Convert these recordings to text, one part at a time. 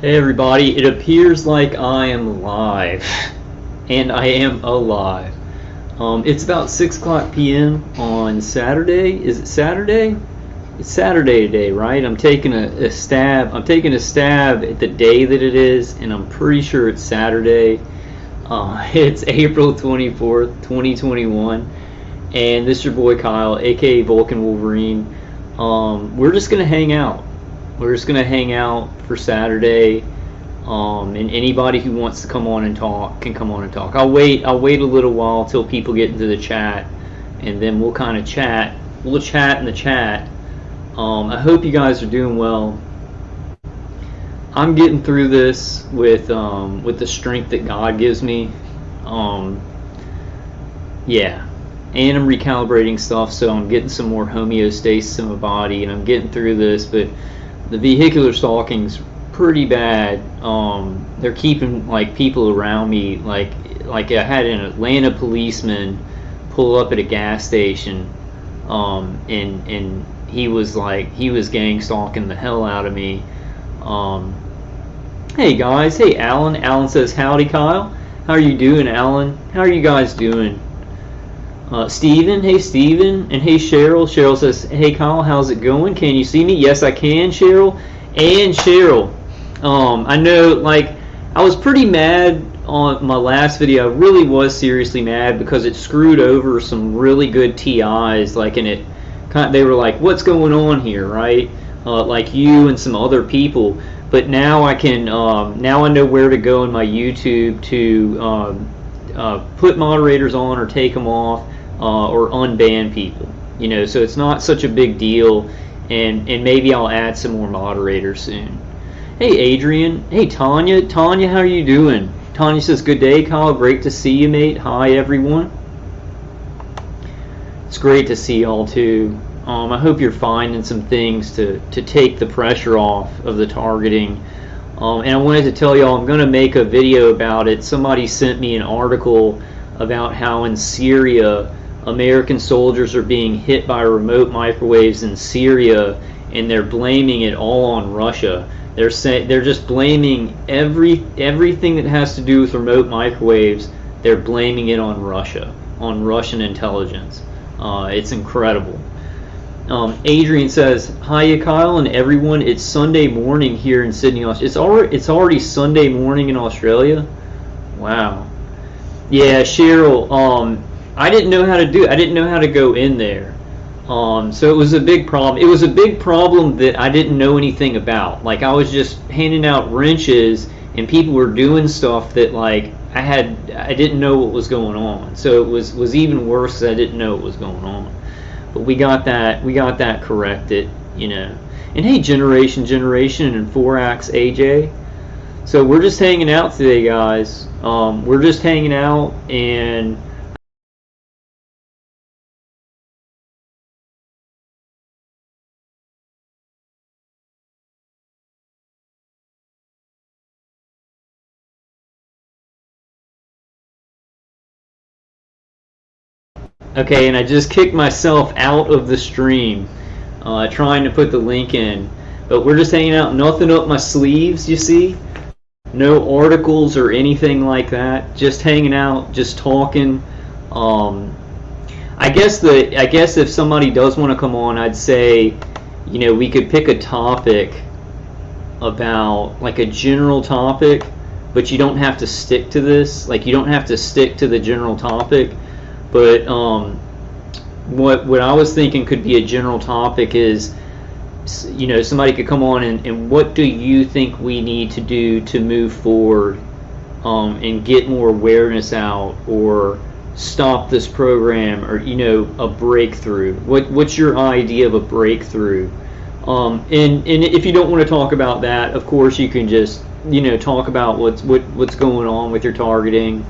Hey everybody, it appears like I am live, and I am alive. It's about 6 o'clock p.m. on Saturday. Is it Saturday? It's Saturday today, right? I'm taking a stab. I'm taking a stab at the day that it is, and I'm pretty sure it's Saturday. It's April 24th, 2021, and this is your boy Kyle, aka Vulcan Wolverine. We're just gonna hang out. We're just gonna hang out for Saturday, and anybody who wants to come on and talk can come on and talk. I'll wait a little while till people get into the chat, and then we'll kind of chat. We'll chat in the chat. I hope you guys are doing well. I'm getting through this with the strength that God gives me. Yeah. And I'm recalibrating stuff, so I'm getting some more homeostasis in my body, and I'm getting through this. But the vehicular stalking's pretty bad. They're keeping like people around me, like I had an Atlanta policeman pull up at a gas station, and he was gang stalking the hell out of me. Hey guys, hey Alan. Alan says howdy, Kyle. How are you doing, Alan? How are you guys doing? Steven, hey Steven, and hey Cheryl. Cheryl says, hey Kyle, how's it going? Can you see me? Yes, I can, Cheryl. And Cheryl, I know, like, I was pretty mad on my last video. I really was seriously mad because it screwed over some really good TIs, like, and it kind of, they were like, what's going on here, right? Like you and some other people. But now I can, now I know where to go in my YouTube to put moderators on or take them off. Or unban people, you know, so it's not such a big deal, and maybe I'll add some more moderators soon. Hey Adrian, hey Tanya, how are you doing? Tanya says good day, Kyle, great to see you, mate. Hi everyone, it's great to see y'all too. I hope you're finding some things to take the pressure off of the targeting, and I wanted to tell y'all I'm going to make a video about it. Somebody sent me an article about how in Syria American soldiers are being hit by remote microwaves in Syria, and they're blaming it all on Russia. They're just blaming everything that has to do with remote microwaves. They're blaming it on Russia, on Russian intelligence. It's incredible. Adrian says, hiya Kyle and everyone. It's Sunday morning here in Sydney, Australia. It's already Sunday morning in Australia. Wow. Yeah, Cheryl. I didn't know how to do it. I didn't know how to go in there. So it was a big problem. It was a big problem that I didn't know anything about. Like, I was just handing out wrenches, and people were doing stuff that, like, I didn't know what was going on. So it was even worse because I didn't know what was going on. But we got that corrected, you know. And hey, Generation and 4Ax AJ. So we're just hanging out today, guys. We're just hanging out, and okay, and I just kicked myself out of the stream, trying to put the link in. But we're just hanging out, nothing up my sleeves, you see? No articles or anything like that. Just hanging out, just talking. I guess if somebody does want to come on, I'd say, you know, we could pick a topic about, like, a general topic, but you don't have to stick to this. Like, you don't have to stick to the general topic. But what I was thinking could be a general topic is, you know, somebody could come on and what do you think we need to do to move forward, and get more awareness out, or stop this program, or, you know, a breakthrough. What's your idea of a breakthrough? And if you don't want to talk about that, of course you can just, you know, talk about what's going on with your targeting,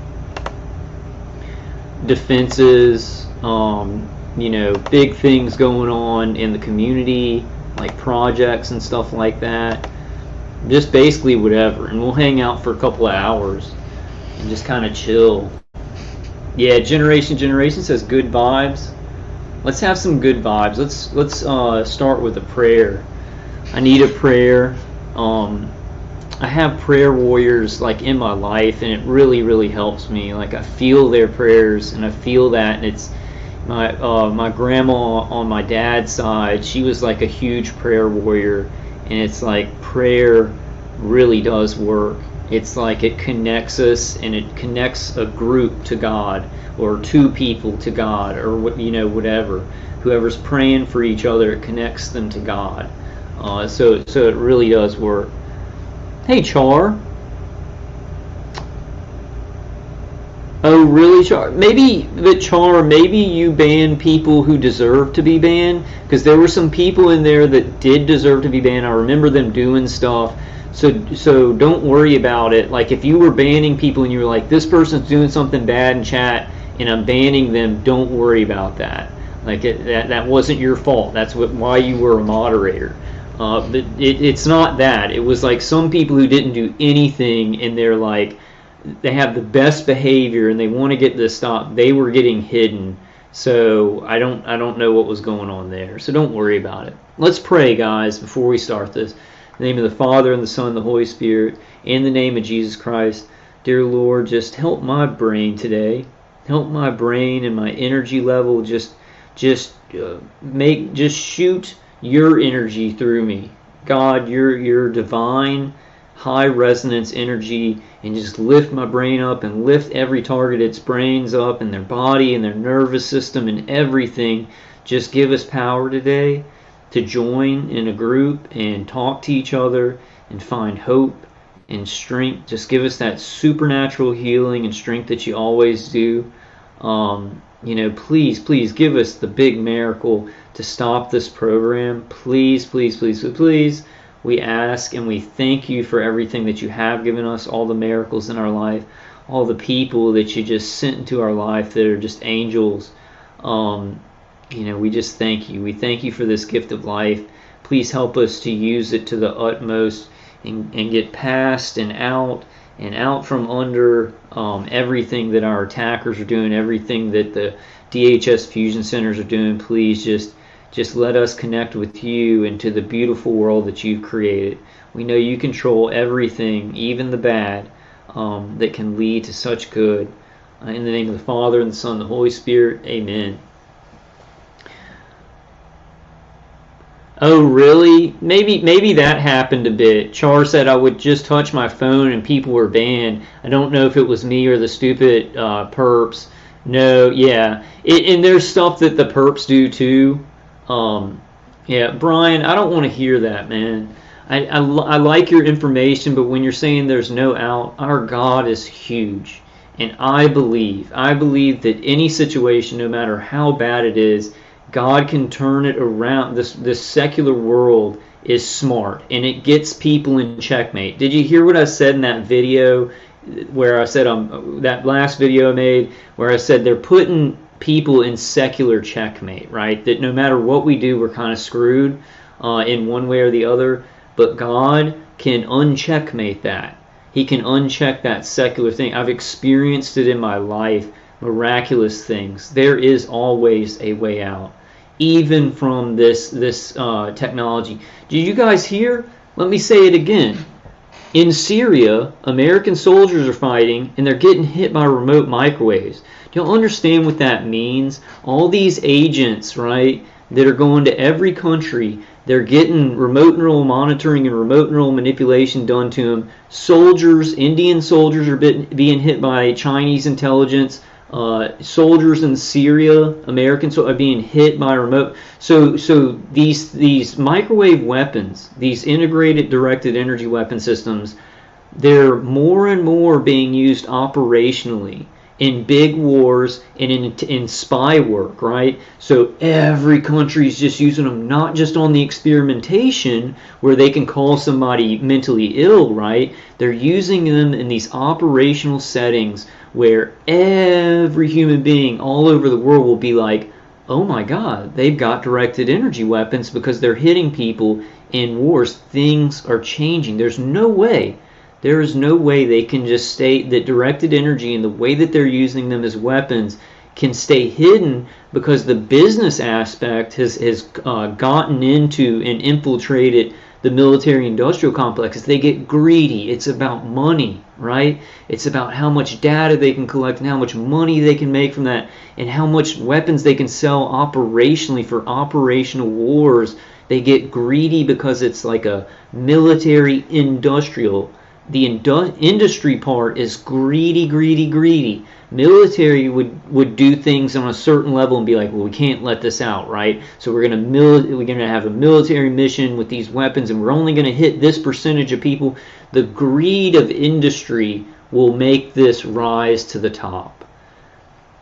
defenses, you know, big things going on in the community, like projects and stuff like that. Just basically whatever, and we'll hang out for a couple of hours and just kind of chill. Yeah, Generation says good vibes. Let's have some good vibes. Let's start with a prayer. I need a prayer. I have prayer warriors like in my life, and it really helps me. Like I feel their prayers, and I feel that, and it's my grandma on my dad's side. She was like a huge prayer warrior, and it's like prayer really does work. It's like it connects us, and it connects a group to God, or two people to God, or whatever. Whoever's praying for each other, it connects them to God. So it really does work. Hey, Char. Oh, really, Char? Maybe you ban people who deserve to be banned, because there were some people in there that did deserve to be banned. I remember them doing stuff. So don't worry about it. Like if you were banning people and you were like, this person's doing something bad in chat and I'm banning them, don't worry about that. Like that wasn't your fault. That's why you were a moderator. But it's not that. It was like some people who didn't do anything, and they're like, they have the best behavior and they want to get this stop. They were getting hidden. So I don't know what was going on there. So don't worry about it. Let's pray, guys, before we start this. In the name of the Father, and the Son, and the Holy Spirit, in the name of Jesus Christ. Dear Lord, just help my brain today. Help my brain and my energy level. Just shoot your energy through me. God, your divine high resonance energy, and just lift my brain up and lift every targeted's brains up, and their body and their nervous system and everything. Just give us power today to join in a group and talk to each other and find hope and strength. Just give us that supernatural healing and strength that you always do. Please give us the big miracle to stop this program. Please. We ask and we thank you for everything that you have given us, all the miracles in our life, all the people that you just sent into our life that are just angels. We just thank you. We thank you for this gift of life. Please help us to use it to the utmost and get past and out from under everything that our attackers are doing, everything that the DHS fusion centers are doing. Please just let us connect with you into the beautiful world that you've created. We know you control everything, even the bad, that can lead to such good. In the name of the Father, and the Son, and the Holy Spirit, amen. Oh, really? Maybe that happened a bit. Char said I would just touch my phone and people were banned. I don't know if it was me or the stupid perps. No, yeah. And there's stuff that the perps do too. Yeah, Brian, I don't want to hear that, man. I like your information, but when you're saying there's no out, our God is huge. And I believe that any situation, no matter how bad it is, God can turn it around. This secular world is smart, and it gets people in checkmate. Did you hear what I said in that video where I said that last video I made where I said they're putting people in secular checkmate, right? That no matter what we do, we're kind of screwed in one way or the other. But God can uncheckmate that. He can uncheck that secular thing. I've experienced it in my life, miraculous things. There is always a way out, even from this technology. Did you guys hear? Let me say it again. In Syria, American soldiers are fighting, and they're getting hit by remote microwaves. Do you understand what that means? All these agents, right, that are going to every country, they're getting remote neural monitoring and remote neural manipulation done to them. Soldiers, Indian soldiers are being hit by Chinese intelligence. Soldiers in Syria, Americans are being hit by remote. So these microwave weapons, these integrated directed energy weapon systems, they're more and more being used operationally in big wars and in spy work, right? So every country is just using them, not just on the experimentation where they can call somebody mentally ill, right? They're using them in these operational settings where every human being all over the world will be like, oh my God, they've got directed energy weapons because they're hitting people in wars. Things are changing. There is no way they can just stay, that directed energy and the way that they're using them as weapons can stay hidden, because the business aspect has gotten into and infiltrated the military-industrial complex is they get greedy. It's about money, right? It's about how much data they can collect and how much money they can make from that and how much weapons they can sell operationally for operational wars. They get greedy because it's like a military-industrial. The industry part is greedy, greedy, greedy. Military would do things on a certain level and be like, well, we can't let this out, right? So we're gonna have a military mission with these weapons, and we're only gonna hit this percentage of people. The greed of industry will make this rise to the top.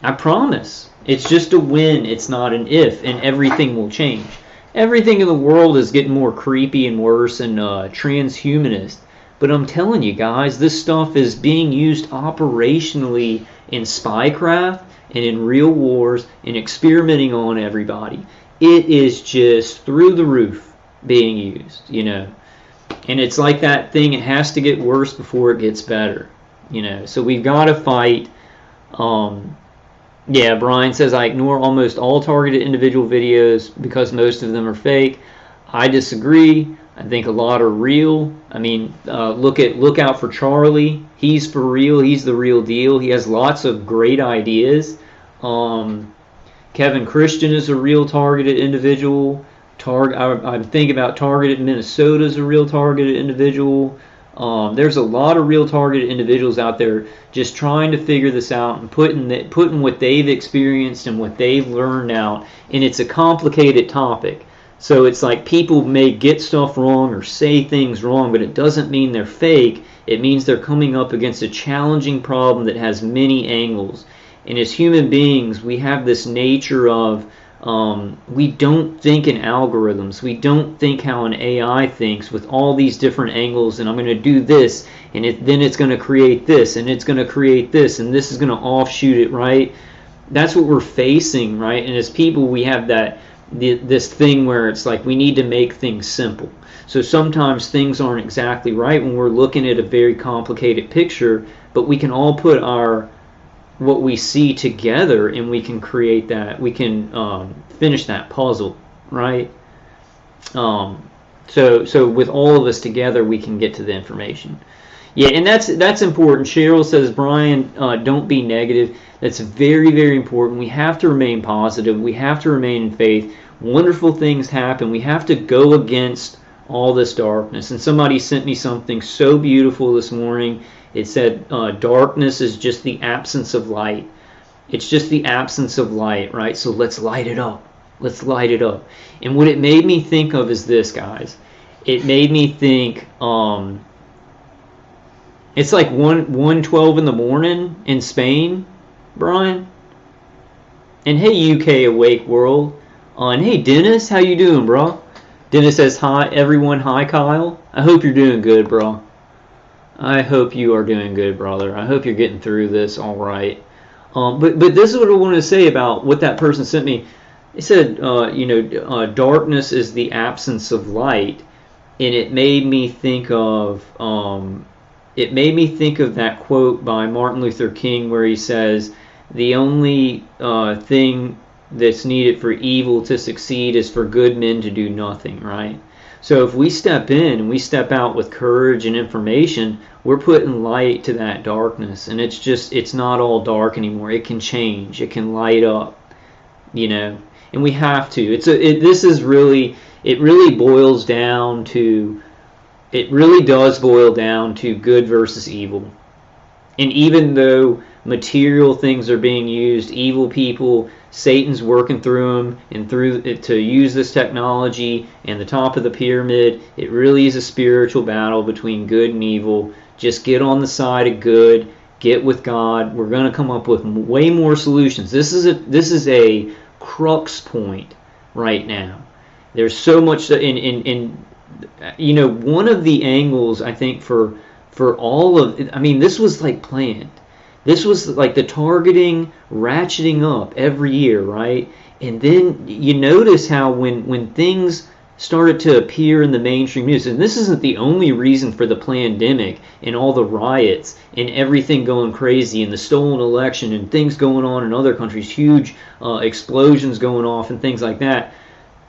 I promise. It's just a when, it's not an if, and everything will change. Everything in the world is getting more creepy and worse and transhumanist. But I'm telling you guys, this stuff is being used operationally in spycraft and in real wars and experimenting on everybody. It is just through the roof being used, you know. And it's like that thing, it has to get worse before it gets better, you know. So we've got to fight. Yeah, Brian says, I ignore almost all targeted individual videos because most of them are fake. I disagree. I think a lot are real. I mean, look out for Charlie. He's for real. He's the real deal. He has lots of great ideas. Kevin Christian is a real targeted individual. I'm thinking about Targeted Minnesota is a real targeted individual. There's a lot of real targeted individuals out there just trying to figure this out and putting what they've experienced and what they've learned out. And it's a complicated topic. So it's like people may get stuff wrong or say things wrong, but it doesn't mean they're fake. It means they're coming up against a challenging problem that has many angles. And as human beings, we have this nature of we don't think in algorithms. We don't think how an AI thinks with all these different angles, and I'm going to do this, and then it's going to create this, and it's going to create this, and this is going to offshoot it, right? That's what we're facing, right? And as people, we have this thing where it's like we need to make things simple. So sometimes things aren't exactly right when we're looking at a very complicated picture, but we can all put what we see together and we can create that. We can finish that puzzle, right? So with all of us together, we can get to the information. Yeah, and that's important. Cheryl says, Brian, don't be negative. That's very, very important. We have to remain positive. We have to remain in faith. Wonderful things happen. We have to go against all this darkness. And somebody sent me something so beautiful this morning. It said, darkness is just the absence of light. It's just the absence of light, right? So let's light it up. Let's light it up. And what it made me think of is this, guys. It made me think, it's like 1:12 in the morning in Spain, Brian. And hey, UK Awake World. And hey, Dennis, how you doing, bro? Dennis says, hi, everyone. Hi, Kyle. I hope you're doing good, bro. I hope you are doing good, brother. I hope you're getting through this all right. But this is what I wanted to say about what that person sent me. It said, darkness is the absence of light, and it made me think of that quote by Martin Luther King where he says, the only thing that's needed for evil to succeed is for good men to do nothing, right? So if we step in and we step out with courage and information, we're putting light to that darkness, and it's not all dark anymore. It can change. It can light up, and we have to. It really does boil down to good versus evil. And even though material things are being used, evil people, Satan's working through them and through it to use this technology and the top of the pyramid. It really is a spiritual battle between good and evil. Just get on the side of good. Get with God. We're going to come up with way more solutions. This is a crux point right now. There's so much in one of the angles I think for all of this was like planned. This was like the targeting ratcheting up every year, right? And then you notice how when things started to appear in the mainstream news, and this isn't the only reason for the pandemic and all the riots and everything going crazy and the stolen election and things going on in other countries, huge explosions going off and things like that.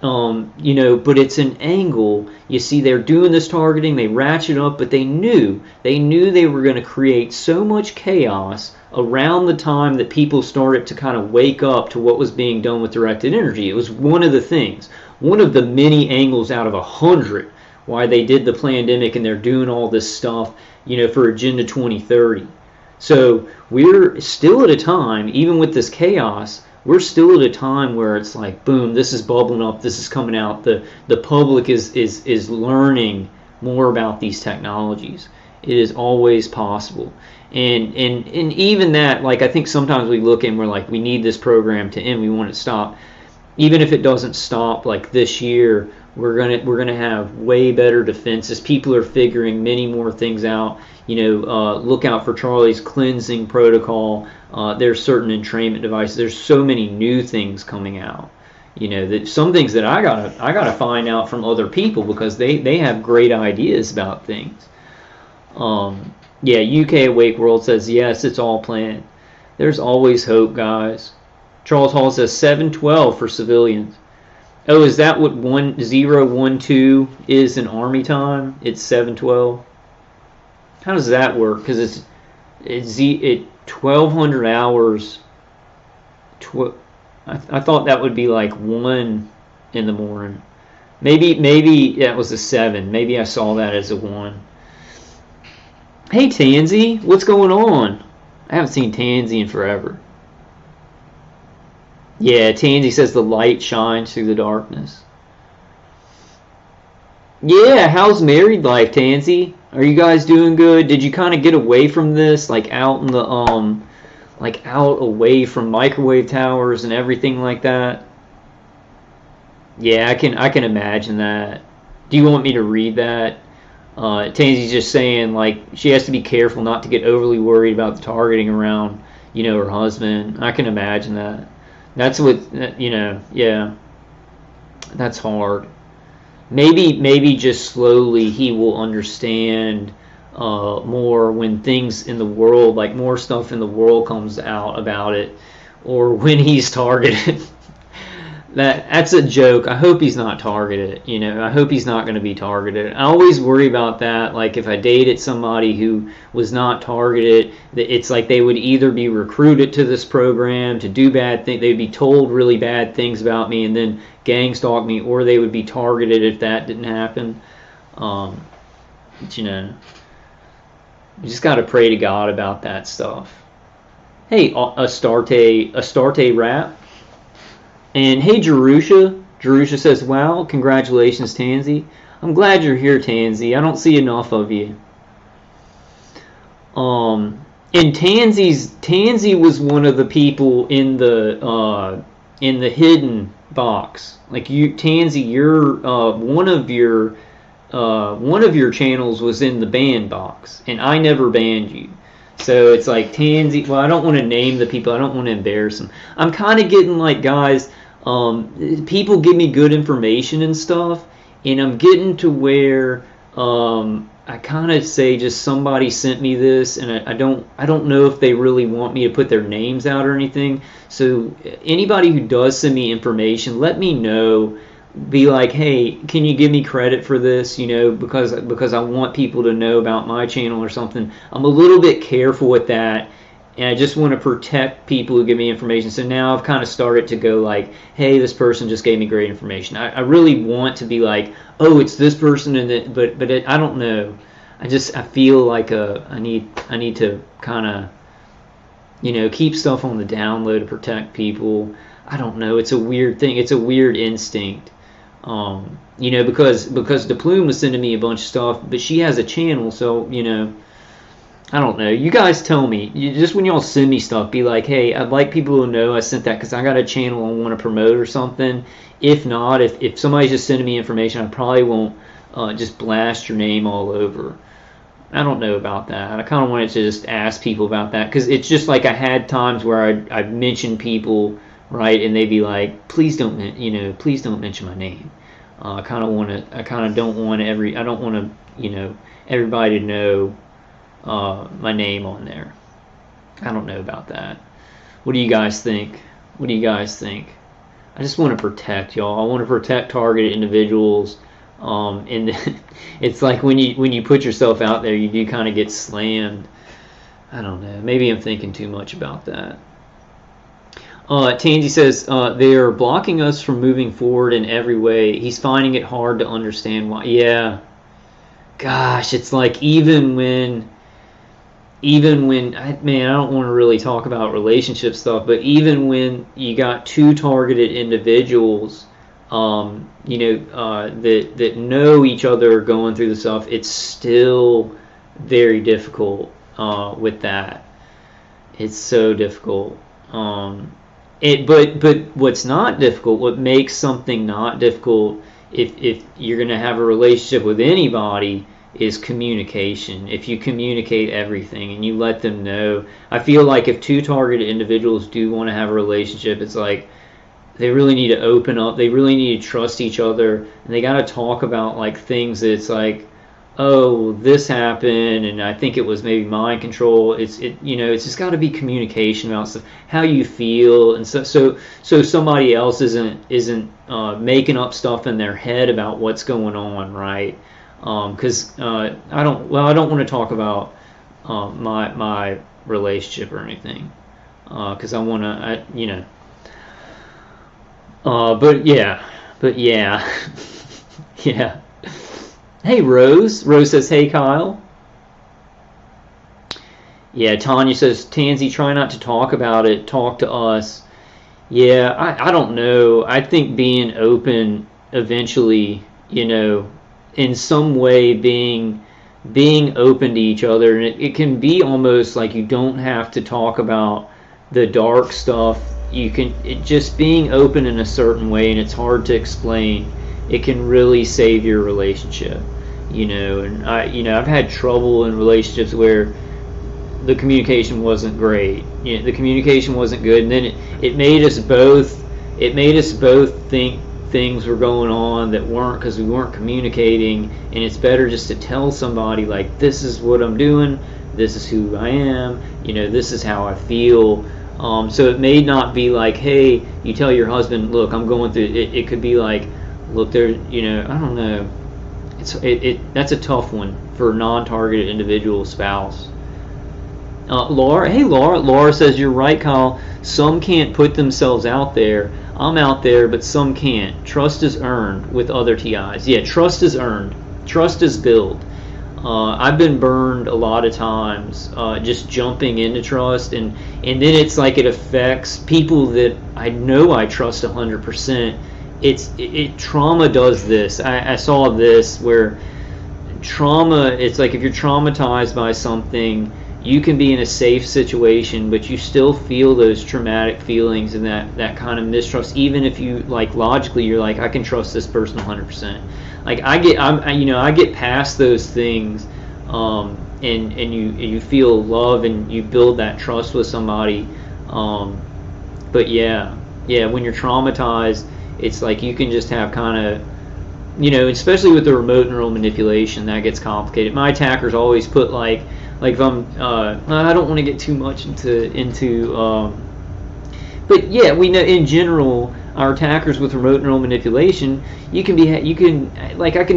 you know, but it's an angle. You see, they're doing this targeting, they ratchet up, but they knew they were going to create so much chaos around the time that people started to kind of wake up to what was being done with directed energy. It was one of the things, one of the many angles out of 100 why they did the pandemic, and they're doing all this stuff, you know, for Agenda 2030. So we're still at a time, even with this chaos, we're still at a time where it's like, boom, this is bubbling up, this is coming out. The public is learning more about these technologies. It is always possible. And even that, like, I think sometimes we look and we're like, we need this program to end, we want it to stop. Even if it doesn't stop like this year, we're gonna have way better defenses. People are figuring many more things out. You know, look out for Charlie's cleansing protocol. There's certain entrainment devices. There's so many new things coming out. You know, that some things that I gotta find out from other people, because they have great ideas about things. Yeah, UK Awake World says yes, it's all planned. There's always hope, guys. Charles Hall says 712 for civilians. Oh, is that what 1012 is in Army time? It's 712. How does that work? Because it's 1200 hours. I thought that would be like 1 in the morning. Maybe that was a 7. Maybe I saw that as a 1. Hey Tansy, what's going on? I haven't seen Tansy in forever. Yeah, Tansy says the light shines through the darkness. Yeah, how's married life, Tansy? Are you guys doing good? Did you kind of get away from this, like out in the like out away from microwave towers and everything like that? Yeah, I can imagine that. Do you want me to read that? Tansy's just saying, like, she has to be careful not to get overly worried about the targeting around, you know, her husband. I can imagine that. That's what, you know, yeah. That's hard. Maybe just slowly he will understand more when things in the world, like more stuff in the world comes out about it, or when he's targeted. That's a joke. I hope he's not targeted. You know, I hope he's not going to be targeted. I always worry about that. Like if I dated somebody who was not targeted, it's like they would either be recruited to this program to do bad things. They'd be told really bad things about me and then gang stalk me, or they would be targeted if that didn't happen. But, you know, you just got to pray to God about that stuff. Hey, Astarte rap. And hey, Jerusha. Jerusha says, wow, congratulations, Tansy. I'm glad you're here, Tansy. I don't see enough of you. And Tansy was one of the people in the hidden box. Like you, Tansy, you're one of your channels was in the banned box, and I never banned you. So it's like Tansy. Well, I don't want to name the people. I don't want to embarrass them. I'm kind of getting like, guys. People give me good information and stuff, and I'm getting to where I kind of say just somebody sent me this, and I don't know if they really want me to put their names out or anything. So anybody who does send me information, let me know. Be like, hey, can you give me credit for this? You know, because I want people to know about my channel or something. I'm a little bit careful with that. And I just want to protect people who give me information. So now I've kind of started to go like, hey, this person just gave me great information. I really want to be like, oh, it's this person, but I don't know. I feel like I need to kind of, you know, keep stuff on the down low to protect people. I don't know. It's a weird thing. It's a weird instinct. You know, because DePlume was sending me a bunch of stuff, but she has a channel, so, you know, I don't know. You guys tell me. Just when y'all send me stuff, be like, hey, I'd like people to know I sent that because I got a channel I want to promote or something. If not, if somebody's just sending me information, I probably won't just blast your name all over. I don't know about that. I kind of wanted to just ask people about that because it's just like I had times where I'd mention people, right, and they'd be like, please don't mention my name. I don't want everybody to know my name on there. I don't know about that. What do you guys think? I just want to protect y'all. I want to protect targeted individuals. And it's like when you put yourself out there, you do kind of get slammed. I don't know. Maybe I'm thinking too much about that. Tansy says they are blocking us from moving forward in every way. He's finding it hard to understand why. Yeah. Gosh, it's like even when man, I don't want to really talk about relationship stuff, but even when you got two targeted individuals, that know each other going through the stuff, it's still very difficult with that. It's so difficult. But what's not difficult, what makes something not difficult, if you're going to have a relationship with anybody, is communication. If you communicate everything and you let them know. I feel like if two targeted individuals do want to have a relationship, it's like they really need to open up. They really need to trust each other, and they got to talk about like things that it's like, oh, this happened, and I think it was maybe mind control. It's just got to be communication about stuff, how you feel, and so somebody else isn't making up stuff in their head about what's going on, right? Because I don't want to talk about my relationship or anything, because I want to, but yeah, yeah. Hey, Rose. Rose says, hey, Kyle. Yeah, Tanya says, Tansy, try not to talk about it. Talk to us. Yeah, I don't know. I think being open eventually, in some way being open to each other. And it can be almost like you don't have to talk about the dark stuff. Just being open in a certain way, and it's hard to explain, it can really save your relationship. And I've had trouble in relationships where the communication wasn't great. The communication wasn't good, and then it made us both think things were going on that weren't, because we weren't communicating. And it's better just to tell somebody, like, this is what I'm doing, this is who I am, this is how I feel. So it may not be like, hey, you tell your husband, look, I'm going through it. It could be like, look, there, I don't know. That's a tough one for a non-targeted individual spouse. Laura, hey, Laura says, you're right, Kyle. Some can't put themselves out there. I'm out there, but some can't. Trust is earned with other TIs. Yeah, trust is earned. Trust is built. I've been burned a lot of times just jumping into trust, and then it's like it affects people that I know I trust 100%. Trauma does this. I saw this where trauma, it's like if you're traumatized by something, you can be in a safe situation, but you still feel those traumatic feelings and that kind of mistrust, even if you, like, logically you're like, I can trust this person 100%. Like I get past those things, and you feel love and you build that trust with somebody. But yeah, when you're traumatized, it's like you can just have kind of, especially with the remote neural manipulation, that gets complicated. My attackers always put like if I'm, I don't want to get too much into, but yeah, we know in general, our attackers with remote neural manipulation, I can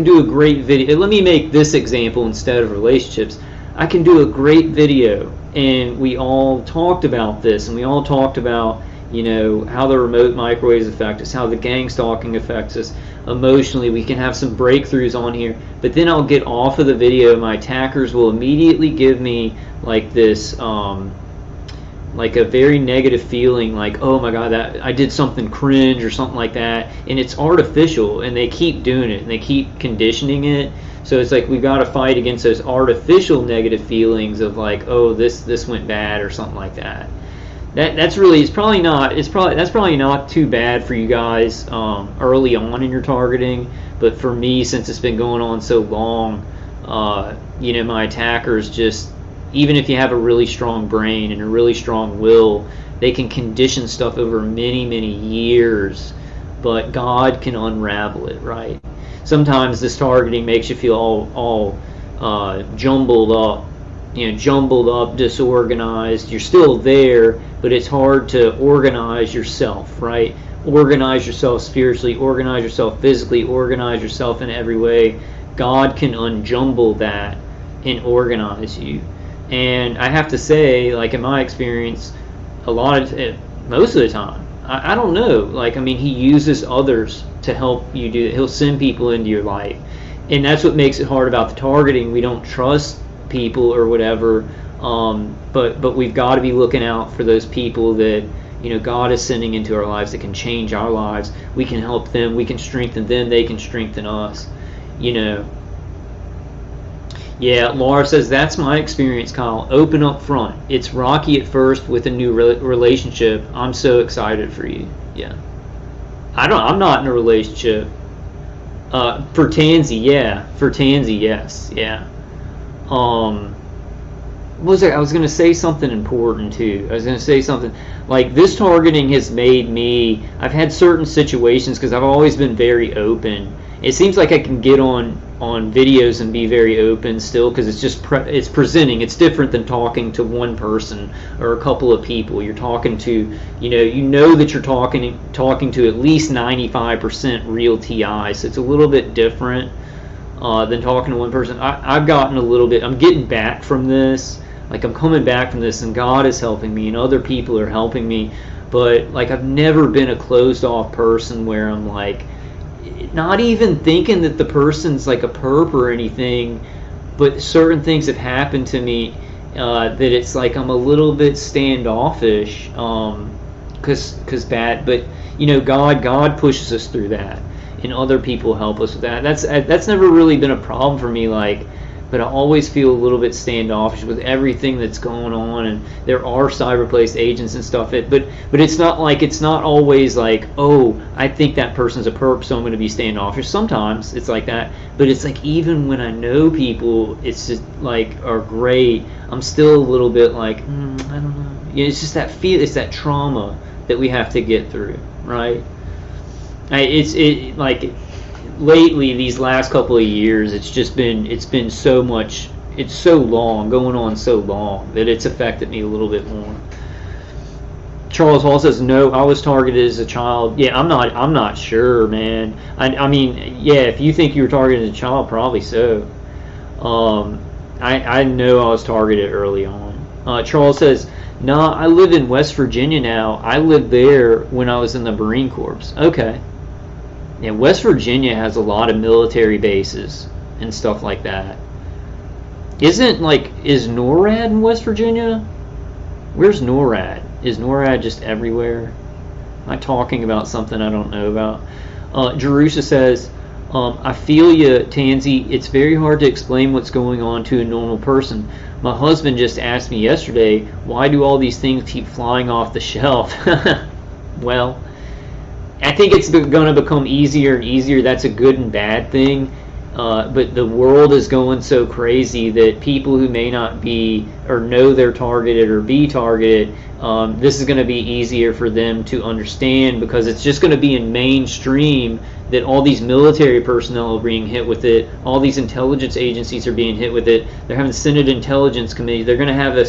do a great video. Let me make this example instead of relationships. I can do a great video, and we all talked about this, and we all talked about, how the remote microwaves affect us, how the gang stalking affects us emotionally. We can have some breakthroughs on here, but then I'll get off of the video. My attackers will immediately give me like this, like a very negative feeling, like, oh my god, that I did something cringe or something like that, and it's artificial, and they keep doing it and they keep conditioning it. So it's like we got to fight against those artificial negative feelings of like, oh, this went bad or something like that. That's probably not too bad for you guys early on in your targeting, but for me, since it's been going on so long, my attackers just, even if you have a really strong brain and a really strong will, they can condition stuff over many, many years, but God can unravel it, right? Sometimes this targeting makes you feel all jumbled up, disorganized. You're still there, but it's hard to organize yourself, right? Organize yourself spiritually, organize yourself physically, organize yourself in every way. God can unjumble that and organize you. And I have to say, like in my experience, most of the time, I don't know. Like, I mean, he uses others to help you do it. He'll send people into your life. And that's what makes it hard about the targeting. We don't trust people or whatever. But we've got to be looking out for those people that, you know, God is sending into our lives that can change our lives. We can help them. We can strengthen them. They can strengthen us. You know. Yeah, Laura says, that's my experience, Kyle. Open up front. It's rocky at first with a new relationship. I'm so excited for you. Yeah. I'm not in a relationship. For Tansy, yeah. For Tansy, yes. Yeah. What was there? I was going to say something important too. I was going to say something like this targeting has made me, I've had certain situations because I've always been very open. It seems like I can get on videos and be very open still because it's just it's presenting. It's different than talking to one person or a couple of people. You're talking to, you know that you're talking to at least 95% real TI. So it's a little bit different than talking to one person. I've gotten a little bit. I'm getting back from this. Like, I'm coming back from this, and God is helping me, and other people are helping me. But like, I've never been a closed off person where I'm like, not even thinking that the person's like a perp or anything, but certain things have happened to me that it's like I'm a little bit standoffish because bad. But God pushes us through that, and other people help us with that. That's never really been a problem for me. But I always feel a little bit standoffish with everything that's going on, and there are cyberplace agents and stuff. But it's not always like, oh, I think that person's a perp, so I'm going to be standoffish. Sometimes it's like that, but it's like even when I know people, it's just like are great, I'm still a little bit like, I don't know. It's just that it's that trauma that we have to get through, right? Lately, these last couple of years, it's been so much, it's so long, going on so long, that it's affected me a little bit more. Charles Hall says, no, I was targeted as a child. Yeah, I'm not sure, man. I mean, yeah, if you think you were targeted as a child, probably so. I know I was targeted early on. Charles says, nah, I live in West Virginia now. I lived there when I was in the Marine Corps. Okay. Yeah, West Virginia has a lot of military bases and stuff like that. Is NORAD in West Virginia? Where's NORAD? Is NORAD just everywhere? Am I talking about something I don't know about? Jerusha says, I feel you, Tansy. It's very hard to explain what's going on to a normal person. My husband just asked me yesterday, why do all these things keep flying off the shelf? Well, I think it's going to become easier and easier. That's a good and bad thing. But the world is going so crazy that people who may not be or know they're targeted or be targeted, this is going to be easier for them to understand, because it's just going to be in mainstream that all these military personnel are being hit with it. All these intelligence agencies are being hit with it. They're having a Senate Intelligence Committee. They're going to have a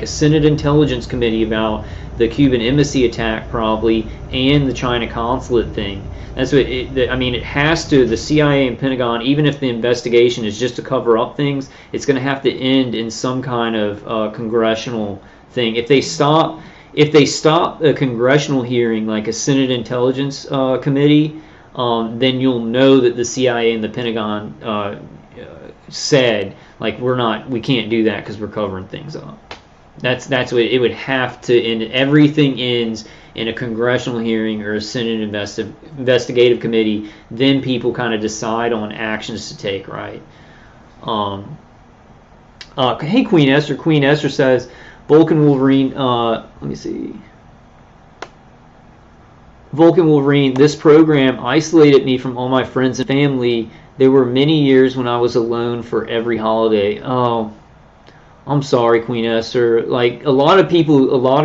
Senate Intelligence Committee about the Cuban embassy attack probably, and the China consulate thing. That's what it has to. The CIA and Pentagon, even if the investigation is just to cover up things, it's going to have to end in some kind of congressional thing. If they stop a congressional hearing, like a Senate Intelligence Committee, then you'll know that the CIA and the Pentagon said, like, we can't do that because we're covering things up. That's what it would have to end. Everything ends in a congressional hearing or a Senate investigative committee. Then people kind of decide on actions to take, right? Hey, Queen Esther. Queen Esther says, Vulcan Wolverine, let me see. Vulcan Wolverine, this program isolated me from all my friends and family. There were many years when I was alone for every holiday. Oh, I'm sorry, Queen Esther. Like, a lot of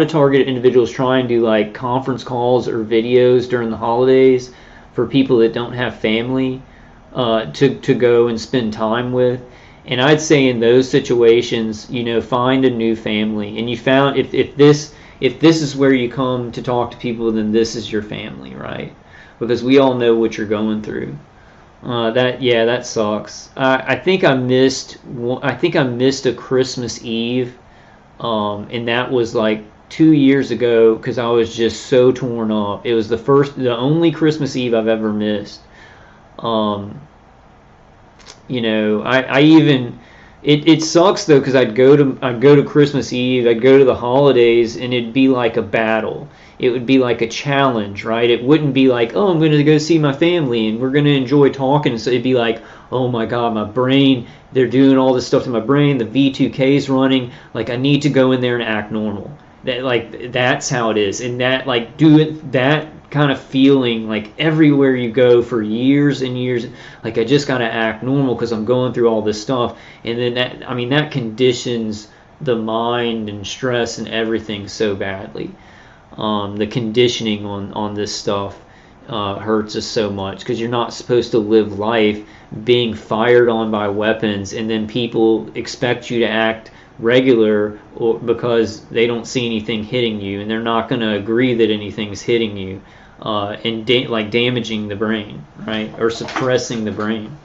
targeted individuals try and do like conference calls or videos during the holidays for people that don't have family to go and spend time with. And I'd say in those situations, find a new family. And you found if if this is where you come to talk to people, then this is your family, right? Because we all know what you're going through. That sucks. I think I missed a Christmas Eve, and that was like 2 years ago because I was just so torn up. It was the only Christmas Eve I've ever missed. It sucks though, because I'd go to Christmas Eve, I'd go to the holidays, and it'd be like a battle. It would be like a challenge, right? It wouldn't be like, oh, I'm going to go see my family and we're going to enjoy talking. So it'd be like, oh my God, my brain, they're doing all this stuff to my brain. The V2K's running. Like, I need to go in there and act normal. That's how it is. And that kind of feeling, like everywhere you go for years and years, like I just got to act normal because I'm going through all this stuff. And then that conditions the mind and stress and everything so badly. The conditioning on this stuff hurts us so much, because you're not supposed to live life being fired on by weapons, and then people expect you to act regular because they don't see anything hitting you, and they're not going to agree that anything's hitting you, and damaging the brain, right, or suppressing the brain.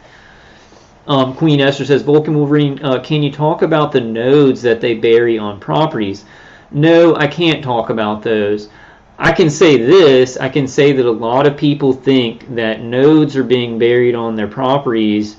Queen Esther says, Vulcan Wolverine, can you talk about the nodes that they bury on properties? No, I can't talk about those. I can say this. I can say that a lot of people think that nodes are being buried on their properties.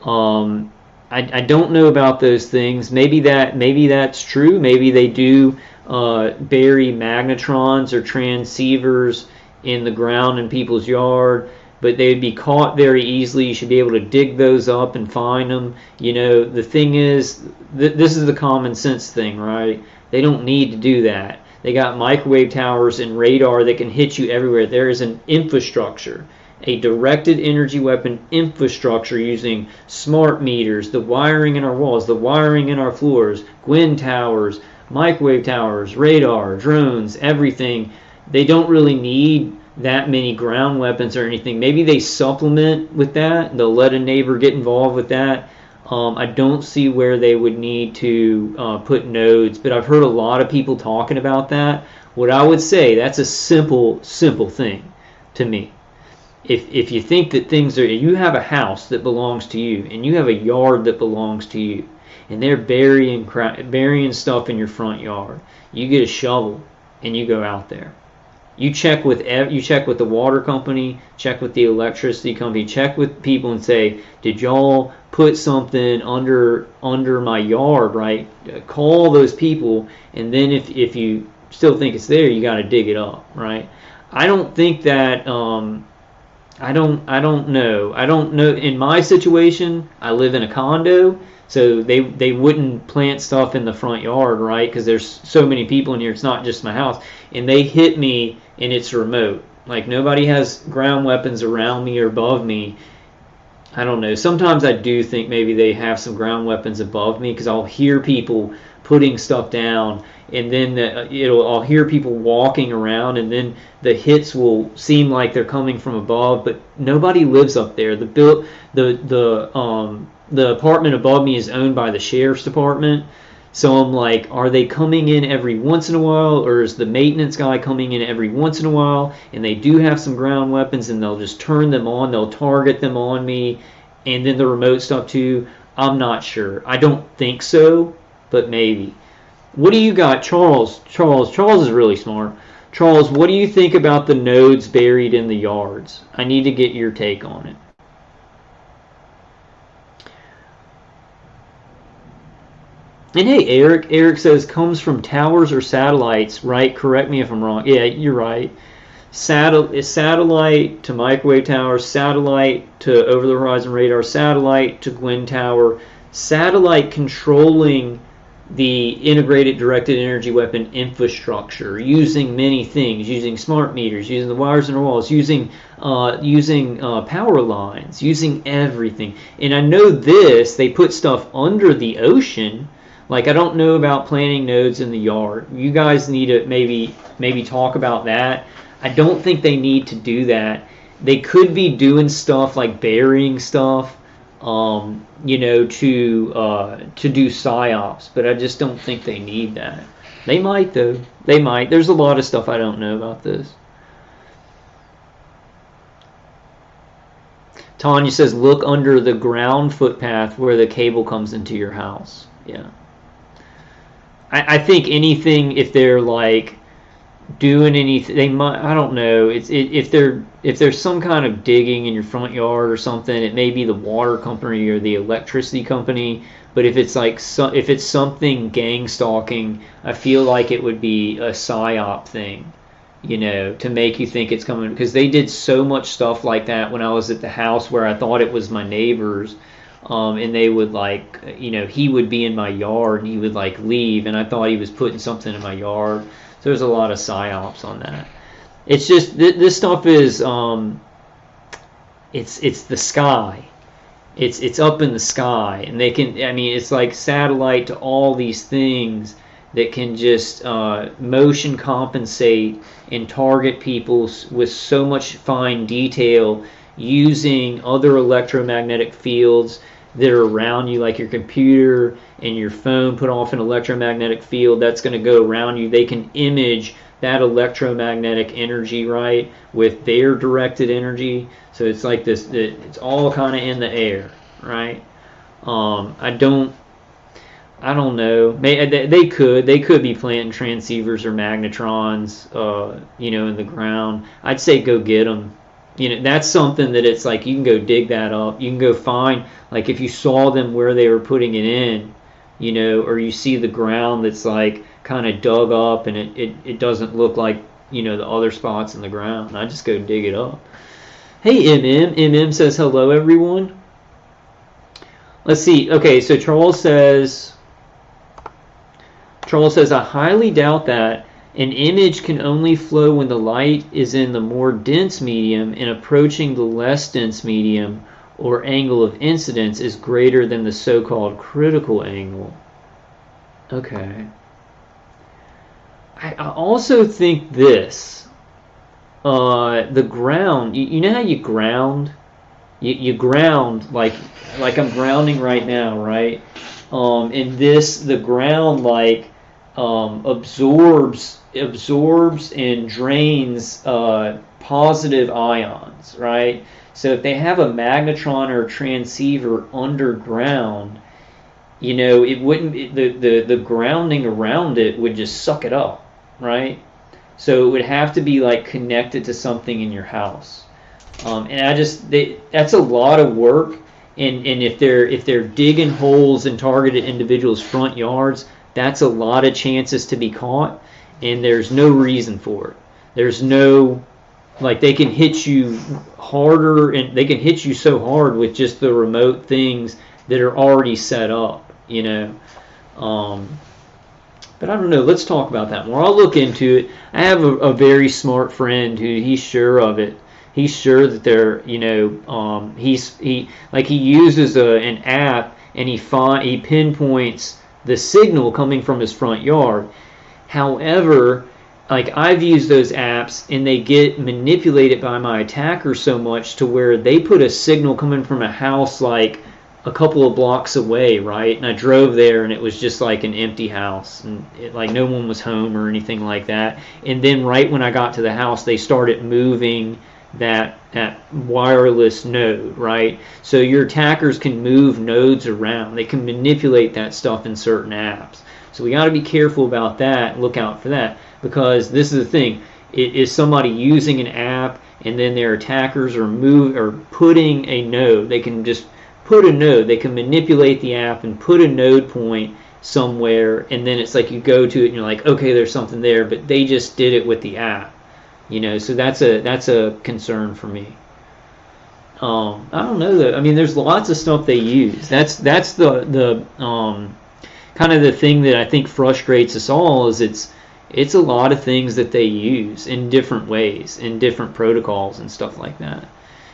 I don't know about those things. Maybe that's true. Maybe they do bury magnetrons or transceivers in the ground in people's yard, but they'd be caught very easily. You should be able to dig those up and find them. The thing is, this is the common sense thing, right? They don't need to do that. They got microwave towers and radar that can hit you everywhere. There is an infrastructure, a directed energy weapon infrastructure, using smart meters, the wiring in our walls, the wiring in our floors, Gwyn towers, microwave towers, radar, drones, everything. They don't really need that many ground weapons or anything. Maybe they supplement with that. They'll let a neighbor get involved with that. I don't see where they would need to put nodes, but I've heard a lot of people talking about that. What I would say, that's a simple thing to me. If you think that you have a house that belongs to you, and you have a yard that belongs to you, and they're burying stuff in your front yard, you get a shovel and you go out there. You check with the water company, check with the electricity company, check with people and say, did y'all put something under my yard, right? Call those people, and then if you still think it's there, you got to dig it up, right? I don't think that. I don't know. I don't know. In my situation, I live in a condo, so they wouldn't plant stuff in the front yard, right? Because there's so many people in here. It's not just my house, and they hit me, and it's remote. Like, nobody has ground weapons around me or above me. I don't know. Sometimes I do think maybe they have some ground weapons above me, because I'll hear people putting stuff down, and then I'll hear people walking around, and then the hits will seem like they're coming from above, but nobody lives up there. The apartment above me is owned by the sheriff's department. So I'm like, are they coming in every once in a while, or is the maintenance guy coming in every once in a while? And they do have some ground weapons, and they'll just turn them on. They'll target them on me, and then the remote stuff too. I'm not sure. I don't think so, but maybe. What do you got, Charles? Charles is really smart. Charles, what do you think about the nodes buried in the yards? I need to get your take on it. And hey, Eric says, comes from towers or satellites, right? Correct me if I'm wrong. Yeah, you're right. Satellite to microwave tower, satellite to over-the-horizon radar, satellite to Gwyn tower, satellite controlling the integrated directed energy weapon infrastructure, using many things, using smart meters, using the wires in the walls, using power lines, using everything. And I know they put stuff under the ocean. Like, I don't know about planting nodes in the yard. You guys need to maybe talk about that. I don't think they need to do that. They could be doing stuff like burying stuff, to do psyops, but I just don't think they need that. They might, though. They might. There's a lot of stuff I don't know about this. Tanya says, look under the ground footpath where the cable comes into your house. Yeah. I think anything, if they're like doing anything, they might, I don't know. If there's some kind of digging in your front yard or something, it may be the water company or the electricity company. But if it's like if it's something gang stalking, I feel like it would be a psyop thing, you know, to make you think it's coming, because they did so much stuff like that when I was at the house where I thought it was my neighbors. And they would like, you know, he would be in my yard and he would like leave, and I thought he was putting something in my yard. So there's a lot of psyops on that. It's just this stuff is it's the sky. It's up in the sky, and they can, I mean, it's like satellite to all these things that can just motion compensate and target people with so much fine detail, using other electromagnetic fields that are around you, like your computer and your phone put off an electromagnetic field that's going to go around you. They can image that electromagnetic energy, right, with their directed energy. So it's like this, it's all kind of in the air, right? I don't know. They could be planting transceivers or magnetrons, you know, in the ground. I'd say go get them. You know, that's something that it's like you can go dig that up. You can go find, like if you saw them where they were putting it in, you know, or you see the ground that's like kind of dug up and it doesn't look like, you know, the other spots in the ground. I just go dig it up. Hey, MM says hello, everyone. Let's see. Okay, so Charles says, I highly doubt that. An image can only flow when the light is in the more dense medium and approaching the less dense medium or angle of incidence is greater than the so-called critical angle. Okay. I also think this. The ground, you know how you ground? You ground like I'm grounding right now, right? And the ground like absorbs and drains positive ions, right? So if they have a magnetron or a transceiver underground, you know, it wouldn't, the grounding around it would just suck it up, right? So it would have to be like connected to something in your house. And that's a lot of work. And if they're digging holes in targeted individuals' front yards, that's a lot of chances to be caught, and there's no reason for it. There's no, like, they can hit you harder, and they can hit you so hard with just the remote things that are already set up, you know. But I don't know. Let's talk about that more. I'll look into it. I have a very smart friend who he's sure of it. He's sure that they're, you know, he uses an app, and he pinpoints the signal coming from his front yard. However, like, I've used those apps and they get manipulated by my attacker so much to where they put a signal coming from a house like a couple of blocks away, right? And I drove there and it was just like an empty house, and like no one was home or anything like that. And then right when I got to the house, they started moving that wireless node, right? So your attackers can move nodes around. They can manipulate that stuff in certain apps. So we got to be careful about that. Look out for that, because this is the thing. It is somebody using an app, and then their attackers are putting a node. They can just put a node. They can manipulate the app and put a node point somewhere, and then it's like you go to it and you're like, okay, there's something there, but they just did it with the app. You know, so that's a concern for me. I don't know though. I mean, there's lots of stuff they use. That's the kind of the thing that I think frustrates us all, is it's a lot of things that they use in different ways, in different protocols and stuff like that.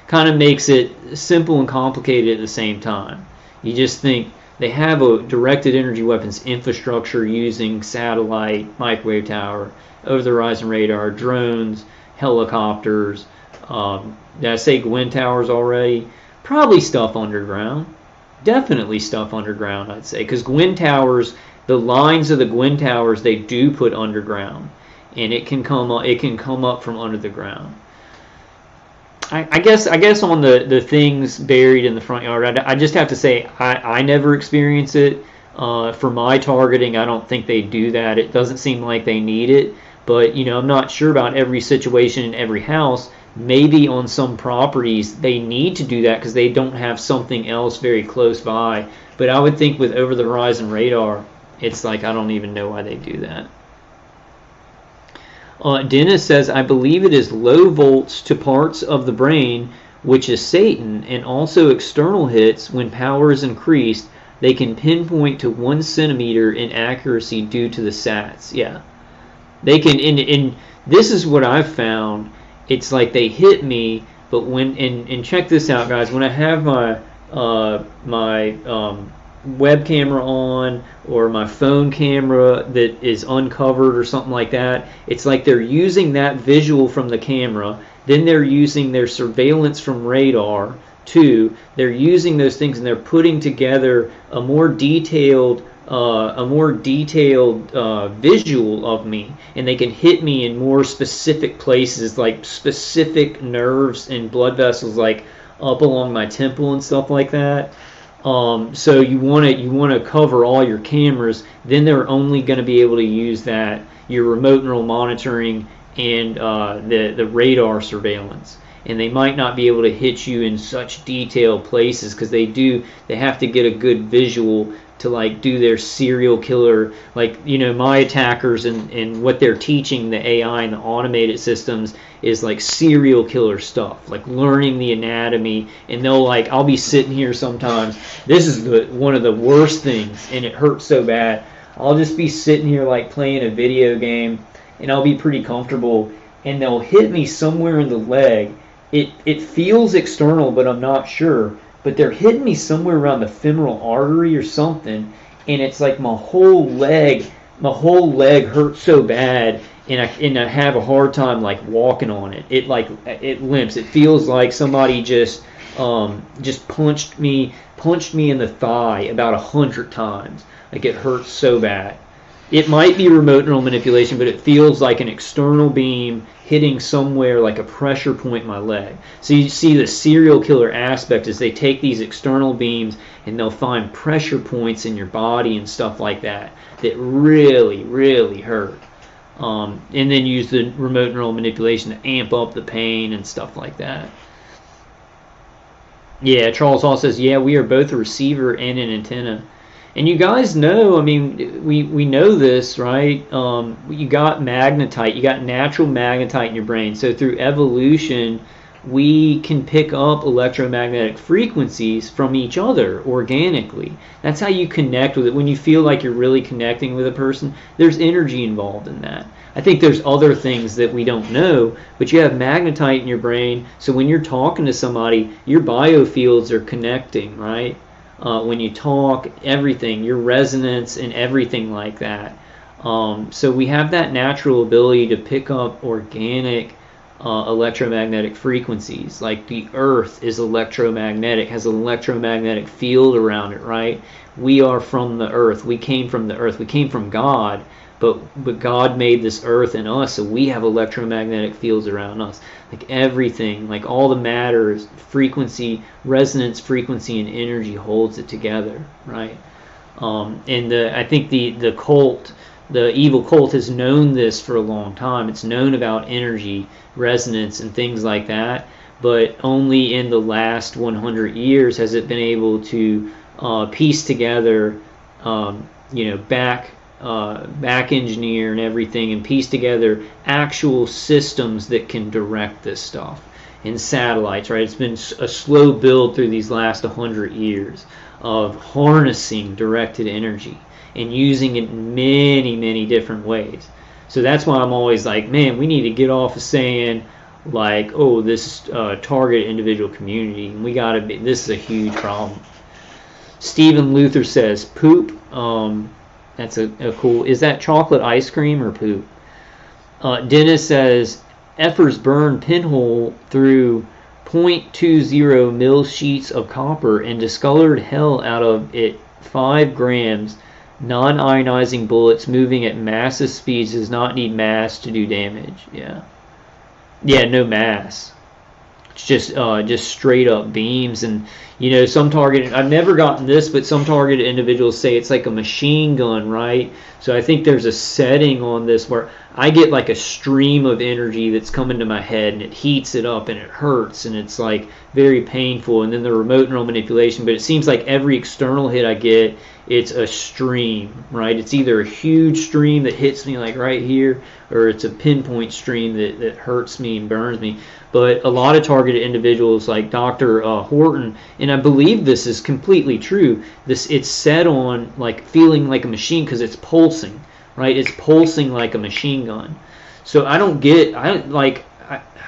Kind of makes it simple and complicated at the same time. You just think they have a directed energy weapons infrastructure using satellite, microwave tower, over-the-horizon radar, drones, helicopters. Did I say wind towers already? Probably stuff underground. Definitely stuff underground, I'd say, because wind towers the lines of the Gwyn Towers they do put underground, and it can come up from under the ground. I guess on the things buried in the front yard, I just have to say I never experience it. For my targeting, I don't think they do that. It doesn't seem like they need it, but I'm not sure about every situation in every house. Maybe on some properties they need to do that because they don't have something else very close by. But I would think with over-the-horizon radar, it's like I don't even know why they do that. Dennis says, I believe it is low volts to parts of the brain, which is Satan, and also external hits. When power is increased, they can pinpoint to 1 centimeter in accuracy due to the sats. Yeah, they can. And this is what I've found. It's like they hit me, but when and check this out, guys. When I have my web camera on or my phone camera that is uncovered or something like that, it's like they're using that visual from the camera, then they're using their surveillance from radar too. They're using those things and they're putting together a more detailed visual of me, and they can hit me in more specific places, like specific nerves and blood vessels, like up along my temple and stuff like that. So you want to cover all your cameras. Then they're only going to be able to use that, your remote neural monitoring and the radar surveillance. And they might not be able to hit you in such detailed places because they have to get a good visual to like do their serial killer, like my attackers and what they're teaching the AI and the automated systems is like serial killer stuff, like learning the anatomy. And I'll be sitting here sometimes, this is one of the worst things, and it hurts so bad. I'll just be sitting here like playing a video game, and I'll be pretty comfortable, and they'll hit me somewhere in the leg. It feels external, but I'm not sure. But they're hitting me somewhere around the femoral artery or something, and it's like my whole leg hurts so bad, and I have a hard time like walking on it. It limps. It feels like somebody just punched me in the thigh about 100 times. Like it hurts so bad. It might be remote neural manipulation, but it feels like an external beam hitting somewhere like a pressure point in my leg. So you see the serial killer aspect is they take these external beams and they'll find pressure points in your body and stuff like that really, really hurt. And then use the remote neural manipulation to amp up the pain and stuff like that. Yeah, Charles Hall says, yeah, we are both a receiver and an antenna. And you guys know, I mean, we know this, right? You got magnetite, you got natural magnetite in your brain. So through evolution, we can pick up electromagnetic frequencies from each other organically. That's how you connect with it. When you feel like you're really connecting with a person, there's energy involved in that. I think there's other things that we don't know, but you have magnetite in your brain. So when you're talking to somebody, your biofields are connecting, right? When you talk, everything, your resonance and everything like that. So we have that natural ability to pick up organic electromagnetic frequencies. Like the earth is electromagnetic, has an electromagnetic field around it, right? We are from the earth. We came from the earth. We came from God, but God made this earth and us, so we have electromagnetic fields around us. Like everything, like all the matter, frequency, resonance, frequency, and energy holds it together, right? And I think the cult, the evil cult, has known this for a long time. It's known about energy, resonance, and things like that, but only in the last 100 years has it been able to piece together, back engineer and everything, and piece together actual systems that can direct this stuff. In satellites, right? It's been a slow build through these last 100 years of harnessing directed energy and using it in many, many different ways. So that's why I'm always like, man, we need to get off of saying like, oh, this target individual community, and we gotta be, this is a huge problem. Stephen Luther says, poop. That's a cool, is that chocolate ice cream or poop? Dennis says, Effers burn pinhole through 0.20 mil sheets of copper and discolored hell out of it 5 grams Non-ionizing bullets moving at massive speeds does not need mass to do damage. Yeah. Yeah, no mass. It's just straight up beams. And you know, some targeted, I've never gotten this, but some targeted individuals say it's like a machine gun, right? So I think there's a setting on this where I get like a stream of energy that's coming to my head, and it heats it up and it hurts, and it's like very painful. And then the remote neural manipulation, but it seems like every external hit I get, it's a stream, right? It's either a huge stream that hits me like right here, or it's a pinpoint stream that hurts me and burns me. But a lot of targeted individuals like Dr. Horton, and I believe this is completely true, it's set on like feeling like a machine because it's pulsing, right? It's pulsing like a machine gun. So I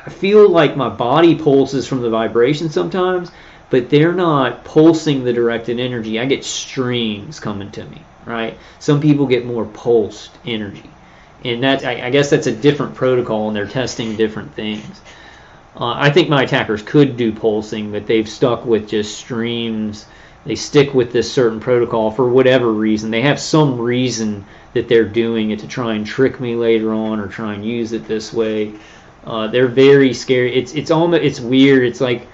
feel like my body pulses from the vibration sometimes, but they're not pulsing the directed energy. I get streams coming to me, right? Some people get more pulsed energy. And that, I guess that's a different protocol, and they're testing different things. I think my attackers could do pulsing, but they've stuck with just streams. They stick with this certain protocol for whatever reason. They have some reason that they're doing it to try and trick me later on or try and use it this way. They're very scary. It's weird. It's like,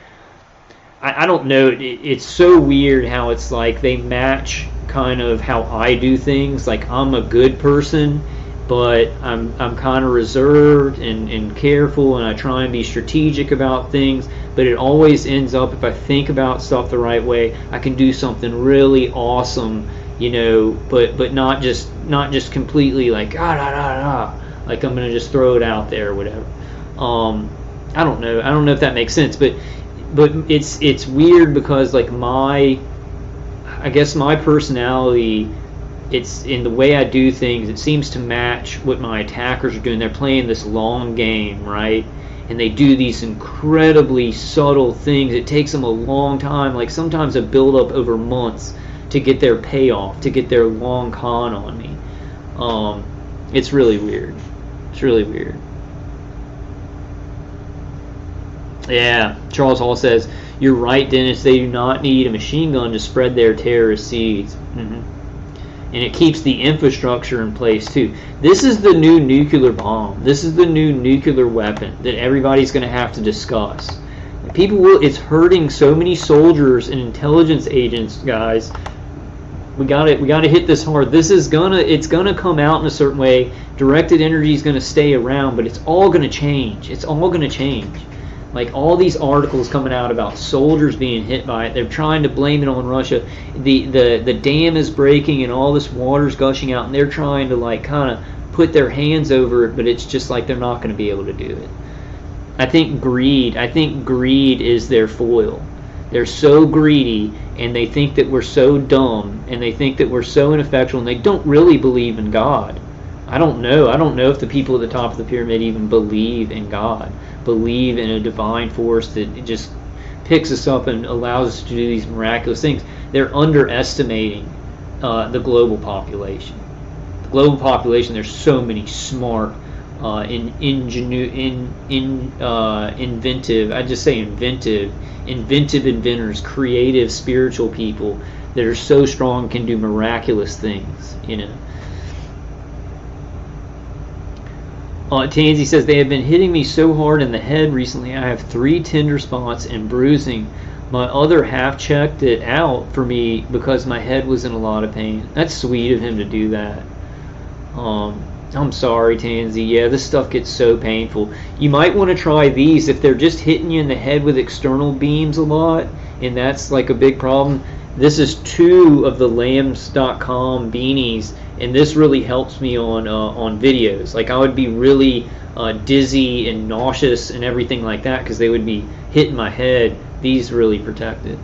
I don't know. It's so weird how it's like they match kind of how I do things. Like I'm a good person, but I'm kind of reserved and careful, and I try and be strategic about things. But it always ends up, if I think about stuff the right way, I can do something really awesome, you know. But not just completely like like I'm gonna just throw it out there or whatever. I don't know if that makes sense, but it's weird because like I guess my personality, it's in the way I do things, it seems to match what my attackers are doing. They're playing this long game, right? And they do these incredibly subtle things. It takes them a long time, like sometimes a build up over months to get their payoff, to get their long con on me. It's really weird. It's really weird. Yeah, Charles Hall says, you're right, Dennis, they do not need a machine gun to spread their terrorist seeds. And it keeps the infrastructure in place too. This is the new nuclear bomb. This is the new nuclear weapon that everybody's going to have to discuss. It's hurting so many soldiers and intelligence agents, guys. We got to hit this hard. It's gonna come out in a certain way. Directed energy is going to stay around, but it's all going to change. It's all going to change. Like all these articles coming out about soldiers being hit by it, they're trying to blame it on Russia. The dam is breaking and all this water's gushing out, and they're trying to like kind of put their hands over it, but it's just like they're not going to be able to do it. I think greed is their foil. They're so greedy, and they think that we're so dumb, and they think that we're so ineffectual, and they don't really believe in God. I don't know if the people at the top of the pyramid even believe in God, believe in a divine force that just picks us up and allows us to do these miraculous things. They're underestimating the global population. The global population, there's so many smart, inventive inventors, creative, spiritual people that are so strong, can do miraculous things, you know. Tansy says, they have been hitting me so hard in the head recently. I have 3 tender spots and bruising. My other half checked it out for me because my head was in a lot of pain. That's sweet of him to do that. I'm sorry, Tansy. Yeah, this stuff gets so painful. You might want to try these if they're just hitting you in the head with external beams a lot, and that's like a big problem. This is 2 of the lambs.com beanies, and this really helps me on videos. Like I would be really dizzy and nauseous and everything like that because they would be hitting my head. These really protect it.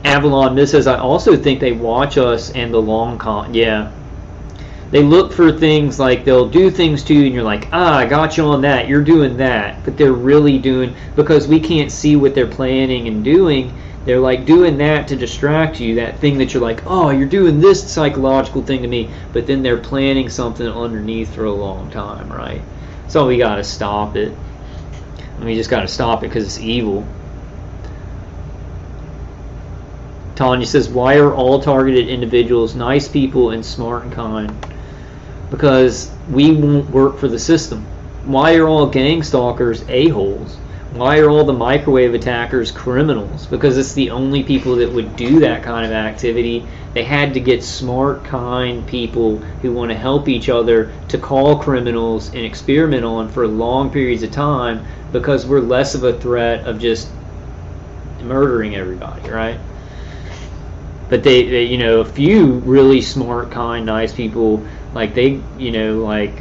Avalon Miss says, I also think they watch us and the long con. Yeah. They look for things, like they'll do things to you and you're like, I got you on that, you're doing that. But they're really doing, because we can't see what they're planning and doing, they're like doing that to distract you, that thing that you're like, oh, you're doing this psychological thing to me, but then they're planning something underneath for a long time, right? So we got to stop it. We just got to stop it because it's evil. Tanya says, why are all targeted individuals nice people and smart and kind? Because we won't work for the system. Why are all gang stalkers a-holes? Why are all the microwave attackers criminals? Because it's the only people that would do that kind of activity. They had to get smart, kind people who want to help each other to call criminals and experiment on for long periods of time, because we're less of a threat of just murdering everybody, right? But they you know, a few really smart, kind, nice people, like they, you know, like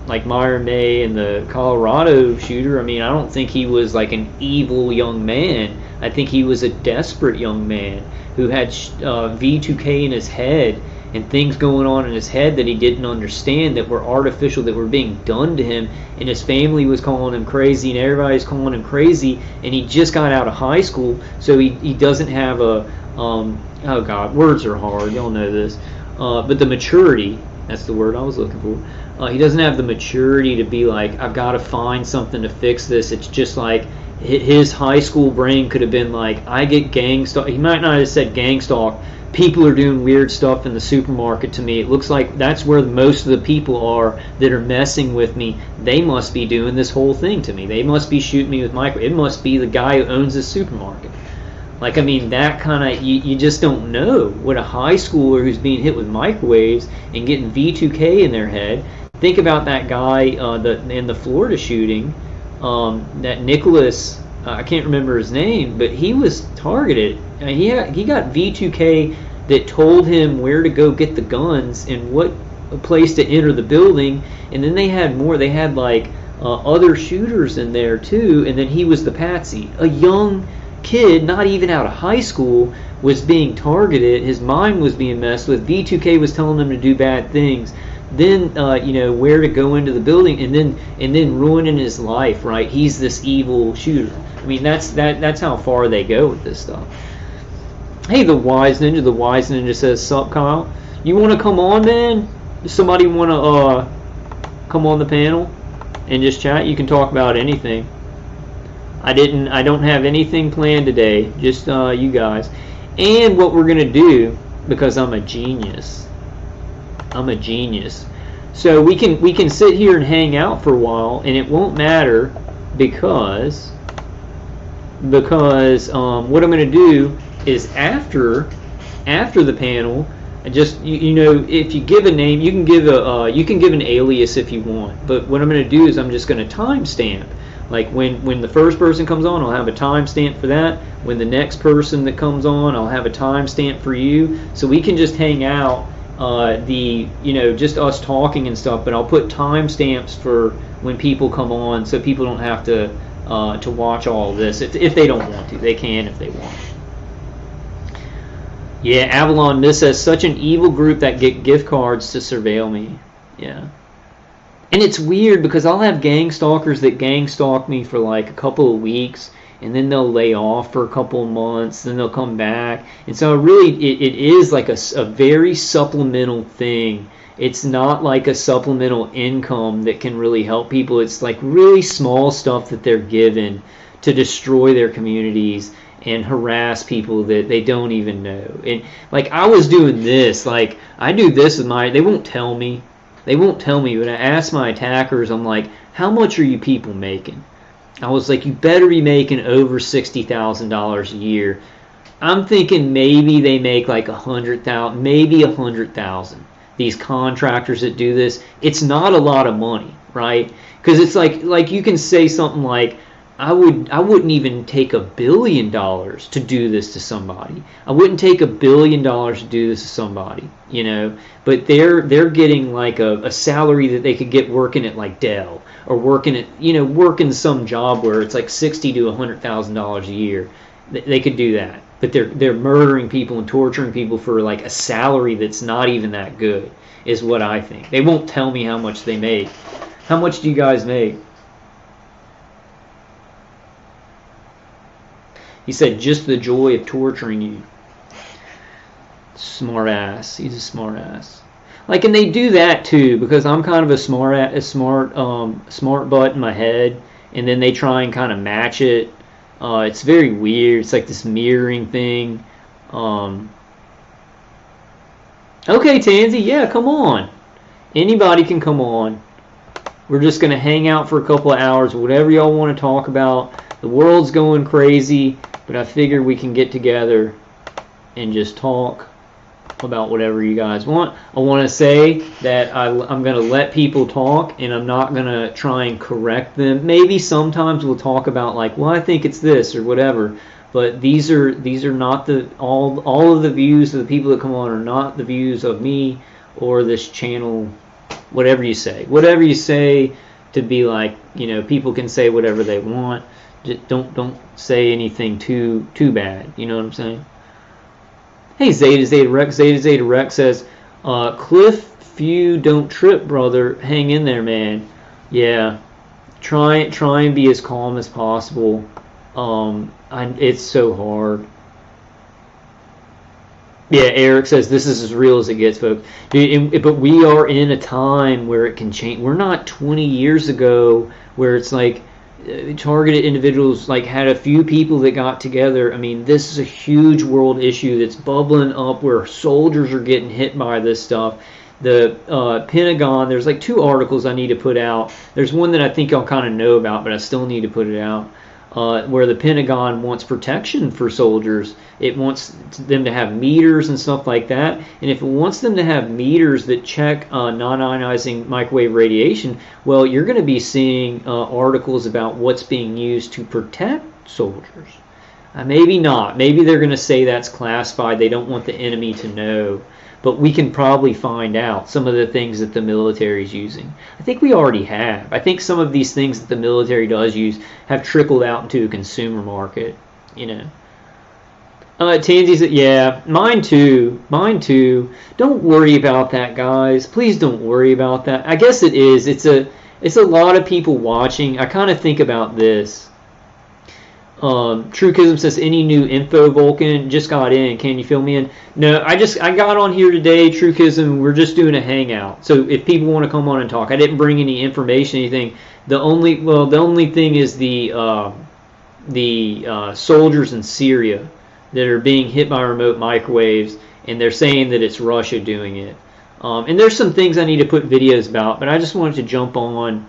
like Myra May and the Colorado shooter. I mean, I don't think he was like an evil young man. I think he was a desperate young man who had V2K in his head and things going on in his head that he didn't understand, that were artificial, that were being done to him, and his family was calling him crazy and everybody's calling him crazy, and he just got out of high school, so he doesn't have a oh god, words are hard, y'all know this, but the maturity, that's the word I was looking for. He doesn't have the maturity to be like, I've got to find something to fix this. It's just like his high school brain could have been like, I get gang stalk. He might not have said gang stalk. People are doing weird stuff in the supermarket to me. It looks like that's where most of the people are that are messing with me. They must be doing this whole thing to me. They must be shooting me with micro. It must be the guy who owns the supermarket. Like, I mean, that kind of, you just don't know what a high schooler who's being hit with microwaves and getting V2K in their head. Think about that guy in the Florida shooting, that Nicholas, I can't remember his name, but he was targeted. He got V2K that told him where to go get the guns and what place to enter the building, and then they had more. They had like other shooters in there too, and then he was the patsy. A young kid, not even out of high school, was being targeted. His mind was being messed with. V2K was telling him to do bad things. Then you know, where to go into the building, and then ruining his life. Right? He's this evil shooter. I mean, that's how far they go with this stuff. Hey, the Wise Ninja. The Wise Ninja says, "Sup, Kyle? You want to come on, man? Does somebody want to come on the panel and just chat? You can talk about anything. I don't have anything planned today. Just you guys. And what we're gonna do, because I'm a genius. I'm a genius. So we can sit here and hang out for a while, and it won't matter because what I'm going to do is after the panel, just you know, if you give a name, you can give an alias if you want. But what I'm going to do is I'm just going to timestamp. Like when the first person comes on, I'll have a timestamp for that. When the next person that comes on, I'll have a timestamp for you. So we can just hang out. You know, just us talking and stuff, but I'll put timestamps for when people come on, so people don't have to watch all of this. If they don't want to, they can if they want. Yeah, Avalon Miss says, such an evil group that get gift cards to surveil me. Yeah, and it's weird because I'll have gang stalkers that gang stalk me for like a couple of weeks, and then they'll lay off for a couple of months, then they'll come back. And so really it is like a very supplemental thing. It's not like a supplemental income that can really help people. It's like really small stuff that they're given to destroy their communities and harass people that they don't even know. And like I was doing this, like I do this with they won't tell me. They won't tell me, but I ask my attackers, I'm like, how much are you people making? I was like, you better be making over $60,000 a year. I'm thinking maybe they make like 100,000, maybe 100,000. These contractors that do this, it's not a lot of money, right? Because it's like you can say something like, I wouldn't even take $1 billion to do this to somebody. I wouldn't take $1 billion to do this to somebody, you know. But they're getting like a salary that they could get working at like Dell, or working some job where it's like $60,000 to $100,000 a year. They could do that, but they're murdering people and torturing people for like a salary that's not even that good, is what I think. They won't tell me how much they make. How much do you guys make? He said, just the joy of torturing you. Smart ass. He's a smart ass. Like, and they do that too, because I'm kind of a smart butt in my head, and then they try and kind of match it It's very weird. It's like this mirroring thing. Okay, Tansy, yeah, come on. Anybody can come on. We're just going to hang out for a couple of hours, whatever y'all want to talk about. The world's going crazy, but I figured we can get together and just talk about whatever you guys want. I want to say that I'm going to let people talk, and I'm not going to try and correct them. Maybe sometimes we'll talk about like, well, I think it's this or whatever. But these are not the all of the views of the people that come on are not the views of me or this channel. Whatever you say to be like, you know, people can say whatever they want. Just don't say anything too bad. You know what I'm saying? Hey, Zeta Rex says, Cliff, few don't trip, brother. Hang in there, man. Yeah, try and be as calm as possible. It's so hard. Yeah, Eric says this is as real as it gets, folks. But we are in a time where it can change. We're not 20 years ago where it's like targeted individuals like had a few people that got together. I mean, this is a huge world issue that's bubbling up where soldiers are getting hit by this stuff. The Pentagon, there's like 2 articles I need to put out. There's one that I think y'all kind of know about, but I still need to put it out. Where the Pentagon wants protection for soldiers. It wants them to have meters and stuff like that. And if it wants them to have meters that check non-ionizing microwave radiation, well, you're going to be seeing articles about what's being used to protect soldiers. Maybe not. Maybe they're going to say that's classified. They don't want the enemy to know. But we can probably find out some of the things that the military is using. I think we already have. I think some of these things that the military does use have trickled out into a consumer market, you know. Tansy said, yeah, mine too. Don't worry about that, guys. Please don't worry about that. I guess it is. It's a lot of people watching. I kind of think about this. Truekism says, any new info, Vulcan? Just got in. Can you fill me in? No, I got on here today, Truekism. We're just doing a hangout. So if people want to come on and talk, I didn't bring any information, anything. The only thing is the soldiers in Syria that are being hit by remote microwaves, and they're saying that it's Russia doing it. And there's some things I need to put videos about, but I just wanted to jump on.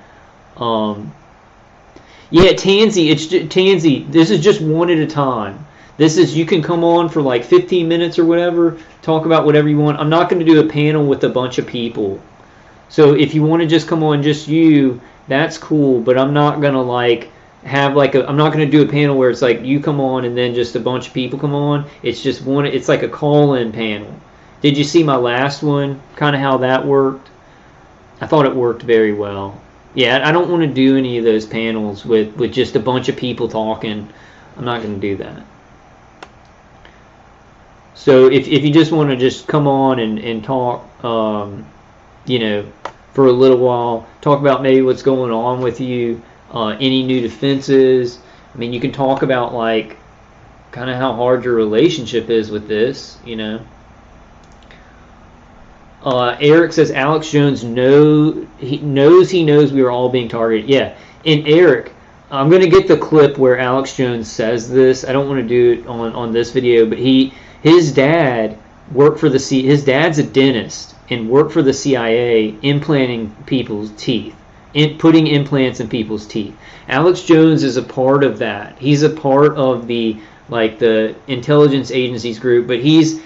Yeah, Tansy, Tansy, this is just one at a time. You can come on for like 15 minutes or whatever, talk about whatever you want. I'm not going to do a panel with a bunch of people. So if you want to just come on just you, that's cool, but I'm not going to like have like I'm not going to do a panel where it's like you come on and then just a bunch of people come on. It's just one, it's like a call-in panel. Did you see my last one? Kind of how that worked? I thought it worked very well. Yeah, I don't want to do any of those panels with just a bunch of people talking. I'm not going to do that. So if you just want to just come on and talk, you know, for a little while, talk about maybe what's going on with you, any new defenses. I mean, you can talk about like kind of how hard your relationship is with this, you know. Eric says Alex Jones knows we are all being targeted. Yeah, and Eric, I'm going to get the clip where Alex Jones says this. I don't want to do it on this video, but his dad worked for his dad's a dentist and worked for the CIA implanting people's teeth, putting implants in people's teeth. Alex Jones is a part of that. He's a part of the intelligence agencies group, but he's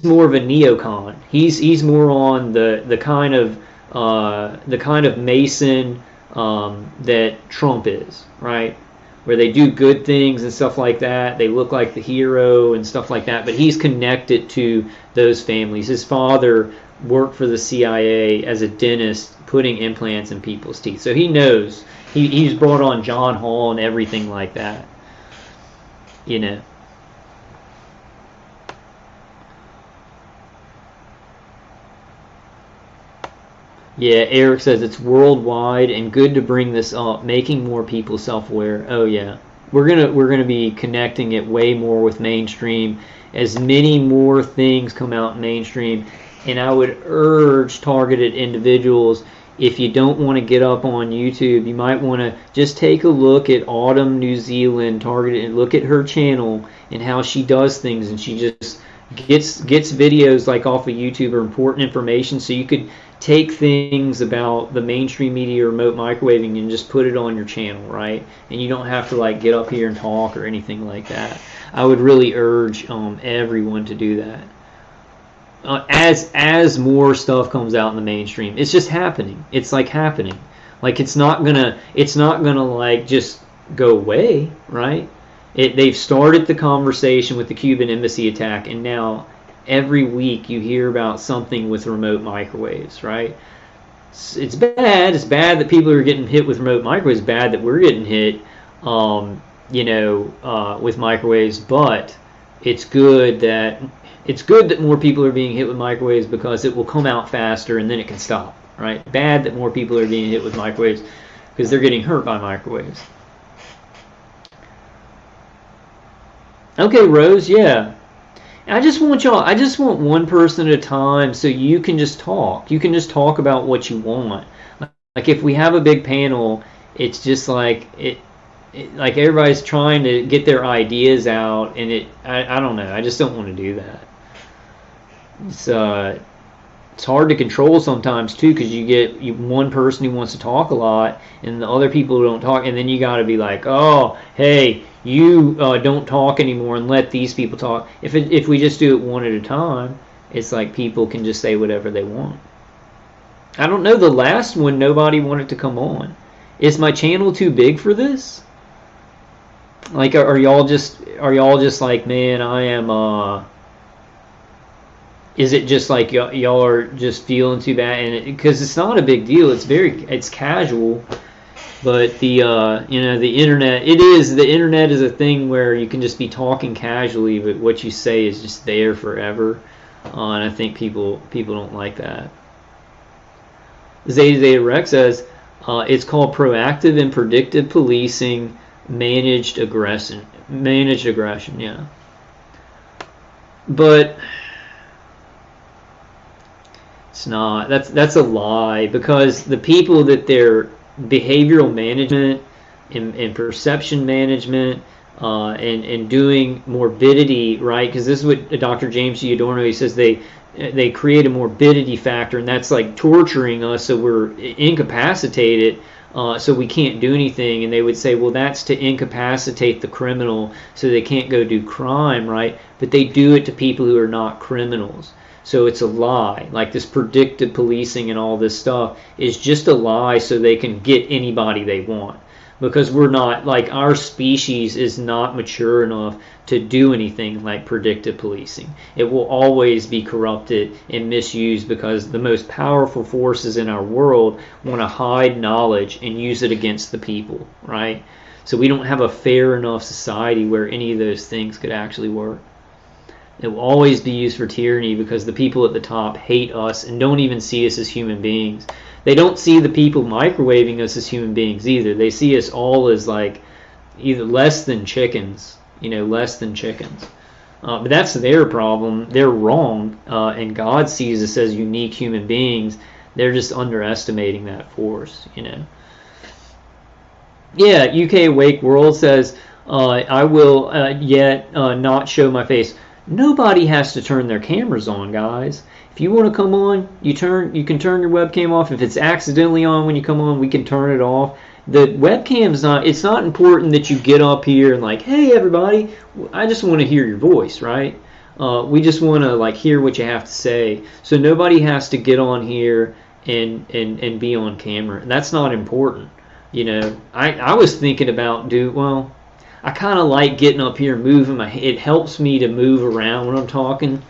more of a neocon. He's more on the kind of Mason that Trump is, right? Where they do good things and stuff like that. They look like the hero and stuff like that. But he's connected to those families. His father worked for the CIA as a dentist, putting implants in people's teeth. So he knows. He's brought on John Hall and everything like that. You know. Yeah, Eric says it's worldwide and good to bring this up, making more people self-aware. Oh yeah, we're gonna be connecting it way more with mainstream as many more things come out mainstream. And I would urge targeted individuals, if you don't want to get up on YouTube, you might want to just take a look at Autumn New Zealand targeted and look at her channel and how she does things, and she just gets videos like off of YouTube or important information, so you could take things about the mainstream media, remote microwaving, and just put it on your channel, right? And you don't have to like get up here and talk or anything like that. I would really urge everyone to do that. As more stuff comes out in the mainstream, it's just happening. It's like happening. Like it's not gonna like just go away, right? They've started the conversation with the Cuban embassy attack, and now every week you hear about something with remote microwaves, right? It's bad. It's bad that people are getting hit with remote microwaves. It's bad that we're getting hit, with microwaves. But it's good that more people are being hit with microwaves, because it will come out faster and then it can stop, right? Bad that more people are being hit with microwaves because they're getting hurt by microwaves. Okay, Rose, yeah. I just want one person at a time, so you can just talk. You can just talk about what you want. Like if we have a big panel, it's just like like everybody's trying to get their ideas out, and I don't know. I just don't want to do that. It's hard to control sometimes too, because you get one person who wants to talk a lot, and the other people who don't talk, and then you got to be like, oh, hey, you don't talk anymore and let these people talk. If we just do it one at a time, it's like people can just say whatever they want. I don't know, the last one, nobody wanted to come on. Is my channel too big for this? Like, are y'all just like, man, I am, is it just like y'all are just feeling too bad? And because it's not a big deal, it's casual. But the internet, the internet is a thing where you can just be talking casually, but what you say is just there forever, and I think people don't like that. Zeta Rex says it's called proactive and predictive policing, managed aggression, yeah. But it's not. That's a lie, because the people that they're behavioral management and perception management and doing morbidity, right? Because this is what Dr. James G. Adorno, he says they create a morbidity factor, and that's like torturing us so we're incapacitated, so we can't do anything. And they would say, well, that's to incapacitate the criminal so they can't go do crime, right? But they do it to people who are not criminals. So it's a lie. Like this predictive policing and all this stuff is just a lie so they can get anybody they want. Because we're not, like, our species is not mature enough to do anything like predictive policing. It will always be corrupted and misused because the most powerful forces in our world want to hide knowledge and use it against the people, right? So we don't have a fair enough society where any of those things could actually work. It will always be used for tyranny because the people at the top hate us and don't even see us as human beings. They don't see the people microwaving us as human beings either. They see us all as like either less than chickens, less than chickens. But that's their problem. They're wrong, and God sees us as unique human beings. They're just underestimating that force, Yeah, UK Awake World says, I will yet not show my face. Nobody has to turn their cameras on, guys. If you want to come on, you can turn your webcam off. If it's accidentally on when you come on, we can turn it off. The webcam's it's not important that you get up here and like, hey everybody, I just want to hear your voice, right? We just want to like hear what you have to say. So nobody has to get on here and be on camera. And that's not important. I was thinking about I kind of like getting up here and moving my head. It helps me to move around when I'm talking.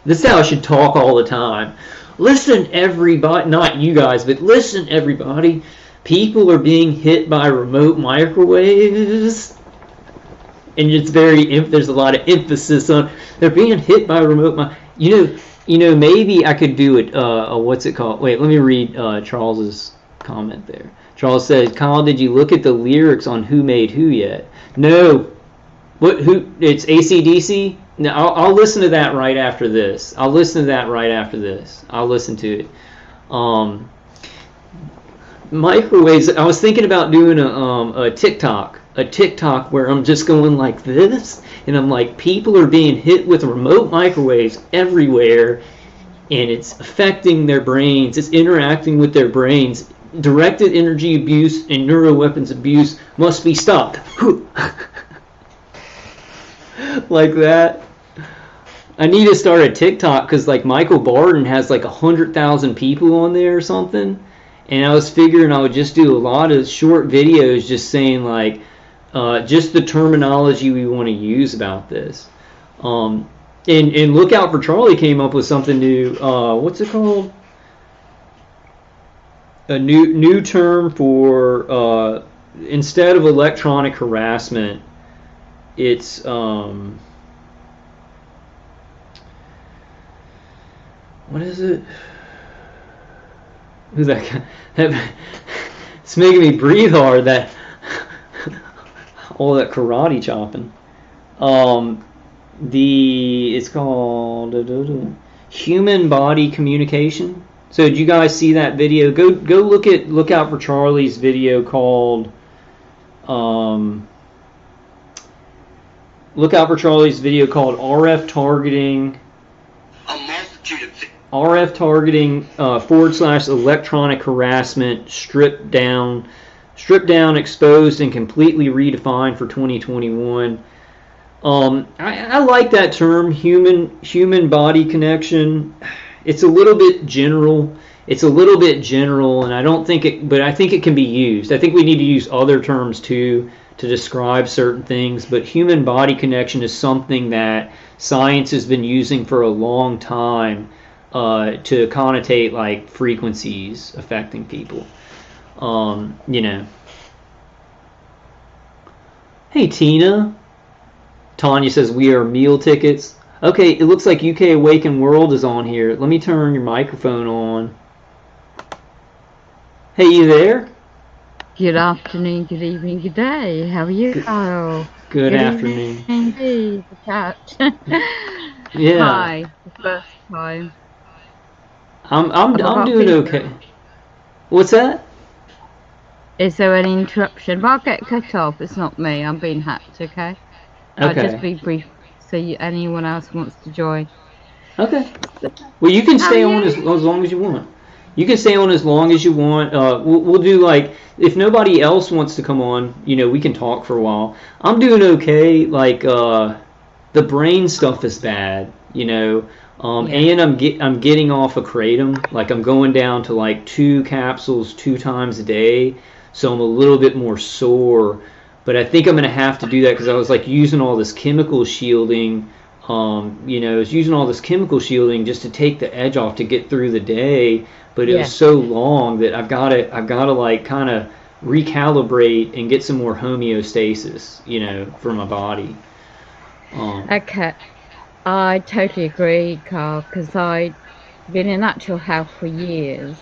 This is how I should talk all the time. Listen, everybody, not you guys, but listen, everybody. People are being hit by remote microwaves. And there's a lot of emphasis on, they're being hit by remote maybe I could do it, what's it called? Wait, let me read Charles's comment there. Charles says, Kyle, did you look at the lyrics on Who Made Who yet? No. It's AC/DC? No, I'll listen to that right after this. I'll listen to it. microwaves. I was thinking about doing a TikTok where I'm just going like this, and I'm like, people are being hit with remote microwaves everywhere, and it's affecting their brains. It's interacting with their brains. Directed energy abuse and neuroweapons abuse must be stopped. Like that. I need to start a TikTok because like Michael Barton has like 100,000 people on there or something, and I was figuring I would just do a lot of short videos just saying like just the terminology we want to use about this. And Lookout for Charlie came up with something new. What's it called? A new term for instead of electronic harassment, it's what is it? Who's that guy? It's making me breathe hard. That all that karate chopping. It's called human body communication. So did you guys see that video? Go look out for Charlie's video called look out for Charlie's video called RF targeting. RF targeting / electronic harassment stripped down, exposed, and completely redefined for 2021. I like that term, human body connection. It's a little bit general. And I don't think it, but I think it can be used. I think we need to use other terms too to describe certain things. But human body connection is something that science has been using for a long time to connotate like frequencies affecting people. Hey Tina. Tanya says we are meal tickets. Okay, it looks like UK Awakened World is on here. Let me turn your microphone on. Hey, you there? Good afternoon, good evening, good day. How are you, Kyle? Good afternoon. Indeed, the cat. Yeah. Hi, the first time. I'm doing okay. What's that? Is there any interruption? But I'll get cut off. It's not me. I'm being hacked. Okay. I'll just be brief. So anyone else wants to join? Okay. Well, you can stay on as long as you want. You can stay on as long as you want. We'll do like, if nobody else wants to come on, we can talk for a while. I'm doing okay. Like the brain stuff is bad, and I'm getting off of kratom. Like I'm going down to like 2 capsules 2 times a day, so I'm a little bit more sore. But I think I'm going to have to do that because I was like using all this chemical shielding. I was using all this chemical shielding just to take the edge off to get through the day. But it was so long that I've got to like kind of recalibrate and get some more homeostasis, for my body. Okay, I totally agree, Carl, because I've been in natural health for years.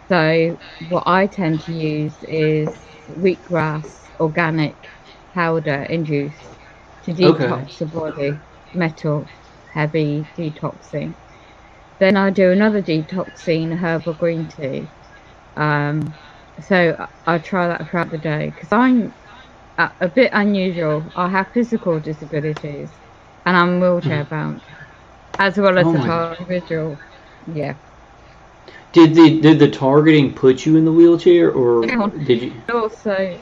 So what I tend to use is wheatgrass organic powder in juice to detox the body, metal heavy detoxing. Then I do another detoxing, herbal green tea. So I try that throughout the day because I'm a bit unusual. I have physical disabilities and I'm wheelchair bound, as well as a individual. Yeah. Did the targeting put you in the wheelchair, or did you? Also,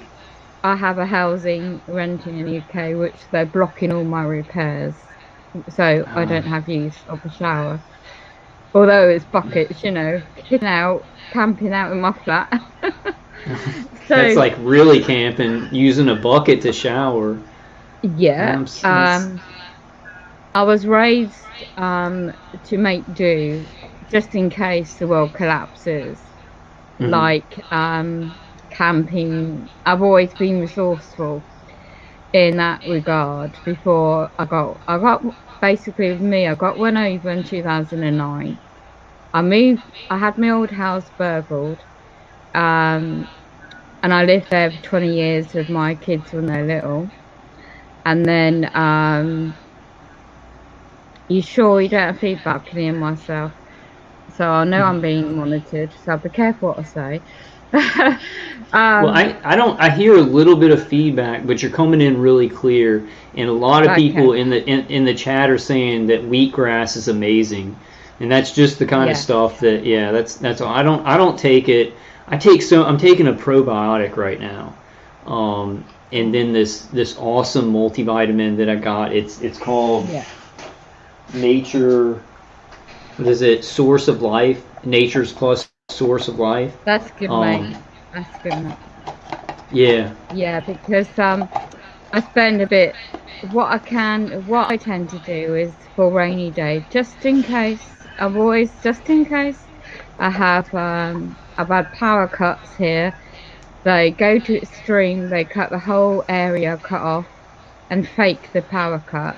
I have a housing renting in the UK, which they're blocking all my repairs, so I don't have use of a shower. Although it's buckets, camping out in my flat. So that's like really camping, using a bucket to shower. Yeah. I was raised to make do, just in case the world collapses. Mm-hmm. Like camping. I've always been resourceful in that regard. Before I got basically with me, I got one over in 2009. I had my old house burgled, and I lived there for 20 years with my kids when they're little. And then, you sure you don't have feedback to me and myself? So I know I'm being monitored, so I'll be careful what I say. Well, I hear a little bit of feedback, but you're coming in really clear, and a lot of people Okay. in the chat are saying that wheatgrass is amazing, and that's just the kind of Yeah. stuff that that's all. I don't take it. I'm taking a probiotic right now, and then this awesome multivitamin that I got. It's called Yeah. Nature. What is it? Source of Life. Nature's Plus Source of Life. That's good, mate. That's good, mate. Yeah. Yeah, because I spend a bit. What I tend to do is for rainy day, just in case. Just in case. I've had power cuts here. They go to extreme. They cut the whole area cut off and fake the power cut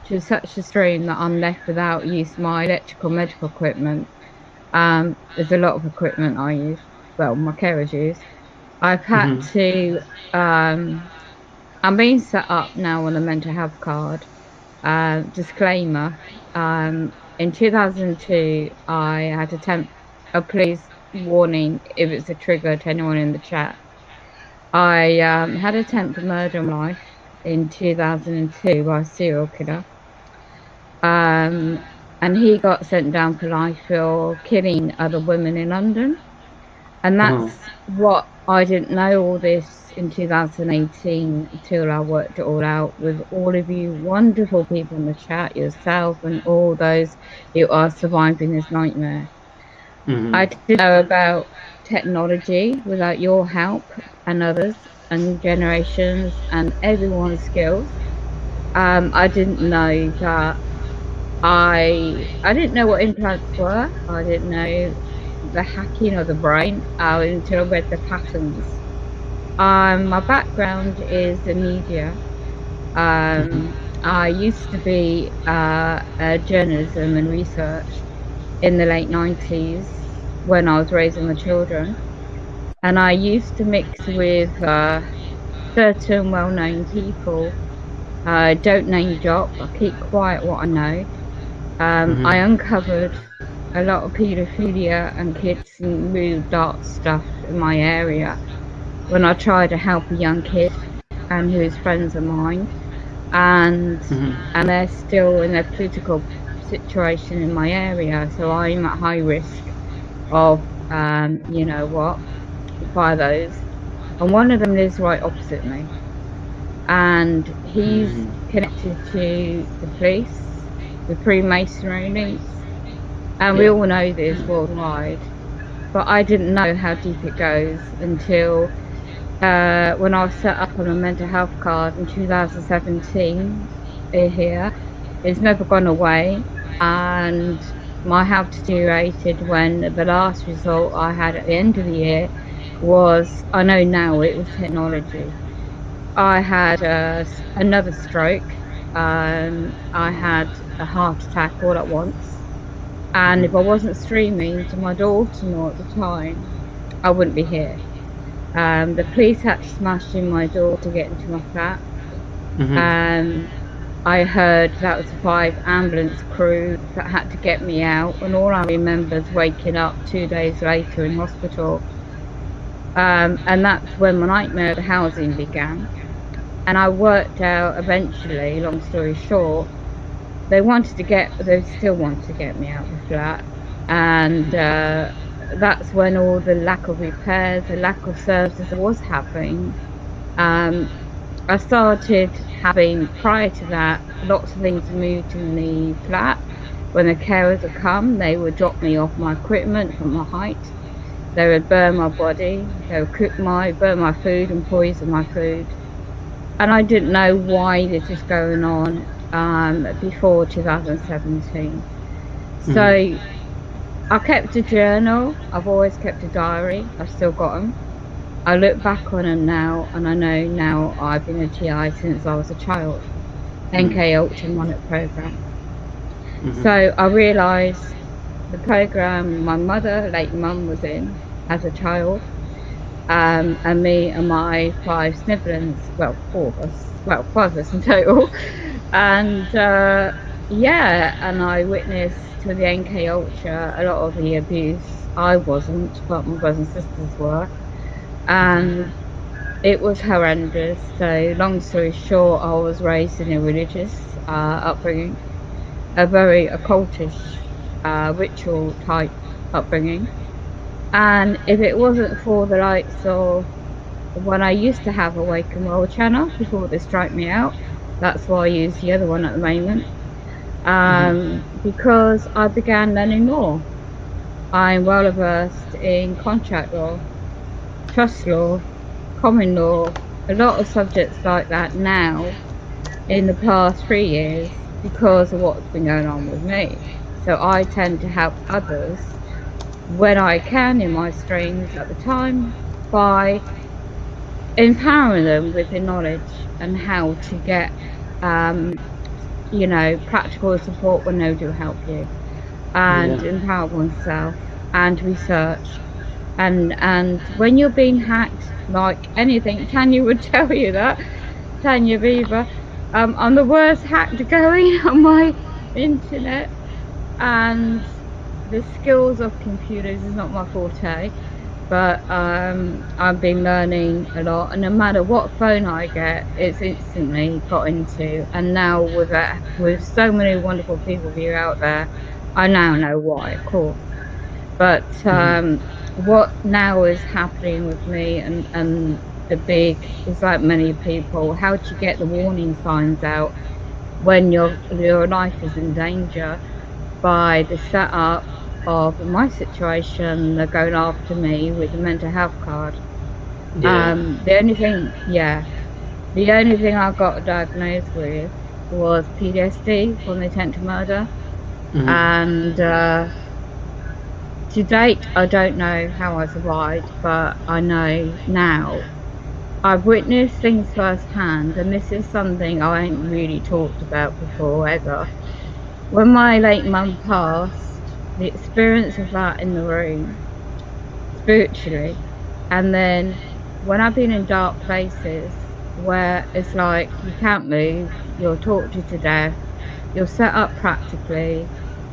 to such a extreme that I'm left without use of my electrical medical equipment. There's a lot of equipment I use. Well, my carers use. I've had to. I'm being set up now on a mental health card. Disclaimer. In 2002, I had a police warning if it's a trigger to anyone in the chat. I had attempted murder in life in 2002 by a serial killer. And he got sent down for life for killing other women in London. And that's what I didn't know all this in 2018 until I worked it all out with all of you wonderful people in the chat, yourself and all those who are surviving this nightmare. I didn't know about technology without your help and others and generations and everyone's skills. I didn't know that I didn't know what implants were. I didn't know the hacking of the brain until I read the patterns. My background is the media. I used to be journalism and research in the late 90s when I was raising my children. And I used to mix with certain well-known people. Don't name drop, I keep quiet what I know. I uncovered a lot of paedophilia and kids and really dark stuff in my area when I tried to help a young kid and who is friends of mine, and they're still in a political situation in my area, so I'm at high risk of you know what, by those. And one of them lives right opposite me, and he's connected to the police, the Freemasonry links, and we all know this worldwide, but I didn't know how deep it goes until when I was set up on a mental health card in 2017 here. It's never gone away, and my health deteriorated when the last result I had at the end of the year was, I know now it was technology. I had another stroke, I had a heart attack all at once, and if I wasn't streaming to my daughter at the time, I wouldn't be here. The police had to smash in my door to get into my flat. I heard that was 5 ambulance crew that had to get me out, and all I remember is waking up 2 days later in hospital. And that's when my nightmare of housing began. And I worked out eventually, long story short, they still wanted to get me out of the flat. And that's when all the lack of repairs, the lack of services was happening. I started having, prior to that, lots of things moved in the flat. When the carers would come, they would drop me off my equipment from my height. They would burn my body, they would burn my food and poison my food. And I didn't know why this was going on before 2017. So I kept a journal. I've always kept a diary. I've still got them. I look back on them now, and I know now I've been a TI since I was a child. NK Ultra Monitor program. So I realised the program my mother, late mum, was in as a child, and me and my 5 siblings, well, 4 of us, well, 5 of us in total, and and I witnessed to the NK Ultra a lot of the abuse. I wasn't, but my brothers and sisters were. and it was horrendous. So long story short, I was raised in a religious upbringing, a very occultish ritual type upbringing. And if it wasn't for the likes of when I used to have a Wake and Roll channel before they strike me out, that's why I use the other one at the moment, because I began learning law. I'm well versed in contract law, trust law, common law, a lot of subjects like that now in the past 3 years because of what's been going on with me. So I tend to help others when I can in my streams at the time by empowering them with the knowledge and how to get practical support when they do help you, and empower oneself and research. And when you're being hacked, like anything, Tanya would tell you that, Tanya Beaver, I'm the worst hacker going on my internet, and the skills of computers is not my forte, but I've been learning a lot, and no matter what phone I get, it's instantly got into. And now with so many wonderful people here out there, I now know why, of course. But what now is happening with me and the big is like many people, how to get the warning signs out when your life is in danger by the setup of my situation. They're going after me with a mental health card. The only thing I got diagnosed with was PTSD from the attempt to murder, and to date I don't know how I survived, but I know now. I've witnessed things firsthand, and this is something I ain't really talked about before ever. When my late mum passed, the experience of that in the room, spiritually, and then when I've been in dark places where it's like you can't move, you're tortured to death, you're set up practically,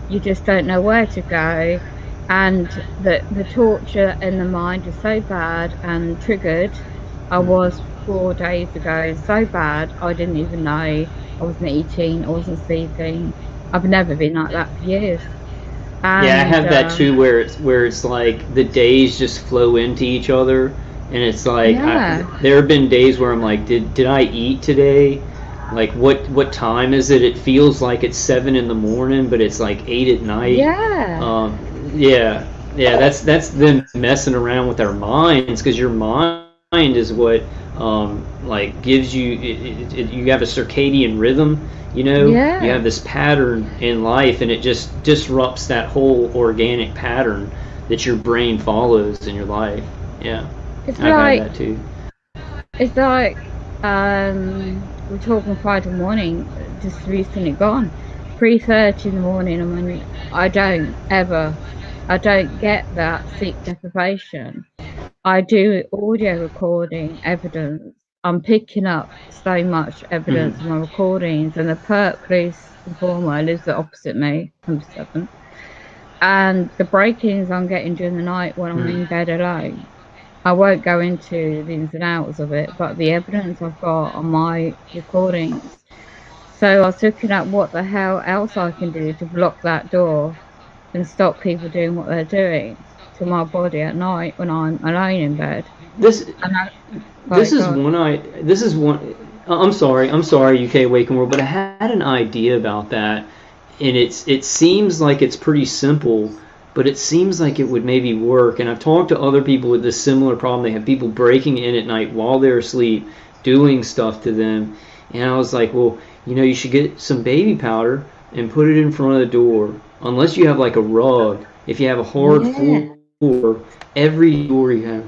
you just don't know where to go, and the torture in the mind is so bad and triggered. I was 4 days ago, so bad I didn't even know. I wasn't eating, I wasn't sleeping. I've never been like that for years. And, I have that too, where it's like the days just flow into each other, and it's like there have been days where I'm like, did I eat today? Like what time is it? It feels like it's 7 in the morning, but it's like 8 at night. That's them messing around with our minds, because your mind is what like gives you you have a circadian rhythm, you have this pattern in life, and it just disrupts that whole organic pattern that your brain follows in your life. I've had that too. It's like we're talking Friday morning, just recently gone, 3:30 in the morning. I mean, I don't get that sleep deprivation. I do audio recording evidence. I'm picking up so much evidence in my recordings, and the police informer lives opposite me, number 7. And the break-ins I'm getting during the night when I'm in bed alone. I won't go into the ins and outs of it, but the evidence I've got on my recordings. So I was looking at what the hell else I can do to block that door and stop people doing what they're doing to my body at night when I'm alone in bed. I'm sorry, UK Waking World, but I had an idea about that, and it seems like it's pretty simple, but it seems like it would maybe work. And I've talked to other people with this similar problem. They have people breaking in at night while they're asleep, doing stuff to them, and I was like, well, you should get some baby powder and put it in front of the door, unless you have like a rug. If you have a hard floor, every door you have,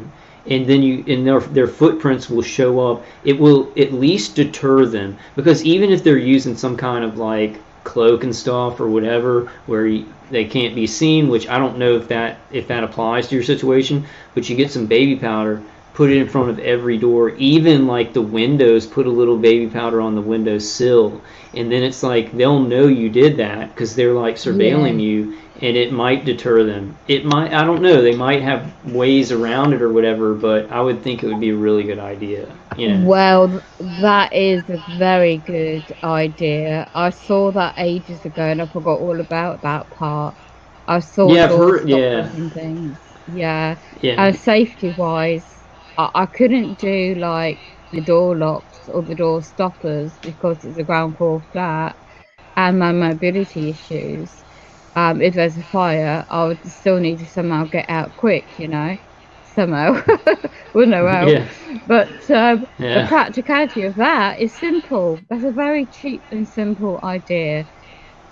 and then their footprints will show up. It will at least deter them, because even if they're using some kind of like cloak and stuff or whatever, where they can't be seen, which I don't know if that applies to your situation, but you get some baby powder, put it in front of every door, even like the windows, put a little baby powder on the windowsill, and then it's like they'll know you did that because they're like surveilling you, and it might deter them. It might, I don't know, they might have ways around it or whatever, but I would think it would be a really good idea, you know. Well, that is a very good idea. I saw that ages ago and I forgot all about that part. I saw door stoppers and things. Yeah. And safety wise, I couldn't do like the door locks or the door stoppers because it's a ground floor flat and my mobility issues. If there's a fire, I would still need to somehow get out quick, you know, somehow. We'll know how. But the practicality of that is simple. That's a very cheap and simple idea.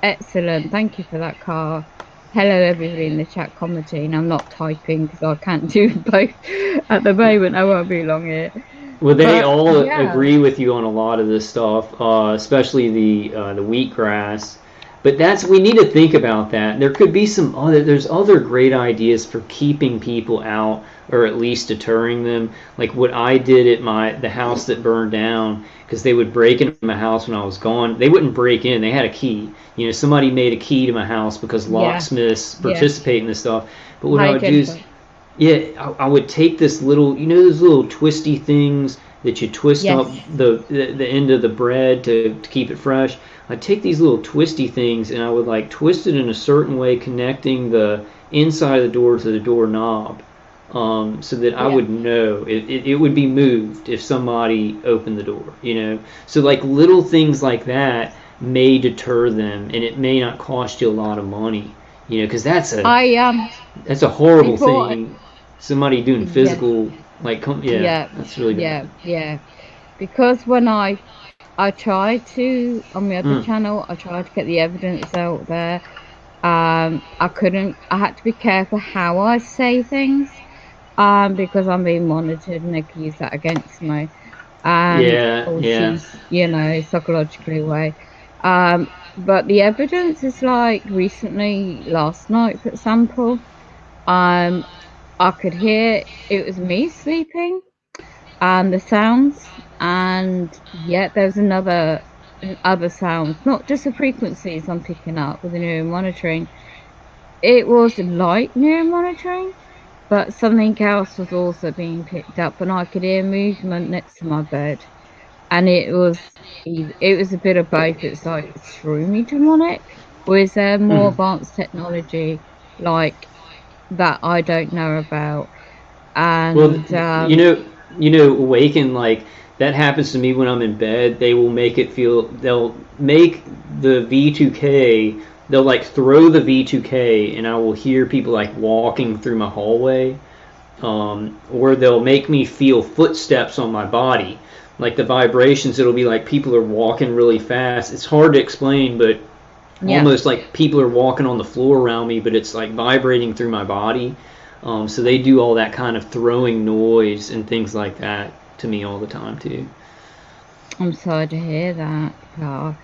Excellent. Thank you for that, Carl. Hello, everybody in the chat commenting. I'm not typing because I can't do both at the moment. I won't be long here. Well, they all agree with you on a lot of this stuff, especially the wheatgrass. But we need to think about that. There could be there's other great ideas for keeping people out, or at least deterring them. Like what I did at the house that burned down, because they would break into my house when I was gone. They wouldn't break in; they had a key. You know, somebody made a key to my house because locksmiths participate in this stuff. But what I would do is, I would take this little, you know, those little twisty things that you twist up the end of the bread to keep it fresh. I'd take these little twisty things and I would like twist it in a certain way, connecting the inside of the door to the doorknob, so that I would know it would be moved if somebody opened the door, you know. So like little things like that may deter them, and it may not cost you a lot of money, you know, because that's a horrible thing. Somebody doing physical that's really bad. Because when I tried to, on the other channel, I tried to get the evidence out there. I couldn't. I had to be careful how I say things, because I'm being monitored and they can use that against me. She's, you know, psychologically away. But the evidence is like recently, last night, for example, I could hear it was me sleeping, the sounds, and there was other sounds, not just the frequencies I'm picking up with the neuromonitoring. It was light neuromonitoring, but something else was also being picked up, and I could hear movement next to my bed, and it was a bit of both. It's like extremely demonic, or is there more advanced technology like that I don't know about? And you know, Awaken, like that happens to me when I'm in bed. They will make it feel, they'll make the V2K, they'll like throw the V2K, and I will hear people like walking through my hallway, or they'll make me feel footsteps on my body, like the vibrations. It'll be like people are walking really fast. It's hard to explain, but almost like people are walking on the floor around me, but it's like vibrating through my body. So they do all that kind of throwing noise and things like that to me all the time too. I'm sorry to hear that, Carl.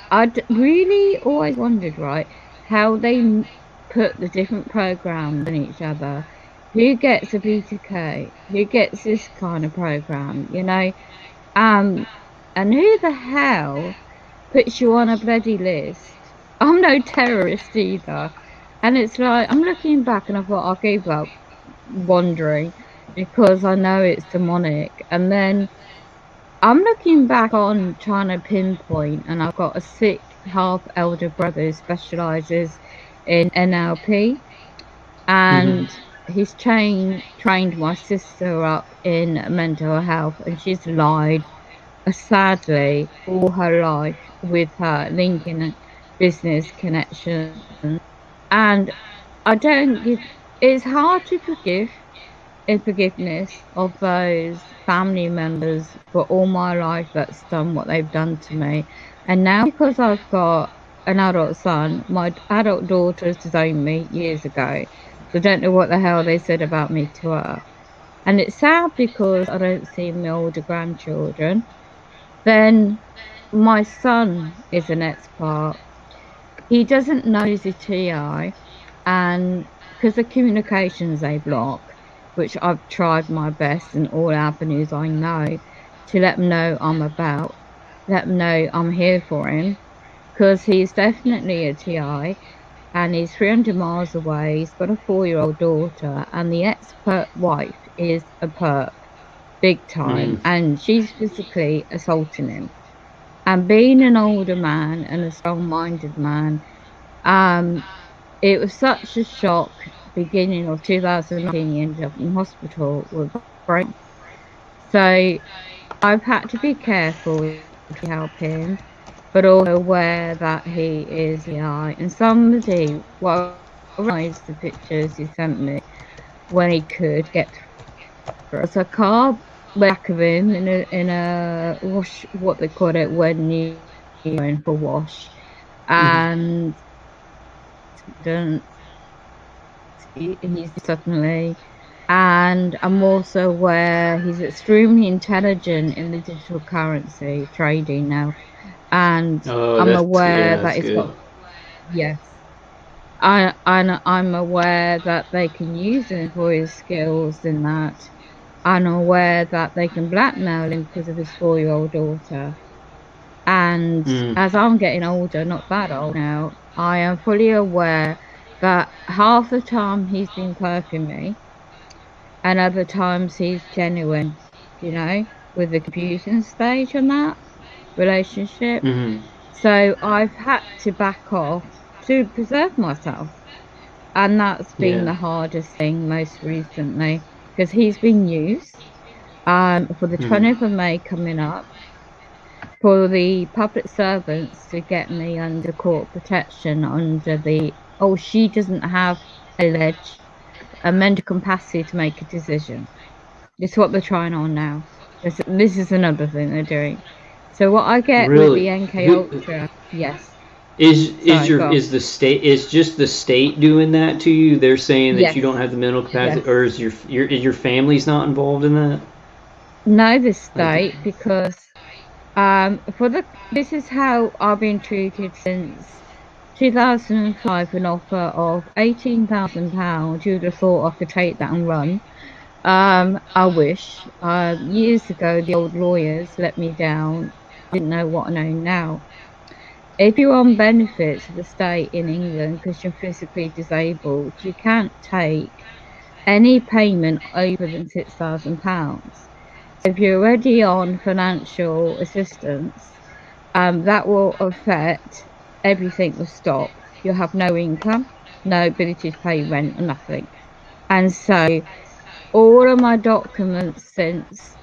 I'd really always wondered, right, how they put the different programs on each other. Who gets a B2K? Who gets this kind of program, you know? And who the hell puts you on a bloody list? I'm no terrorist either. And it's like, I'm looking back and I thought I gave up wandering because I know it's demonic. And then I'm looking back on trying to pinpoint, and I've got a sick half elder brother who specialises in NLP. And he's trained my sister up in mental health, and she's lied sadly all her life with her LinkedIn business connection. And it's hard to forgive in forgiveness of those family members for all my life that's done what they've done to me. And now, because I've got an adult son, my adult daughter disowned me years ago, so I don't know what the hell they said about me to her. And it's sad because I don't see my older grandchildren. Then my son is an ex-part. He doesn't know he's a TI, and because the communications they block, which I've tried my best in all avenues I know to let them know let them know I'm here for him, because he's definitely a TI and he's 300 miles away. He's got a 4-year-old daughter, and the expert wife is a perp, big time, and she's physically assaulting him. And being an older man and a strong-minded man, it was such a shock. Beginning of 2019, he ended up in hospital with a brain. So I've had to be careful to help him, but also aware that he is AI. And somebody, well, I realised the pictures he sent me when he could get through. There's a car back of him in a wash, what they call it when you're going for wash, and he's suddenly. And I'm also aware he's extremely intelligent in the digital currency trading now. And I'm aware that he's got, yes. I'm aware that they can use him for his skills in that. I'm aware that they can blackmail him because of his 4-year-old daughter. And as I'm getting older, not that old now, I am fully aware that half the time he's been perping me, and other times he's genuine, you know, with the confusion stage on that relationship. So I've had to back off to preserve myself. And that's been the hardest thing most recently, because he's been used for the 20th of May coming up for the public servants to get me under court protection under the, oh, she doesn't have a mental capacity to make a decision. It's what they're trying on now. This is another thing they're doing. So what I get with the NK Ultra, yes. Is the state doing that to you? They're saying that you don't have the mental capacity, or is your family's not involved in that? No, the state, because this is how I've been treated since 2005. An offer of £18,000. You'd have thought I could take that and run. I wish. Years ago, the old lawyers let me down. I didn't know what I know now. If you're on benefits of the state in England because you're physically disabled, you can't take any payment over than £6,000. If you're already on financial assistance, that will affect everything will stop. You'll have no income, no ability to pay rent or nothing. And so all of my documents since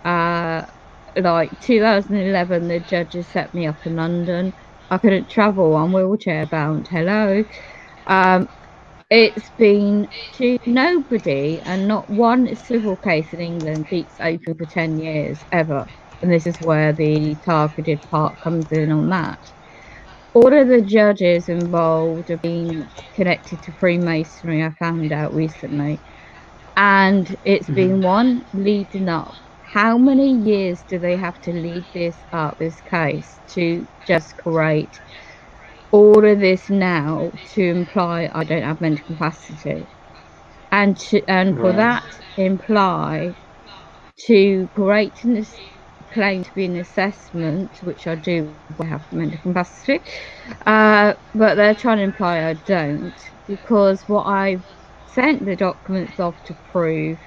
like 2011, the judges set me up in London. I couldn't travel, I'm wheelchair bound. Hello. It's been to nobody, and not one civil case in England keeps open for 10 years ever. And this is where the targeted part comes in on that. All of the judges involved have been connected to Freemasonry, I found out recently. And it's been one leading up. How many years do they have to lead this case, to just create all of this now to imply I don't have mental capacity? And for that imply to create this claim to be an assessment, which I do have mental capacity, but they're trying to imply I don't, because what I've sent the documents off to prove,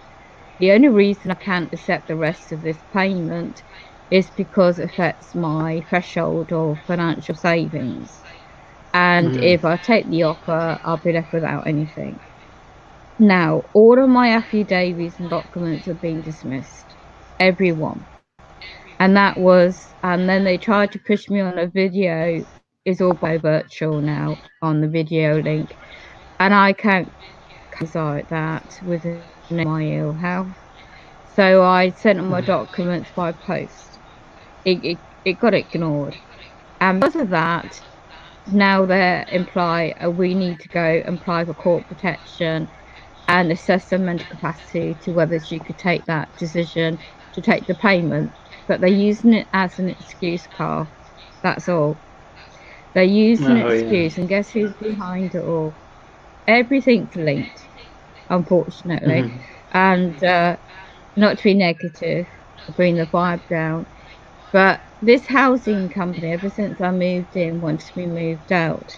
the only reason I can't accept the rest of this payment is because it affects my threshold of financial savings. And if I take the offer, I'll be left without anything. Now, all of my affidavits and documents have been dismissed. Everyone. And then they tried to push me on a video. It's all by virtual now on the video link. And I can't decide that within my ill health. So I sent them my documents by post. It got ignored. And because of that, now they imply we need to go and apply for court protection and assess her mental capacity to whether she could take that decision to take the payment. But they're using it as an excuse, Carl. That's all. They're using an excuse, and guess who's behind it all? everything's linked, unfortunately. Mhm. And not to be negative, bring the vibe down, but this housing company, ever since I moved in, wanted me moved out.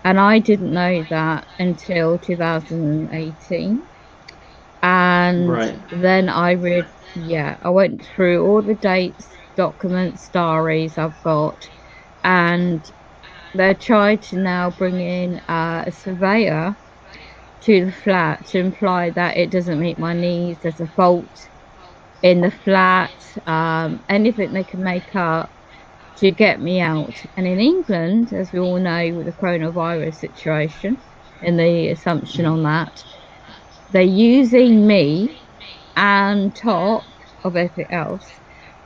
And I didn't know that until 2018. And Right. then I went through all the dates, documents, diaries I've got, and they're trying to now bring in a surveyor to the flat to imply that it doesn't meet my needs, there's a fault in the flat, anything they can make up to get me out. And in England, as we all know, with the coronavirus situation and the assumption on that, they're using me and top of everything else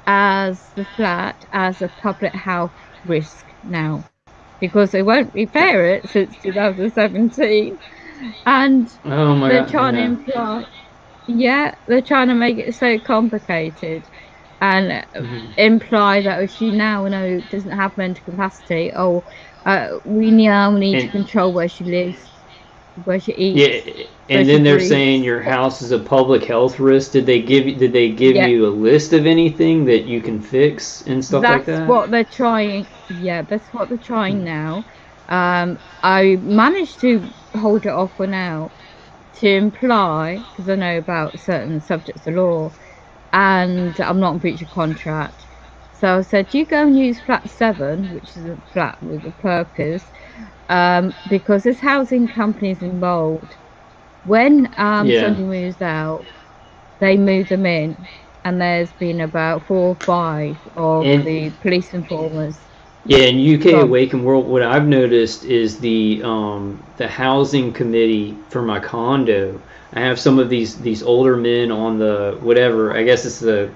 as the flat as a public health risk now, because they won't repair it since 2017, and Oh my they're God. trying to Yeah. imply, yeah, they're trying to make it so complicated and Mhm. imply that if she now doesn't have mental capacity, we now need to And control where she lives, where she yeah, eats, where and she then they're saying breathes. your house is a public health risk. Did they give Yeah, you a list of anything that you can fix and stuff like that's that? what they're trying. Yeah, that's what they're trying now. I managed to hold it off for now to imply, because I know about certain subjects of law, and I'm not in breach of contract. So I said, you go and use flat 7, which is a flat with a purpose, because there's housing companies involved. When Yeah. somebody moves out, they move them in, and there's been about 4 or 5 of And the police informers yeah, in UK gone. Awaken World, what I've noticed is the housing committee for my condo. I have some of these older men on the whatever. I guess it's the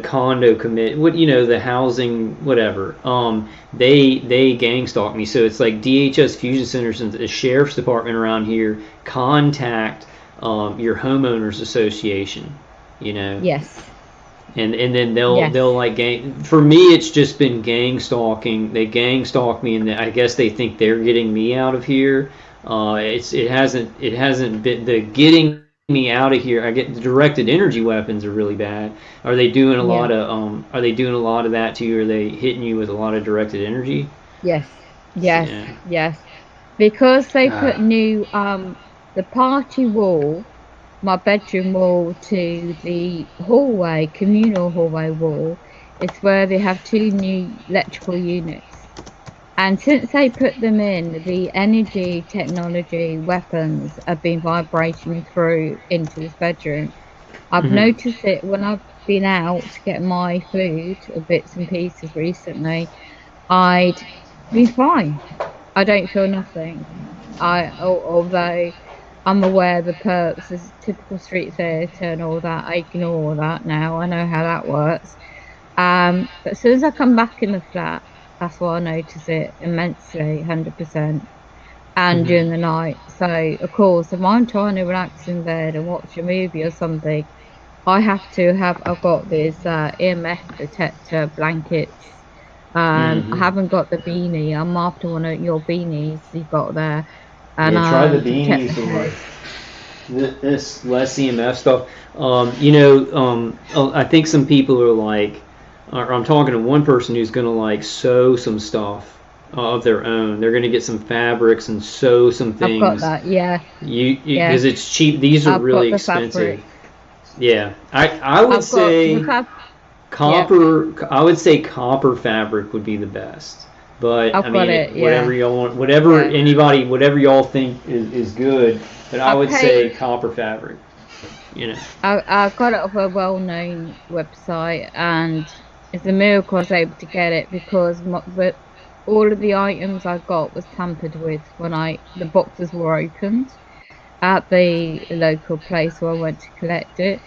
condo commit. What the housing whatever. They gang stalk me. So it's like DHS Fusion Centers and the sheriff's department around here contact your homeowners association. You know, Yes, and then yes, they'll like gang. For me, it's just been gang stalking. They gang stalk me, and I guess they think they're getting me out of here. It hasn't been the getting me out of here. I get the directed energy weapons are really bad. Are they doing a yeah, lot of that to you? Are they hitting you with a lot of directed energy? yes, yes, Yeah. yes. Because they put Ah. new the party wall, my bedroom wall, to the hallway, communal hallway wall, it's where they have 2 new electrical units. And since they put them in, the energy, technology, weapons have been vibrating through into this bedroom. I've Mhm. noticed it when I've been out to get my food or bits and pieces recently. I'd be fine. I don't feel nothing. Although I'm aware the perps is typical street theatre and all that, I ignore all that now. I know how that works. But as soon as I come back in the flat, that's why I notice it immensely, 100%, and Mhm. during the night. So, of course, if I'm trying to relax in bed and watch a movie or something, I've got this EMF detector blankets. I Mhm. haven't got the beanie. I'm after one of your beanies you got there, and Yeah. Try the to protect the beanies or head. this less EMF stuff. I think some people are like, or I'm talking to one person who's going to like sew some stuff of their own. They're going to get some fabrics and sew some I've got things. that. Yeah, You yeah. because it's cheap. These are I've got really the expensive. fabric. Yeah, I would I've got the say fab. Yeah, copper. I would say copper fabric would be the best. But I I've got mean, it. whatever Yeah, y'all want, yeah. whatever y'all think is good. But I I would say paid. copper fabric. You know. I got it off a well-known website, and it's a miracle I was able to get it because all of the items I got was tampered with when the boxes were opened at the local place where I went to collect it.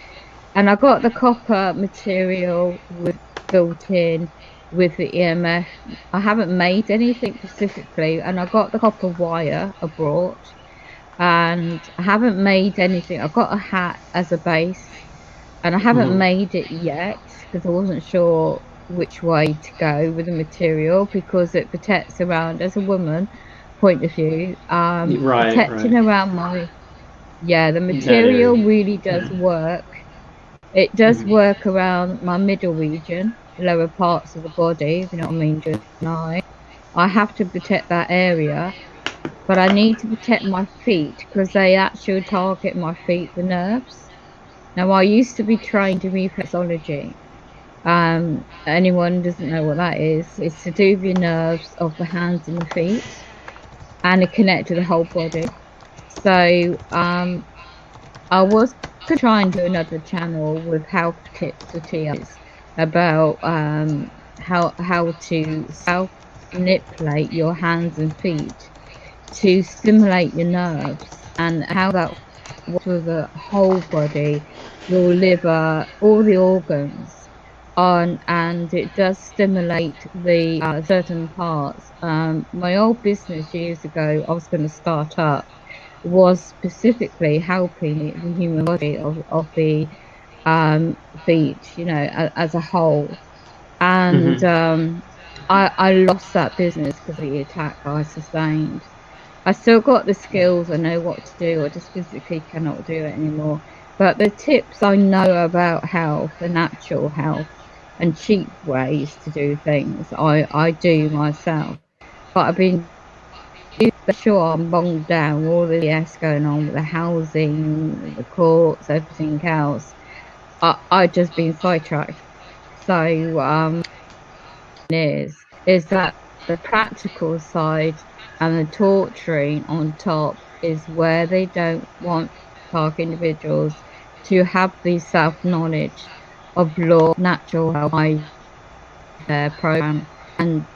And I got the copper material with built in with the EMF. I haven't made anything specifically, and I got the copper wire I brought, and I haven't made anything. I got a hat as a base, and I haven't Mhm. made it yet because I wasn't sure which way to go with the material because it protects around as a woman point of view. Protecting around the material really does work. It does work around my middle region, lower parts of the body, if you know what I mean, just I have to protect that area, but I need to protect my feet because they actually target my feet, the nerves. Now, I used to be trained in reflexology. Anyone doesn't know what that is, it's to do with your nerves of the hands and the feet, and it connects to the whole body. So I was going to try and do another channel with health tips for TIs about how to self-manipulate your hands and feet to stimulate your nerves, and how that works with the whole body, your liver, all the organs. And it does stimulate the certain parts. My old business years ago, I was going to start up, was specifically helping the human body of the feet, you know, as a whole. And I lost that business because of the attack I sustained. I still got the skills, I know what to do, I just physically cannot do it anymore. But the tips I know about health, the natural health, and cheap ways to do things, I do myself. But I've been sure I'm bogged down, all the BS going on with the housing, the courts, everything else. I've just been sidetracked. So is that the practical side and the torturing on top is where they don't want target individuals to have the self-knowledge of law, natural health, their program. And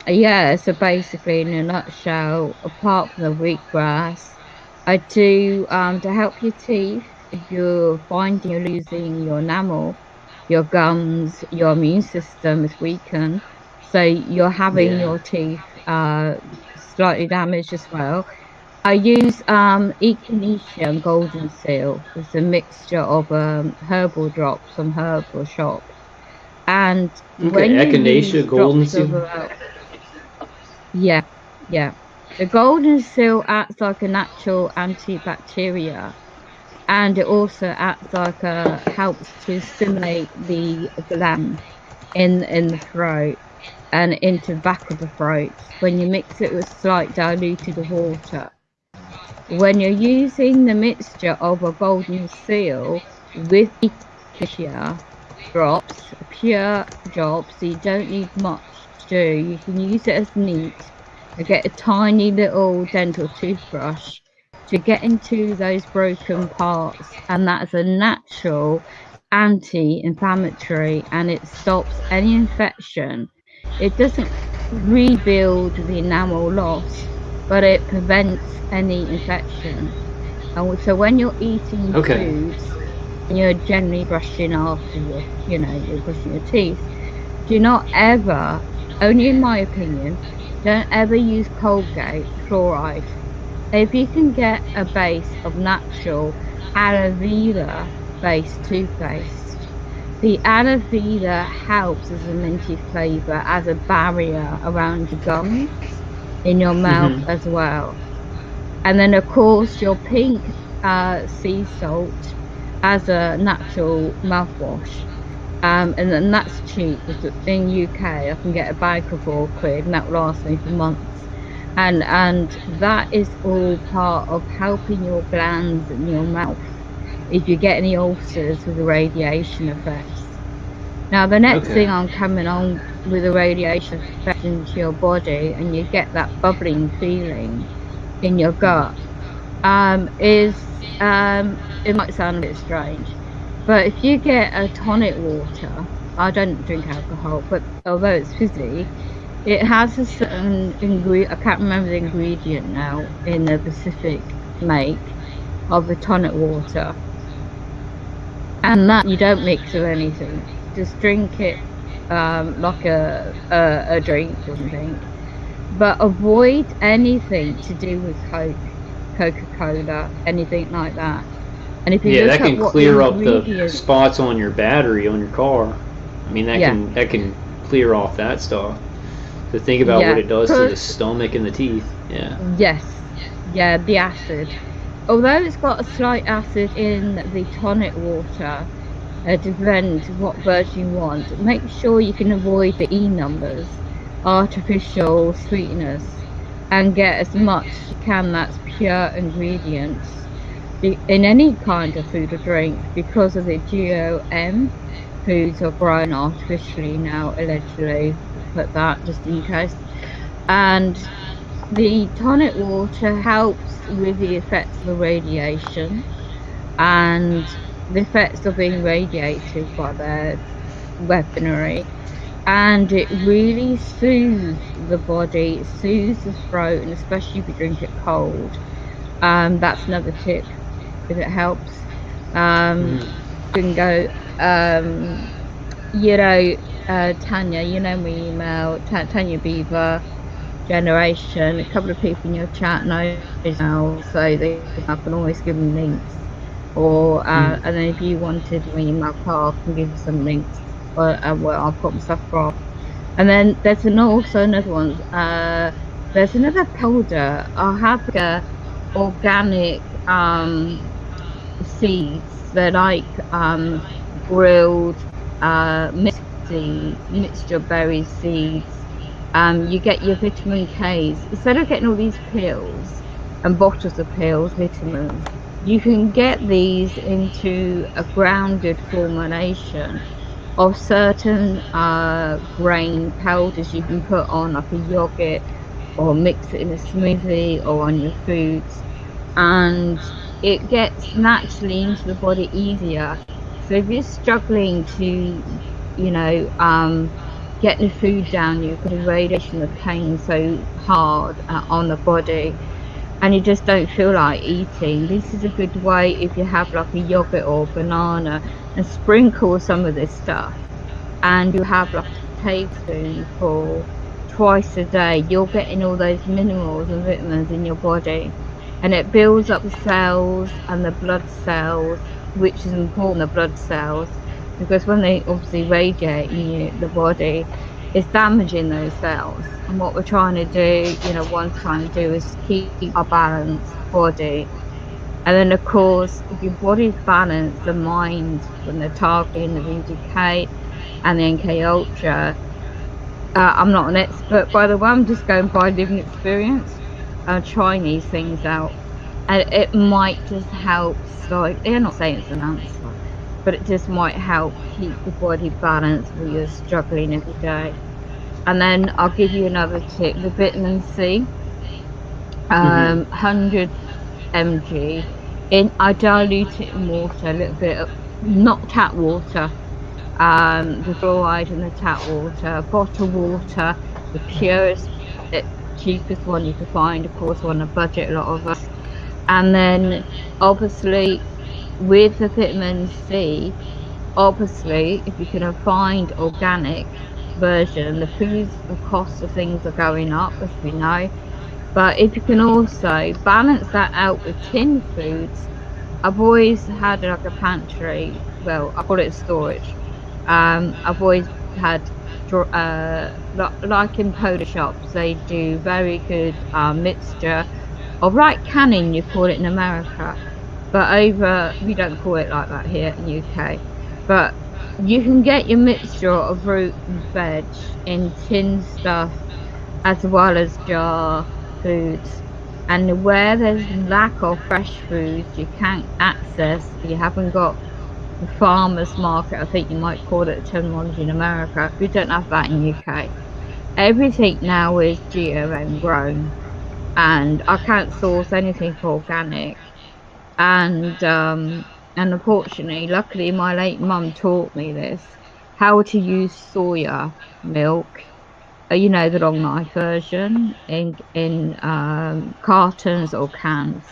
yeah, so basically in a nutshell, apart from the wheatgrass, I do to help your teeth. If you're finding you're losing your enamel, your gums, your immune system is weakened, so you're having your teeth slightly damaged as well. I use echinacea and golden seal. It's a mixture of herbal drops from herbal shop. And when echinacea, golden seal. Yeah. The golden seal acts like a natural antibacterial, and it also acts like helps to stimulate the gland in the throat and into the back of the throat when you mix it with slight diluted water. When you're using the mixture of a golden seal with echinacea drops, pure drops, so you don't need much to do. You can use it as neat. You get a tiny little dental toothbrush to get into those broken parts, and that's a natural anti-inflammatory, and it stops any infection. It doesn't rebuild the enamel loss, but it prevents any infection. And so when you're eating foods, and you're generally brushing after you're brushing your teeth, do not ever, only in my opinion, don't ever use Colgate fluoride. If you can get a base of natural aloe vera based toothpaste, the aloe vera helps as a minty flavour, as a barrier around your gums, in your mouth as well. And then of course your pink sea salt as a natural mouthwash, and then that's cheap. In UK I can get a bag for £4 and that will last me for months, and that is all part of helping your glands and your mouth if you get any ulcers with the radiation effects. Now the next thing I'm coming on with the radiation effect into your body, and you get that bubbling feeling in your gut, is it might sound a bit strange, but if you get a tonic water, I don't drink alcohol, but although it's fizzy, it has a certain ingredient, I can't remember the ingredient now, in the Pacific make of the tonic water, and that you don't mix with anything, just drink it like a drink or something, but avoid anything to do with Coca-Cola, anything like that. And if you that can clear up the spots on your battery on your car. I mean, that can clear off that stuff. to think about Yeah. what it does to the stomach and the teeth. Yeah. Yes. Yeah, the acid. Although it's got a slight acid in the tonic water, depends what version you want. Make sure you can avoid the E numbers, artificial sweeteners, and get as much as you can that's pure ingredients in any kind of food or drink, because of the GOM. Foods are grown artificially now, allegedly. Put that just in case. And the tonic water helps with the effects of the radiation and the effects of being radiated by their weaponry, and it really soothes the body, it soothes the throat, and especially if you drink it cold. That's another tip if it helps. You can go, Tanya, you know my email, Tanya Beaver Generation. A couple of people in your chat know now, so they can always give them links. Or and then if you wanted my email card, I can give you some links where I'll put my stuff from. And then there's also another one. There's another powder. I have like organic seeds. They're like grilled mixture berry seeds. You get your vitamin K's. Instead of getting all these pills and bottles of pills, vitamins, you can get these into a grounded formulation of certain grain powders you can put on like a yogurt, or mix it in a smoothie or on your foods, and it gets naturally into the body easier. So if you're struggling to, get the food down, you've got the radiation of pain so hard on the body, and you just don't feel like eating, this is a good way. If you have like a yogurt or banana and sprinkle some of this stuff, and you have like a tablespoon for twice a day, you're getting all those minerals and vitamins in your body, and it builds up the cells and the blood cells, which is important, the blood cells, because when they obviously radiate in the body, it's damaging those cells. And what we're trying to do, trying to do is keep our balanced body. And then of course, if your body's balanced, the mind, when they're targeting the VGK and the NK Ultra, I'm not an expert by the way, I'm just going by living experience, trying these things out, and it might just help slightly. I'm not saying it's an answer, but it just might help keep the body balanced when you're struggling every day. And then I'll give you another tip, the vitamin C, 100 mg. I dilute it in water, a little bit of, not tap water, the fluoride in the tap water, bottled water, the purest, cheapest one you can find, of course, on a budget, a lot of us. And then obviously with the vitamin C, obviously if you can find organic version, the foods, the cost of things are going up, as we know, but if you can also balance that out with tin foods. I've always had like a pantry, well, I call it storage. I've always had like in Polar shops, they do very good mixture of, like canning you call it in America, but over, we don't call it like that here in the UK, but you can get your mixture of fruit and veg in tin stuff as well as jar foods. And where there's lack of fresh foods, you can't access, you haven't got the farmers market, I think you might call it, terminology in America. We don't have that in UK. Everything now is GMO grown, and I can't source anything organic. And unfortunately, luckily my late mum taught me this, how to use soya milk, the long life version, in cartons or cans,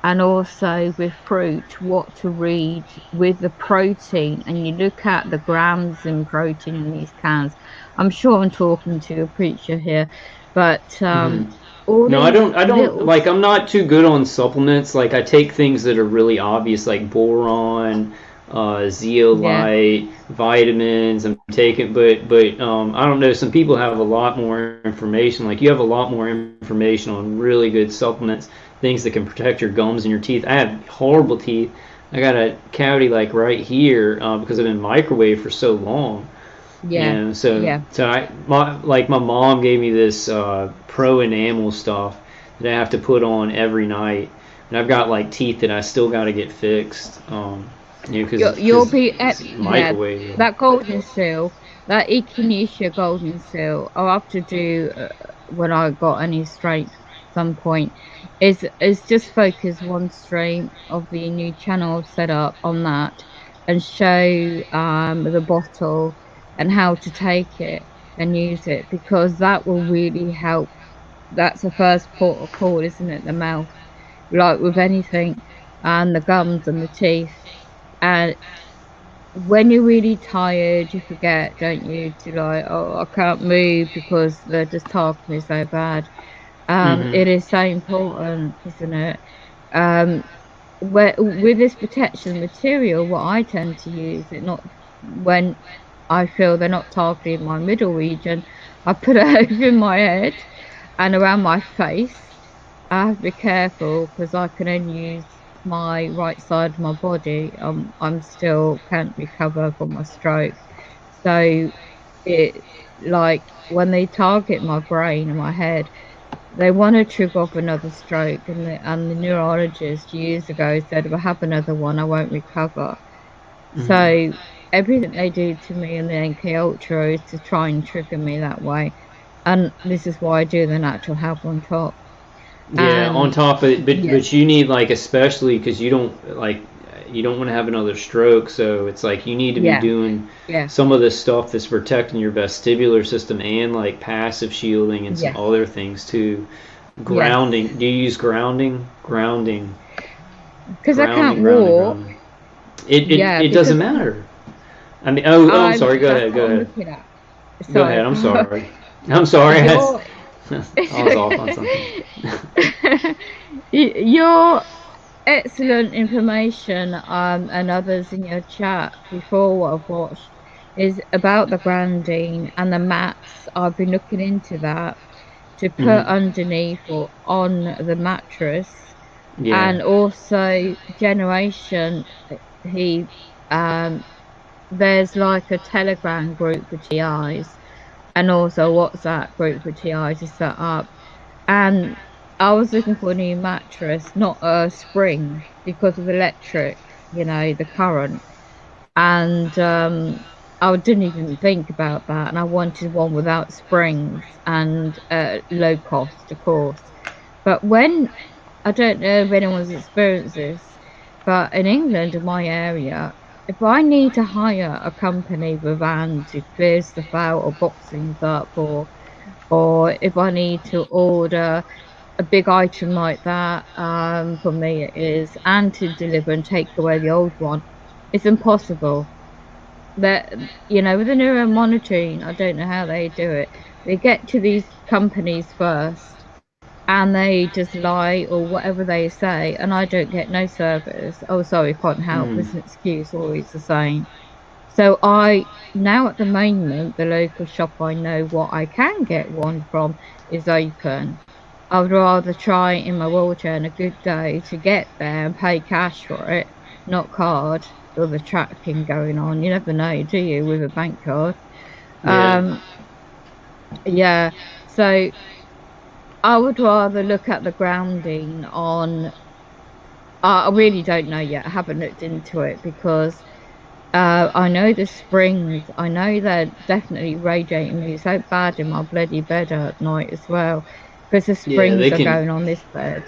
and also with fruit, what to read with the protein, and you look at the grams in protein in these cans. I'm sure I'm talking to a preacher here, but no, I don't like, I'm not too good on supplements. Like I take things that are really obvious, like boron, zeolite, vitamins. I'm taking, but I don't know. Some people have a lot more information. Like you have a lot more information on really good supplements, things that can protect your gums and your teeth. I have horrible teeth. I got a cavity like right here because I've been microwaved for so long. Yeah. And so, Yeah. my mom gave me this pro enamel stuff that I have to put on every night, and I've got like teeth that I still got to get fixed. Because You'll be at microwave. that golden seal, that echinacea golden seal. I'll have to do when I got any strength at some point. Is just focus one stream of the new channel set up on that, and show the bottle and how to take it and use it, because that will really help. That's the first port of call, isn't it? The mouth, like with anything, and the gums and the teeth. And when you're really tired, you forget, don't you, to like, oh, I can't move because they're just talking me so bad. It is so important, isn't it? With this protection material, what I tend to use it, not when I feel they're not targeting my middle region, I put it over my head and around my face. I have to be careful because I can only use my right side of my body. I'm still can't recover from my stroke, so it like when they target my brain and my head, they want to trigger off another stroke, and the neurologist years ago said if I have another one I won't recover. So everything they do to me in the NK Ultra is to try and trigger me that way, and this is why I do the natural health on top. Yeah, on top of it, but you need like, especially because you don't want to have another stroke, so it's like you need to be doing some of this stuff that's protecting your vestibular system and like passive shielding and some other things too. Grounding. Do you use grounding? Grounding. Because I can't walk. It doesn't matter. I mean, I'm sorry. Go ahead. Go ahead. I'm sorry. I'm sorry. I was off on something. Your excellent information and others in your chat before what I've watched is about the grounding and the mats. I've been looking into that to put underneath or on the mattress. And also generation, there's like a Telegram group for TIs, and also WhatsApp group for TIs is set up. And I was looking for a new mattress, not a spring, because of electric, the current. And I didn't even think about that. And I wanted one without springs and low cost, of course. But I don't know if anyone's experienced this, but in England, in my area, if I need to hire a company with a van to clear stuff out or box things up, or if I need to order a big item like that, for me it is, and to deliver and take away the old one, it's impossible. That with the neuro monitoring, I don't know how they do it. They get to these companies first, and they just lie or whatever they say, and I don't get no service. Oh, sorry, can't help. It's an excuse, always the same. So now at the moment, the local shop I know what I can get one from is open. I would rather try in my wheelchair on a good day to get there and pay cash for it, not card, or the tracking going on. You never know, do you, with a bank card? So I would rather look at the grounding on. I really don't know yet. I haven't looked into it because I know the springs. I know they're definitely radiating me so bad in my bloody bed at night as well, because the springs are going on this bed.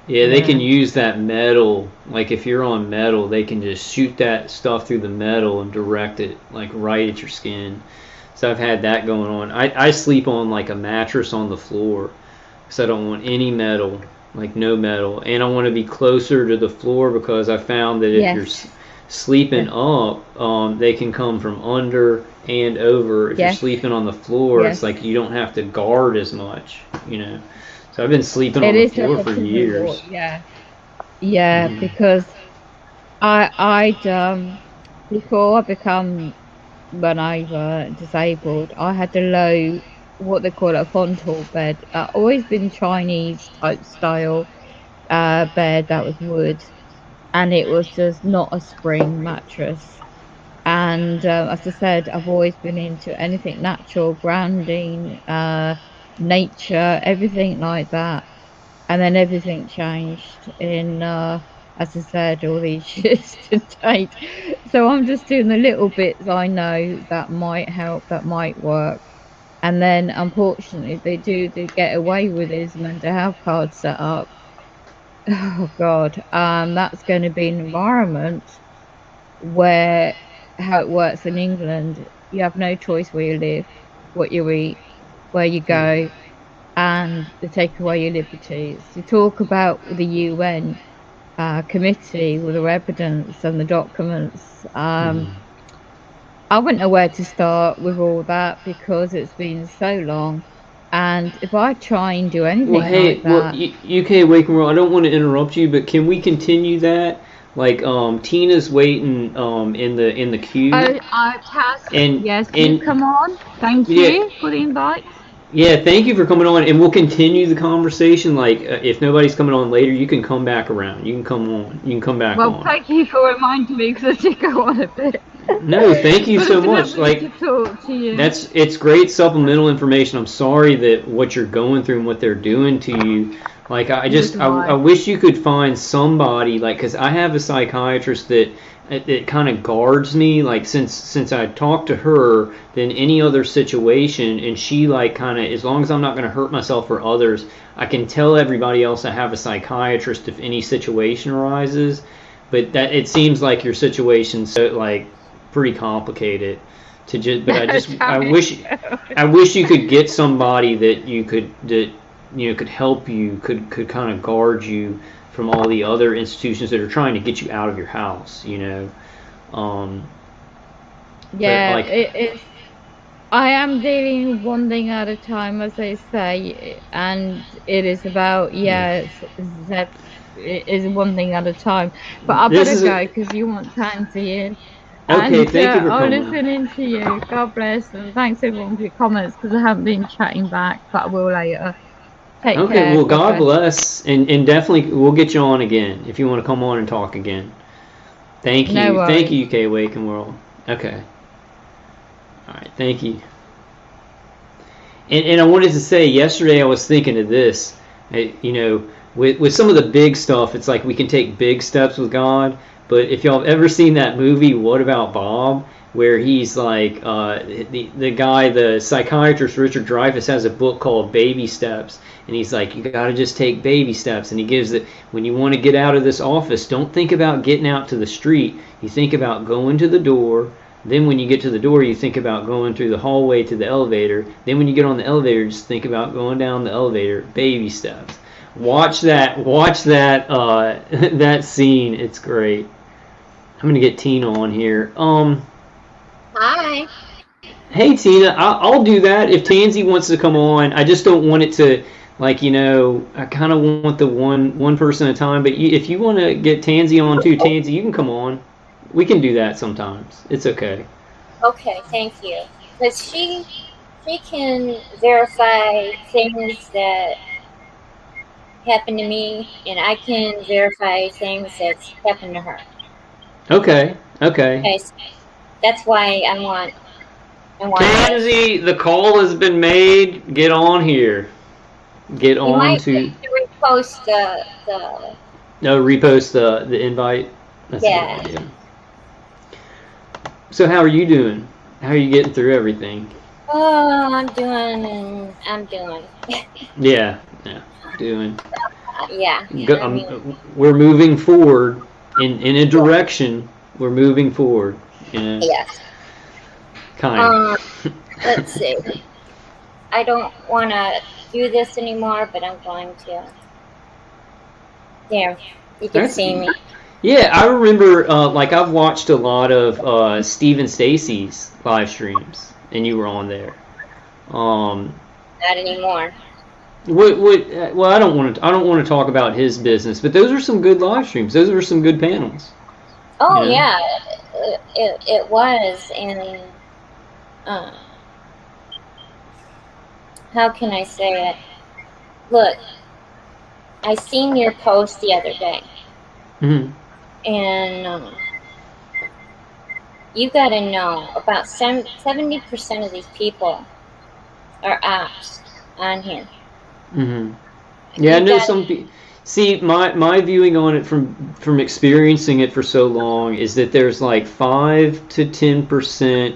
Yeah, they can use that metal. Like if you're on metal, they can just shoot that stuff through the metal and direct it like right at your skin. So I've had that going on. I sleep on like a mattress on the floor. So I don't want any metal, like no metal, and I want to be closer to the floor because I found that if you're sleeping up, they can come from under and over. If you're sleeping on the floor, it's like you don't have to guard as much, So I've been sleeping on the floor for years. Because before I become when I disabled, I had a low, what they call a fontal bed. Always been Chinese type style bed that was wood, and it was just not a spring mattress. And as I said, I've always been into anything natural, grounding, nature, everything like that. And then everything changed in, as I said, all these years to date. So I'm just doing the little bits I know that might help, that might work. And then unfortunately they get away with his mental health card set up. Oh God, that's going to be an environment where, how it works in England, you have no choice where you live, what you eat, where you go, and they take away your liberties. You talk about the UN committee with the evidence and the documents. I wouldn't know where to start with all that because it's been so long. And if I try and do anything like that... UK Waking World, I don't want to interrupt you, but can we continue that? Like, Tina's waiting in the queue. I passed. Yes, can you come on? Thank you for the invite. Yeah, thank you for coming on, and we'll continue the conversation. Like, if nobody's coming on later, you can come back around. You can come on. You can come back on. Well, thank you for reminding me because I did go on a bit. No, thank you so much. Like, to talk to you. it's great supplemental information. I'm sorry that what you're going through and what they're doing to you. Like, I wish you could find somebody, like, because I have a psychiatrist that it kind of guards me, like, since I talked to her than any other situation, and she, like, kind of, as long as I'm not going to hurt myself or others, I can tell everybody else I have a psychiatrist if any situation arises. But that it seems like your situation's so, like, pretty complicated to just. But I wish you could get somebody that could help you, could kind of guard you from all the other institutions that are trying to get you out of your house, I am dealing one thing at a time, as they say, and it is about it is one thing at a time. But I better go because you want Tansy in. Okay, thank you for coming. I'm listening to you. God bless, and thanks everyone for your comments because I haven't been chatting back, but I will later. Take care. Well, God bless, and definitely we'll get you on again if you want to come on and talk again. Thank you. Thank you, UK Waking World. Okay. All right, thank you. And I wanted to say, yesterday I was thinking of this, with some of the big stuff, it's like we can take big steps with God, but if y'all have ever seen that movie, What About Bob? Where he's like, the guy, the psychiatrist Richard Dreyfuss has a book called Baby Steps, and he's like, you gotta just take baby steps, and he gives it, when you want to get out of this office, don't think about getting out to the street, you think about going to the door, then when you get to the door, you think about going through the hallway to the elevator, then when you get on the elevator, just think about going down the elevator, baby steps. Watch that that scene, it's great. I'm gonna get Tina on here. Hi. Hey Tina, I'll do that if Tansy wants to come on. I just don't want it to, like, I kind of want the one person at a time. But if you want to get Tansy on too, Tansy, you can come on. We can do that sometimes. It's okay. Okay, thank you. Because she can verify things that happen to me, and I can verify things that's happened to her. Okay. So that's why I want Tansy, the call has been made. Get on here. Get you on might to repost the repost the invite. That's yeah. A good idea. So how are you doing? How are you getting through everything? Oh, I'm doing. Yeah, doing. Yeah. We're moving forward in a direction. We're moving forward. Yes. Kind. Let's see. I don't want to do this anymore, but I'm going to. There, you can see me. Yeah, I remember. I've watched a lot of Steve and Stacy's live streams, and you were on there. Not anymore. Well, I don't want to talk about his business, but those are some good live streams. Those are some good panels. Oh yeah, it was, and how can I say it? Look, I seen your post the other day, and you got to know about 70% of these people are ops on here. Yeah, I know some people. See, my viewing on it from experiencing it for so long is that there's like 5 to 10%,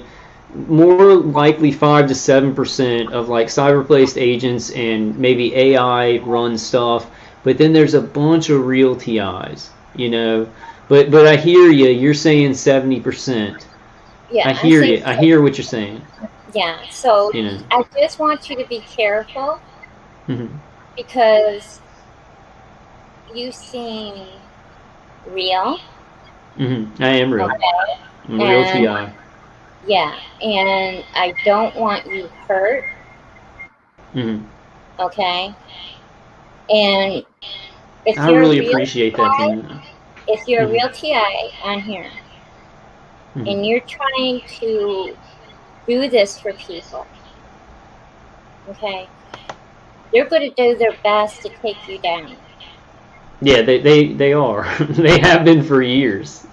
more likely 5 to 7% of like cyber-placed agents and maybe AI run stuff, but then there's a bunch of real TIs, you know. But I hear you. You're saying 70%. Yeah, I hear you. I hear what you're saying. Yeah. So you know. I just want you to be careful because you seem real. I am real. Okay. I'm a real TI. Yeah, and I don't want you hurt. Okay. And if I you're really a real appreciate that, Tina. If you're a real TI on here, and you're trying to do this for people, okay, they're going to do their best to take you down. Yeah, they are. They have been for years.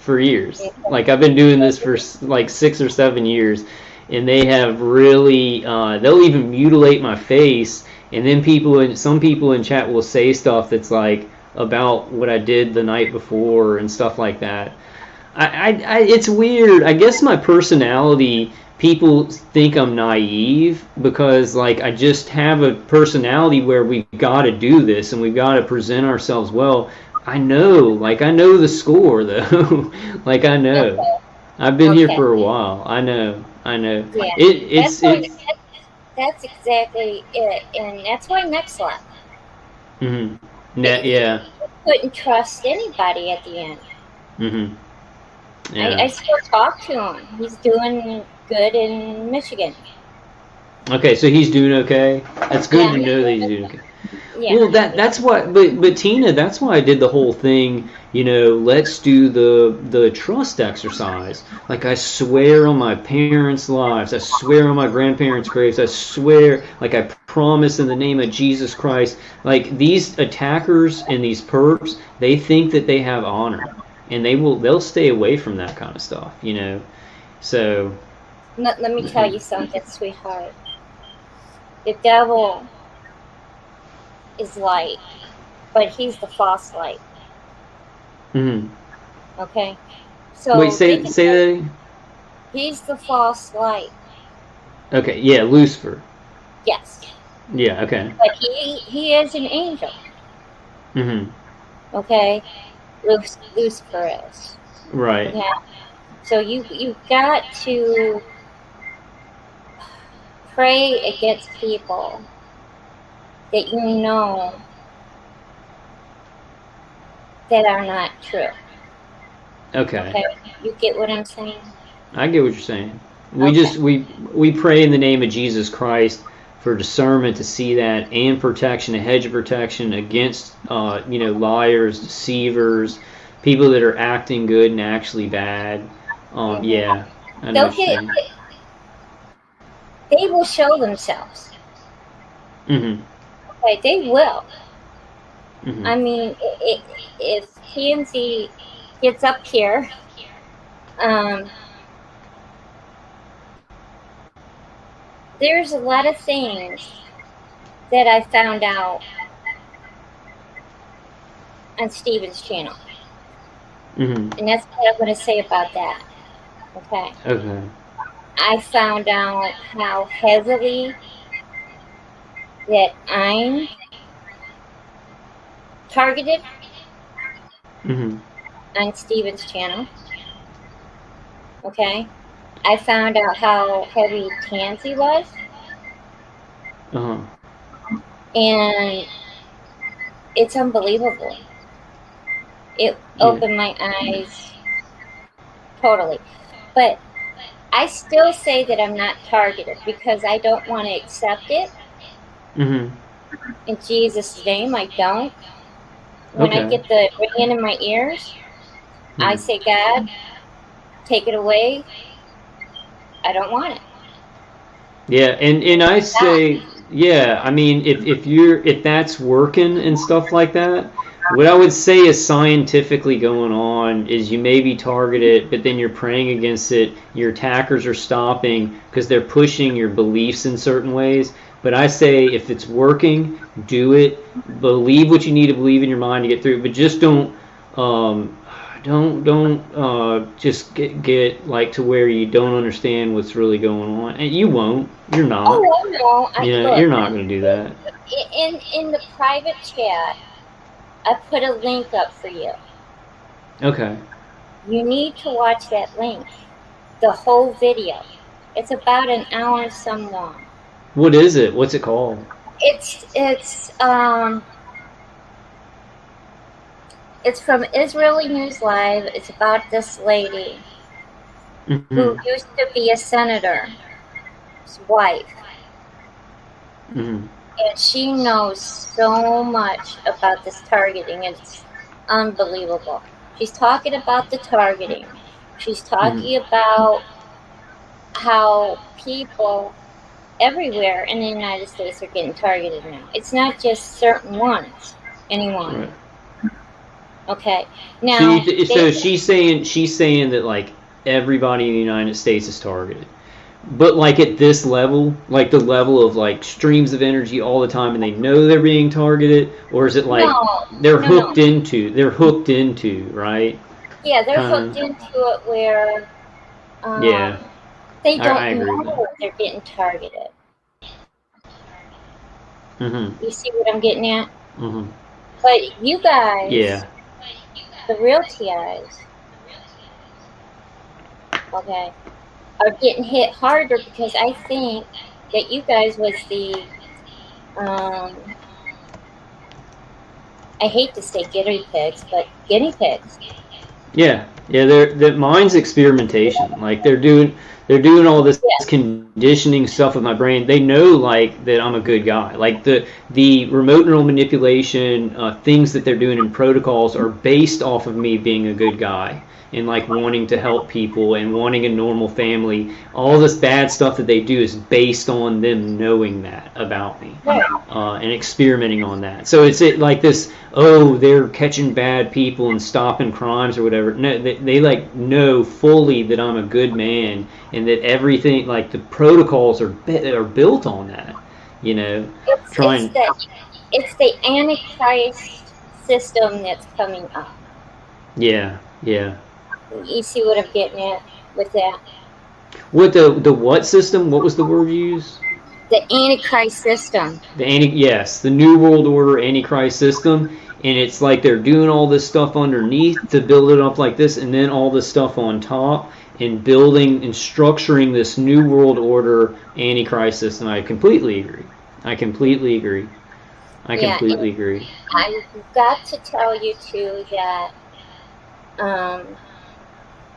Like I've been doing this for like 6 or 7 years, and they have really. They'll even mutilate my face, and then some people in chat will say stuff that's like about what I did the night before and stuff like that. It's weird. I guess my personality. People think I'm naive because like I just have a personality where we've got to do this and we've got to present ourselves well. I know the score though. Like I know. Okay. I've been here for a while. I know. Yeah. That's exactly it, and that's why Next left. Yeah. You couldn't trust anybody at the end. Yeah. I still talk to him. He's doing good in Michigan. Okay, so he's doing okay. That's good to know that he's doing okay. Yeah. Well, that's why. But Tina, that's why I did the whole thing. You know, let's do the trust exercise. Like I swear on my parents' lives, I swear on my grandparents' graves, I swear, like I promise in the name of Jesus Christ. Like these attackers and these perps, they think that they have honor, and they'll stay away from that kind of stuff. You know, so. Let me tell you something, sweetheart. The devil is light, but he's the false light. Okay? So wait, say that again? He's the false light. Okay, yeah, Lucifer. Yes. Yeah, okay. But he is an angel. Okay? Lucifer is. Right. Okay? So you've got to pray against people that you know that are not true. Okay. You get what I'm saying? I get what you're saying. We pray in the name of Jesus Christ for discernment to see that and protection, a hedge of protection against liars, deceivers, people that are acting good and actually bad. Yeah. I know what you're saying. They will show themselves. Okay, they will. I mean, if TNC gets up here, there's a lot of things that I found out on Steven's channel. And that's what I'm going to say about that. Okay. I found out how heavily that I'm targeted on Steven's channel. Okay. I found out how heavy Tansy was. And it's unbelievable. It opened my eyes totally. But I still say that I'm not targeted because I don't want to accept it. In Jesus' name, I don't. When I get the ringing in my ears, I say, God, take it away. I don't want it. Yeah, and I say, yeah, I mean, if that's working and stuff like that, what I would say is scientifically going on is you maybe target it, but then you're praying against it. Your attackers are stopping because they're pushing your beliefs in certain ways. But I say if it's working, do it. Believe what you need to believe in your mind to get through it, but just don't just get like to where you don't understand what's really going on, and you won't. You're not. Oh no! You're not going to do that. In the private chat, I put a link up for you. Okay. You need to watch that link, the whole video. It's about an hour and some long. What is it? What's it called? It's from Israeli News Live. It's about this lady who used to be a senator's wife. And she knows so much about this targeting. It's unbelievable. She's talking about the targeting. She's talking about how people everywhere in the United States are getting targeted now. It's not just certain ones anymore. Right. Okay. Now, so she's saying that like everybody in the United States is targeted, but like at this level, like the level of like streams of energy all the time, and they know they're being targeted, or is it like they're hooked into, right? Yeah, they're hooked into it where they don't know they're getting targeted. You see what I'm getting at? But you guys, the real TIs, okay, are getting hit harder because I think that you guys was the, I hate to say guinea pigs, but guinea pigs. Yeah, the mine's experimentation. Like they're doing all this conditioning stuff with my brain. They know like that I'm a good guy. Like the remote neural manipulation things that they're doing in protocols are based off of me being a good guy and like wanting to help people and wanting a normal family. All this bad stuff that they do is based on them knowing that about me and experimenting on that. So it's like this, they're catching bad people and stopping crimes or whatever. No, they like know fully that I'm a good man and that everything, like the protocols are built on that, you know. It's the Antichrist system that's coming up. Yeah. You see what I'm getting at with that? What the what system? What was the word you used? The Antichrist system. The New World Order Antichrist system, and it's like they're doing all this stuff underneath to build it up like this, and then all this stuff on top, and building and structuring this New World Order Antichrist system. I completely agree. I've got to tell you too that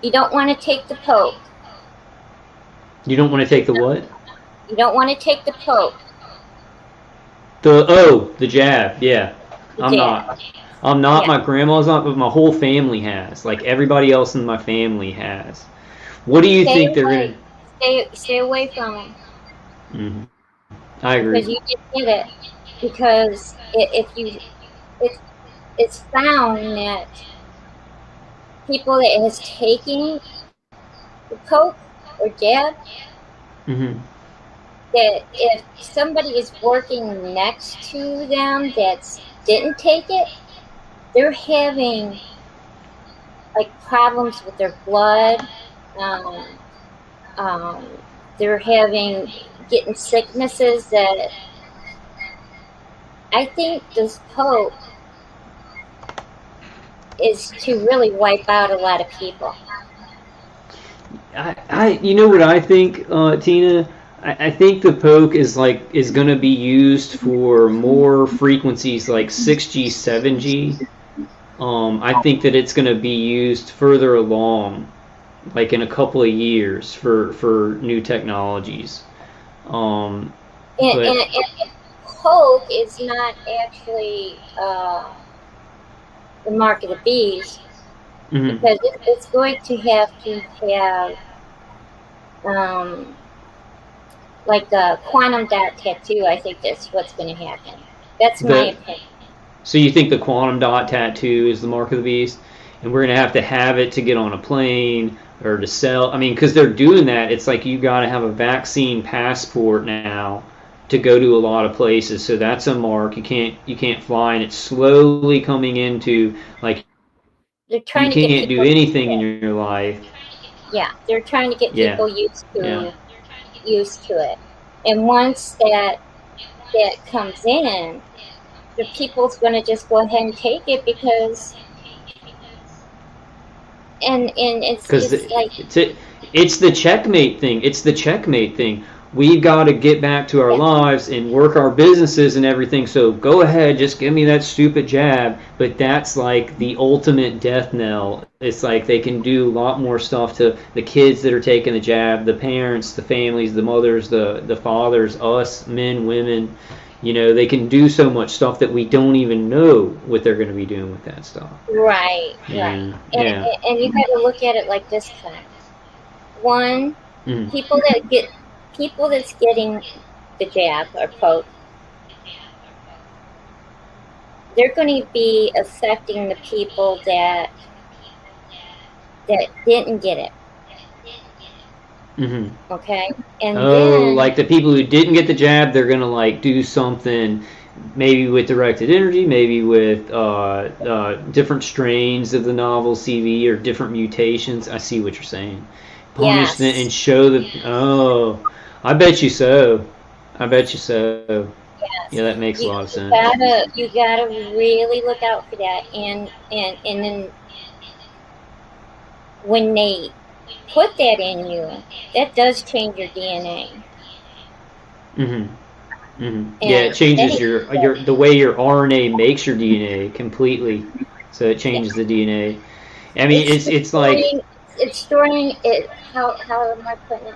you don't want to take the Pope. You don't want to take the what? You don't want to take the Pope. The jab, yeah. I'm not. Yeah. My grandma's not, but my whole family has. Like everybody else in my family has. What do you think they're going to... Stay away from them. I agree. Because you just did it. Because it's found that people that has taken the Pope or jab, that if somebody is working next to them that didn't take it, they're having like problems with their blood. They're getting sicknesses that I think this Pope is to really wipe out a lot of people. You know what I think, Tina? I think the Pope is going to be used for more frequencies like 6G, 7G. I think that it's going to be used further along, like in a couple of years for new technologies. And Pope is not actually the mark of the beast. because it's going to have like the quantum dot tattoo. I think that's what's going to happen. That's my opinion. So you think the quantum dot tattoo is the mark of the beast, and we're going to have it to get on a plane or to sell? I mean, because they're doing that. It's like you got to have a vaccine passport now to go to a lot of places. So that's a mark. You can't fly, and it's slowly coming into like they're trying you can't do anything in your life. Yeah, they're trying to get people used to it, and once that comes in, the people's going to just go ahead and take it because it's the checkmate thing. It's the checkmate thing. We've got to get back to our lives and work our businesses and everything. So go ahead, just give me that stupid jab. But that's like the ultimate death knell. It's like they can do a lot more stuff to the kids that are taking the jab, the parents, the families, the mothers, the fathers, us, men, women. You know, they can do so much stuff that we don't even know what they're going to be doing with that stuff. Right. And you got to look at it like this time. One, people that's getting the jab or poke, they're going to be affecting the people that didn't get it. Okay, and then, like the people who didn't get the jab, they're gonna like do something, maybe with directed energy, maybe with different strains of the novel CV or different mutations. I see what you're saying. Punish them and show them. Oh, I bet you so. Yes. Yeah, that makes a lot of sense. You gotta really look out for that, and then when they put that in you, that does change your DNA. Yeah, it changes your the way your RNA makes your DNA completely. So it changes the DNA. I mean, it's like it's storing it. How am I putting it?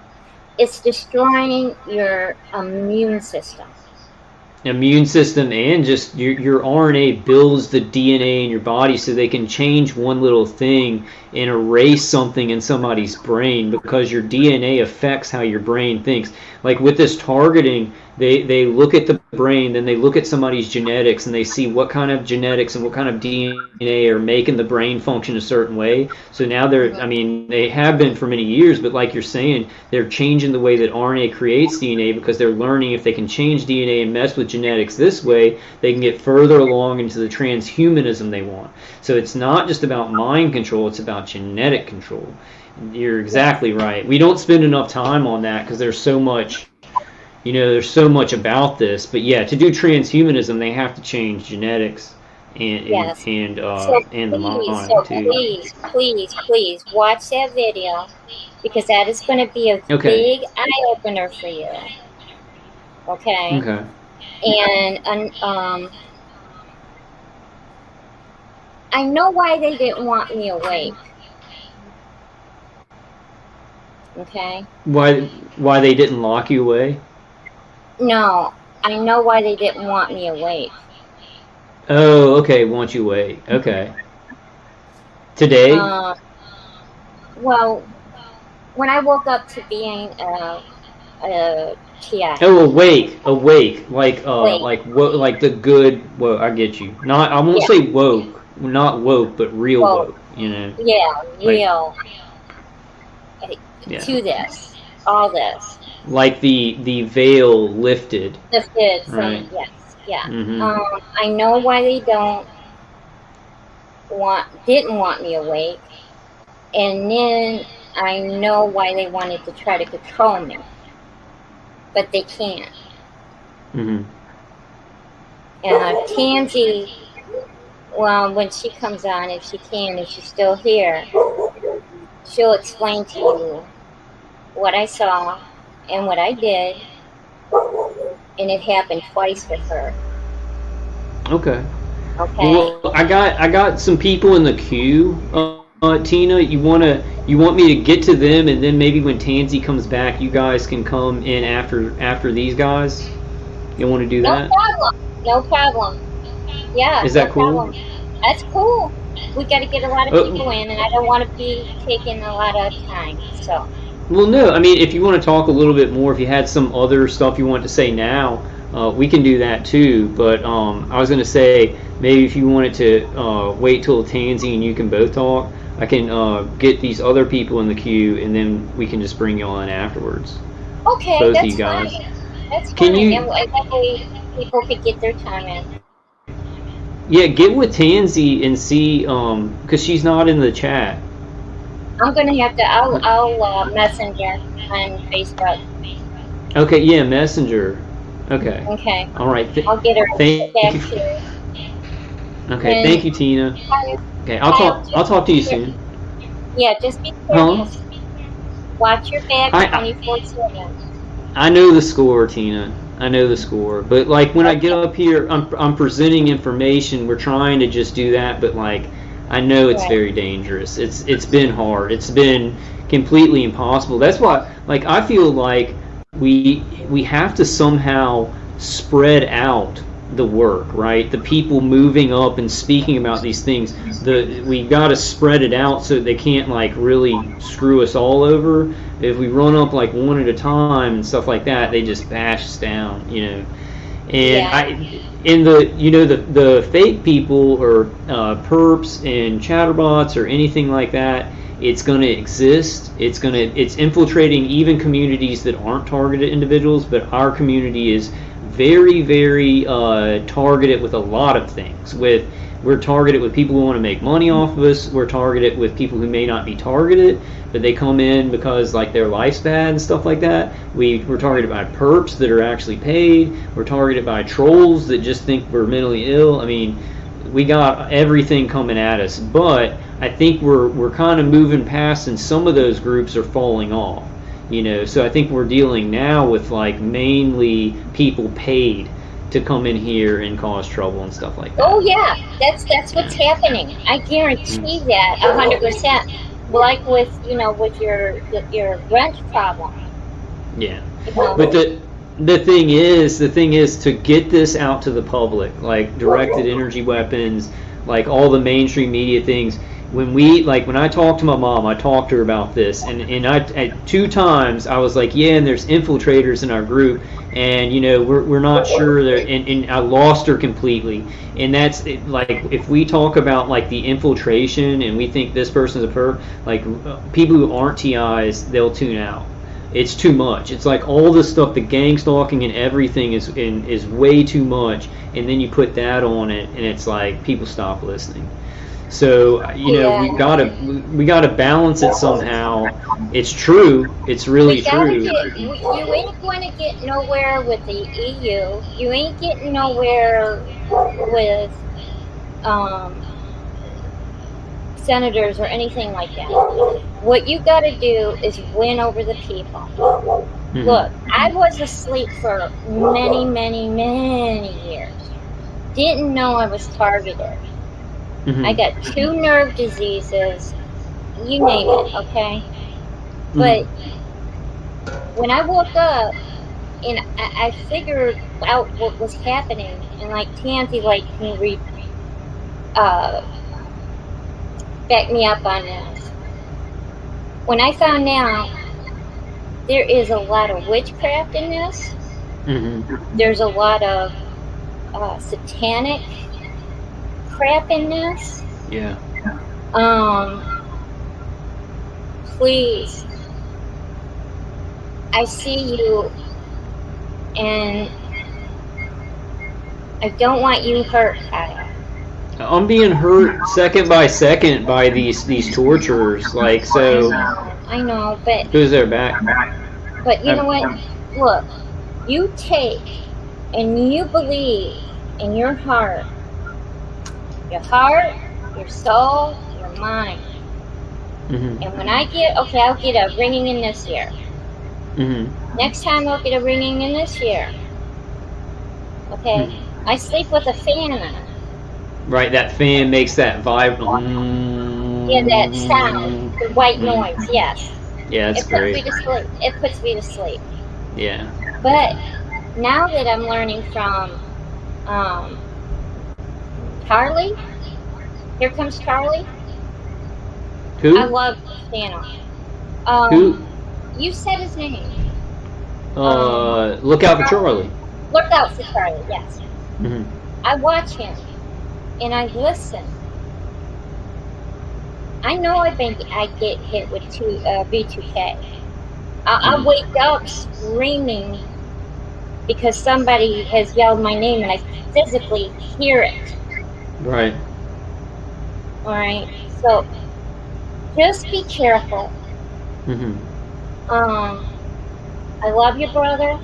It's destroying your immune system. And just your RNA builds the DNA in your body so they can change one little thing and erase something in somebody's brain, because your DNA affects how your brain thinks. Like with this targeting, they look at the brain, then they look at somebody's genetics, and they see what kind of genetics and what kind of DNA are making the brain function a certain way. So now they have been for many years, but like you're saying, they're changing the way that RNA creates DNA, because they're learning if they can change DNA and mess with genetics this way, they can get further along into the transhumanism they want. So it's not just about mind control, it's about genetic control. You're exactly right. We don't spend enough time on that because there's so much about this. But yeah, to do transhumanism, they have to change genetics and the mind too. Please watch that video, because that is going to be a big eye opener for you. Okay. And I know why they didn't want me awake. Okay. Why they didn't lock you away? No, I know why they didn't want me awake. Oh, okay. Want you awake? Okay. Today? Well, when I woke up to being a TI. Oh, awake, like the good. Well, I get you. Not, I won't say woke, not woke, but real woke. You know. Yeah, real. To this, all this. Like the veil lifted. Lifted from right. Yes, yeah. I know why they didn't want me awake, and then I know why they wanted to try to control me, but they can't. Tansy, well, when she comes on, if she can, if she's still here, she'll explain to you what I saw and what I did, and it happened twice with her. Okay. Well, I got some people in the queue. Tina, you want me to get to them, and then maybe when Tansy comes back, you guys can come in after these guys? You want to do that? No problem. Yeah. Is that cool? Problem. That's cool. we got to get a lot of people in, and I don't want to be taking a lot of time. So. Well, no. I mean, if you want to talk a little bit more, if you had some other stuff you want to say now, we can do that too. But I was going to say maybe if you wanted to wait till Tansy and you can both talk, I can get these other people in the queue, and then we can just bring you on afterwards. Okay, both that's of you guys. fine. That's Can fine. you? And that way people could get their time in. Yeah, get with Tansy and see, because she's not in the chat. I'm gonna have to. I'll messenger on Facebook. Okay, yeah, Messenger. Okay. Okay. All right. I'll get her Thank back you. to you. Okay, And thank you, Tina. Okay, I'll talk to you soon. Yeah, just be careful. Huh? Watch your back 24/7. I know the score, Tina. I know the score. But like when I get up here, I'm presenting information. We're trying to just do that, but like I know it's very dangerous. It's been hard. It's been completely impossible. That's why like I feel like we have to somehow spread out the work, right? The people moving up and speaking about these things. We got to spread it out so they can't like really screw us all over. If we run up like one at a time and stuff like that, they just bash us down, you know. And the fake people or perps and chatterbots or anything like that, it's going to exist. It's infiltrating even communities that aren't targeted individuals, but our community is very, very targeted with a lot of things. We're targeted with people who want to make money off of us. We're targeted with people who may not be targeted, but they come in because like their life's bad and stuff like that. We're targeted by perps that are actually paid. We're targeted by trolls that just think we're mentally ill. I mean, we got everything coming at us, but I think we're kind of moving past, and some of those groups are falling off. You know, so I think we're dealing now with like mainly people paid to come in here and cause trouble and stuff like that. Oh yeah, that's what's happening. I guarantee that 100%. Like with with your rent problem. Yeah, but the thing is to get this out to the public, like directed energy weapons, like all the mainstream media things. When I talked to my mom, I talked to her about this, and I 2 times I was like, yeah, and there's infiltrators in our group, and we're not sure that, and I lost her completely. And that's like if we talk about like the infiltration and we think this person's a perp, like people who aren't TIs, they'll tune out. It's too much. It's like all the stuff, the gang stalking and everything is way too much, and then you put that on it, and it's like people stop listening. So we gotta balance it somehow. It's true. It's really true. You ain't going to get nowhere with the EU. You ain't getting nowhere with senators or anything like that. What you got to do is win over the people. Mm-hmm. Look, I was asleep for many, many, many years. Didn't know I was targeted. Mm-hmm. I got 2 nerve diseases, you name it, okay? Mm-hmm. But when I woke up and I figured out what was happening, and like Tansy can back me up on this. When I found out there is a lot of witchcraft in this, mm-hmm. There's a lot of satanic crap in this. Yeah. Please, I see you, and I don't want you hurt, Kyle. I'm being hurt second by second by these torturers, like so. I know, but who's their back? But you know what? Look, you take and you believe in your heart, your soul, your mind. Mm-hmm. And when I'll get a ringing in this ear. Mm-hmm. Next time I'll get a ringing in this ear. Okay? Mm-hmm. I sleep with a fan on. Right, that fan makes that vibe. Yeah, that sound, the white noise, yes. Yeah, that's great. It puts me to sleep. Yeah. But now that I'm learning from Carly, Here Comes Charlie. Who? I love this channel. Who? You said his name. Look Out for Charlie. Look Out for Charlie, yes. Mm-hmm. I watch him, and I listen. I know I get hit with B2K. I'll wake up screaming because somebody has yelled my name, and I physically hear it. Right. All right. So just be careful. Mm-hmm. I love you, brother.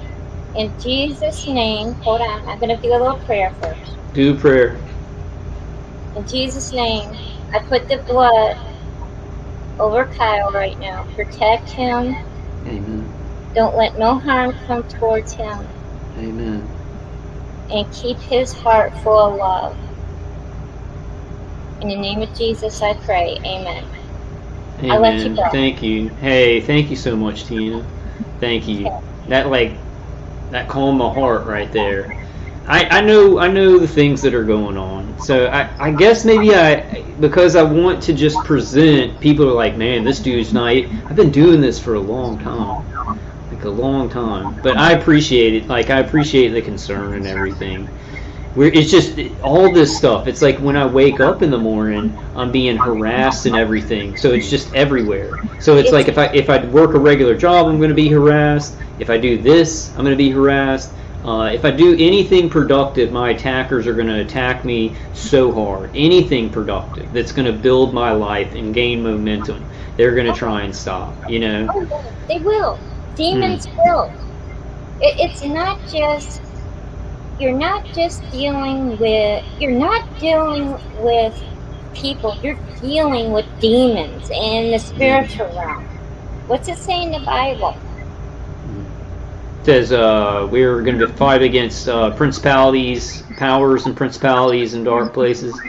In Jesus' name, hold on. I'm going to do a little prayer first. Do prayer. In Jesus' name, I put the blood over Kyle right now. Protect him. Amen. Don't let no harm come towards him. Amen. And keep his heart full of love. In the name of Jesus, I pray. Amen. Amen. I'll let you go. Thank you. Hey, thank you so much, Tina. Thank you. Okay. That calmed my heart right there. I know the things that are going on. So I guess maybe because I want to just present, people are like, man, this dude's not. I've been doing this for a long time, like a long time. But I appreciate it. Like I appreciate the concern and everything. It's just all this stuff. It's like when I wake up in the morning, I'm being harassed and everything. So it's just everywhere. So it's like if I work a regular job, I'm going to be harassed. If I do this, I'm going to be harassed. If I do anything productive, my attackers are going to attack me so hard. Anything productive that's going to build my life and gain momentum, they're going to try and stop. You know. Oh, they will. Demons will. It's not just. You're not dealing with people, you're dealing with demons in the spiritual realm. What's it say in the Bible? It says we're going to fight against principalities, powers and principalities in dark places.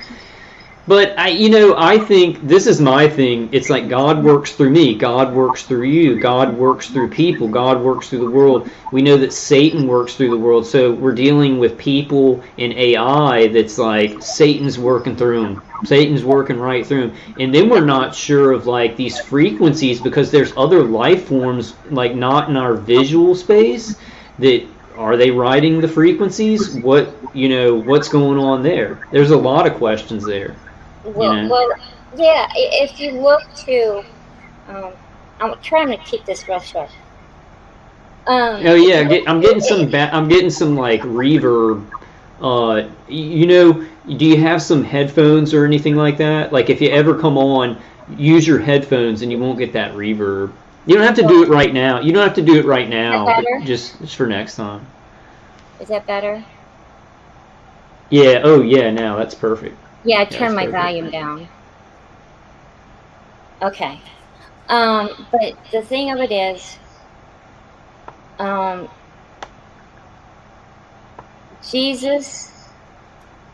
But I think this is my thing. It's like God works through me. God works through you. God works through people. God works through the world. We know that Satan works through the world. So we're dealing with people in AI that's like Satan's working through them. Satan's working right through them. And then we're not sure of like these frequencies because there's other life forms like not in our visual space that are they riding the frequencies? What's going on there? There's a lot of questions there. Well, yeah. If you look to, I'm trying to keep this real short. I'm getting some like reverb. Do you have some headphones or anything like that? Like if you ever come on, use your headphones and you won't get that reverb. You don't have to do it right now. You don't have to do it right now. But just for next time. Is that better? Yeah. Oh yeah. Now that's perfect. Yeah, I turned my volume down. Okay. But the thing of it is, Jesus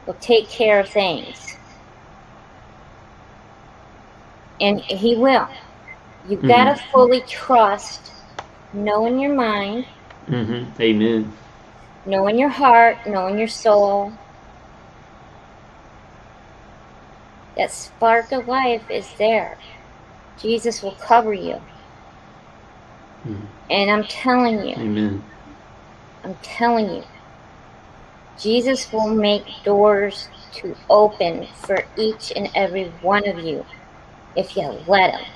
will take care of things. And he will. You've got to fully trust, know in your mind. Mm-hmm. Amen. Know in your heart, know in your soul. That spark of life is there. Jesus will cover you. And I'm telling you. Amen. I'm telling you. Jesus will make doors to open for each and every one of you if you let him.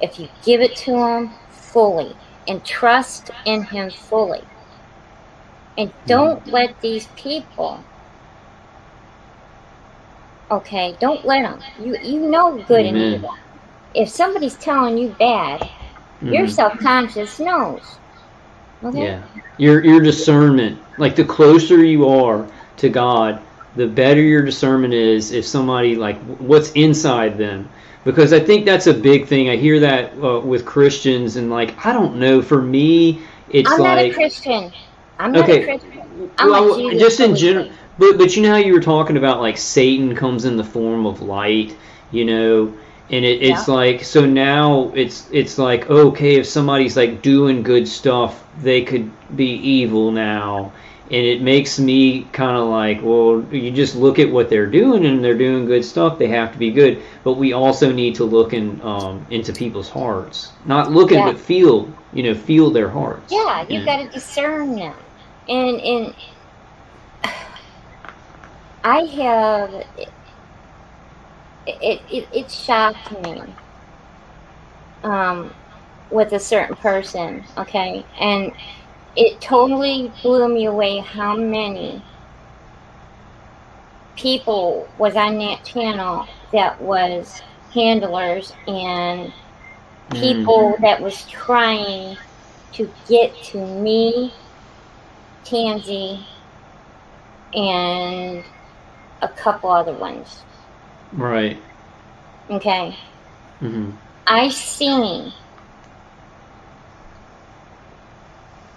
If you give it to him fully and trust in him fully. And don't let these people... Okay, don't let them. You know good and evil. If somebody's telling you bad, your self-conscious knows. Okay? Yeah. Your discernment, like the closer you are to God, the better your discernment is if somebody, like, what's inside them. Because I think that's a big thing. I hear that with Christians and, like, I don't know, for me, it's I'm like... not a Christian. I'm not a Christian. I'm just in general... But you know how you were talking about like Satan comes in the form of light, and it's like, so now it's like, okay, if somebody's like doing good stuff, they could be evil now, And it makes me kind of like, well, you just look at what they're doing, and they're doing good stuff. They have to be good, but we also need to look into people's hearts, not look at, but feel, feel their hearts. Yeah, you got to discern them, and I have it shocked me with a certain person, okay, and it totally blew me away how many people was on that channel that was handlers and people that was trying to get to me, Tansy, and a couple other ones. Right. Okay. I seen,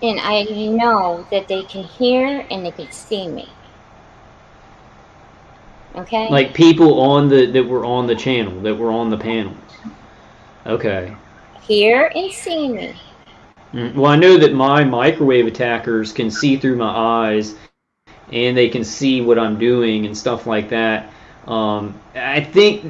and I know that they can hear and they can see me. Okay? Like people that were on the channel, that were on the panels. Okay. Hear and see me. Well, I know that my microwave attackers can see through my eyes, and they can see what I'm doing and stuff like that. I think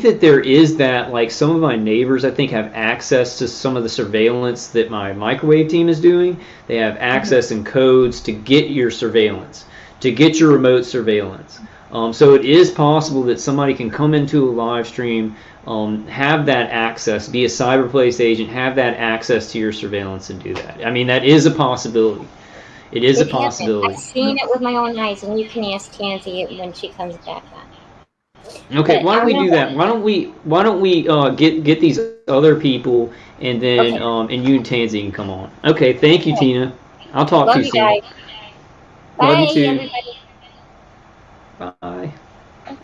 that there is that, like, some of my neighbors, I think, have access to some of the surveillance that my microwave team is doing. They have access and codes to get your surveillance, to get your remote surveillance. So it is possible that somebody can come into a live stream, have that access, be a cyberplace agent, have that access to your surveillance and do that. I mean, that is a possibility. It is a possibility. I've seen it with my own eyes, and you can ask Tansy when she comes back on. Okay, why don't we do that? Why don't we get these other people, and then and you and Tansy can come on. Okay, thank you, Tina. I'll talk to you soon. Guys. Love you too. Everybody. Bye.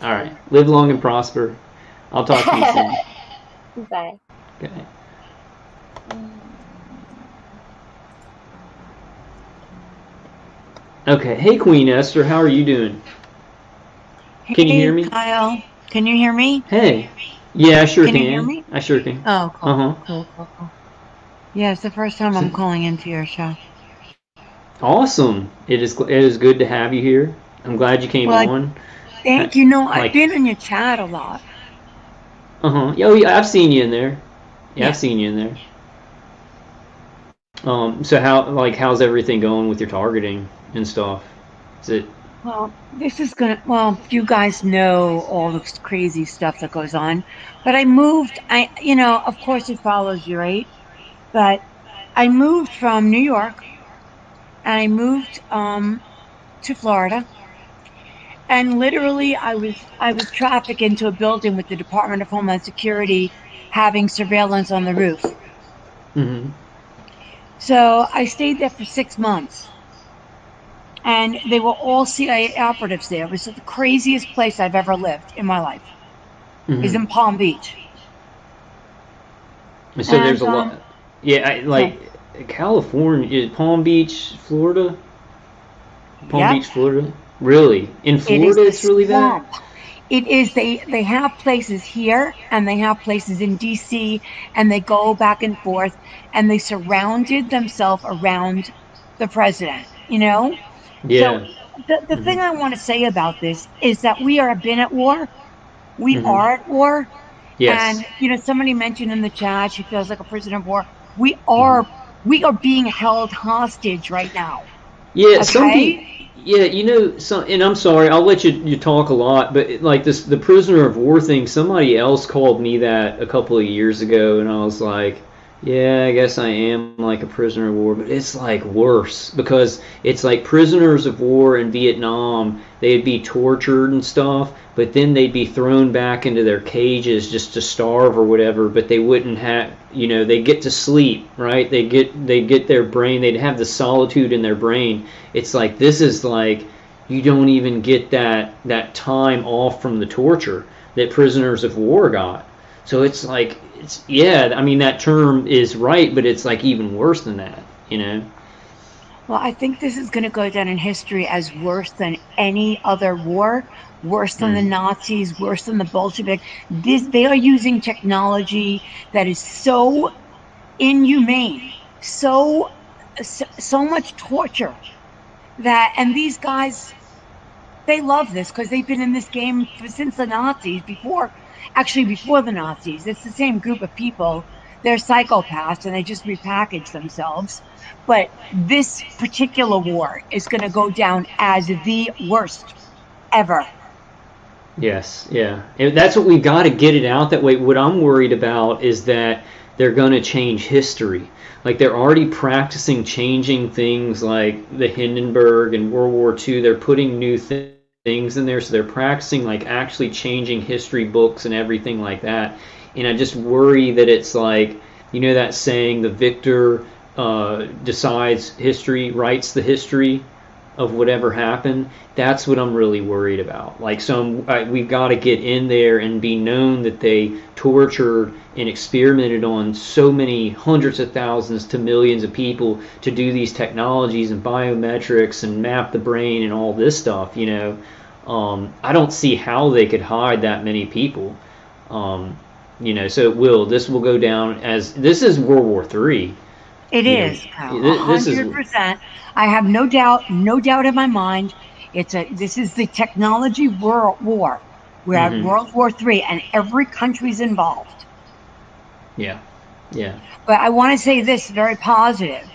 All right. Live long and prosper. I'll talk to you soon. Bye. Okay. Okay. Hey, Queen Esther, how are you doing? Can you hear me? Kyle, can you hear me? Hey. Yeah, I sure can. Can you hear me? I sure can. Oh, cool. Uh-huh. Cool. Yeah, it's the first time I'm calling into your show. Awesome. It is good to have you here. I'm glad you came on. Thank you. No, I've been in your chat a lot. Yeah, I've seen you in there. Yeah, I've seen you in there. So how's everything going with your targeting and stuff? Is it? Well, you guys know all the crazy stuff that goes on, but I moved. Of course it follows you, right? But I moved from New York, and I moved to Florida. And literally, I was trafficked into a building with the Department of Homeland Security having surveillance on the roof. So I stayed there for 6 months. And they were all CIA operatives there. It was the craziest place I've ever lived in my life. It's in Palm Beach. So there's a lot. Yeah, California, Palm Beach, Florida? Palm Beach, Florida? Really? In Florida, it's really bad? It is. They have places here, and they have places in D.C., and they go back and forth, and they surrounded themselves around the president, Yeah. So the thing I want to say about this is that we are been at war. We are at war. Yes. And, somebody mentioned in the chat, she feels like a prisoner of war. We are being held hostage right now. Yeah, okay? And I'm sorry, I'll let you talk a lot, but like the prisoner of war thing, somebody else called me that a couple of years ago, and I was like, yeah, I guess I am like a prisoner of war, but it's like worse, because it's like prisoners of war in Vietnam, they'd be tortured and stuff, but then they'd be thrown back into their cages just to starve or whatever, but they wouldn't have, they get to sleep, right? They get their brain, they'd have the solitude in their brain. It's like, this is like, you don't even get that time off from the torture that prisoners of war got. So it's like, that term is right, but it's like even worse than that, Well, I think this is going to go down in history as worse than any other war, worse than the Nazis, worse than the Bolsheviks. They are using technology that is so inhumane, so much torture, and these guys, they love this because they've been in this game since the Nazis, before the Nazis. It's the same group of people. They're psychopaths and they just repackage themselves. But this particular war is going to go down as the worst ever. Yes, yeah. And that's what we've got to get it out that way. What I'm worried about is that they're going to change history. Like, they're already practicing changing things like the Hindenburg and World War II. They're putting new things in there, so they're practicing like actually changing history books and everything like that. And I just worry that it's like, you know that saying, the victor decides history, writes the history of whatever happened. That's what I'm really worried about. Like, we've got to get in there and be known that they tortured and experimented on so many hundreds of thousands to millions of people to do these technologies and biometrics and map the brain and all this stuff, you know. I don't see how they could hide that many people. You know, so this will go down as, this is World War III. It is, 100%. I have no doubt in my mind. This is the technology war. We're at World War III, and every country's involved. Yeah, yeah. But I want to say this very positive,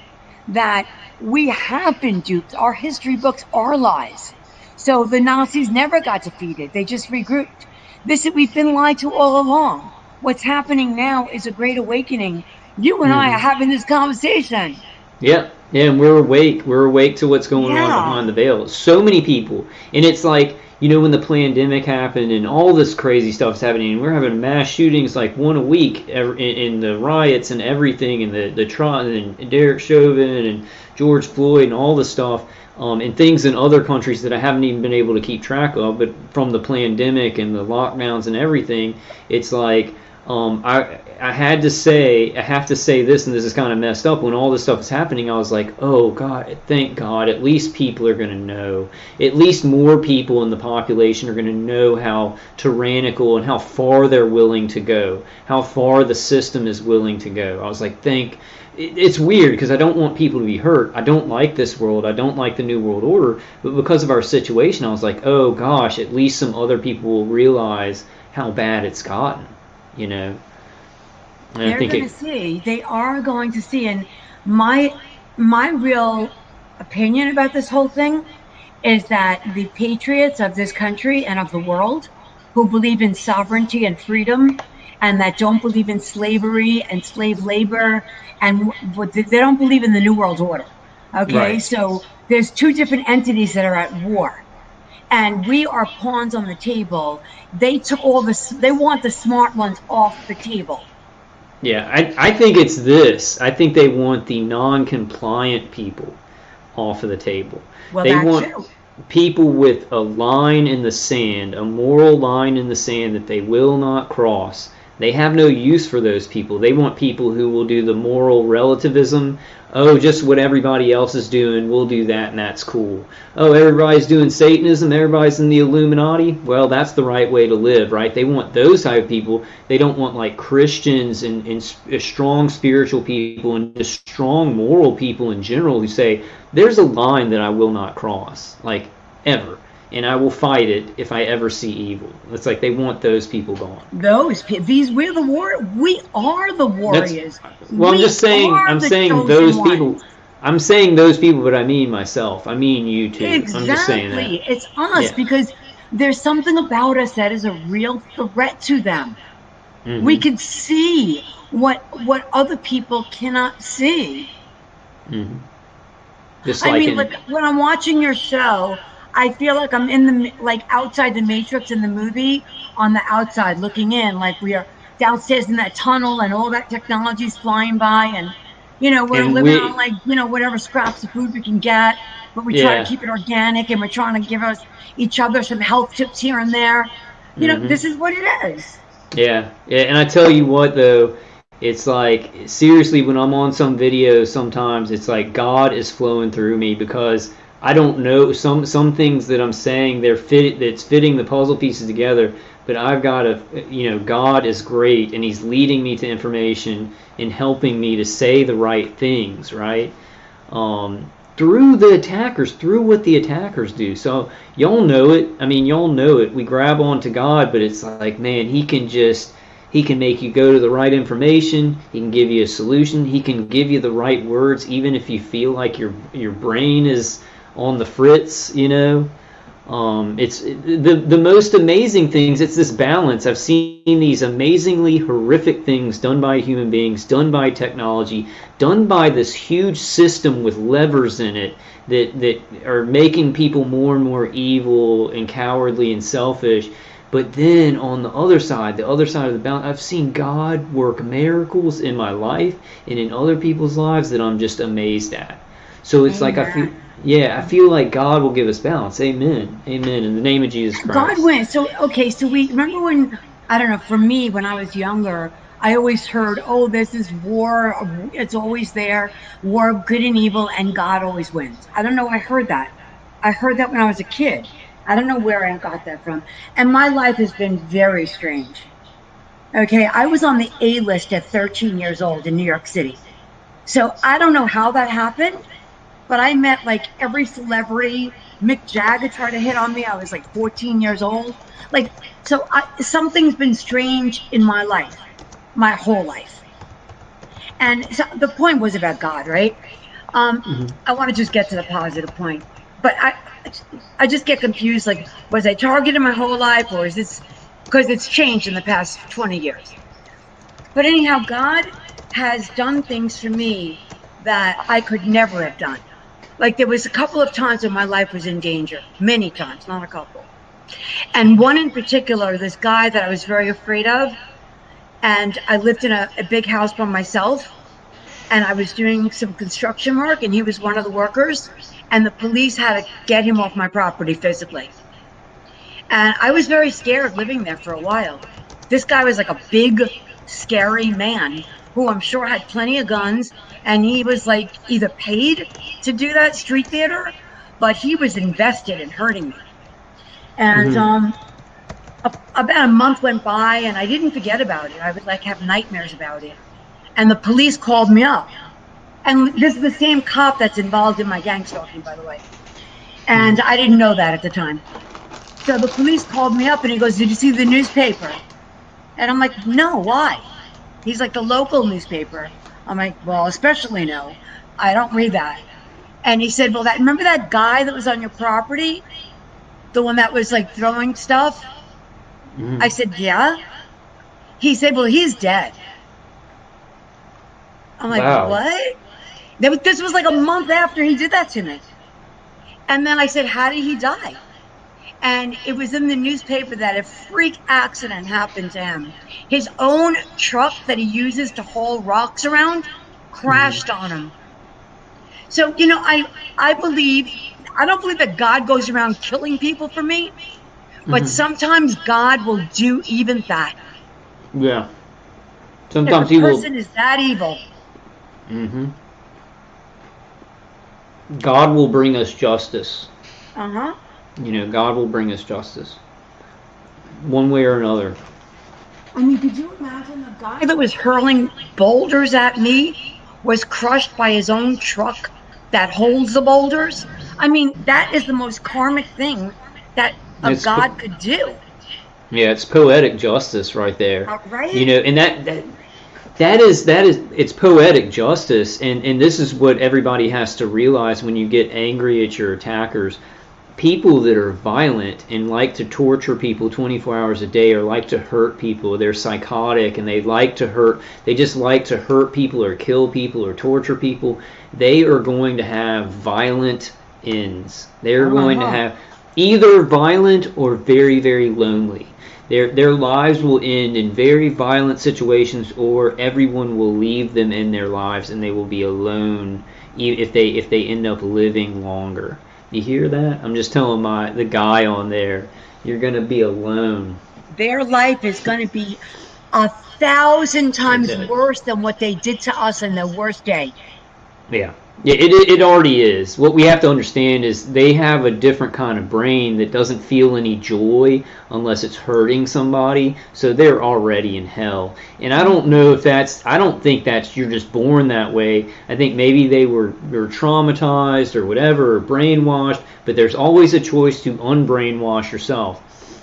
that we have been duped. Our history books are lies. So the Nazis never got defeated. They just regrouped. We've been lied to all along. What's happening now is a great awakening. You and I are having this conversation. Yeah, and we're awake. We're awake to what's going on behind the veil. So many people. And it's like, you know, when the pandemic happened and all this crazy stuff's happening, and we're having mass shootings like one a week in the riots and everything, and the trial, and Derek Chauvin and George Floyd and all this stuff, and things in other countries that I haven't even been able to keep track of, but from the pandemic and the lockdowns and everything, it's like, I have to say this, and this is kind of messed up. When all this stuff is happening, I was like, oh God, thank God, at least people are going to know. At least more people in the population are going to know how tyrannical and how far they're willing to go, how far the system is willing to go. I was like, it's weird because I don't want people to be hurt. I don't like this world. I don't like the New World Order. But because of our situation, I was like, oh gosh, at least some other people will realize how bad it's gotten. You know, and they are going to see. And my real opinion about this whole thing is that the patriots of this country and of the world, who believe in sovereignty and freedom, and that don't believe in slavery and slave labor, and they don't believe in the New World Order. Okay, right. So there's two different entities that are at war. And we are pawns on the table. They took they want the smart ones off the table. Yeah, I think it's this. I think they want the non-compliant people off of the table. Well, they want people with a line in the sand, a moral line in the sand that they will not cross. They have no use for those people. They want people who will do the moral relativism. Oh, just what everybody else is doing, we'll do that, and that's cool. Oh, everybody's doing Satanism, everybody's in the Illuminati. Well, that's the right way to live, right? They want those type of people. They don't want like Christians and strong spiritual people and just strong moral people in general who say, there's a line that I will not cross, like ever. And I will fight it if I ever see evil. It's like they want those people gone. We are the warriors. I'm saying those people. I'm saying those people, but I mean myself. I mean you too. Exactly. I'm just saying that. It's us because there's something about us that is a real threat to them. Mm-hmm. We can see what other people cannot see. Mm-hmm. Like when I'm watching your show, I feel like I'm outside the Matrix in the movie, on the outside looking in, like we are downstairs in that tunnel and all that technology's flying by, and we're living on whatever scraps of food we can get, but we try to keep it organic, and we're trying to give each other some health tips here and there. This is what it is. Yeah, and I tell you what though, it's like seriously when I'm on some videos, sometimes it's like God is flowing through me because I don't know some things that I'm saying that's fitting the puzzle pieces together, but I've got to, God is great and He's leading me to information and helping me to say the right things, right? through the attackers, through what the attackers do. So y'all know it. I mean, y'all know it. We grab onto God, but it's like, man, he can make you go to the right information. He can give you a solution. He can give you the right words, even if you feel like your brain is on the fritz, you know. It's the most amazing things. It's this balance. I've seen these amazingly horrific things done by human beings, done by technology, done by this huge system with levers in it that are making people more and more evil and cowardly and selfish. But then on the other side of the balance, I've seen God work miracles in my life and in other people's lives that I'm just amazed at. So it's like I feel like God will give us balance. Amen. Amen. In the name of Jesus Christ. God wins. So, okay, so we remember when, I don't know, for me, when I was younger, I always heard, oh, this is war. It's always there. War of good and evil, and God always wins. I don't know. I heard that. I heard that when I was a kid. I don't know where I got that from. And my life has been very strange. Okay, I was on the A list at 13 years old in New York City. So I don't know how that happened, but I met like every celebrity. Mick Jagger tried to hit on me. I was like 14 years old. Like, so something's been strange in my life, my whole life. And so the point was about God, right? I want to just get to the positive point. But I just get confused, like, was I targeted my whole life, or is this because it's changed in the past 20 years? But anyhow, God has done things for me that I could never have done. Like, there was a couple of times when my life was in danger, many times, not a couple. And one in particular, this guy that I was very afraid of, and I lived in a big house by myself, and I was doing some construction work, and he was one of the workers, and the police had to get him off my property physically. And I was very scared living there for a while. This guy was like a big, scary man who I'm sure had plenty of guns, and he was like either paid to do that street theater, but he was invested in hurting me. And about a month went by, and I didn't forget about it. I would like have nightmares about it. And the police called me up. And this is the same cop that's involved in my gang stalking, by the way. And I didn't know that at the time. So the police called me up, and he goes, "Did you see the newspaper?" And I'm like, "No, why?" He's like, "The local newspaper." I'm like, "Well, especially no. I don't read that." And he said, "Well, remember that guy that was on your property? The one that was like throwing stuff?" I said, "Yeah." He said, "Well, he's dead." I'm like, Wow. "What?" This was like a month after he did that to me. And then I said, "How did he die?" And it was in the newspaper that a freak accident happened to him. His own truck that he uses to haul rocks around crashed on him. So, you know, I don't believe that God goes around killing people for me, but sometimes God will do even that. Yeah. Sometimes if a person is that evil. God will bring us justice. Uh-huh. You know, God will bring us justice. One way or another. I mean, could you imagine the guy that was hurling boulders at me was crushed by his own truck that holds the boulders? I mean, that is the most karmic thing that God could do. Yeah, it's poetic justice right there. Right? You know, and that is it's poetic justice, and this is what everybody has to realize when you get angry at your attackers. People that are violent and like to torture people 24 hours a day, or like to hurt people, they're psychotic and they just like to hurt people or kill people or torture people. They are going to have violent ends. They're going to have either violent or very, very lonely. Their lives will end in very violent situations, or everyone will leave them in their lives and they will be alone if they end up living longer. You hear that? I'm just telling the guy on there, you're going to be alone. Their life is going to be 1,000 times worse than what they did to us in their worst day. Yeah. Yeah, it already is. What we have to understand is they have a different kind of brain that doesn't feel any joy unless it's hurting somebody. So they're already in hell. And I don't know if I don't think that's you're just born that way. I think maybe they were traumatized or whatever, or brainwashed. But there's always a choice to unbrainwash yourself.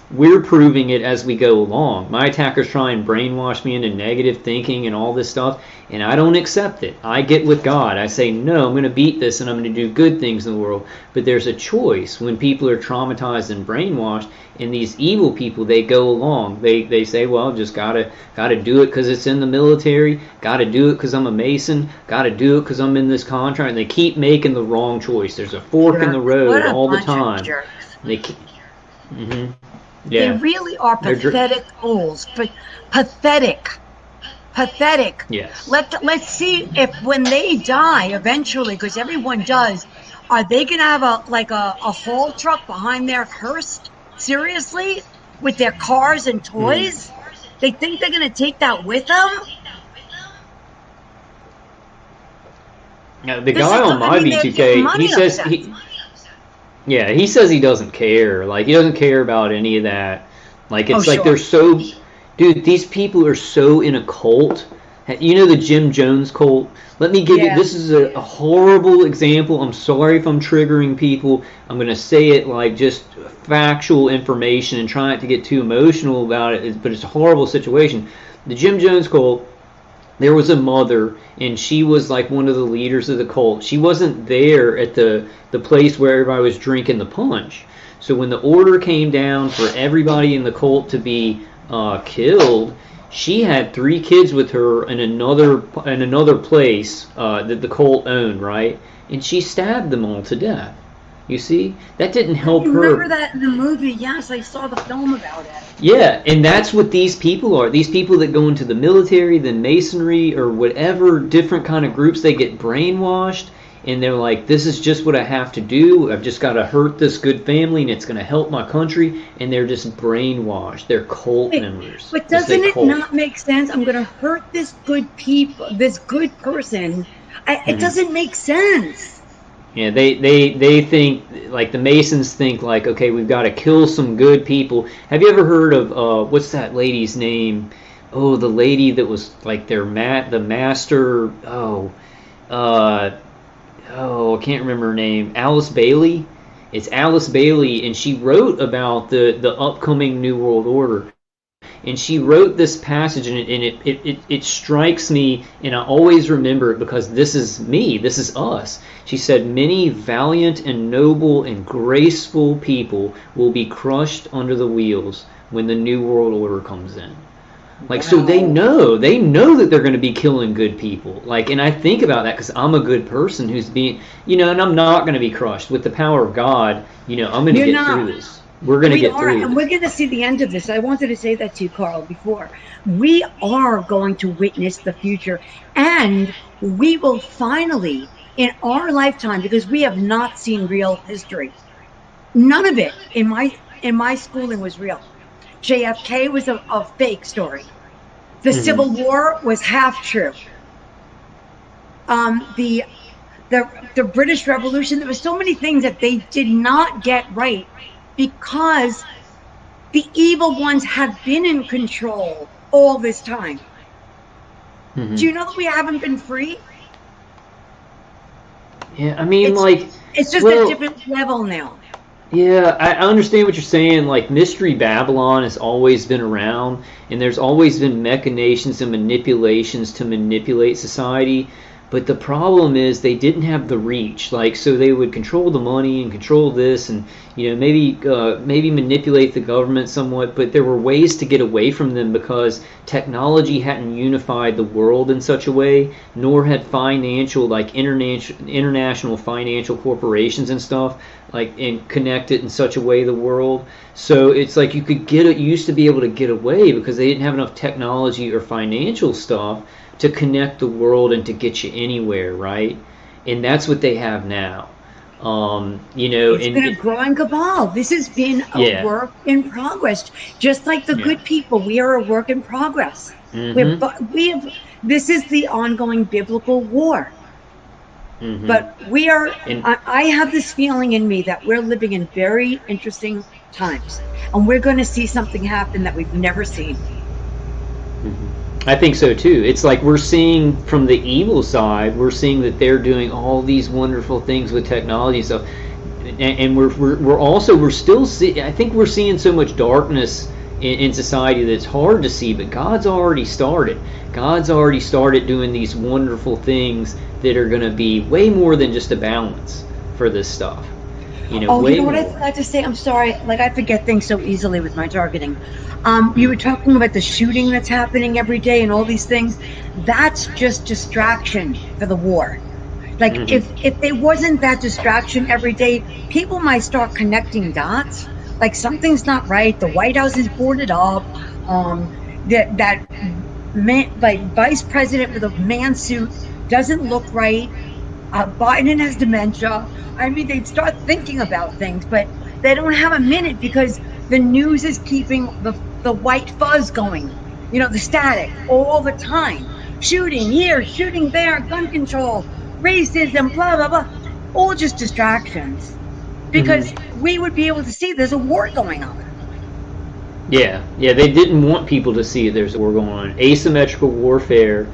We're proving it as we go along. My attackers try and brainwash me into negative thinking and all this stuff, and I don't accept it. I get with God. I say, no, I'm going to beat this and I'm going to do good things in the world. But there's a choice when people are traumatized and brainwashed, and these evil people, they go along. They say, well, just gotta do it because it's in the military, gotta do it because I'm a Mason, gotta do it because I'm in this contract, and they keep making the wrong choice. There's a fork in the road all the time. They keep, yeah. They really are pathetic fools. Pathetic. Yes. Let's see if when they die eventually, because everyone does, are they going to have a haul truck behind their hearse? Seriously? With their cars and toys? They think they're going to take that with them? Now, the guy on my B2K, he says he says he doesn't care. Like, he doesn't care about any of that. Like, it's like they're so... Dude, these people are so in a cult. You know the Jim Jones cult? Let me give you... This is a horrible example. I'm sorry if I'm triggering people. I'm going to say it like just factual information and try not to get too emotional about it, but it's a horrible situation. The Jim Jones cult, there was a mother, and she was like one of the leaders of the cult. She wasn't there at the place where everybody was drinking the punch. So when the order came down for everybody in the cult to be killed, she had 3 kids with her in another place that the cult owned, right? And she stabbed them all to death. You see? That didn't help her. Remember that in the movie? Yes, I saw the film about it. Yeah, and that's what these people are. These people that go into the military, the Masonry, or whatever different kind of groups, they get brainwashed, and they're like, this is just what I have to do. I've just got to hurt this good family, and it's going to help my country. And they're just brainwashed. They're cult members. But doesn't it not make sense? I'm going to hurt this good person. It doesn't make sense. Yeah, they think, like the Masons think, like, okay, we've got to kill some good people. Have you ever heard of, what's that lady's name? Oh, the lady that was like the master, I can't remember her name. Alice Bailey? It's Alice Bailey, and she wrote about the upcoming New World Order. And she wrote this passage, and it strikes me, and I always remember it because this is me, this is us. She said, many valiant and noble and graceful people will be crushed under the wheels when the New World Order comes in. Like, wow. So they know that they're going to be killing good people. Like, and I think about that because I'm a good person who's being, and I'm not going to be crushed. With the power of God, I'm going to get through this. We're going to get through and we're going to see the end of this. I wanted to say that to you, Carl, before. We are going to witness the future, and we will finally, in our lifetime, because we have not seen real history. None of it in my schooling was real. JFK was a fake story. The Civil War was half true. The British Revolution, there were so many things that they did not get right because the evil ones have been in control all this time. Do you know that we haven't been free? Yeah, I mean, it's just a different level now. Yeah, I understand what you're saying. Like, Mystery Babylon has always been around, and there's always been machinations and manipulations to manipulate society. But the problem is they didn't have the reach. Like, so they would control the money and control this, and maybe manipulate the government somewhat. But there were ways to get away from them because technology hadn't unified the world in such a way, nor had financial, like international financial corporations and stuff, and connect it in such a way the world. So it's like you used to be able to get away because they didn't have enough technology or financial stuff to connect the world and to get you anywhere, right? And that's what they have now. It's been a growing cabal. This has been a work in progress. Just like the good people, we are a work in progress. This is the ongoing biblical war. But we are, And I have this feeling in me that we're living in very interesting times, and we're going to see something happen that we've never seen. I think so too. It's like we're seeing from the evil side, we're seeing that they're doing all these wonderful things with technology and stuff, and we're still see. I think we're seeing so much darkness in society that it's hard to see. But God's already started. God's already started doing these wonderful things that are going to be way more than just a balance for this stuff. You know, you know what I forgot to say? I'm sorry. Like, I forget things so easily with my targeting. You were talking about the shooting that's happening every day and all these things. That's just distraction for the war. Like, if there wasn't that distraction every day, people might start connecting dots. Like, something's not right. The White House is boarded up. That man, like, vice president with a man suit doesn't look right. Biden has dementia. I mean, they'd start thinking about things, but they don't have a minute because the news is keeping the white fuzz going. You know, the static all the time. Shooting here, shooting there, gun control, racism, blah, blah, blah. All just distractions. Because we would be able to see there's a war going on. Yeah, they didn't want people to see there's a war going on. Asymmetrical warfare,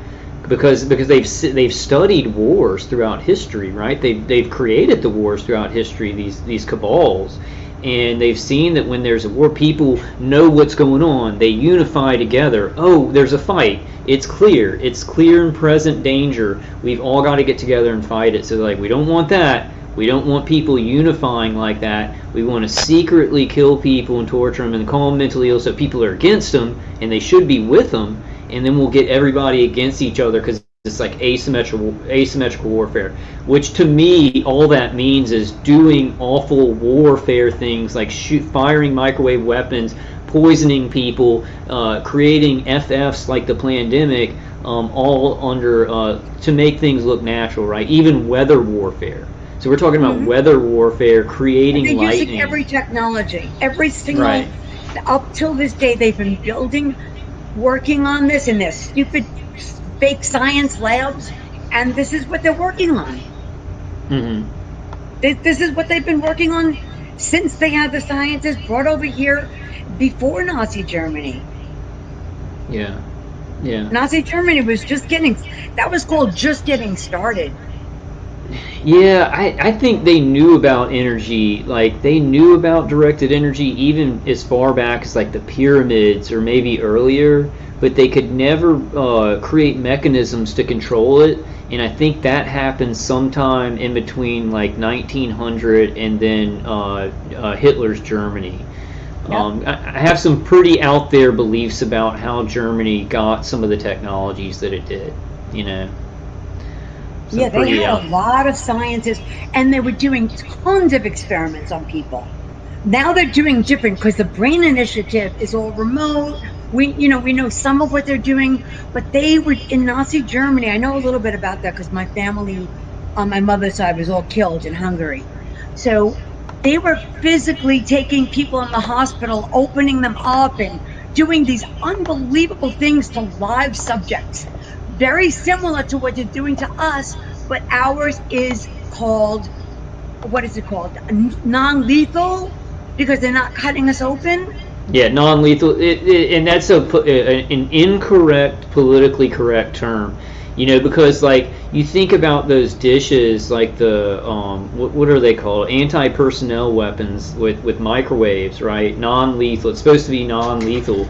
because they've studied wars throughout history, right? They've created the wars throughout history, these cabals, and they've seen that when there's a war, people know what's going on. They unify together. Oh, there's a fight. It's clear and present danger. We've all got to get together and fight it. So like, we don't want that. We don't want people unifying like that. We want to secretly kill people and torture them and call them mentally ill so people are against them and they should be with them, and then we'll get everybody against each other because it's like asymmetrical warfare, which to me all that means is doing awful warfare things like firing microwave weapons, poisoning people, creating FFs like the pandemic, all under to make things look natural, right? Even weather warfare. So we're talking about weather warfare, creating and they're lightning. Using every technology, every single, up till this day, they've been working on this in their stupid fake science labs, and this is what they're working on. This is what they've been working on since they had the scientists brought over here before Nazi Germany. Yeah. Nazi Germany was that was called just getting started. Yeah, I think they knew about energy, like they knew about directed energy even as far back as like the pyramids or maybe earlier, but they could never create mechanisms to control it, and I think that happened sometime in between like 1900 and then Hitler's Germany. Yep. I have some pretty out there beliefs about how Germany got some of the technologies that it did, you know. Yeah, they had a lot of scientists, and they were doing tons of experiments on people. Now they're doing different because the Brain Initiative is all remote. We know some of what they're doing, but they were in Nazi Germany. I know a little bit about that because my family on my mother's side was all killed in Hungary. So they were physically taking people in the hospital, opening them up, and doing these unbelievable things to live subjects. Very similar to what they're doing to us, but ours is called, what is it called? Non-lethal, because they're not cutting us open? Yeah, non-lethal, and that's an incorrect, politically correct term. You know, because like you think about those dishes, like the what are they called? Anti-personnel weapons with microwaves, right? Non-lethal. It's supposed to be non-lethal.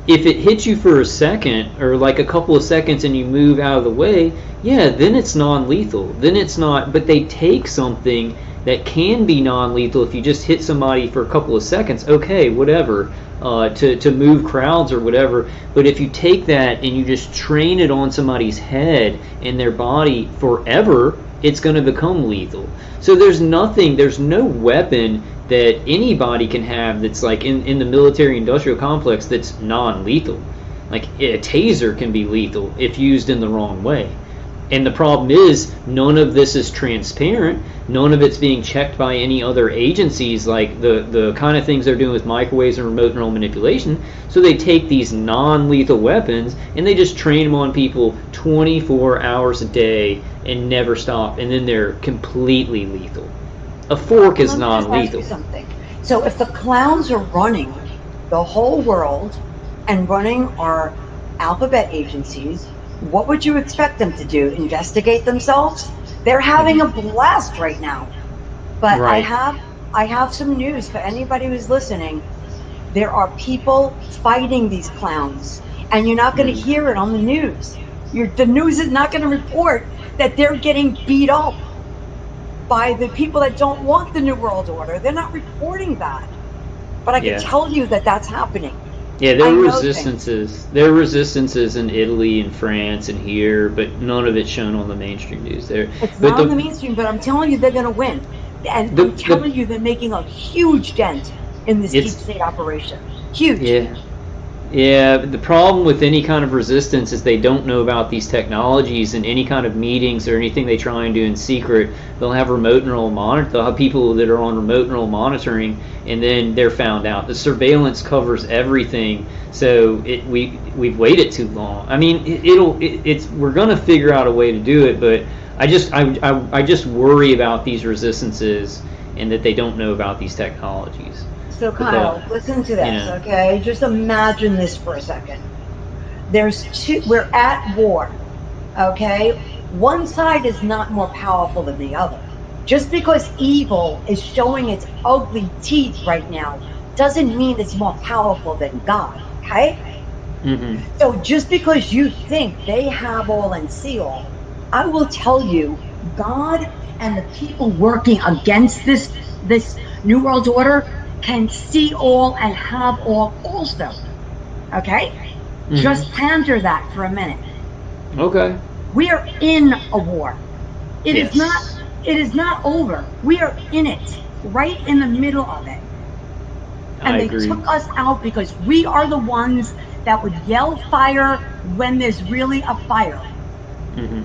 If it hits you for a second or like a couple of seconds and you move out of the way, yeah, then it's non-lethal. Then it's not. But they take something that can be non-lethal if you just hit somebody for a couple of seconds. Okay, whatever. To move crowds or whatever, but if you take that and you just train it on somebody's head and their body forever, it's going to become lethal. So there's no weapon that anybody can have that's like in the military industrial complex that's non-lethal. Like a taser can be lethal if used in the wrong way. And the problem is none of this is transparent None of it's being checked by any other agencies, like the kind of things they're doing with microwaves and remote neural manipulation. So they take these non-lethal weapons and they just train them on people 24 hours a day and never stop, and then they're completely lethal. A fork is non-lethal. Something. So if the clowns are running the whole world and running our alphabet agencies, what would you expect them to do? Investigate themselves? They're having a blast right now. But Right. I have some news for anybody who's listening. There are people fighting these clowns, and you're not going to hear it on the news. The news is not going to report that they're getting beat up by the people that don't want the New World Order. They're not reporting that. But I can tell you that that's happening. Yeah, there are resistances. There are resistances in Italy and France and here, but none of it's shown on the mainstream news. It's not on the mainstream, but I'm telling you they're going to win. And I'm telling you they're making a huge dent in this deep state operation. Huge. Yeah. Yeah, but the problem with any kind of resistance is they don't know about these technologies, and any kind of meetings or anything they try and do in secret, they'll have remote neural monitor. They'll have people that are on remote neural monitoring, and then they're found out. The surveillance covers everything, so we've waited too long. I mean, we're gonna figure out a way to do it, but I just worry about these resistances and that they don't know about these technologies. So Kyle, listen to this, okay? Just imagine this for a second. We're at war, okay? One side is not more powerful than the other. Just because evil is showing its ugly teeth right now doesn't mean it's more powerful than God, okay? Mm-hmm. So just because you think they have all and see all, I will tell you, God and the people working against this New World Order can see all and have all also. Okay? Mm-hmm. Just ponder that for a minute. Okay. We are in a war. It is not over. We are in it, right in the middle of it. And they took us out because we are the ones that would yell fire when there's really a fire. Mm-hmm.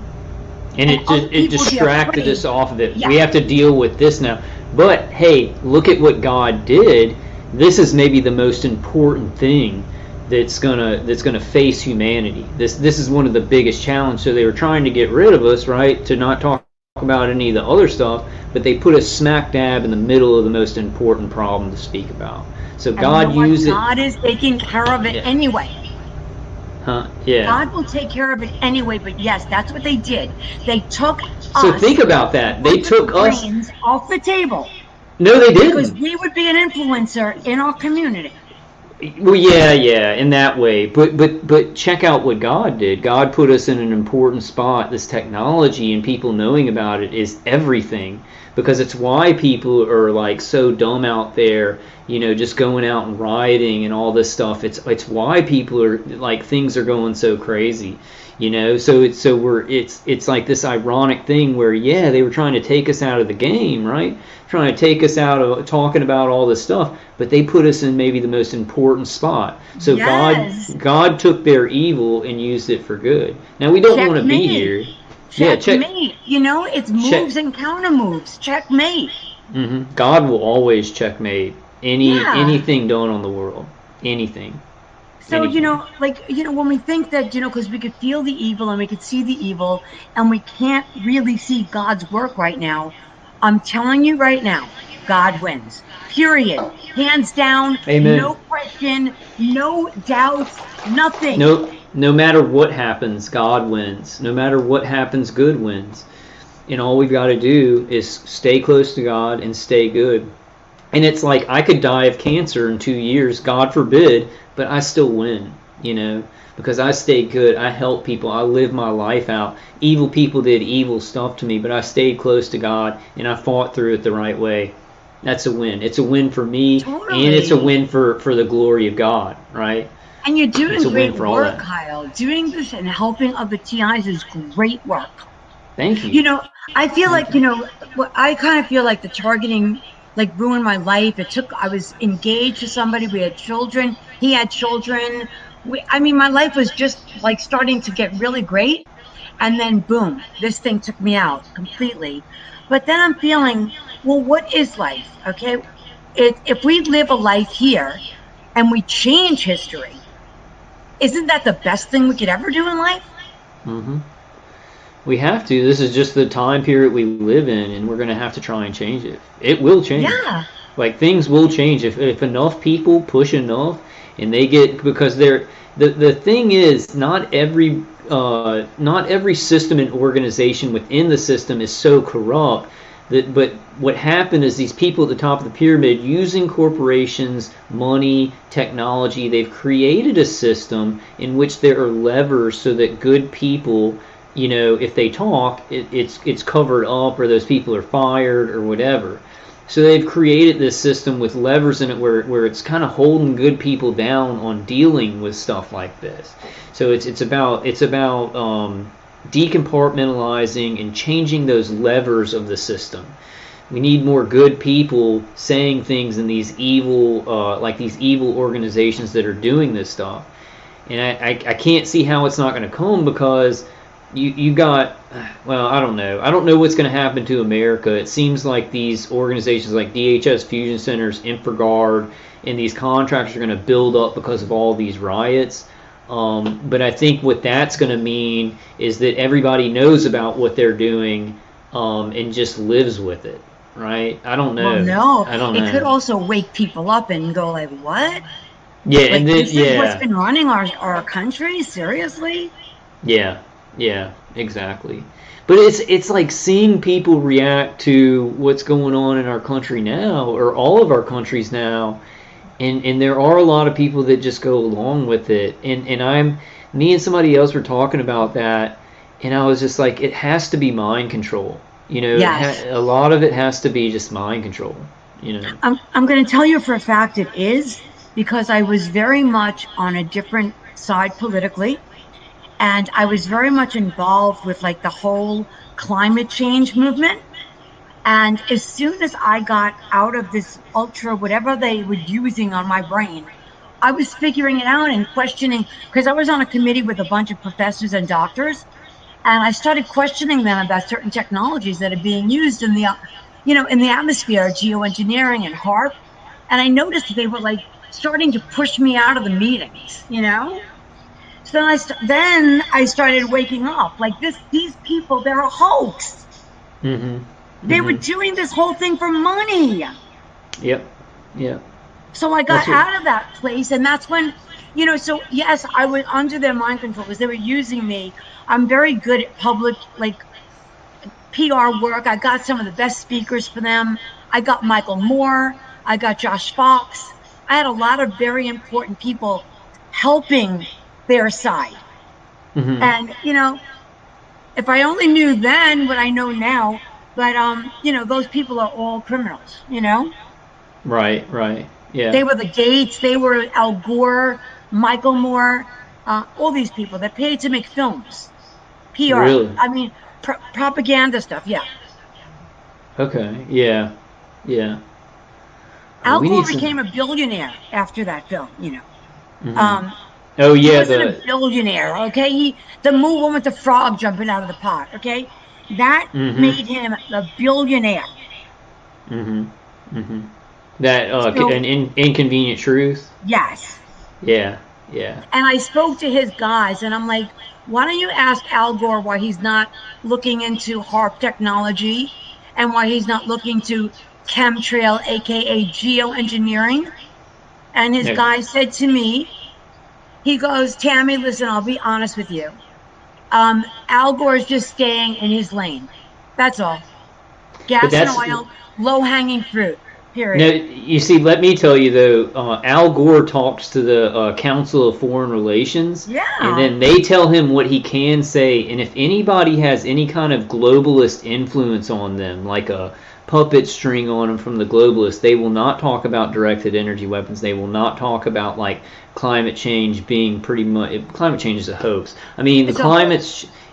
And it distracted us off of it. Yeah. We have to deal with this now. But hey, look at what God did. This is maybe the most important thing that's gonna face humanity. This is one of the biggest challenges. So they were trying to get rid of us, right? To not talk about any of the other stuff, but they put us smack dab in the middle of the most important problem to speak about. So God used it. God is taking care of it anyway. Huh? Yeah. God will take care of it anyway, but yes, that's what they did. They took us. So think about that. They took us off the table. No, they didn't. Because we would be an influencer in our community. Well, yeah, in that way. But check out what God did. God put us in an important spot. This technology and people knowing about it is everything. Because it's why people are like so dumb out there, just going out and rioting and all this stuff. It's why people are like, things are going so crazy, So it's like this ironic thing where they were trying to take us out of the game, right? Trying to take us out of talking about all this stuff, but they put us in maybe the most important spot. So God took their evil and used it for good. Now we don't want to be here. Checkmate. It's moves and counter moves. Checkmate. Mm-hmm. God will always checkmate anything done on the world. Anything. So, when we think that, because we could feel the evil and we could see the evil and we can't really see God's work right now, I'm telling you right now, God wins. Period. Hands down. Amen. No question. No doubts. Nothing. No matter what happens, God wins. No matter what happens, good wins. And all we've got to do is stay close to God and stay good. And it's like, I could die of cancer in 2 years, God forbid, but I still win, because I stayed good. I helped people. I lived my life out. Evil people did evil stuff to me, but I stayed close to God and I fought through it the right way. That's a win. It's a win for me, totally. And it's a win for the glory of God, right? And you're doing great work, Kyle. Doing this and helping other TIs is great work. Thank you. I feel like, I kind of feel like the targeting ruined my life. I was engaged to somebody. We had children. He had children. My life was just starting to get really great. And then boom, this thing took me out completely. But then I'm feeling, well, what is life? Okay. If we live a life here and we change history, isn't that the best thing we could ever do in life? Mm-hmm. We have to. This is just the time period we live in, and we're going to have to try and change it. It will change. Yeah. Like, things will change if enough people push enough, and they get, because they're the thing is, not every system and organization within the system is so corrupt. But what happened is these people at the top of the pyramid, using corporations, money, technology, they've created a system in which there are levers so that good people, you know, if they talk, it's covered up, or those people are fired or whatever. So they've created this system with levers in it where it's kind of holding good people down on dealing with stuff like this. So it's about decompartmentalizing and changing those levers of the system. We need more good people saying things in these evil, these evil organizations that are doing this stuff. And I can't see how it's not going to come, because you got, well, I don't know what's going to happen to America. It seems like these organizations like DHS Fusion Centers, InfraGard, and these contractors are going to build up because of all these riots. But I think what that's going to mean is that everybody knows about what they're doing, and just lives with it, right? I don't know. Well, no, I don't know. It could also wake people up and go like, "What? Yeah, like, and then this is what's been running our country? Seriously?" Yeah, exactly. But it's like seeing people react to what's going on in our country now, or all of our countries now. And there are a lot of people that just go along with it. And me and somebody else were talking about that, and I was just like, it has to be mind control. You know, yes. A lot of it has to be just mind control. You know, I'm going to tell you for a fact it is, because I was very much on a different side politically, and I was very much involved with like the whole climate change movement. And as soon as I got out of this ultra, whatever they were using on my brain, I was figuring it out and questioning, because I was on a committee with a bunch of professors and doctors, and I started questioning them about certain technologies that are being used in the, in the atmosphere, geoengineering and HAARP. And I noticed that they were like starting to push me out of the meetings, So then I started waking up, like these people, they're a hoax. Mm-hmm. They were doing this whole thing for money. Yep. So I got out of that place, and that's when, so yes, I was under their mind control because they were using me. I'm very good at public, PR work. I got some of the best speakers for them. I got Michael Moore. I got Josh Fox. I had a lot of very important people helping their side. Mm-hmm. And, if I only knew then what I know now, but, those people are all criminals, Right, yeah. They were the Gates, they were Al Gore, Michael Moore, all these people that paid to make films. PR. Really? I mean, propaganda stuff, yeah. Okay, yeah. Al Gore became a billionaire after that film, Mm-hmm. Oh, yeah. He wasn't a billionaire, okay? The woman with the frog jumping out of the pot, okay? That made him a billionaire. Mm-hmm. That an inconvenient truth. Yes. Yeah. And I spoke to his guys, and I'm like, why don't you ask Al Gore why he's not looking into HAARP technology, and why he's not looking to chemtrail, aka geoengineering? And his guy said to me, he goes, Tammy, listen, I'll be honest with you. Al Gore is just staying in his lane. That's all. Gas and oil, low-hanging fruit, period. No, you see, let me tell you, though, Al Gore talks to the Council of Foreign Relations. Yeah. And then they tell him what he can say. And if anybody has any kind of globalist influence on them, like a puppet string on them from the globalists, they will not talk about directed energy weapons. They will not talk about, climate change being pretty much... Climate change is a hoax. I mean,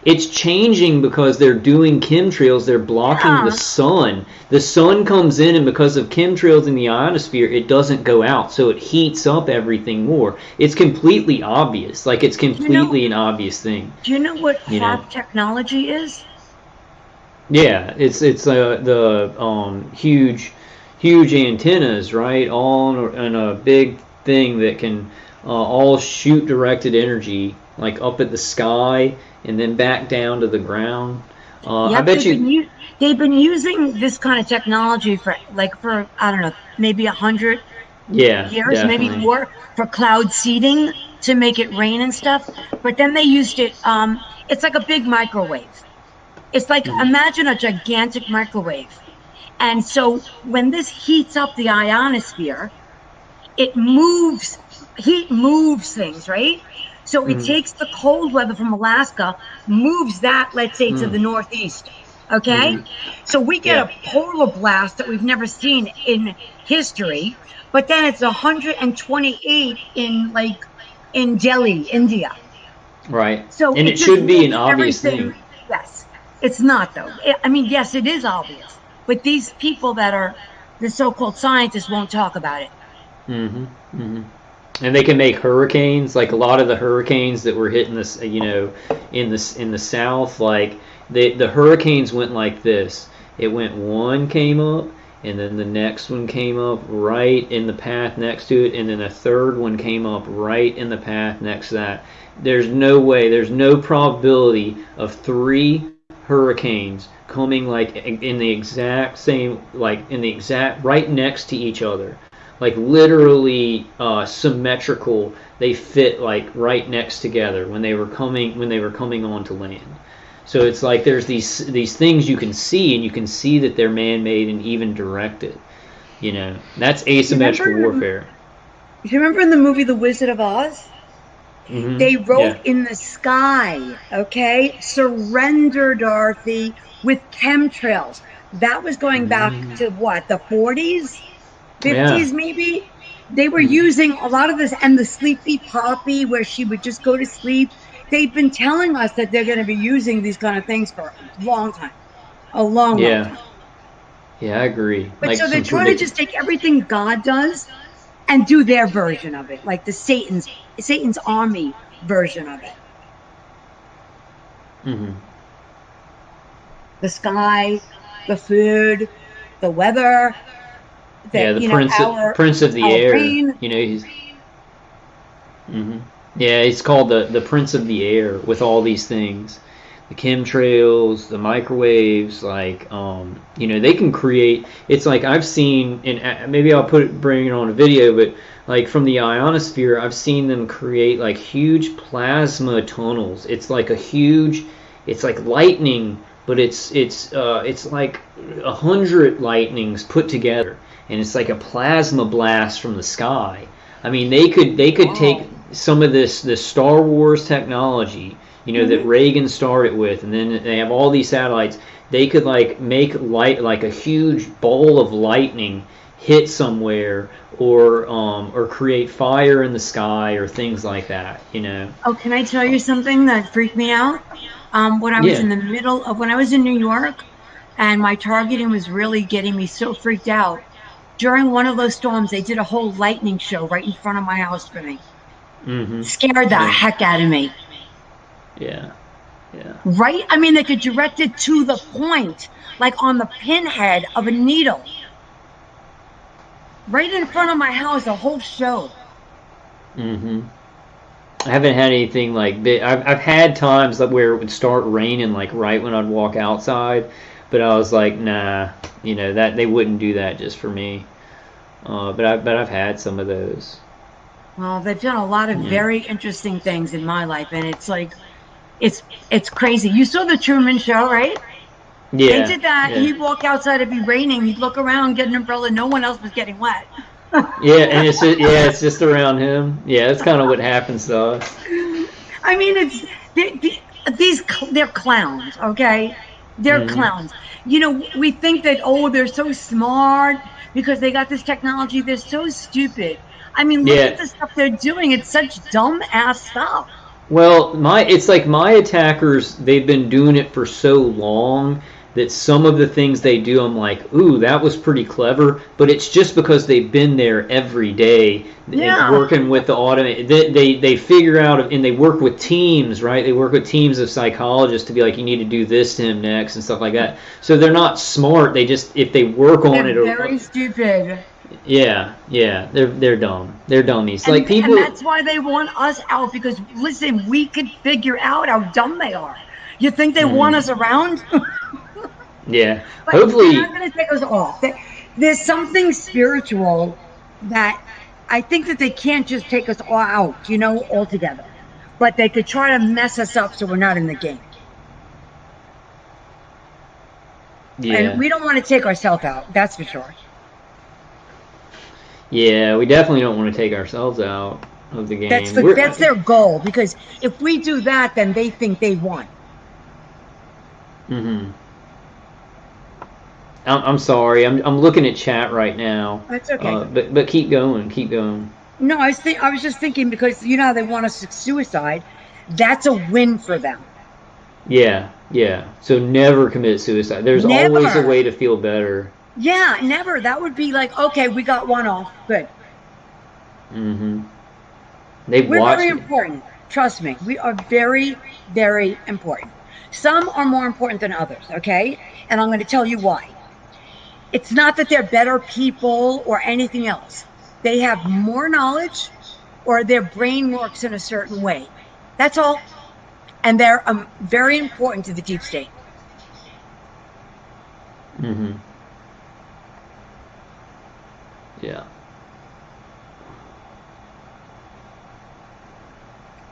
It's changing because they're doing chemtrails. They're blocking the sun. The sun comes in, and because of chemtrails in the ionosphere, it doesn't go out, so it heats up everything more. It's completely obvious. Like, it's completely an obvious thing. Do you know what HARP technology is? Yeah, it's the huge antennas, right? All in a big thing that can all shoot directed energy, like up at the sky and then back down to the ground. I bet they've been using this kind of technology for I don't know, maybe 100 years, definitely. maybe more, for cloud seeding to make it rain and stuff. But then they used it. It's like a big microwave. It's like, imagine a gigantic microwave. And so when this heats up the ionosphere, heat moves things, right? So it takes the cold weather from Alaska, moves that, let's say, to the northeast, okay? So we get a polar blast that we've never seen in history, but then it's 128 in Delhi, India. Right. So and it should be an obvious thing. Yes. It's not, though. I mean, yes, it is obvious. But these people that are the so-called scientists won't talk about it. And they can make hurricanes, like a lot of the hurricanes that were hitting this, in the south. Like the hurricanes went like this. It went, one came up, and then the next one came up right in the path next to it, and then a third one came up right in the path next to that. There's no way, there's no probability of 3 hurricanes coming like in the exact same, like in the exact right next to each other, like literally symmetrical. They fit like right next together when they were coming onto land. So it's like there's these things you can see, and you can see that they're man-made and even directed. That's asymmetrical warfare. Do you remember in the movie The Wizard of Oz? They wrote in the sky, okay, surrender, Dorothy, with chemtrails. That was going back to what, the 40s, 50s maybe? They were using a lot of this, and the sleepy poppy where she would just go to sleep. They've been telling us that they're going to be using these kind of things for a long time. A long time. Yeah, I agree. But so they're trying to just take everything God does and do their version of it, like the Satan's army version of it. The sky, the food, the weather. The prince of the air. Rain. He's. Yeah, it's called the Prince of the Air with all these things. The chemtrails, the microwaves, like, they can create, it's like I've seen, and maybe I'll bring it on a video, but like from the ionosphere, I've seen them create like huge plasma tunnels. It's like it's like lightning, but it's like 100 lightnings put together, and it's like a plasma blast from the sky. I mean, they could take some of this Star Wars technology, that Reagan started with, and then they have all these satellites. They could like make light, like a huge bowl of lightning hit somewhere, or create fire in the sky, or things like that. Oh, can I tell you something that freaked me out? When I was when I was in New York, and my targeting was really getting me so freaked out. During one of those storms, they did a whole lightning show right in front of my house for me. Scared the heck out of me. Yeah. Right? I mean, they could direct it to the point, like on the pinhead of a needle. Right in front of my house, a whole show. I haven't had anything like big. I've had times where it would start raining, like right when I'd walk outside, but I was like, nah, that they wouldn't do that just for me. But I've had some of those. Well, they've done a lot of very interesting things in my life, and it's like, it's crazy. You saw the Truman Show, right? Yeah. They did that. Yeah. He'd walk outside, it'd be raining. He'd look around, get an umbrella. No one else was getting wet. Yeah, and it's just around him. Yeah, that's kind of what happens to us. I mean, they're clowns, okay? They're clowns. We think that, they're so smart because they got this technology. They're so stupid. I mean, look at the stuff they're doing. It's such dumb ass stuff. Well, it's like my attackers, they've been doing it for so long that some of the things they do, I'm like, ooh, that was pretty clever. But it's just because they've been there every day, working with the automate. They figure out, and they work with teams, right? They work with teams of psychologists to be like, you need to do this to him next and stuff like that. So they're not smart. They just, if they work on it, they're very stupid. Yeah, they're dumb. They're dummies. Like people, and that's why they want us out, because listen, we could figure out how dumb they are. You think they want us around? Yeah. But hopefully they're not going to take us off. There's something spiritual that I think that they can't just take us all out, altogether. But they could try to mess us up so we're not in the game. Yeah. And we don't want to take ourselves out, that's for sure. Yeah, we definitely don't want to take ourselves out of the game. That's their goal, because if we do that, then they think they won. Mm-hmm. I'm sorry. I'm looking at chat right now. That's okay. But keep going. Keep going. No, I was just thinking, because how they want us to suicide. That's a win for them. Yeah. So never commit suicide. There's always a way to feel better. Yeah, never. That would be like, okay, we got one off. Good. Mm-hmm. We're very important. Trust me. We are very, very important. Some are more important than others, okay? And I'm going to tell you why. It's not that they're better people or anything else. They have more knowledge, or their brain works in a certain way. That's all. And they're very important to the deep state. Mm-hmm. Yeah.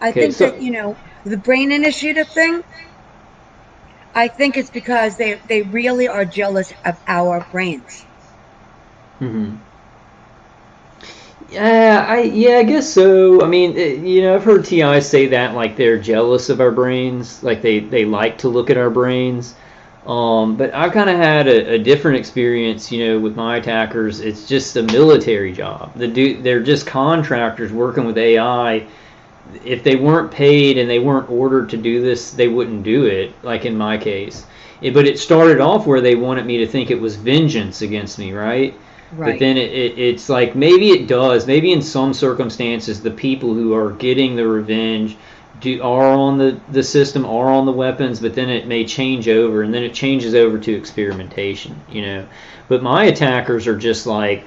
I think that, the brain initiative thing, I think it's because they really are jealous of our brains. Mm-hmm. I guess so. I mean, I've heard TI say that, like, they're jealous of our brains, like they like to look at our brains. But I've kind of had a different experience, with my attackers. It's just a military job. They're just contractors working with AI. If they weren't paid and they weren't ordered to do this, they wouldn't do it, like in my case. But it started off where they wanted me to think it was vengeance against me, right? But then it's like, maybe it does. Maybe in some circumstances, the people who are getting the revenge are on the system, are on the weapons, but then it may change over, and then it changes over to experimentation, But my attackers are just like,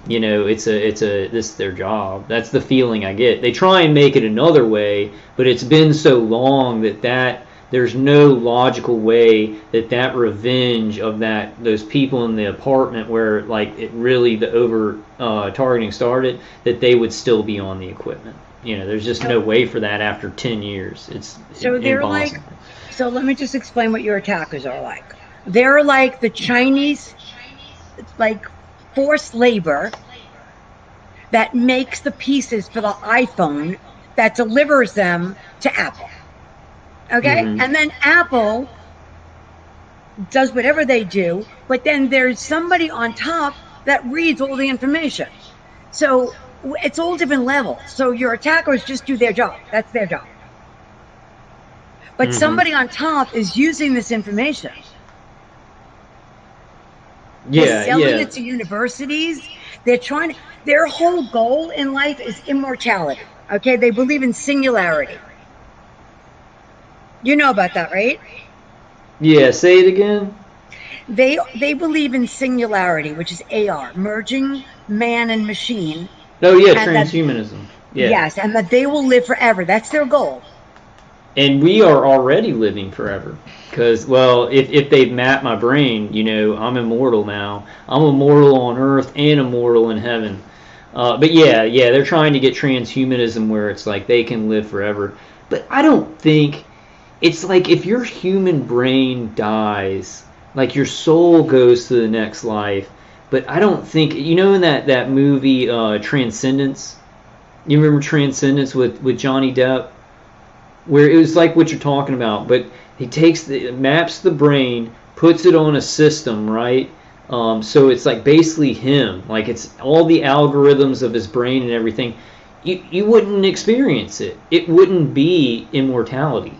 this is their job. That's the feeling I get. They try and make it another way, but it's been so long that there's no logical way that revenge of those people in the apartment where, like, it really the over targeting started, that they would still be on the equipment. There's just no way for that after 10 years. It's they're impossible. So let me just explain what your attackers are like. They're like the Chinese, like, forced labor that makes the pieces for the iPhone that delivers them to Apple. Okay? Mm-hmm. And then Apple does whatever they do, but then there's somebody on top that reads all the information. So it's all different levels. So your attackers just do their job. That's their job. But somebody on top is using this information. They're selling it to universities. Their whole goal in life is immortality. Okay? They believe in singularity. You know about that, right? Yeah, say it again. They believe in singularity, which is AR, merging man and machine. Oh yeah, transhumanism. Yes, and that they will live forever. That's their goal. And we are already living forever. Because, well, if they've mapped my brain, I'm immortal now. I'm immortal on Earth and immortal in heaven. But yeah, they're trying to get transhumanism where it's like they can live forever. But I don't think... It's like if your human brain dies, like your soul goes to the next life. But I don't think... in that movie, Transcendence? You remember Transcendence with Johnny Depp? Where it was like what you're talking about, but he maps the brain, puts it on a system, right? So it's like basically him, like it's all the algorithms of his brain and everything. you wouldn't experience it. It wouldn't be immortality.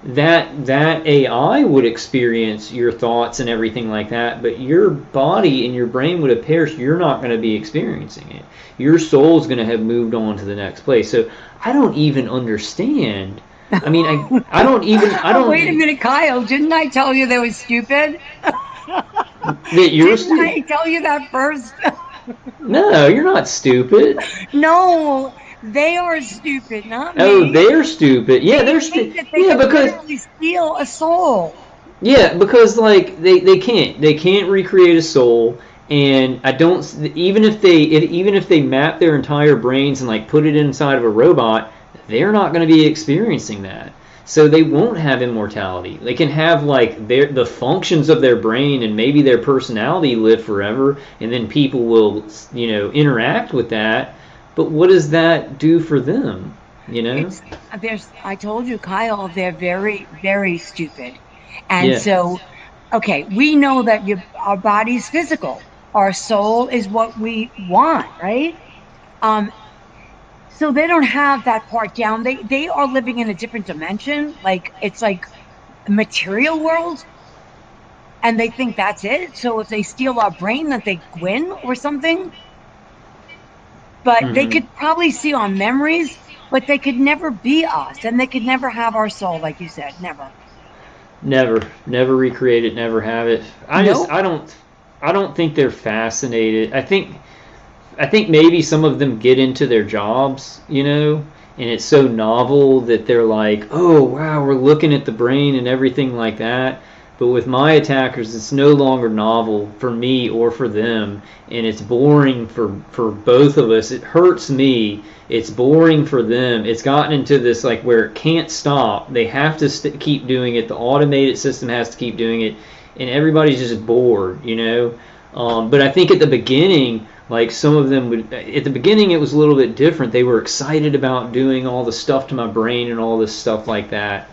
That AI would experience your thoughts and everything like that, but your body and your brain would have perished. You're not going to be experiencing it. Your soul's going to have moved on to the next place. So I don't even understand. I mean, I don't even. Wait a minute, Kyle. Didn't I tell you that was stupid? Didn't I tell you that first? No, you're not stupid. No. They are stupid, not me. Oh, they're stupid. Yeah, they're stupid. Yeah, because they steal a soul. Yeah, because like they can't recreate a soul, and I don't even if they map their entire brains and like put it inside of a robot, they're not going to be experiencing that. So they won't have immortality. They can have like the functions of their brain and maybe their personality live forever, and then people will interact with that. But what does that do for them? I told you, Kyle, they're very, very stupid. And so, okay, we know that our body's physical. Our soul is what we want, right? So they don't have that part down. They are living in a different dimension. Like, it's like a material world. And they think that's it. So if they steal our brain, that they win or something. But they could probably see our memories, but they could never be us, and they could never have our soul, like you said, never. Never recreate it, never have it. I don't think they're fascinated. I think maybe some of them get into their jobs, and it's so novel that they're like, oh wow, we're looking at the brain and everything like that. But with my attackers, it's no longer novel for me or for them, and it's boring for both of us. It hurts me. It's boring for them. It's gotten into this like where it can't stop. They have to keep doing it. The automated system has to keep doing it, and everybody's just bored, But I think at the beginning, like some of them would. At the beginning, it was a little bit different. They were excited about doing all the stuff to my brain and all this stuff like that.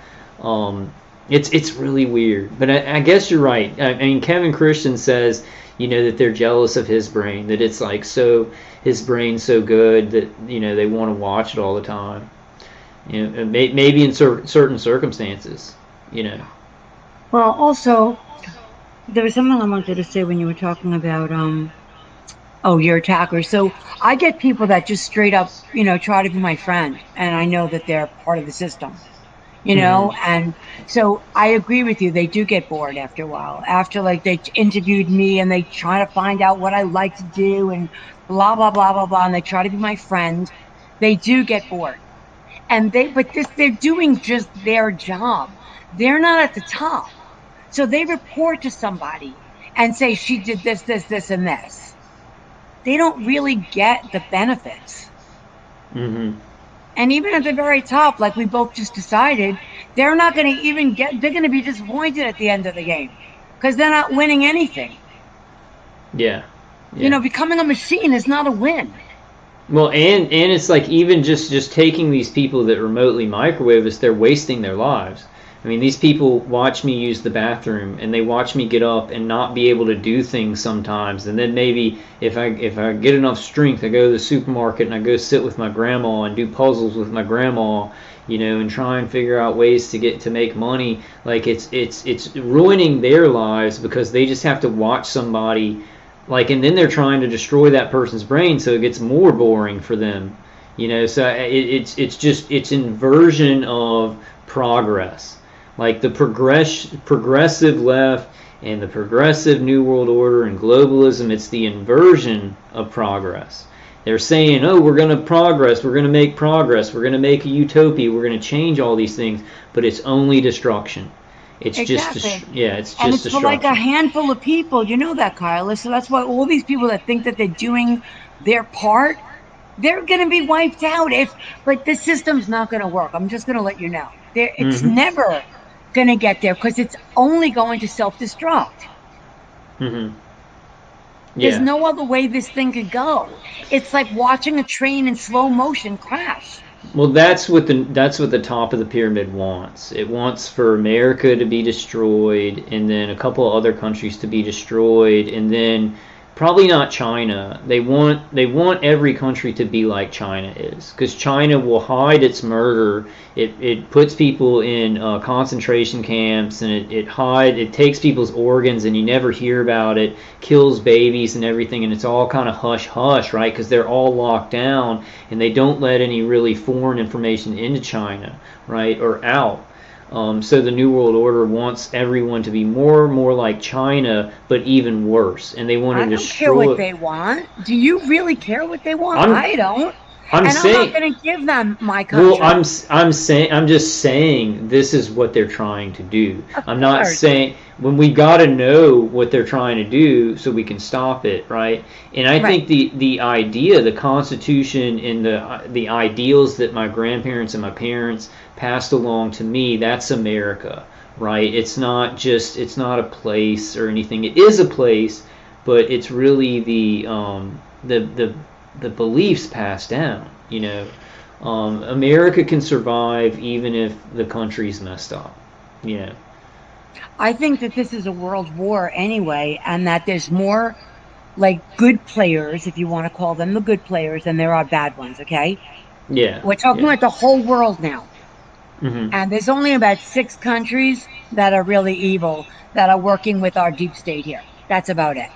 It's really weird, but I guess you're right. I mean, Kevin Christian says, that they're jealous of his brain, that it's like his brain's so good that they want to watch it all the time. Maybe in certain circumstances, Well, also, there was something I wanted to say when you were talking about your attackers. So I get people that just straight up, try to be my friend, and I know that they're part of the system. And so I agree with you. They do get bored after a while. After like they interviewed me and they try to find out what I like to do and blah, blah, blah, blah, blah. And they try to be my friend. They do get bored. And they're doing just their job. They're not at the top. So they report to somebody and say, she did this, this, this, and this. They don't really get the benefits. Mm-hmm. And even at the very top, like we both just decided, they're not going to even they're going to be disappointed at the end of the game because they're not winning anything. Yeah. Becoming a machine is not a win. Well, and it's like even just taking these people that remotely microwave us, they're wasting their lives. I mean, these people watch me use the bathroom, and they watch me get up and not be able to do things sometimes. And then maybe if I get enough strength, I go to the supermarket and I go sit with my grandma and do puzzles with my grandma, and try and figure out ways to make money. Like it's ruining their lives because they just have to watch somebody, like, and then they're trying to destroy that person's brain, so it gets more boring for them. So it's inversion of progress. Like the progressive left and the progressive New World Order and globalism, it's the inversion of progress. They're saying, oh, we're going to progress, we're going to make progress, we're going to make a utopia, we're going to change all these things, but it's only destruction. It's exactly. It's just and it's destruction. For like a handful of people, you know that, Kyle. So that's why all these people that think that they're doing their part, they're going to be wiped out. But the system's not going to work. I'm just going to let you know. It's never going to get there because it's only going to self-destruct. Mm-hmm. There's no other way this thing could go. It's like watching a train in slow motion crash. Well, that's what the top of the pyramid wants. It wants for America to be destroyed, and then a couple of other countries to be destroyed, and then Probably not China. They want every country to be like China is, because China will hide its murder. It puts people in concentration camps, and it takes people's organs, and you never hear about it. Kills babies and everything, and it's all kind of hush hush, right? Because they're all locked down, and they don't let any really foreign information into China, right, or out. So the New World Order wants everyone to be more and more like China, but even worse. And they want to destroy. I don't care what they want. Do you really care what they want? I don't. I'm not going to give them my country. Well, I'm just saying this is what they're trying to do. I'm not saying when we got to know what they're trying to do so we can stop it, right? And I think the idea, the Constitution, and the ideals that my grandparents and my parents passed along to me, that's America, right? It's not a place or anything. It is a place, but it's really the beliefs passed down, you know. America can survive even if the country's messed up, you know. I think that this is a world war anyway, and that there's more like good players, if you want to call them the good players, than there are bad ones, okay? Yeah. We're talking about the whole world now. Mm-hmm. And there's only about 6 countries that are really evil, that are working with our deep state here. That's about it.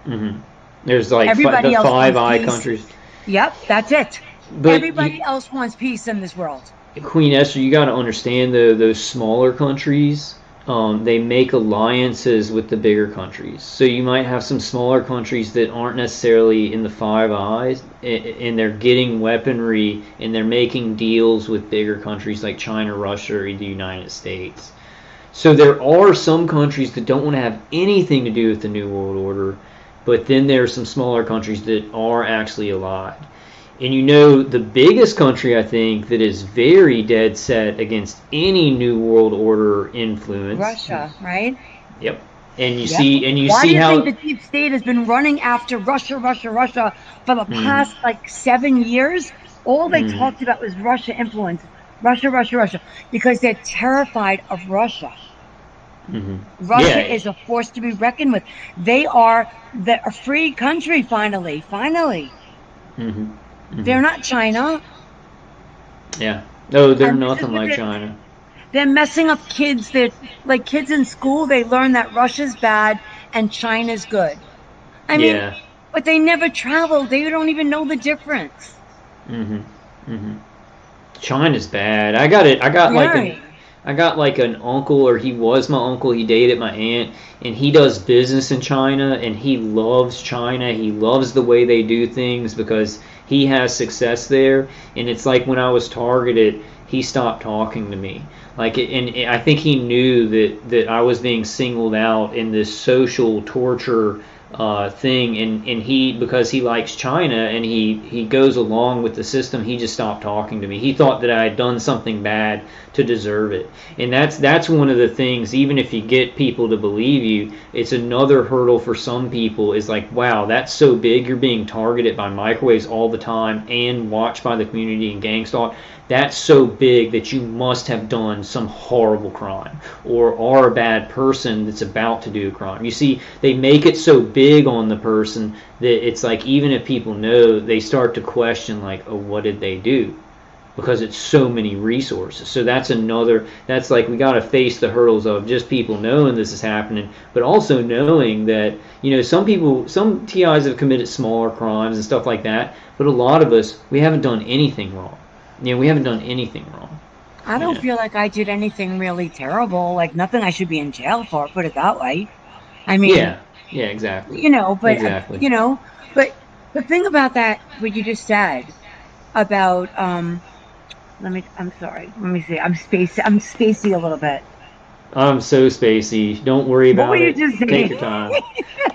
Mm-hmm. There's like the Five Eye countries. Yep, that's it. But everybody else wants peace in this world. Queen Esther, you got to understand though, those smaller countries, they make alliances with the bigger countries. So you might have some smaller countries that aren't necessarily in the Five Eyes, and they're getting weaponry, and they're making deals with bigger countries like China, Russia, or the United States. So there are some countries that don't want to have anything to do with the New World Order, but then there are some smaller countries that are actually allied. And you know, the biggest country, I think, that is very dead set against any New World Order influence. Russia, right? Yep. And you Why see how... do you think the deep state has been running after Russia for the past, 7 years? All they talked about was Russia influence. Russia. Because they're terrified of Russia. Mm-hmm. Russia is a force to be reckoned with. They are a free country, finally. Mm-hmm. Mm-hmm. They're not China. Yeah. No, they're nothing like China. They're messing up kids. They're like kids in school. They learn that Russia's bad and China's good. I mean, but they never travel. They don't even know the difference. Mm-hmm. Mm-hmm. China's bad. I got like an uncle, or he was my uncle. He dated my aunt, and he does business in China, and he loves China. He loves the way they do things because he has success there. And it's like when I was targeted, he stopped talking to me. And I think he knew that I was being singled out in this social torture thing, and he, because he likes China and he goes along with the system, he just stopped talking to me. He thought that I had done something bad to deserve it. And that's one of the things, even if you get people to believe you, it's another hurdle for some people, is like, wow, that's so big, you're being targeted by microwaves all the time and watched by the community and gangstalk. That's so big that you must have done some horrible crime or are a bad person that's about to do a crime. You see, they make it so big on the person that it's like, even if people know, they start to question like, oh, what did they do? Because it's so many resources. So that's like, we got to face the hurdles of just people knowing this is happening, but also knowing that, some TIs have committed smaller crimes and stuff like that, but a lot of us, we haven't done anything wrong. We haven't done anything wrong. I don't feel like I did anything really terrible, like nothing I should be in jail for, put it that way. I mean, yeah, exactly. But exactly. But the thing about that, what you just said about I'm sorry. Let me see. I'm spacey a little bit. I'm so spacey. Don't worry about it. What were you just saying? Take your time.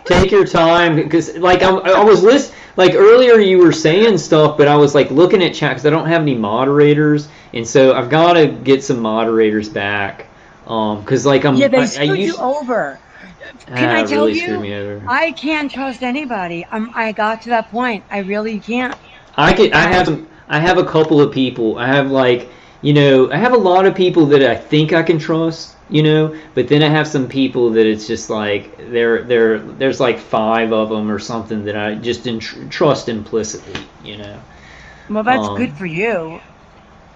Take your time, because I was listening. Like earlier, you were saying stuff, but I was like looking at chat because I don't have any moderators, and so I've got to get some moderators back. Because they screwed you over. Can I tell really you? Screwed me over. I can't trust anybody. I got to that point. I really can't. I have a couple of people. I have I have a lot of people that I think I can trust, you know. But then I have some people that it's just like there's like 5 of them or something that I just trust implicitly, you know. Well, that's good for you.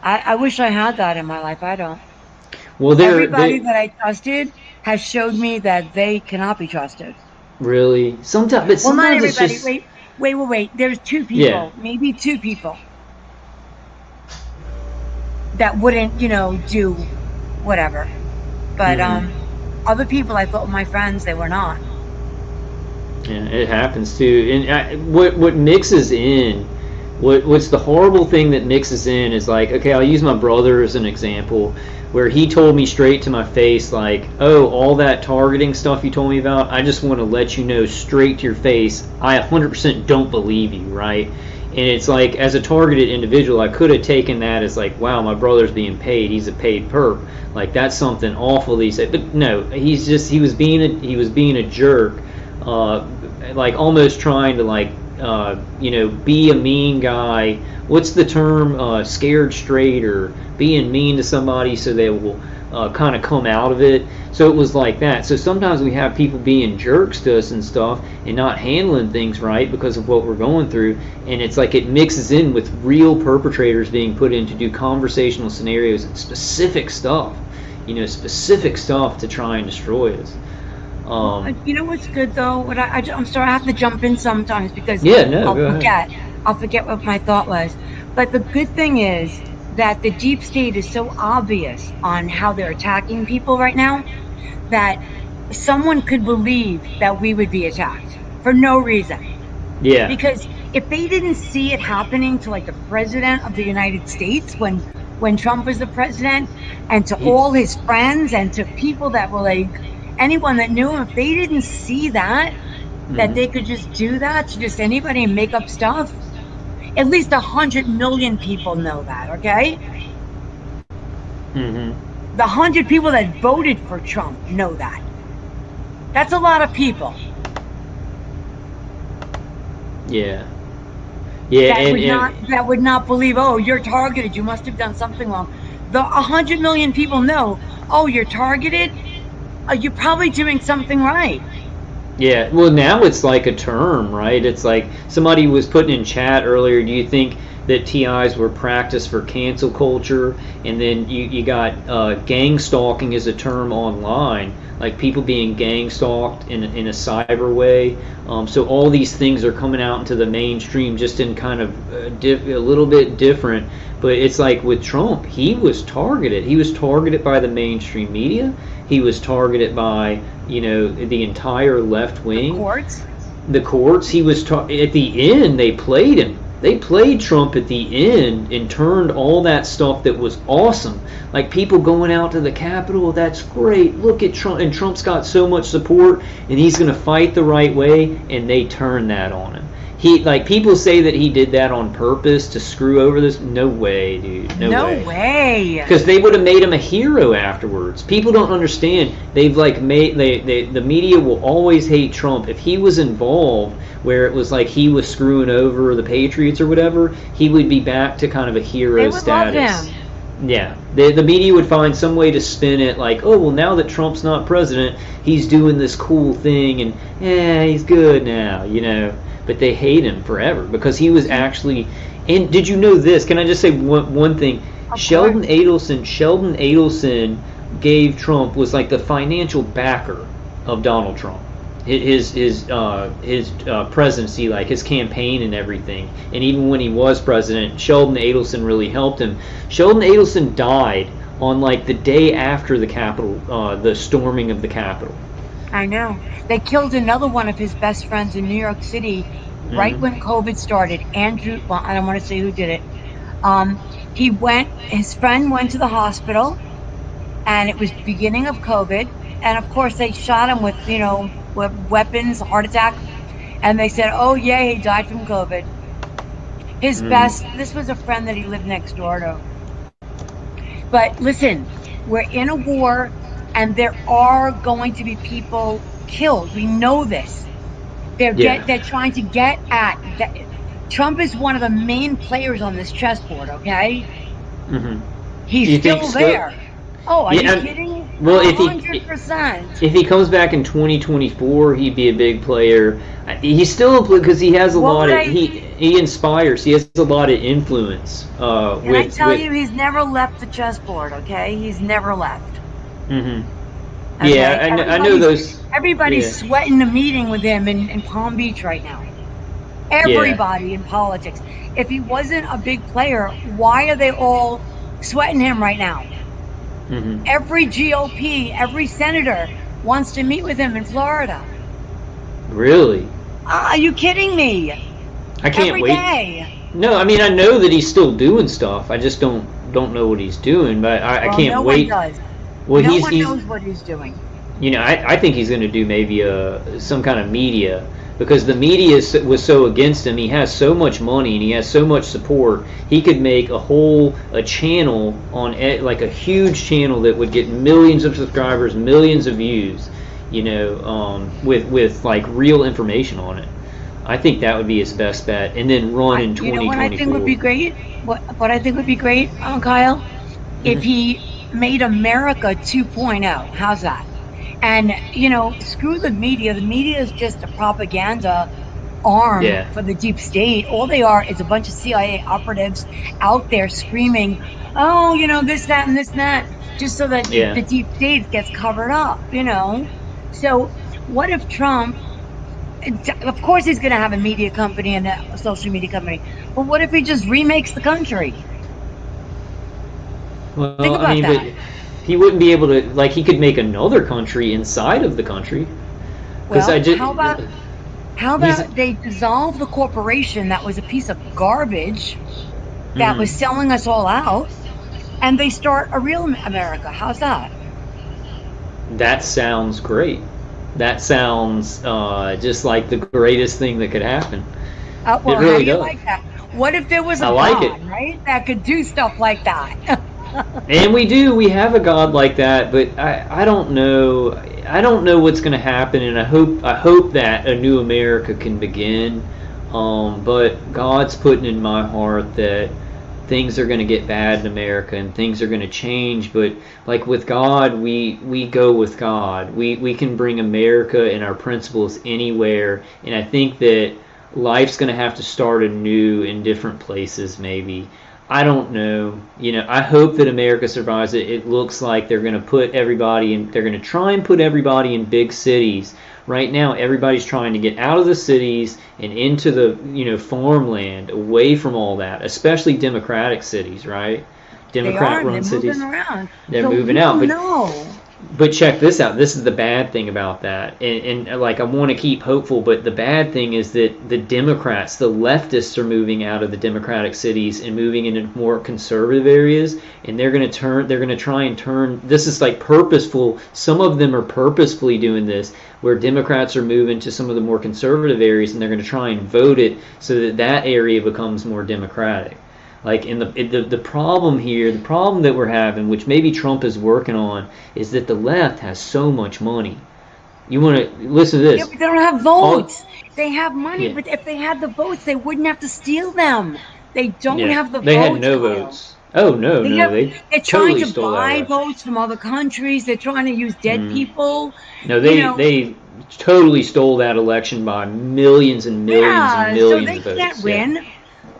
I wish I had that in my life. I don't. Well, everybody that I trusted has showed me that they cannot be trusted. Really? Sometimes, but sometimes not everybody. it's just... Wait. There's 2 people, maybe 2 people that wouldn't, do whatever. But other people, I thought were my friends, they were not. Yeah, it happens too. And what mixes in, what's the horrible thing that mixes in is like, okay, I'll use my brother as an example, where he told me straight to my face, like, oh, all that targeting stuff you told me about, I just want to let you know straight to your face, I 100% don't believe you, right? And it's like, as a targeted individual, I could have taken that as like, wow, my brother's being paid, he's a paid perp, like that's something awful that he said. But no, he was being a jerk, like almost trying to like, be a mean guy. What's the term? Scared straight, or being mean to somebody so they will kind of come out of it. So it was like that. So sometimes we have people being jerks to us and stuff and not handling things right because of what we're going through. And it's like it mixes in with real perpetrators being put in to do conversational scenarios and specific stuff, specific stuff to try and destroy us. You know what's good though? I'm sorry, I have to jump in sometimes because I'll forget what my thought was. But the good thing is that the deep state is so obvious on how they're attacking people right now that someone could believe that we would be attacked for no reason. Yeah. Because if they didn't see it happening to like the president of the United States when Trump was the president, and to all his friends and to people that were like anyone that knew him, if they didn't see that they could just do that to just anybody and make up stuff, at least 100 million people know that, okay? The 100 people that voted for Trump know that. That's a lot of people. Yeah. Yeah. That would not believe, oh, you're targeted, you must have done something wrong. The 100 million people know, oh, you're targeted, you're probably doing something right. Yeah, well, now it's like a term, right? It's like somebody was putting in chat earlier, do you think that TIs were practiced for cancel culture? And then you got gang stalking as a term online, like people being gang stalked in a cyber way. So all these things are coming out into the mainstream just in kind of a little bit different. But it's like with Trump, he was targeted. He was targeted by the mainstream media. He was targeted by, the entire left wing. The courts. He was at the end, they played him. They played Trump at the end and turned all that stuff that was awesome. Like people going out to the Capitol, that's great. Look at Trump. And Trump's got so much support and he's going to fight the right way. And they turned that on him. People say that he did that on purpose to screw over this. No way, dude. No way. Because they would have made him a hero afterwards. People don't understand. They've the media will always hate Trump. If he was involved where it was like he was screwing over the Patriots or whatever, he would be back to kind of a hero status. Love him. Yeah, the media would find some way to spin it like, oh, well, now that Trump's not president, he's doing this cool thing and he's good now, But they hate him forever because he was actually. And did you know this? Can I just say one thing? Sheldon Adelson gave Trump, was like the financial backer of Donald Trump, his presidency, like his campaign and everything. And even when he was president, Sheldon Adelson really helped him. Sheldon Adelson died on like the day after the Capitol, the storming of the Capitol. I know. They killed another one of his best friends in New York City right when COVID started. Andrew, well, I don't want to say who did it. His friend went to the hospital, and it was beginning of COVID. And of course, they shot him with, with weapons, heart attack. And they said, oh, yeah, he died from COVID. This was a friend that he lived next door to. But listen, we're in a war. And there are going to be people killed. We know this. They're trying to get at that. Trump is one of the main players on this chessboard. Okay, he's still there. Oh, are you kidding? Well, 100%. if he comes back in 2024, he'd be a big player. He's still because he has a lot of he inspires. He has a lot of influence. Can I tell you, he's never left the chessboard. Okay, he's never left. Mm-hmm. Okay? Yeah, I know those. Everybody's sweating the meeting with him in Palm Beach right now. Everybody in politics. If he wasn't a big player, why are they all sweating him right now? Mm-hmm. Every GOP, every senator wants to meet with him in Florida. Really? Are you kidding me? I can't every wait. Day. No, I mean I know that he's still doing stuff. I just don't know what he's doing. But I can't wait. No one does. Well, no one knows what he's doing. You know, I think he's going to do maybe some kind of media. Because the media was so against him. He has so much money and he has so much support. He could make a channel on like a huge channel that would get millions of subscribers, millions of views. You know, with like real information on it. I think that would be his best bet, and then run in 2024. You know what I think would be great? What I think would be great, Kyle, if he made America 2.0. How's that? And, you know, screw the media. The media is just a propaganda arm for the deep state. All they are is a bunch of CIA operatives out there screaming, oh, you know, this, that, and this, and that, just so that the deep state gets covered up, you know. So what if Trump, of course he's going to have a media company and a social media company, but what if he just remakes the country? Well, think about that. But he wouldn't be able to, like, he could make another country inside of the country. Well, how about they dissolve the corporation that was a piece of garbage that was selling us all out, and they start a real America? How's that? That sounds great. That sounds just like the greatest thing that could happen. Well, it really how do you does. Like that? What if there was a God, right, that could do stuff like that? And we have a God like that, but I don't know. I don't know what's going to happen, and I hope that a new America can begin. But God's putting in my heart that things are going to get bad in America and things are going to change. But like with God, we go with God. We can bring America and our principles anywhere, and I think that life's going to have to start anew in different places, maybe. I don't know. You know, I hope that America survives it. It looks like they're going to put everybody in. They're going to try and put everybody in big cities. Right now, everybody's trying to get out of the cities and into the farmland, away from all that. Especially Democratic cities, right? Democrat-run cities. They're moving out. But check this out. This is the bad thing about that. And like, I want to keep hopeful, but the bad thing is that the Democrats, the leftists, are moving out of the Democratic cities and moving into more conservative areas. And they're going to try and turn, this is like purposeful. Some of them are purposefully doing this, where Democrats are moving to some of the more conservative areas, and they're going to try and vote it so that area becomes more Democratic. Like, the problem here, the problem that we're having, which maybe Trump is working on, is that the left has so much money. You want to listen to this? Yeah, but they don't have votes. They have money, but if they had the votes, they wouldn't have to steal them. They don't have the votes. They had no votes. Oh no, they're trying to buy votes from other countries. They're trying to use dead people. No, they totally stole that election by millions and millions and millions of votes. So they can't win.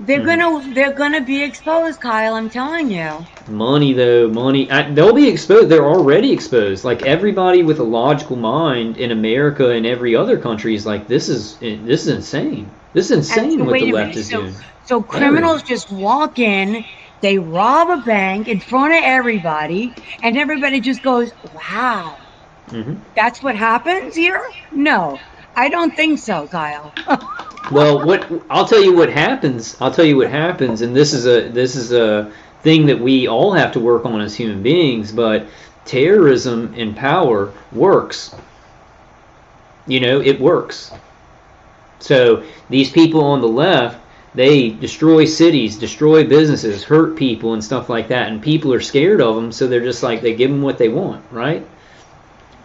They're gonna be exposed, Kyle. I'm telling you. Money, though, they'll be exposed. They're already exposed. Like, everybody with a logical mind in America and every other country is like, this is insane. This is insane what the left is doing. So criminals just walk in, they rob a bank in front of everybody, and everybody just goes, "Wow, that's what happens here?" No, I don't think so, Kyle. Well, I'll tell you what happens. And this is a thing that we all have to work on as human beings. But terrorism in power works. You know, it works. So these people on the left, they destroy cities, destroy businesses, hurt people and stuff like that. And people are scared of them, so they're just like, they give them what they want, right?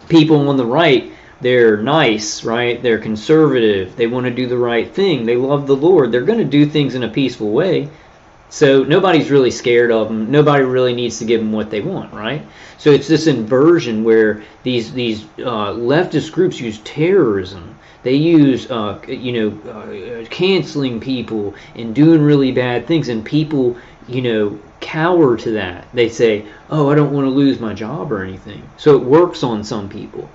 People on the right, they're nice, right? They're conservative. They want to do the right thing. They love the Lord. They're going to do things in a peaceful way. So nobody's really scared of them. Nobody really needs to give them what they want, right? So it's this inversion where these leftist groups use terrorism. They use canceling people and doing really bad things, and people cower to that. They say, "Oh, I don't want to lose my job or anything." So it works on some people.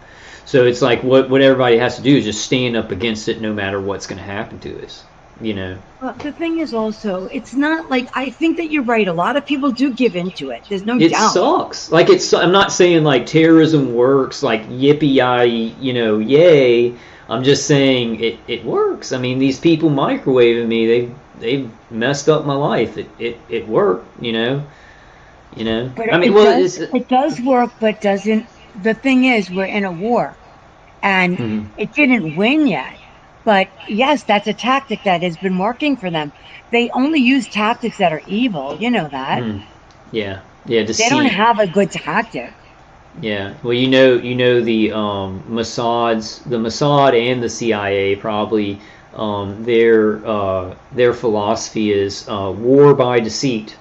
So it's like what everybody has to do is just stand up against it, no matter what's going to happen to us. Well, the thing is also, it's not like, I think that you're right. A lot of people do give into it. There's no doubt. It sucks. Like, I'm not saying like terrorism works, like yippee-yi, yay. I'm just saying it works. I mean, these people microwaving me, they've messed up my life. It worked, But I mean, it does work, but doesn't. The thing is, we're in a war, and it didn't win yet. But yes, that's a tactic that has been working for them. They only use tactics that are evil. You know that. Yeah. They don't have a good tactic. Yeah. Well, the Mossad and the CIA probably their philosophy is war by deceit.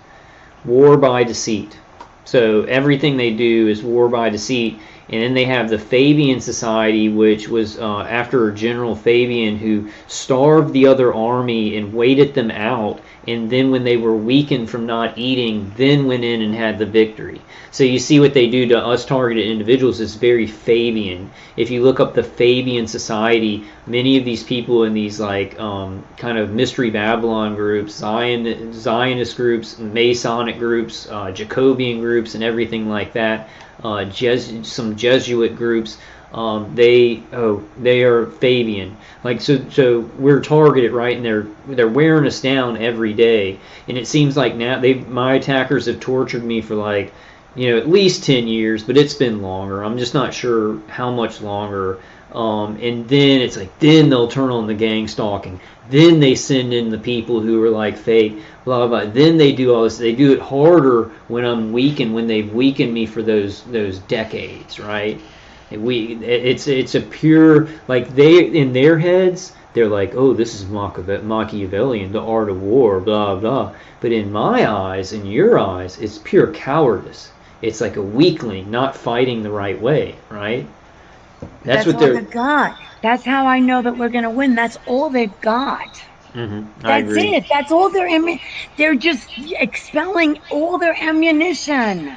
War by deceit. So everything they do is war by deceit. And then they have the Fabian Society, which was after General Fabian, who starved the other army and waited them out. And then when they were weakened from not eating, then went in and had the victory. So you see what they do to us targeted individuals is very Fabian. If you look up the Fabian Society, many of these people in these like kind of Mystery Babylon groups, Zionist groups, Masonic groups, Jacobian groups, and everything like that, some Jesuit groups, they are Fabian. Like so we're targeted, right? And they're wearing us down every day. And it seems like now my attackers have tortured me for like at least 10 years, but it's been longer. I'm just not sure how much longer. And then it's like, then they'll turn on the gang stalking. Then they send in the people who are like fake, blah, blah, blah. Then they do all this. They do it harder when I'm weakened, when they've weakened me for those decades, right? It's a pure, like, they, in their heads, they're like, oh, this is Machiavellian, the art of war, blah, blah. But in my eyes, in your eyes, it's pure cowardice. It's like a weakling not fighting the right way, right? That's what they've got. That's how I know that we're going to win. That's all they've got. That's it. That's all they're just expelling all their ammunition.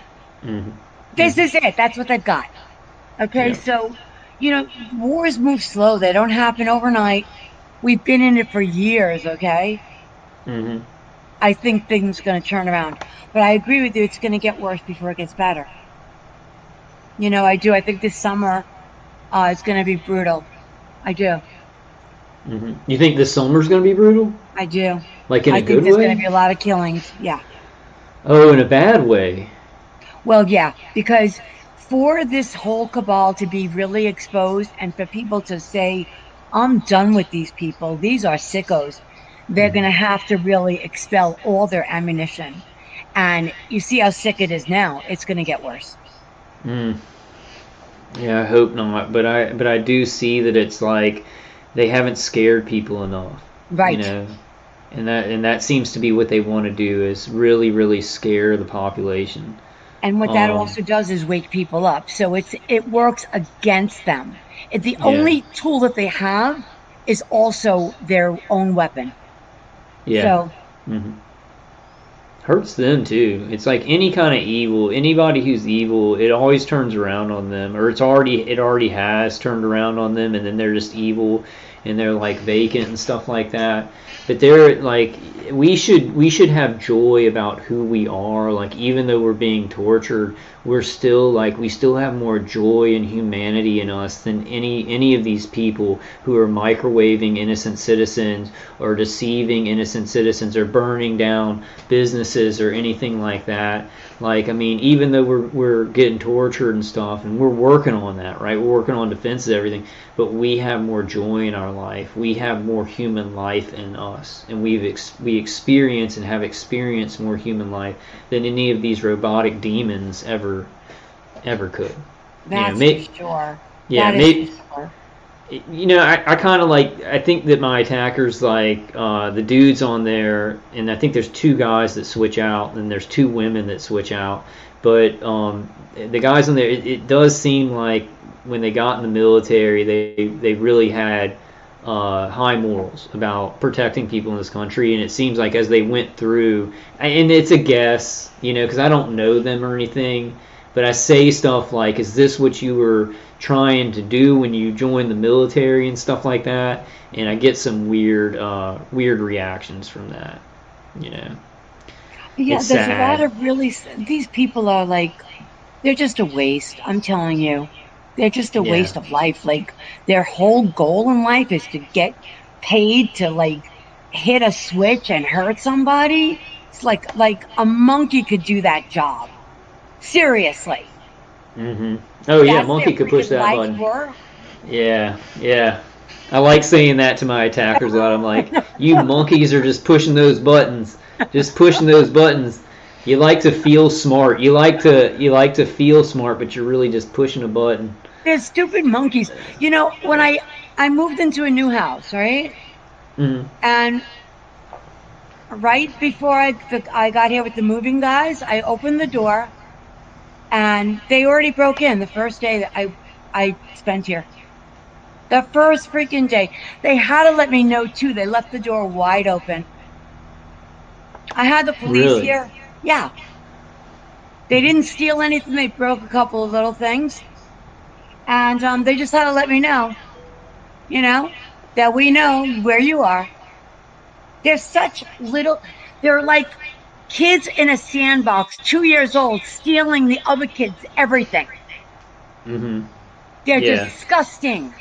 This is it. That's what they've got. Okay, so, wars move slow. They don't happen overnight. We've been in it for years, okay? I think things are going to turn around. But I agree with you. It's going to get worse before it gets better. I do. I think this summer it's going to be brutal. I do. You think this summer's going to be brutal? I do. Like in a good way? I think there's going to be a lot of killings. Yeah. Oh, in a bad way? Well, yeah. Because for this whole cabal to be really exposed and for people to say, I'm done with these people, these are sickos, they're going to have to really expel all their ammunition. And you see how sick it is now. It's going to get worse. Yeah, I hope not. But I do see that it's like they haven't scared people enough. Right. And that seems to be what they want to do, is really, really scare the population. And what that also does is wake people up. So it works against them. The only tool that they have is also their own weapon. Yeah. So hurts them too. It's like any kind of evil, anybody who's evil, it always turns around on them, or it already has turned around on them, and then they're just evil and they're like vacant and stuff like that. But they're like, we should have joy about who we are. Like, even though we're being tortured, we're still like, we still have more joy and humanity in us than any of these people who are microwaving innocent citizens or deceiving innocent citizens or burning down businesses or anything like that. Like, I mean, even though we're getting tortured and stuff, and we're working on that, right? We're working on defenses, everything, but we have more joy in our life. We have more human life in us, and we experience and have experienced more human life than any of these robotic demons ever could. That's for sure. Yeah, maybe. Sure. you know, I kind of like, I think that my attackers like the dudes on there, and I think there's 2 guys that switch out, and there's 2 women that switch out. But the guys on there, it does seem like when they got in the military, they really had high morals about protecting people in this country. And it seems like as they went through, and it's a guess, you know, because I don't know them or anything, but I say stuff like, is this what you were trying to do when you joined the military and stuff like that? And I get some weird reactions from that, you know. Yeah, It's there's a sad. lot of really, these people are like, they're just a waste. I'm telling you. They're just a Yeah. waste of life. Like, their whole goal in life is to get paid to, like, hit a switch and hurt somebody. It's like a monkey could do that job. Seriously. Mm-hmm. Oh yeah, That's monkey their could push freaking that life button. work. Yeah, yeah. I like saying that to my attackers a lot. I'm like, you monkeys are just pushing those buttons, just pushing those buttons. You like to feel smart. You like to feel smart, but you're really just pushing a button. They're stupid monkeys. You know, when I moved into a new house, right? Mm-hmm. And right before I got here with the moving guys, I opened the door, and they already broke in the first day that I spent here. The first freaking day. They had to let me know, too. They left the door wide open. I had the police Really? here. Yeah. They didn't steal anything. They broke a couple of little things. And they just had to let me know, you know, that we know where you are. They're such little, they're like kids in a sandbox, 2 years old, stealing the other kids' everything. Mm-hmm. They're Yeah. disgusting.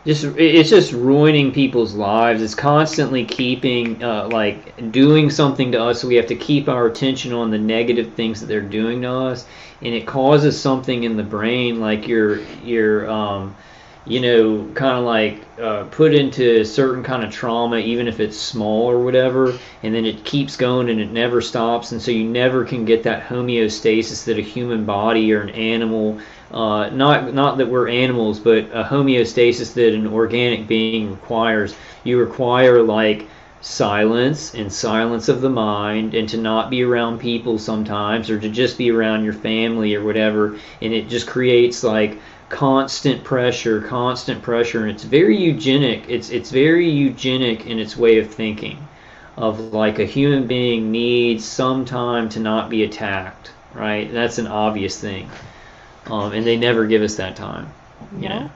It's just ruining people's lives. It's constantly keeping like doing something to us, so we have to keep our attention on the negative things that they're doing to us, and it causes something in the brain, like you're you know, kind of like put into a certain kind of trauma, even if it's small or whatever, and then it keeps going and it never stops, and so you never can get that homeostasis that a human body or an animal, not that we're animals, but a homeostasis that an organic being requires. You require like silence and silence of the mind, and to not be around people sometimes, or to just be around your family or whatever, and it just creates like constant pressure, and it's very eugenic. It's very eugenic in its way of thinking, of like a human being needs some time to not be attacked, right? That's an obvious thing, and they never give us that time, you know.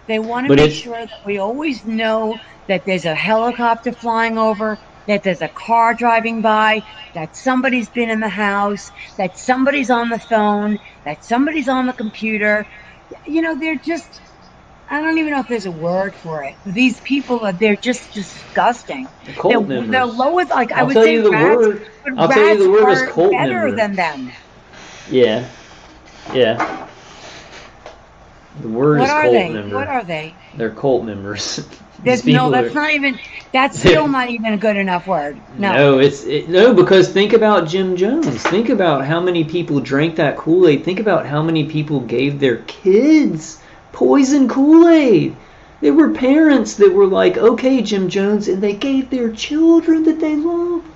They want to But make it's sure that we always know that there's a helicopter flying over, that there's a car driving by, that somebody's been in the house, that somebody's on the phone, that somebody's on the computer. You know, they're just, I don't even know if there's a word for it. These people they're just disgusting. cult members. They're lower, like I I'll would tell say you the rats, word. but I'll tell you rats the word is are cult better member. than them. Yeah, yeah. The word What is are cult they? member. What are they? They're cult members. There's These no, people that's are- not even, that's still not even a good enough word. No. No, because think about Jim Jones. Think about how many people drank that Kool-Aid. Think about how many people gave their kids poison Kool-Aid. There were parents that were like, okay, Jim Jones, and they gave their children that they loved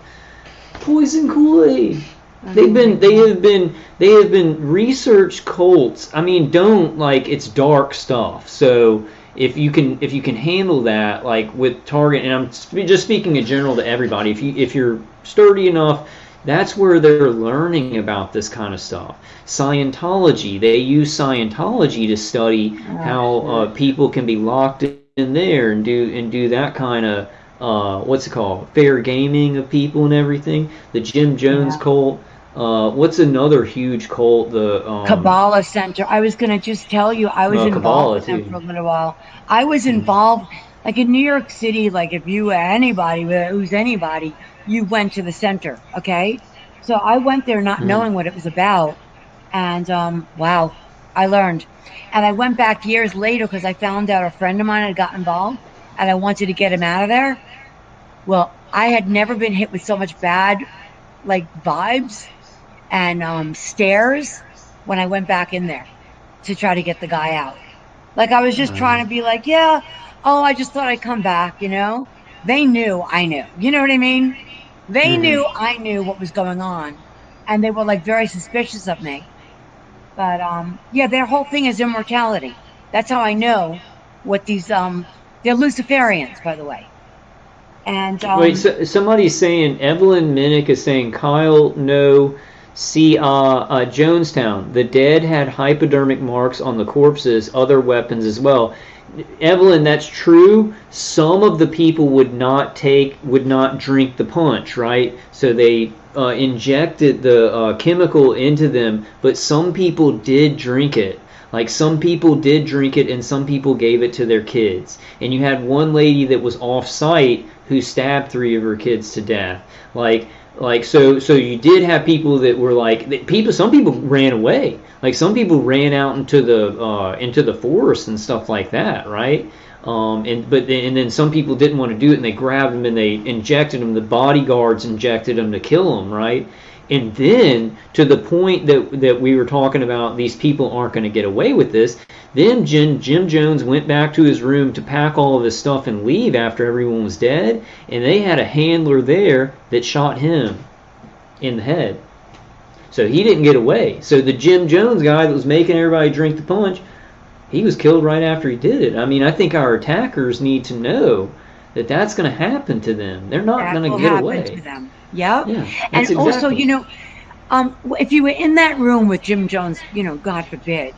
poison Kool-Aid. They have been research cults. I mean, don't, like, it's dark stuff. So if you can handle that, like with Target, and I'm just speaking in general to everybody, if you're sturdy enough, that's where they're learning about this kind of stuff. Scientology, they use Scientology to study how people can be locked in there and do that kind of what's it called, fair gaming of people and everything. The Jim Jones cult. What's another huge cult? The Kabbalah Center. I was going to just tell you, I was involved with them for a little while. I was involved, like in New York City, like if you were anybody, who's anybody, you went to the center, okay? So I went there not knowing what it was about. And wow, I learned. And I went back years later because I found out a friend of mine had got involved and I wanted to get him out of there. Well, I had never been hit with so much bad, like, vibes and stares when I went back in there to try to get the guy out. Like I was just trying to be like, yeah, oh, I just thought I'd come back, you know? They knew I knew. You know what I mean? They knew I knew what was going on. And they were like very suspicious of me. But yeah, their whole thing is immortality. That's how I know what these they're Luciferians, by the way. And wait, so somebody's saying, Evelyn Minnick is saying, Kyle, no, see, Jonestown, the dead had hypodermic marks on the corpses, other weapons as well. Evelyn, that's true. Some of the people would not drink the punch, right? So they injected the chemical into them, but some people did drink it. Like some people did drink it and some people gave it to their kids. And you had one lady that was off-site who stabbed 3 of her kids to death. So you did have people that were like some people ran away. Like some people ran out into the forest and stuff like that, right? And then some people didn't want to do it and they grabbed them and they injected them. The bodyguards injected them to kill them, right? And then to the point that we were talking about, these people aren't going to get away with this. Then Jim Jones went back to his room to pack all of his stuff and leave after everyone was dead. And they had a handler there that shot him in the head. So he didn't get away. So the Jim Jones guy that was making everybody drink the punch, he was killed right after he did it. I mean, I think our attackers need to know that that's going to happen to them. They're not going to get away. To them. Yep. Yeah. And exactly. Also, you know, if you were in that room with Jim Jones, you know, God forbid,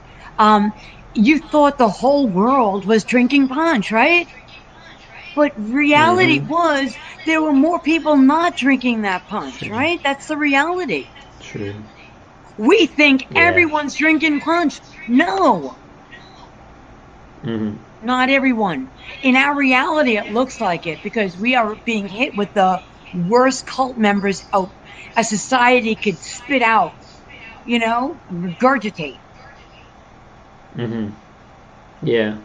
you thought the whole world was drinking punch, right? But reality was there were more people not drinking that punch, right? That's the reality. True. We think everyone's drinking punch. No. Not everyone. In our reality, it looks like it because we are being hit with the worst cult members a society could spit out, you know, regurgitate. Yeah.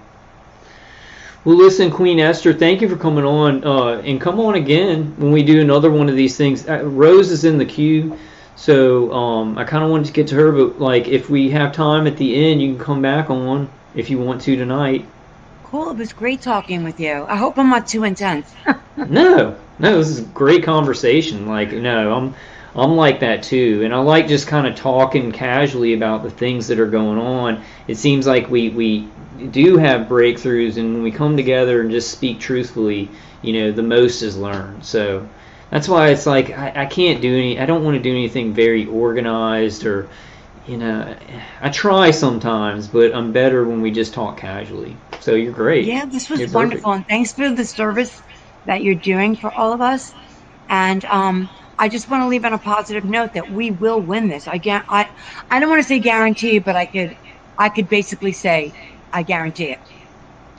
Well, listen, Queen Esther, thank you for coming on, and come on again when we do another one of these things. Rose is in the queue, so I kind of wanted to get to her, but like if we have time at the end, you can come back on if you want to tonight. Cool. It was great talking with you. I hope I'm not too intense. No, this is a great conversation. Like, no, I'm like that too, and I like just kind of talking casually about the things that are going on. It seems like we do have breakthroughs, and when we come together and just speak truthfully, you know, the most is learned. So that's why it's like I don't want to do anything very organized or, you know, I try sometimes, but I'm better when we just talk casually. So you're great. Yeah, this was wonderful, and thanks for the service that you're doing for all of us. And I just want to leave on a positive note that we will win this. I don't want to say guarantee, but I could basically say I guarantee it.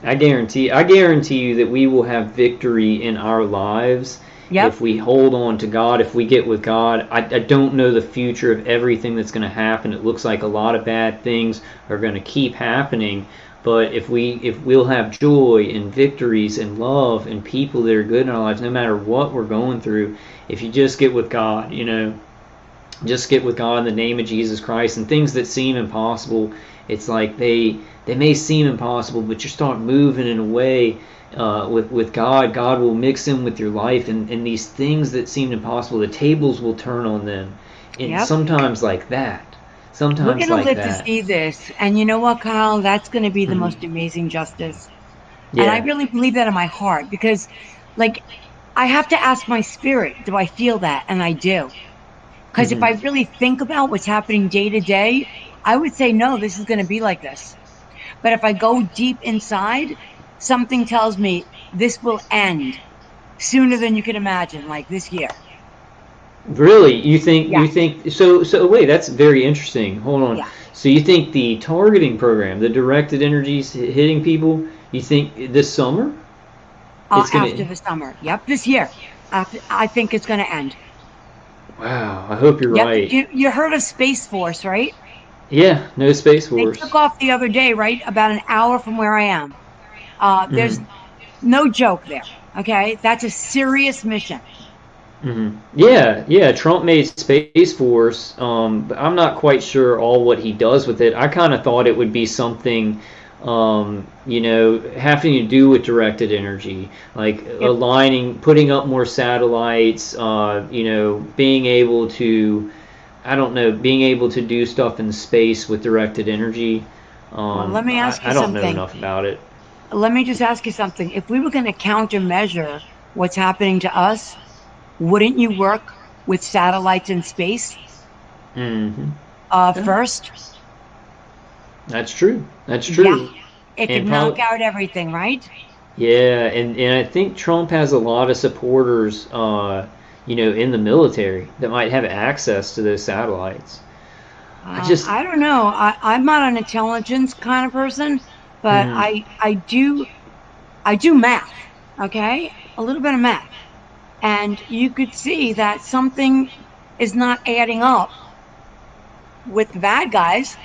I guarantee you that we will have victory in our lives. Yep. If we hold on to God, if we get with God. I don't know the future of everything that's going to happen. It looks like a lot of bad things are going to keep happening. But if we'll have joy and victories and love and people that are good in our lives, no matter what we're going through, if you just get with God, you know, just get with God in the name of Jesus Christ, and things that seem impossible, it's like they may seem impossible, but you start moving in a way with God. God will mix in with your life, and these things that seemed impossible, the tables will turn on them. And sometimes like that. Sometimes we're going to live that. to see this. And you know what, Kyle? That's going to be the most amazing justice. Yeah. And I really believe that in my heart because, like, I have to ask my spirit, do I feel that? And I do. Because if I really think about what's happening day to day, I would say, no, this is going to be like this. But if I go deep inside, something tells me this will end sooner than you can imagine, like this year. Really? You think so wait, that's very interesting. Hold on. Yeah. So you think the targeting program, the directed energies hitting people, you think this summer? After the summer. Yep, this year. I think it's going to end. Wow, I hope you're right. You heard of Space Force, right? Yeah, no Space Force. They took off the other day, right? About an hour from where I am. There's no joke there, okay? That's a serious mission. Yeah. Trump made Space Force, but I'm not quite sure all what he does with it. I kind of thought it would be something you know, having to do with directed energy, like aligning, putting up more satellites, you know, being able to, I don't know, being able to do stuff in space with directed energy. Well, let me ask you I don't something. know enough about it. Let me just ask you something. If we were going to countermeasure what's happening to us, wouldn't you work with satellites in space first? That's true. That's true. Yeah. It could knock out everything, right? Yeah, and I think Trump has a lot of supporters, you know, in the military that might have access to those satellites. I don't know. I'm not an intelligence kind of person, but I do math, okay? A little bit of math. And you could see that something is not adding up with the bad guys.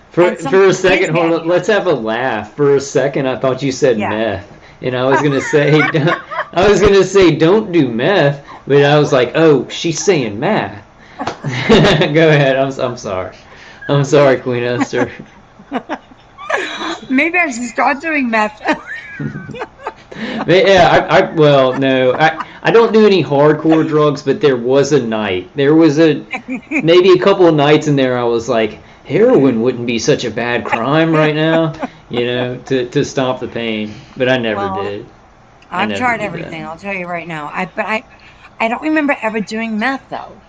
For a second, hold on, let's have a laugh. For a second, I thought you said meth, and I was gonna say, don't do meth, but I was like, oh, she's saying math. Go ahead. I'm sorry. I'm sorry, Queen Esther. Maybe I should start doing meth. Yeah, well, no, I don't do any hardcore drugs, but there was a night. There was maybe a couple of nights in there I was like, heroin wouldn't be such a bad crime right now, you know, to stop the pain. But I never did. I've tried everything, I'll tell you right now. I don't remember ever doing meth, though.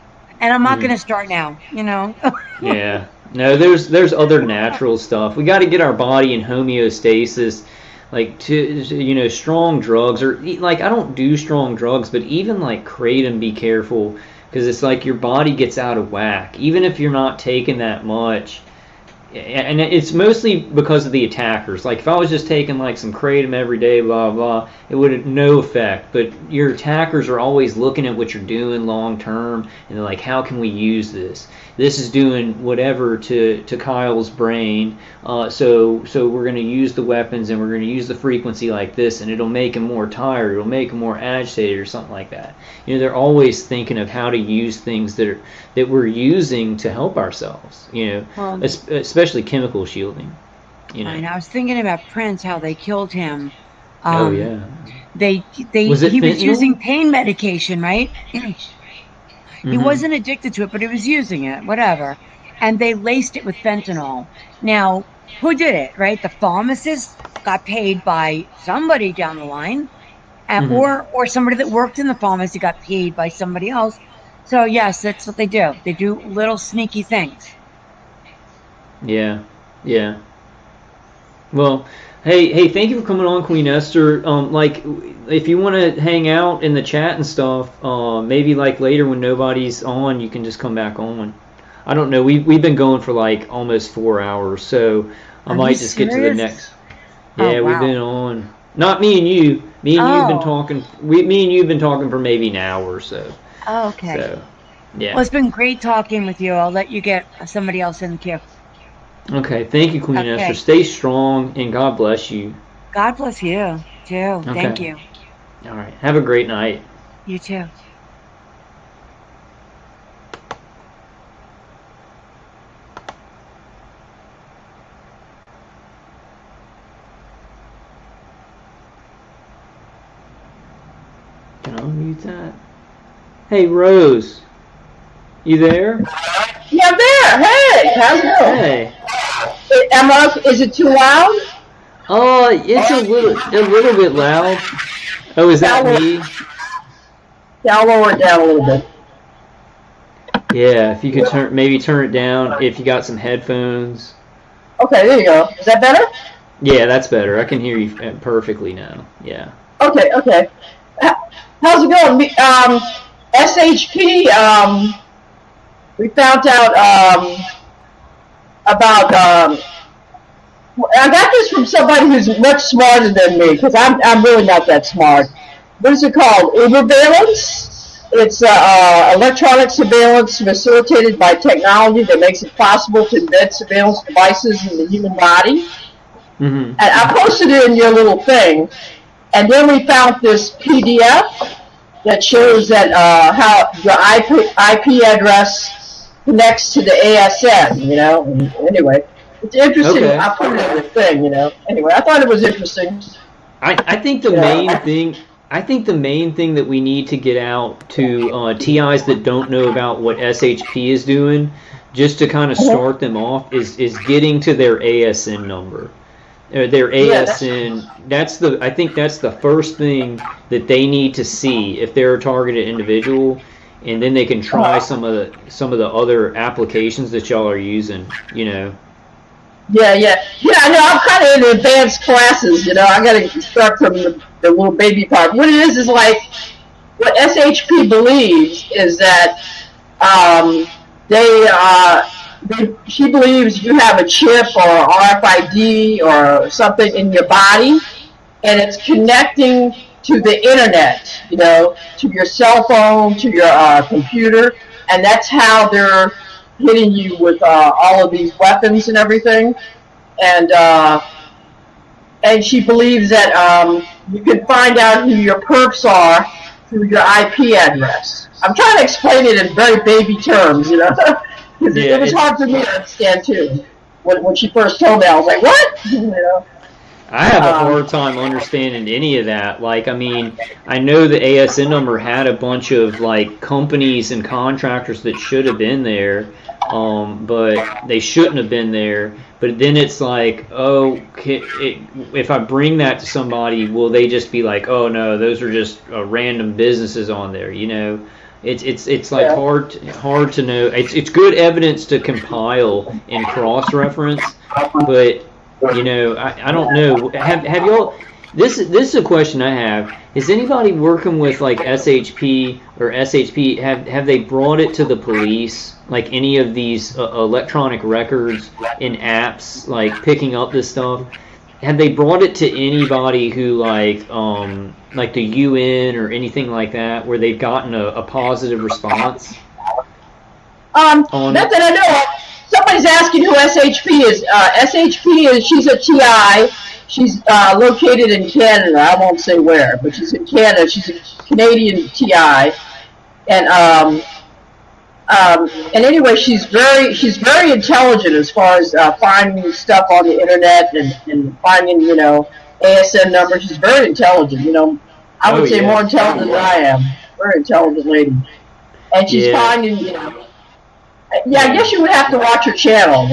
And I'm not going to start now, you know. Yeah. No, there's other natural stuff. We got to get our body in homeostasis. Like, to, you know, strong drugs, or like, I don't do strong drugs, but even like kratom, be careful, because it's like your body gets out of whack, even if you're not taking that much. And it's mostly because of the attackers. Like, if I was just taking like some kratom every day, blah blah, it would have no effect. But your attackers are always looking at what you're doing long term, and they're like, how can we use this? This is doing whatever to Kyle's brain, so we're going to use the weapons, and we're going to use the frequency like this, and it'll make him more tired, it'll make him more agitated, or something like that. You know, they're always thinking of how to use things that we're using to help ourselves. You know, especially chemical shielding. You know, and I was thinking about Prince, how they killed him. Oh yeah. He was using pain medication, right? He wasn't addicted to it, but he was using it, whatever. And they laced it with fentanyl. Now, who did it, right? The pharmacist got paid by somebody down the line, and, or somebody that worked in the pharmacy got paid by somebody else. So, yes, that's what they do. They do little sneaky things. Yeah, yeah. Well, hey, thank you for coming on, Queen Esther. Like, if you want to hang out in the chat and stuff, maybe like later when nobody's on, you can just come back on. I don't know. We've been going for like almost 4 hours, so I might just get to the next. Yeah, we've been on. Not me and you. Me and you've been talking. Me and you've been talking for maybe an hour or so. Oh, okay. So, yeah. Well, it's been great talking with you. I'll let you get somebody else in the queue. Okay, thank you, Queen Esther. Stay strong, and God bless you. God bless you, too. Okay. Thank you. All right. Have a great night. You too. Can I unmute that? Hey, Rose. You there? Yeah, I'm there. Hey, how's it going? Hey. Is it too loud? It's a little bit loud. Oh, is that me? Yeah, I'll lower it down a little bit. Yeah, if you could turn it down if you got some headphones. Okay, there you go. Is that better? Yeah, that's better. I can hear you perfectly now. Yeah. Okay. How's it going? SHP, we found out about I got this from somebody who's much smarter than me, because I'm really not that smart. What is it called? Uberveillance? It's electronic surveillance facilitated by technology that makes it possible to embed surveillance devices in the human body. And I posted it in your little thing. And then we found this PDF that shows that how your IP address connects to the ASN, you know. Anyway, It's interesting. Okay. I put it in the thing, Anyway, I thought it was interesting. I think the main thing that we need to get out to TIs that don't know about what SHP is doing, just to kind of start them off, is getting to their ASN number. Their ASN. I think that's the first thing that they need to see if they're a targeted individual, and then they can try some of the other applications that y'all are using. Yeah. No, I'm kind of in advanced classes. I got to start from the little baby part. What it is like what SHP believes is that she believes you have a chip or RFID or something in your body, and it's connecting to the internet, to your cell phone, to your computer, and that's how they're hitting you with all of these weapons and everything. And she believes that you can find out who your perps are through your IP address. I'm trying to explain it in very baby terms, because it was hard for me to understand too. When she first told me, I was like, what? I have a hard time understanding any of that. Like, I mean, I know the ASN number had a bunch of companies and contractors that should have been there, but they shouldn't have been there. But then it's like, if I bring that to somebody, will they just be like, oh no, those are just random businesses on there? It's hard to know. It's good evidence to compile and cross-reference, but I don't know. Have y'all? This is a question I have. Is anybody working with SHP or SHP? Have they brought it to the police? Any of these electronic records in apps, picking up this stuff? Have they brought it to anybody who the UN or anything like that, where they've gotten a positive response? Not that I know of. Somebody's asking who SHP is. SHP she's a TI. She's located in Canada. I won't say where, but she's in Canada. She's a Canadian TI, and anyway, she's very intelligent as far as finding stuff on the internet and finding ASN numbers. She's very intelligent. I would say more intelligent than I am. Very intelligent lady, and she's finding I guess you would have to watch her channel,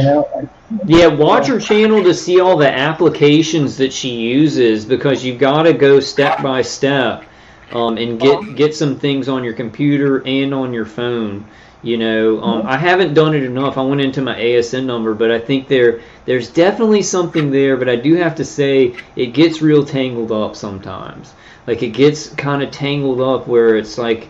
Yeah, watch her channel to see all the applications that she uses, because you've got to go step by step and get some things on your computer and on your phone. I haven't done it enough. I went into my ASN number, but I think there's definitely something there. But I do have to say it gets real tangled up sometimes. It gets kind of tangled up where it's like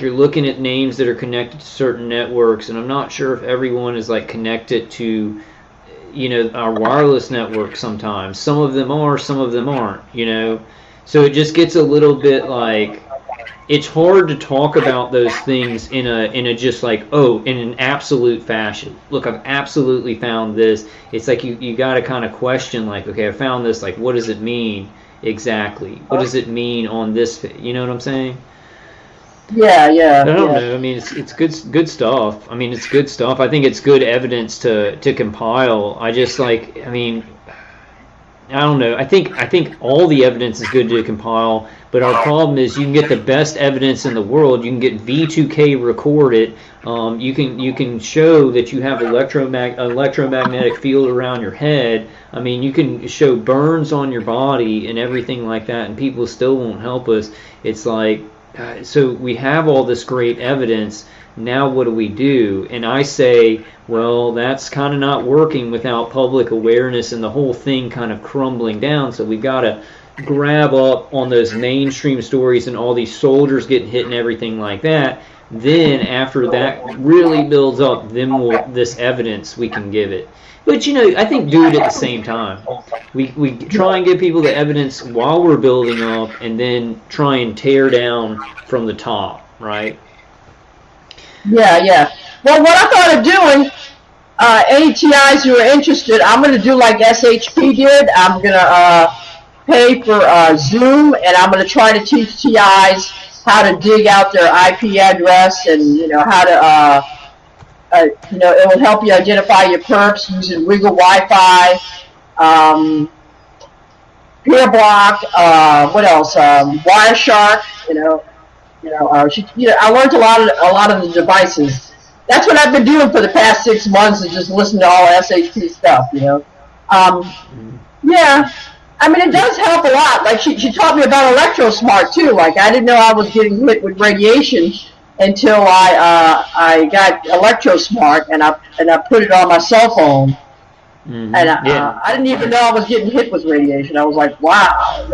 you're looking at names that are connected to certain networks, and I'm not sure if everyone is connected to our wireless network. Sometimes some of them are, some of them aren't, so it just gets a little bit it's hard to talk about those things in a just in an absolute fashion. Look, I've absolutely found this. It's you got to kind of question okay, I found this, what does it mean exactly? What does it mean on this? You know what I'm saying? Yeah. I don't know. I mean, it's good stuff. I mean, it's good stuff. I think it's good evidence to compile. I just I don't know. I think all the evidence is good to compile, but our problem is you can get the best evidence in the world. You can get V2K recorded. You can show that you have electromagnetic field around your head. I mean, you can show burns on your body and everything like that, and people still won't help us. It's so we have all this great evidence. Now what do we do? And I say, well, that's kind of not working without public awareness and the whole thing kind of crumbling down. So we've got to grab up on those mainstream stories and all these soldiers getting hit and everything like that. Then after that really builds up, then this evidence we can give it. But I think do it at the same time. We try and give people the evidence while we're building up, and then try and tear down from the top, right? Yeah. Well, what I thought of doing, any TIs who are interested, I'm going to do like SHP did. I'm going to pay for Zoom, and I'm going to try to teach TIs how to dig out their IP address and how to it will help you identify your perps using Wiggle Wi-Fi, Peer Block, what else? Wireshark. I learned a lot of the devices. That's what I've been doing for the past 6 months, is just listening to all SHP stuff. Yeah. I mean, it does help a lot. Like, she taught me about ElectroSmart, too. Like, I didn't know I was getting hit with radiation until I got ElectroSmart, and I put it on my cell phone. Mm-hmm. And I didn't even know I was getting hit with radiation. I was like, wow.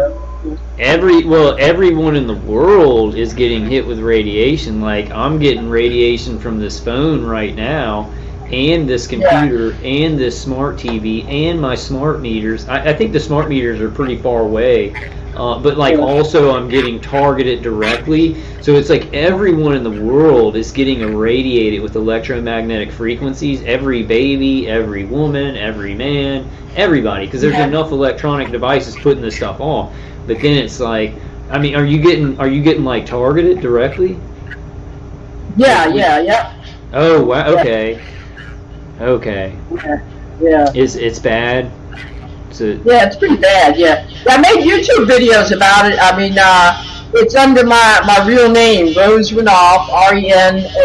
Everyone in the world is getting hit with radiation. Like, I'm getting radiation from this phone right now, and this computer, and this smart TV, and my smart meters. I think the smart meters are pretty far away, but also I'm getting targeted directly. So it's like everyone in the world is getting irradiated with electromagnetic frequencies. Every baby, every woman, every man, everybody, because there's enough electronic devices putting this stuff off. But then it's like, I mean, are you getting like targeted directly? Yeah. Oh wow. Okay. Yeah. It's bad. It's pretty bad. Yeah. I made YouTube videos about it. I mean, it's under my real name, Rose Renouf,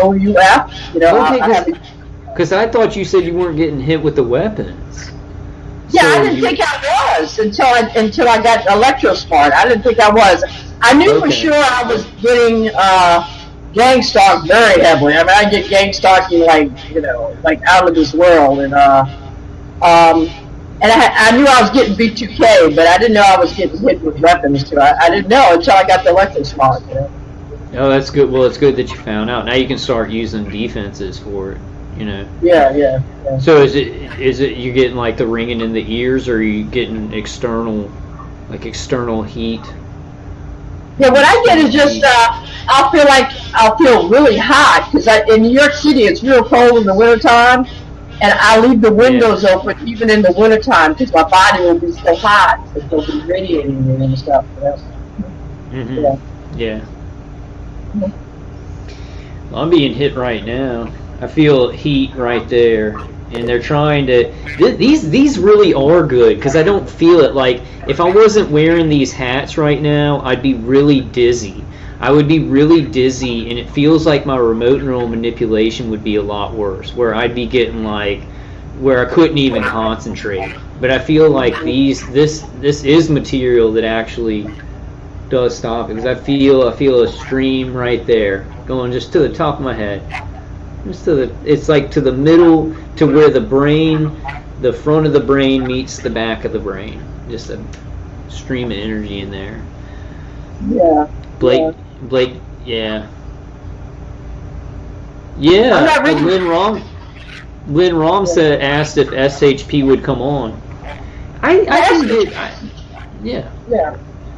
Renouf. Because I thought you said you weren't getting hit with the weapons. Yeah, I didn't think I was until I got ElectroSmart. I didn't think I was. I knew for sure I was getting gangstalked very heavily. I mean, I get gangstalking like out of this world, and I knew I was getting B2K, but I didn't know I was getting hit with weapons too. I didn't know until I got the ElectroSmart. Oh, that's good. Well, it's good that you found out. Now you can start using defenses for it. Yeah. So is it you getting like the ringing in the ears, or are you getting external heat? Yeah, what I get is just I'll feel really hot, because in New York City it's real cold in the wintertime, and I leave the windows open even in the wintertime because my body will be so hot that they'll be radiating me and stuff. Mm-hmm. Yeah. Well, I'm being hit right now. I feel heat right there, and they're trying to. These really are good, because I don't feel it. Like, if I wasn't wearing these hats right now, I'd be really dizzy. I would be really dizzy, and it feels like my remote neural manipulation would be a lot worse, where I'd be getting where I couldn't even concentrate. But I feel like this is material that actually does stop it, because I feel a stream right there going just to the top of my head. It's like to the middle, to where the front of the brain meets the back of the brain. Just a stream of energy in there. Yeah. Blake, yeah. Lynn Rom asked if SHP would come on.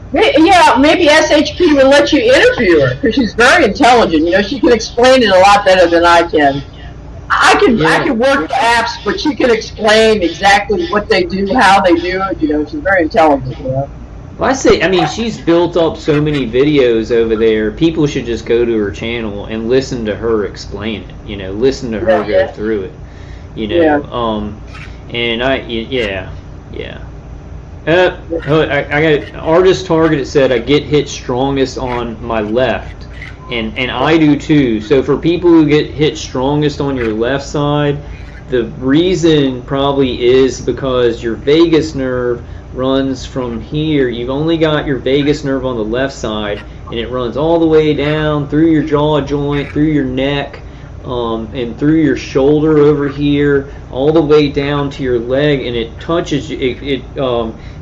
Yeah, maybe SHP will let you interview her, because she's very intelligent. She can explain it a lot better than I can. I can work the apps, but she can explain exactly what they do, how they do it. She's very intelligent. Well, she's built up so many videos over there. People should just go to her channel and listen to her explain it. Listen to her go through it. And I got artist targeted said I get hit strongest on my left, and I do too. So for people who get hit strongest on your left side, the reason probably is because your vagus nerve runs from here. You've only got your vagus nerve on the left side, and it runs all the way down through your jaw joint, through your neck, and through your shoulder over here, all the way down to your leg, and it touches you. It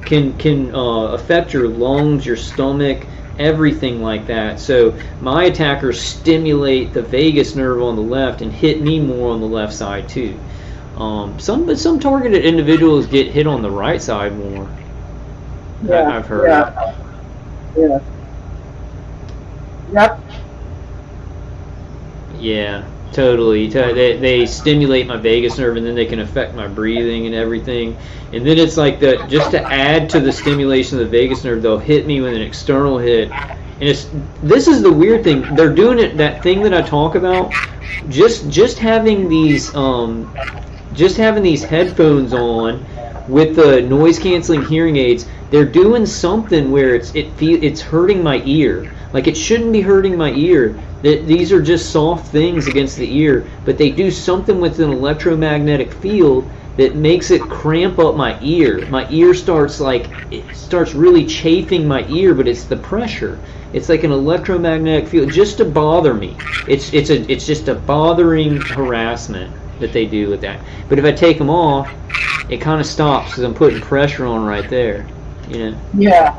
can affect your lungs, your stomach, everything like that. So my attackers stimulate the vagus nerve on the left and hit me more on the left side too. Some targeted individuals get hit on the right side more. I've heard. Yeah. Yep. Yeah, totally. They stimulate my vagus nerve, and then they can affect my breathing and everything. And then it's like just to add to the stimulation of the vagus nerve, they'll hit me with an external hit. And this is the weird thing. They're doing it, that thing that I talk about, just having these headphones on with the noise canceling hearing aids, they're doing something where it's hurting my ear. Like, it shouldn't be hurting my ear. These are just soft things against the ear, but they do something with an electromagnetic field that makes it cramp up my ear. My ear starts really chafing my ear, but it's the pressure. It's like an electromagnetic field just to bother me. It's just a bothering harassment that they do with that. But if I take them off, it kind of stops because I'm putting pressure on right there. You know? Yeah.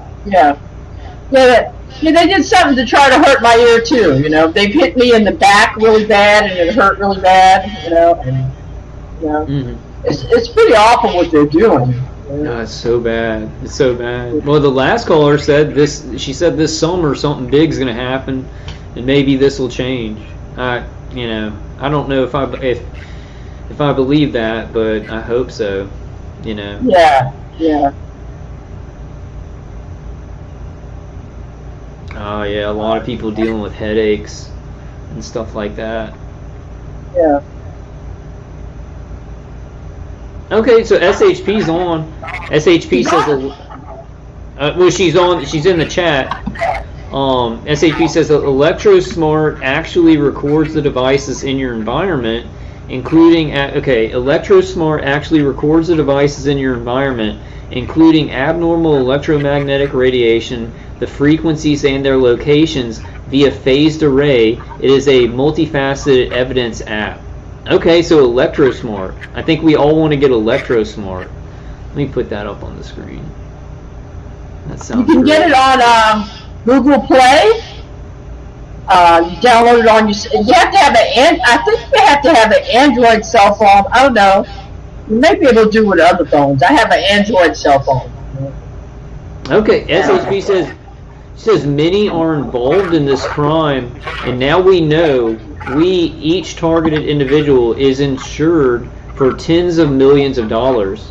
Yeah, they did something to try to hurt my ear too. You know, they've hit me in the back really bad, and it hurt really bad. You know, and it's pretty awful what they're doing. No, it's so bad. It's so bad. Well, the last caller said this. She said this summer something big's going to happen, and maybe this will change. I don't know if I believe that, but I hope so. You know. Yeah. Oh yeah, a lot of people dealing with headaches and stuff like that. Yeah. Okay, so SHP's on. SHP says, well, she's on. She's in the chat. SHP says that ElectroSmart actually records the devices in your environment, including ElectroSmart actually records the devices in your environment, including abnormal electromagnetic radiation, the frequencies and their locations via phased array. It is a multifaceted evidence app. Okay, so ElectroSmart. I think we all want to get ElectroSmart. Let me put that up on the screen. That sounds You can get it on Google Play. You download it on your. You have to have I think you have to have an Android cell phone. I don't know. You may be able to do it with other phones. I have an Android cell phone. Okay, SHB says many are involved in this crime, and now we know each targeted individual is insured for tens of millions of dollars.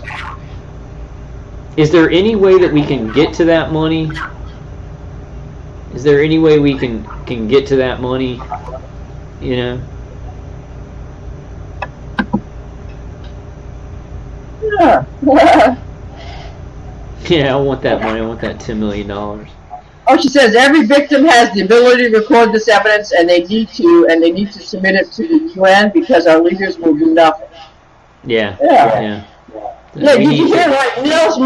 Is there any way that we can get to that money? Is there any way we can get to that money? You know? Yeah. Yeah, I want that money. I want that $10 million. Oh, she says every victim has the ability to record this evidence, and they need to submit it to the UN because our leaders will do nothing. Yeah. Yeah, did you hear what Nils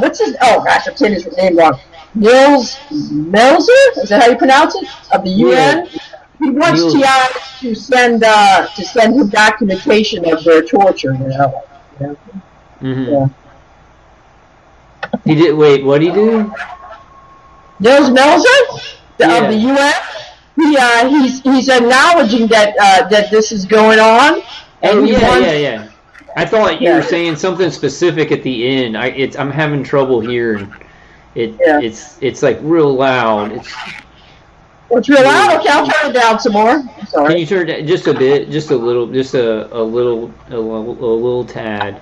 what's his? Oh gosh, I'm saying his name wrong. Nils Melzer? Is that how you pronounce it? Of the UN. Yeah. He wants TI to send him documentation of their torture. You know. Mm-hmm. Yeah. He did. Wait, what did he do? Nils Melzer of the UN. He's acknowledging that this is going on. And yeah. I thought you were saying something specific at the end. I'm having trouble hearing. It's like real loud. It's real loud. Okay, I'll turn it down some more. I'm sorry. Can you turn it just a bit, just a little tad?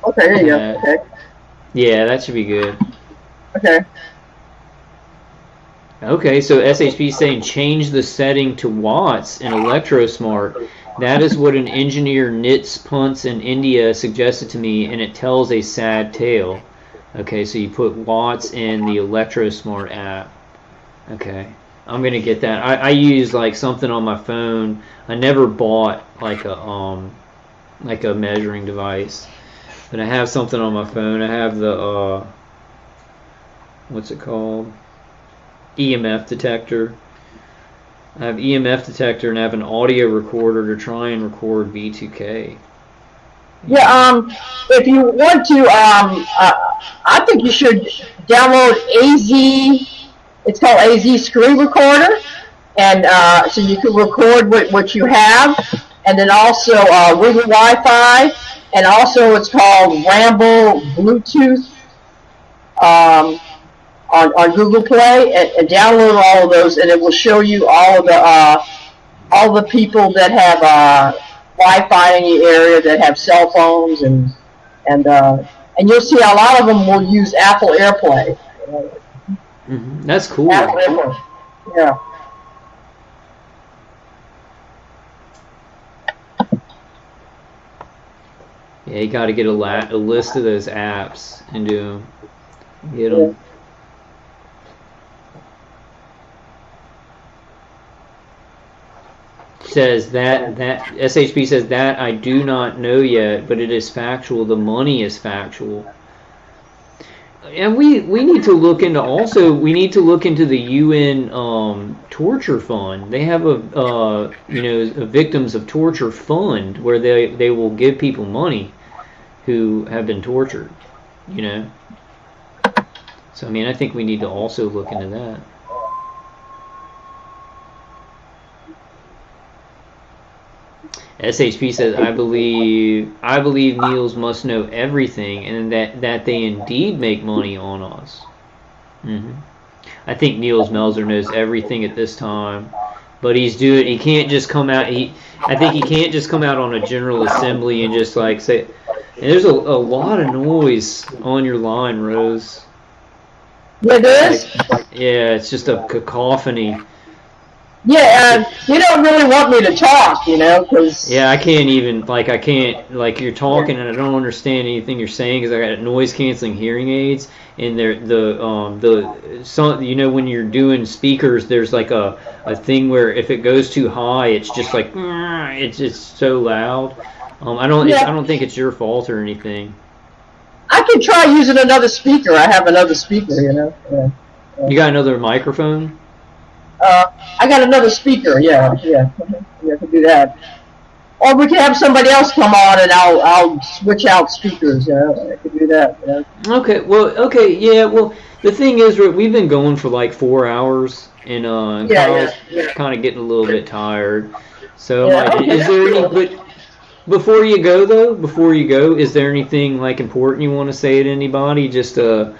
Okay, there you go. Okay. Yeah, that should be good. Okay. Okay, so SHP is saying change the setting to watts in ElectroSmart. That is what an engineer Nits Punts in India suggested to me, and it tells a sad tale. Okay, so you put watts in the ElectroSmart app. Okay, I'm gonna get that. I use like something on my phone. I never bought like a measuring device, but I have something on my phone. I have the what's it called? EMF detector. I have EMF detector and I have an audio recorder to try and record V2K. Yeah, if you want to, I think you should download AZ. It's called AZ Screen Recorder, and so you can record what you have, and then also Wiggle Wi-Fi, and also it's called Ramble Bluetooth. On Google Play, and download all of those, and it will show you all the people that have Wi-Fi in the area, that have cell phones, and you'll see a lot of them will use Apple AirPlay. Mm-hmm. That's cool. Apple AirPlay. Yeah. Yeah, you got to get a list of those apps and do them. Get them. Says that SHP says that I do not know yet, but it is factual. The money is factual. And we need to look into we need to look into the UN torture fund. They have a victims of torture fund where they will give people money who have been tortured, you know. So I mean, I think we need to also look into that. SHP says, I believe Niels must know everything, and that they indeed make money on us. I think Niels Melzer knows everything at this time, but he can't just come out. I think he can't just come out on a general assembly and just like say. And there's a lot of noise on your line, Rose. Yeah, there is. Yeah, it's just a cacophony. Yeah, you don't really want me to talk, you know, because... Yeah, I can't, you're talking and I don't understand anything you're saying because I got noise-canceling hearing aids, and when you're doing speakers, there's like a thing where if it goes too high, it's just like, it's so loud. I don't think it's your fault or anything. I can try using another speaker. I have another speaker, you know. Yeah. You got another microphone? I got another speaker, yeah, I can do that. Or we can have somebody else come on and I'll switch out speakers, I can do that, yeah. Okay, yeah, well, the thing is, we've been going for like 4 hours, and Kyle's kind of getting a little bit tired. So, is there any, but before you go, is there anything like important you want to say to anybody? Just, any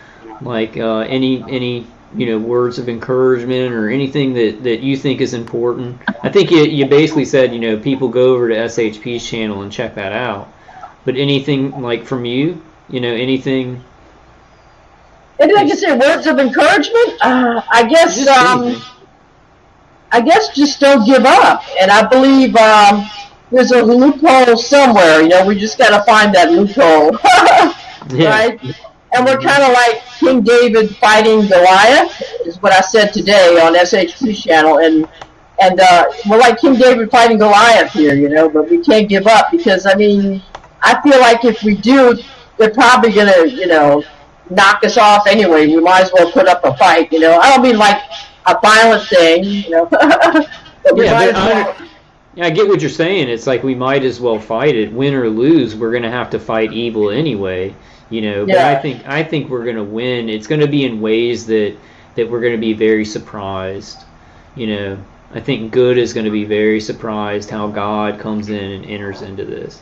words of encouragement or anything that you think is important? I think you basically said, people go over to SHP's channel and check that out. But anything like from you, anything? And like I said, words of encouragement. I guess just don't give up. And I believe there's a loophole somewhere. We just got to find that loophole, right? And we're kind of like King David fighting Goliath, is what I said today on SHP's channel. And we're like King David fighting Goliath here, but we can't give up because, I mean, I feel like if we do, they're probably going to, knock us off anyway. We might as well put up a fight, I don't mean like a violent thing, but I get what you're saying. It's like we might as well fight it. Win or lose, we're going to have to fight evil anyway. But I think we're going to win. It's going to be in ways that we're going to be very surprised. I think good is going to be very surprised how God comes in and enters into this.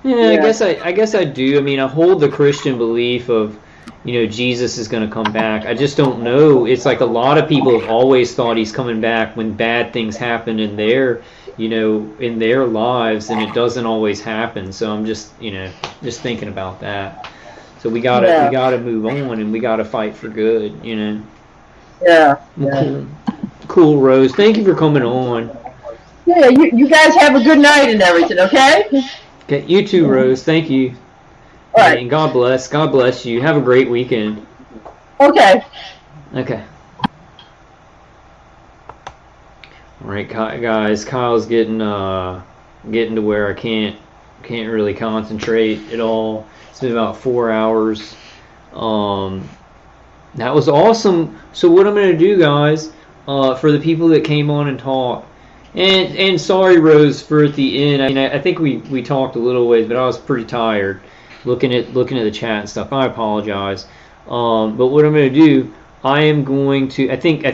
I guess I do. I mean, I hold the Christian belief of, Jesus is going to come back. I just don't know. It's like a lot of people have always thought he's coming back when bad things happen in their, in their lives, and it doesn't always happen. So I'm just thinking about that. So we gotta move on, and we gotta fight for good, Yeah. Cool, Rose. Thank you for coming on. Yeah, you guys have a good night and everything, okay? Okay, you too, Rose. Thank you. All right. And God bless you. Have a great weekend. Okay. Okay. All right, guys. Kyle's getting to where I can't really concentrate at all. It's been about 4 hours. That was awesome. So what I'm going to do, guys, for the people that came on and talked, and sorry, Rose, for at the end. I mean, I think we talked a little ways, but I was pretty tired looking at the chat and stuff. I apologize. But what I'm going to do, I am going to. I think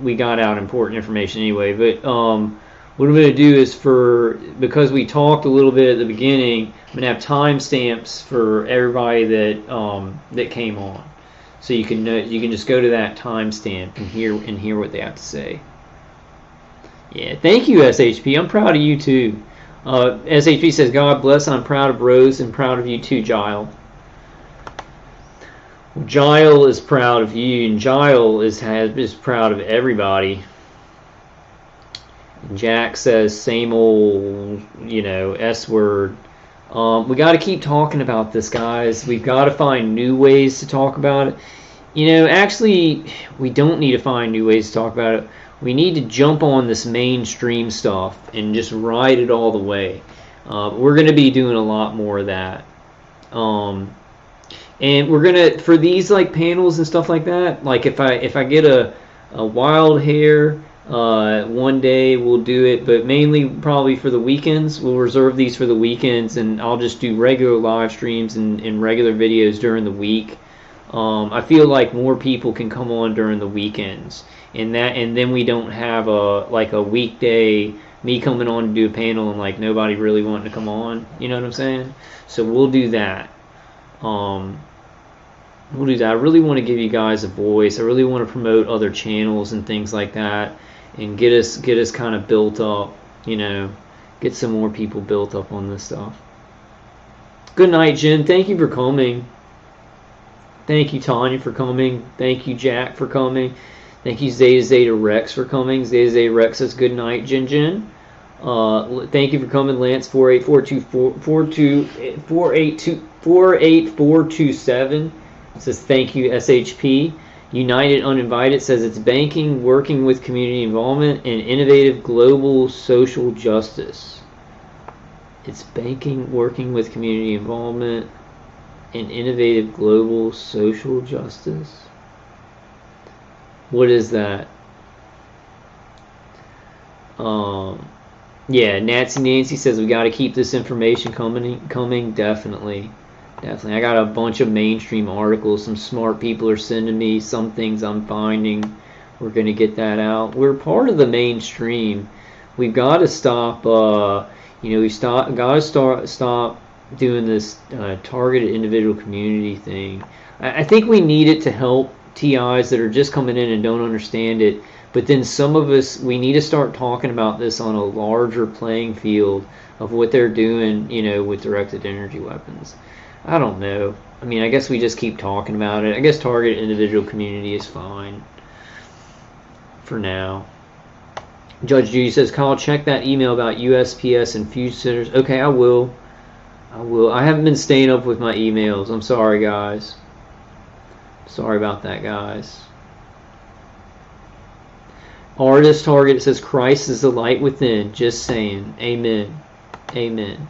we got out important information anyway. But what I'm going to do is because we talked a little bit at the beginning, I'm going to have timestamps for everybody that came on, so you can just go to that timestamp and hear what they have to say. Yeah, thank you, SHP. I'm proud of you too. SHP says, God bless. I'm proud of Rose and proud of you too, Gile. Well, Gile is proud of you, and Gile is proud of everybody. Jack says, same old, S word. We got to keep talking about this, guys. We've got to find new ways to talk about it. You know, actually, we don't need to find new ways to talk about it. We need to jump on this mainstream stuff and just ride it all the way. We're going to be doing a lot more of that. And we're going to, for these like panels and stuff like that, like if I get a wild hair, one day we'll do it, but mainly probably for the weekends. We'll reserve these for the weekends, and I'll just do regular live streams and regular videos during the week. I feel like more people can come on during the weekends, and then we don't have a weekday me coming on to do a panel and like nobody really wanting to come on. You know what I'm saying? So we'll do that. We'll do that. I really want to give you guys a voice. I really want to promote other channels and things like that, and get us kind of built up. You know, get some more people built up on this stuff. Good night, Jen. Thank you for coming. Thank you, Tanya, for coming. Thank you, Jack, for coming. Thank you, Zeta Rex, for coming. Zeta Rex says good night, Jen. Thank you for coming, Lance. 48427 says thank you, SHP. United Uninvited says it's banking, working with community involvement, and innovative global social justice. It's banking, working with community involvement, and innovative global social justice. What is that? Yeah, Nancy says we got to keep this information coming. Definitely. I got a bunch of mainstream articles. Some smart people are sending me some things I'm finding. We're gonna get that out. We're part of the mainstream. We've got to stop. Got to stop doing this targeted individual community thing. I think we need it to help TIs that are just coming in and don't understand it. But then some of us, we need to start talking about this on a larger playing field of what they're doing, you know, with directed energy weapons. I don't know. I mean, I guess we just keep talking about it. I guess targeted individual community is fine for now. Judge Judy says, Kyle, check that email about USPS and Fusion Centers. Okay, I will. I haven't been staying up with my emails. I'm sorry, guys. Sorry about that, guys. Artist Target says, Christ is the light within. Just saying. Amen. Amen.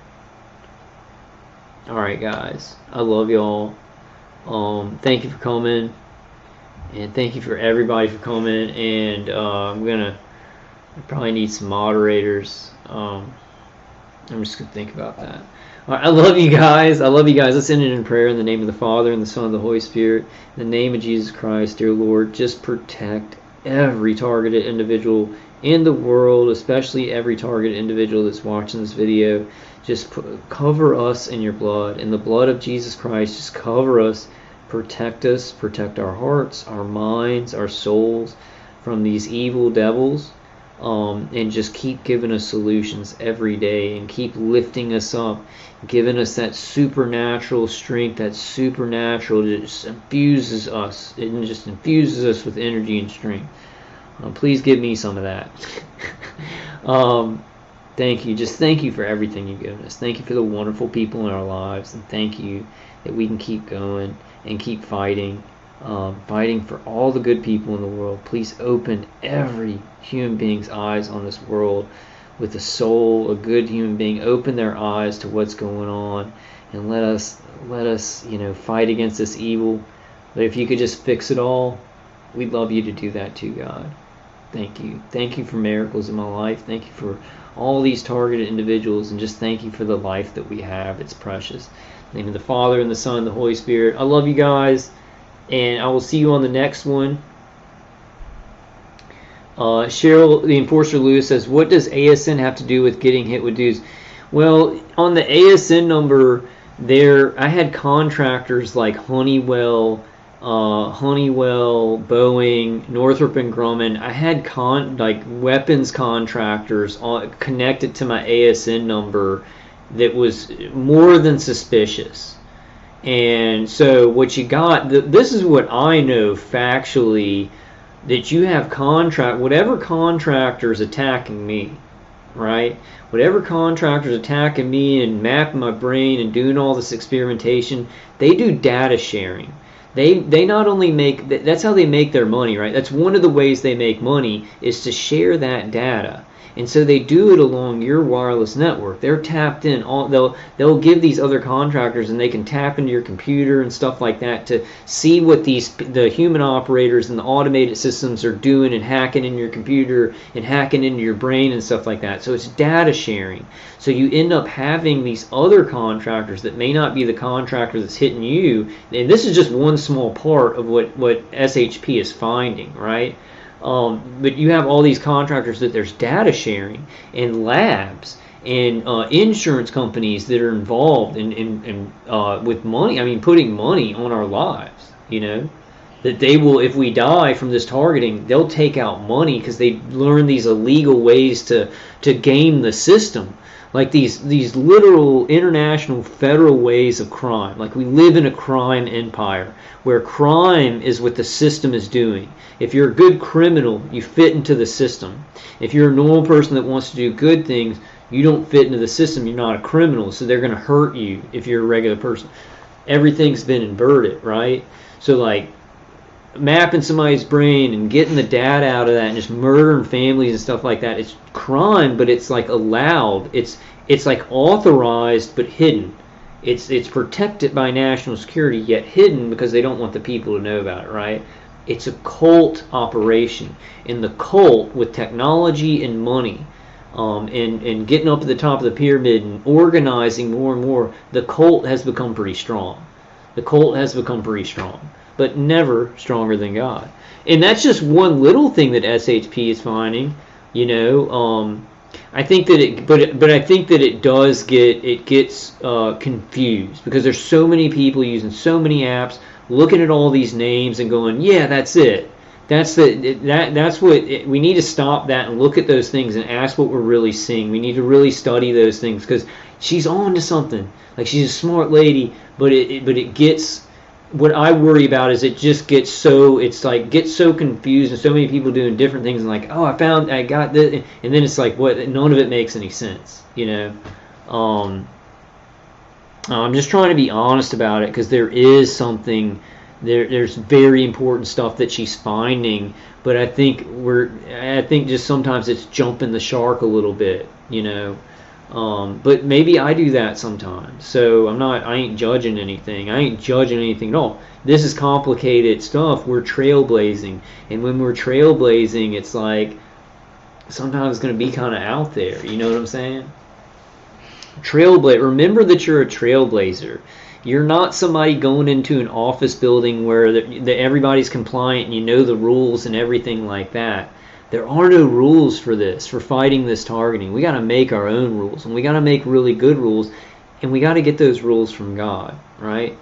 Alright, guys. I love y'all. Thank you for coming. And thank you for everybody for coming. And I probably need some moderators. I'm just going to think about that. All right, I love you guys. Let's end it in prayer in the name of the Father, and the Son, and the Holy Spirit. In the name of Jesus Christ, dear Lord, just protect every targeted individual in the world, especially every targeted individual that's watching this video. Just cover us in your blood. In the blood of Jesus Christ, just cover us, protect our hearts, our minds, our souls from these evil devils. And just keep giving us solutions every day, and keep lifting us up, giving us that supernatural strength, that supernatural that just infuses us. It just infuses us with energy and strength. Please give me some of that. Thank you. Just thank you for everything you've given us. Thank you for the wonderful people in our lives, and thank you that we can keep going and keep fighting. Fighting for all the good people in the world. Please open every human being's eyes on this world with a soul, a good human being. Open their eyes to what's going on, and let us, fight against this evil. But if you could just fix it all, we'd love you to do that too, God. Thank you. Thank you for miracles in my life. Thank you for all these targeted individuals, and just thank you for the life that we have. It's precious. In the name of the Father, and the Son, and the Holy Spirit. I love you guys. And I will see you on the next one. Cheryl, the Enforcer Lewis, says, what does ASN have to do with getting hit with dues? Well, on the ASN number, I had contractors like Honeywell, Boeing, Northrop and Grumman. I had weapons contractors connected to my ASN number that was more than suspicious. And so what you got, this is what I know factually, that you have whatever contractor's attacking me, right? Whatever contractor's attacking me and mapping my brain and doing all this experimentation, they do data sharing. They not only make, that's how they make their money, right? That's one of the ways they make money, is to share that data. And so they do it along your wireless network. They're tapped in. They'll give these other contractors, and they can tap into your computer and stuff like that to see what the human operators and the automated systems are doing, and hacking in your computer and hacking into your brain and stuff like that. So it's data sharing. So you end up having these other contractors that may not be the contractor that's hitting you. And this is just one small part of what SHP is finding, right? But you have all these contractors that there's data sharing, and labs and insurance companies that are involved in with money. I mean, putting money on our lives. You know, that they will, if we die from this targeting, they'll take out money because they learn these illegal ways to game the system. Like these literal international federal ways of crime. Like we live in a crime empire where crime is what the system is doing. If you're a good criminal, you fit into the system. If you're a normal person that wants to do good things, you don't fit into the system. You're not a criminal, so they're going to hurt you if you're a regular person. Everything's been inverted, right? So like mapping somebody's brain and getting the data out of that and just murdering families and stuff like that, it's crime, but it's like allowed. It's like authorized but hidden. It's protected by national security yet hidden because they don't want the people to know about it, right? It's a cult operation. And the cult, with technology and money, and getting up at the top of the pyramid and organizing more and more, the cult has become pretty strong. The cult has become pretty strong, but never stronger than God. And that's just one little thing that SHP is finding. You know, I think that I think that it gets confused because there's so many people using so many apps, looking at all these names and going, yeah, that's it. That's what we need to stop that and look at those things and ask what we're really seeing. We need to really study those things because she's on to something. Like, she's a smart lady, but it gets. What I worry about is it just gets so confused and so many people doing different things and like, oh, I got this, and then it's like, what? None of it makes any sense, you know. I'm just trying to be honest about it because there is something there's very important stuff that she's finding, but I think just sometimes it's jumping the shark a little bit, you know. But maybe I do that sometimes. So I ain't judging anything. I ain't judging anything at all. This is complicated stuff. We're trailblazing. And when we're trailblazing, it's like sometimes it's going to be kind of out there. You know what I'm saying? Remember that you're a trailblazer. You're not somebody going into an office building where everybody's compliant and you know the rules and everything like that. There are no rules for this, for fighting this targeting. We got to make our own rules, and we got to make really good rules, and we got to get those rules from God, right?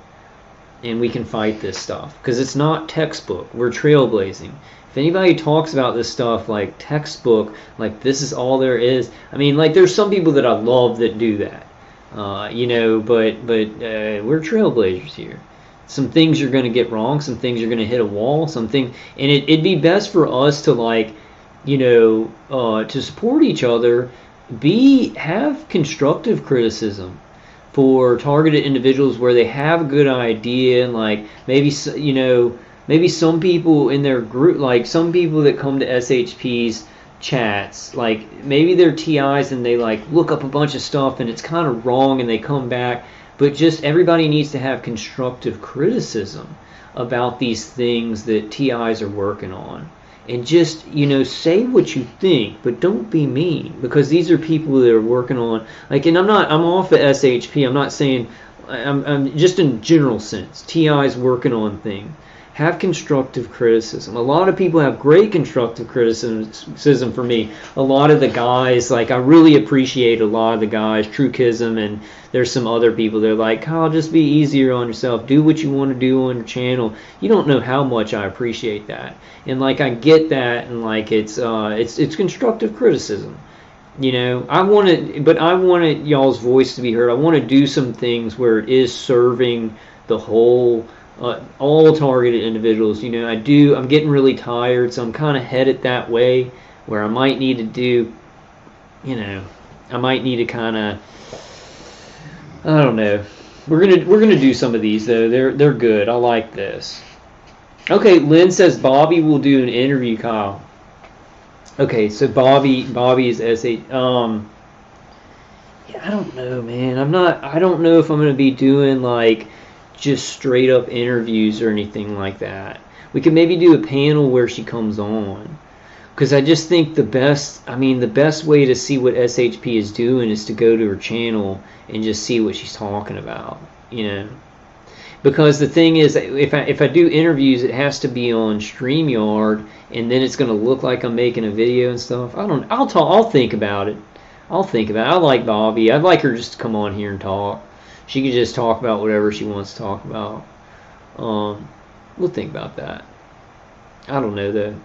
And we can fight this stuff because it's not textbook. We're trailblazing. If anybody talks about this stuff like textbook, like this is all there is, I mean, like there's some people that I love that do that, you know, but we're trailblazers here. Some things you're going to get wrong, some things you're going to hit a wall, and it'd be best for us to, like, you know, to support each other, have constructive criticism for targeted individuals where they have a good idea, and like maybe, you know, maybe some people in their group, like some people that come to SHP's chats, like maybe they're TIs and they like look up a bunch of stuff and it's kind of wrong and they come back, but just everybody needs to have constructive criticism about these things that TIs are working on. And just, you know, say what you think, but don't be mean, because these are people that are working on, like, and I'm off of SHP, I'm not saying, I'm just in general sense, TI's working on things. Have constructive criticism. A lot of people have great constructive criticism for me. A lot of the guys, like, I really appreciate a lot of the guys, Trukism, and there's some other people that are like, Kyle, just be easier on yourself. Do what you want to do on your channel. You don't know how much I appreciate that. And, like, I get that, and, like, it's constructive criticism. You know, I wanted y'all's voice to be heard. I want to do some things where it is serving the whole, all targeted individuals. You know, I'm getting really tired, so I'm kind of headed that way, where I might need to do you know, I might need to kind of, I don't know. We're gonna do some of these though. They're good. I like this. Okay, Lynn says Bobby will do an interview, Kyle. Okay, so Bobby is S8. Yeah, I don't know, man. I don't know if I'm gonna be doing like just straight up interviews or anything like that. We could maybe do a panel where she comes on. Because I just think the best way to see what SHP is doing is to go to her channel and just see what she's talking about, you know. Because the thing is, if I do interviews, it has to be on StreamYard, and then it's going to look like I'm making a video and stuff. I'll think about it. I like Bobby. I'd like her just to come on here and talk. She could just talk about whatever she wants to talk about. We'll think about that. I don't know though.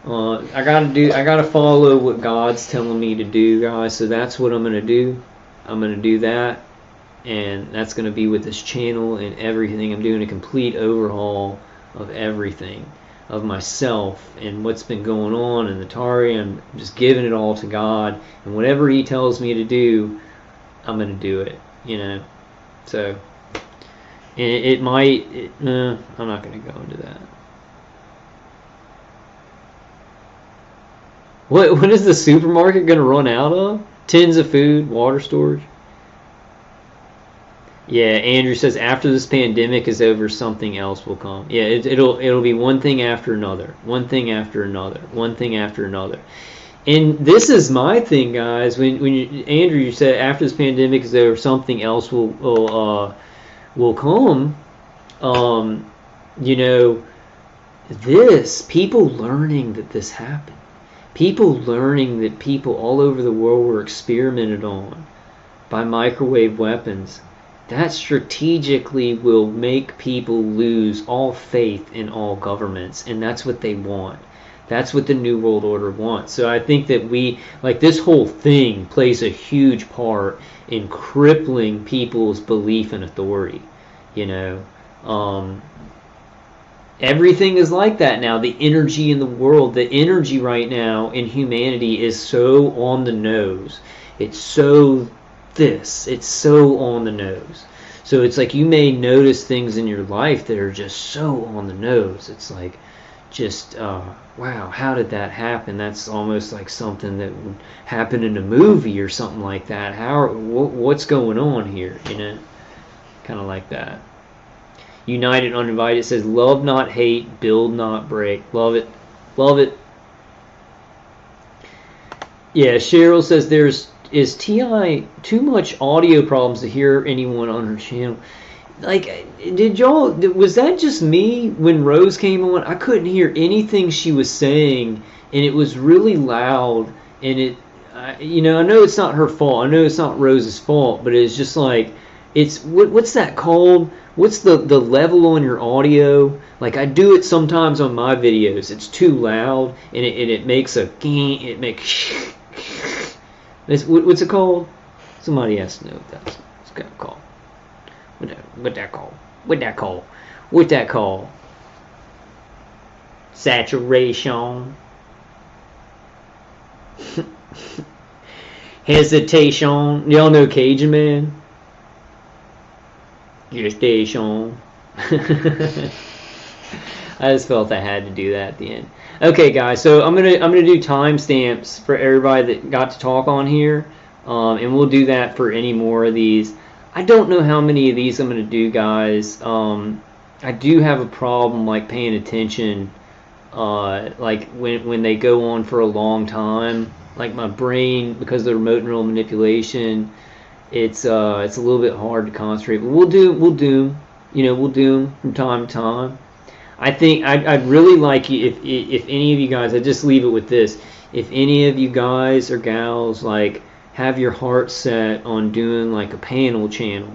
I gotta follow what God's telling me to do, guys. So that's what I'm gonna do. I'm gonna do that, and that's gonna be with this channel and everything. I'm doing a complete overhaul of everything, of myself and what's been going on in the Tari. I'm just giving it all to God, and whatever He tells me to do, I'm gonna do it. You know. So, I'm not gonna go into that. What is the supermarket going to run out of? Tins of food, water storage? Yeah, Andrew says after this pandemic is over, something else will come. Yeah, it'll be one thing after another. One thing after another. One thing after another. And this is my thing, guys. When Andrew, you said after this pandemic is over, something else will come. You know, people learning that this happened. People learning that people all over the world were experimented on by microwave weapons. That strategically will make people lose all faith in all governments, and that's what they want. That's what the New World Order wants. So I think that this whole thing plays a huge part in crippling people's belief in authority. You know, everything is like that now. The energy in the world, the energy right now in humanity is so on the nose. It's so on the nose. So it's like you may notice things in your life that are just so on the nose. It's like just, wow, how did that happen? That's almost like something that would happen in a movie or something like that. What's going on here? You know, kind of like that. United Uninvited says, love not hate, build not break. Love it. Love it. Yeah, Cheryl says is TI too much audio problems to hear anyone on her channel. Like, was that just me when Rose came on? I couldn't hear anything she was saying, and it was really loud, and I know it's not her fault. I know it's not Rose's fault, but it's just like, what's that called? What's the level on your audio? Like, I do it sometimes on my videos. It's too loud, and it makes what's it called? Somebody has to know what that's called. What that called? Saturation. Hesitation. Y'all know Cajun Man? Gestation. I just felt I had to do that at the end. Okay, guys, so I'm gonna do timestamps for everybody that got to talk on here, and we'll do that for any more of these. I don't know how many of these I'm gonna do, guys. I do have a problem like paying attention, like when they go on for a long time. Like my brain, because of the remote neural manipulation, it's a little bit hard to concentrate. But we'll do them from time to time. I think I'd really like you if any of you guys, I just leave it with this. If any of you guys or gals like have your heart set on doing like a panel channel,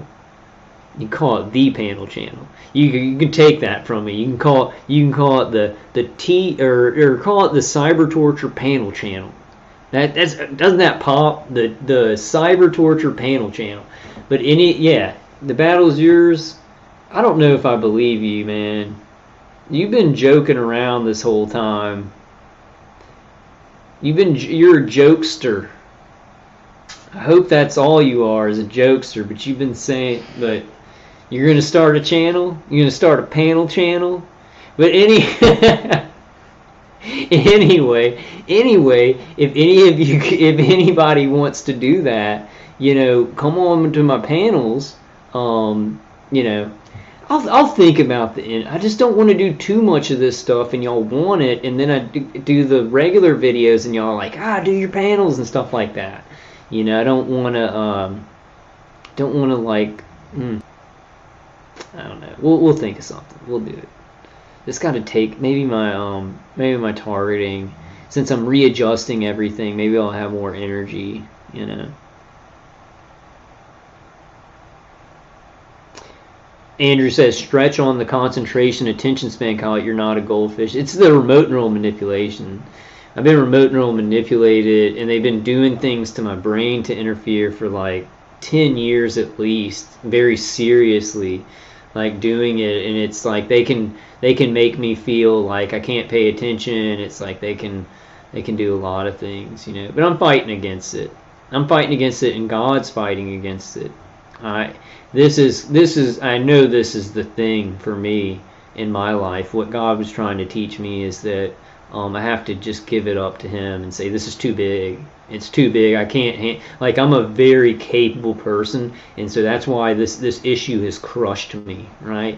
you can call it the panel channel. You can take that from me. You can call it the T or call it the Cybertorture panel channel. Doesn't that pop, the Cybertorture panel channel? But the battle's yours. I don't know if I believe you, man. You've been joking around this whole time. You're a jokester. I hope that's all you are, as a jokester, but you've been saying, but you're going to start a channel? You're going to start a panel channel? But anyway, if anybody wants to do that, come on to my panels. I'll think about the end. I just don't want to do too much of this stuff, and y'all want it, and then I do the regular videos, and y'all are like, do your panels and stuff like that. I don't want to like. I don't know. We'll think of something. We'll do it. Just got to take maybe my targeting, since I'm readjusting everything. Maybe I'll have more energy. Andrew says, stretch on the concentration attention span, Kyle. You're not a goldfish. It's the remote neural manipulation. I've been remote neural manipulated, and they've been doing things to my brain to interfere for like 10 years at least, very seriously, like doing it. And it's like they can make me feel like I can't pay attention. It's like they can do a lot of things, But I'm fighting against it. I'm fighting against it, and God's fighting against it. I know this is the thing for me in my life. What God was trying to teach me is that I have to just give it up to Him and say, this is too big. It's too big. I can't I'm a very capable person, and so that's why this issue has crushed me, right?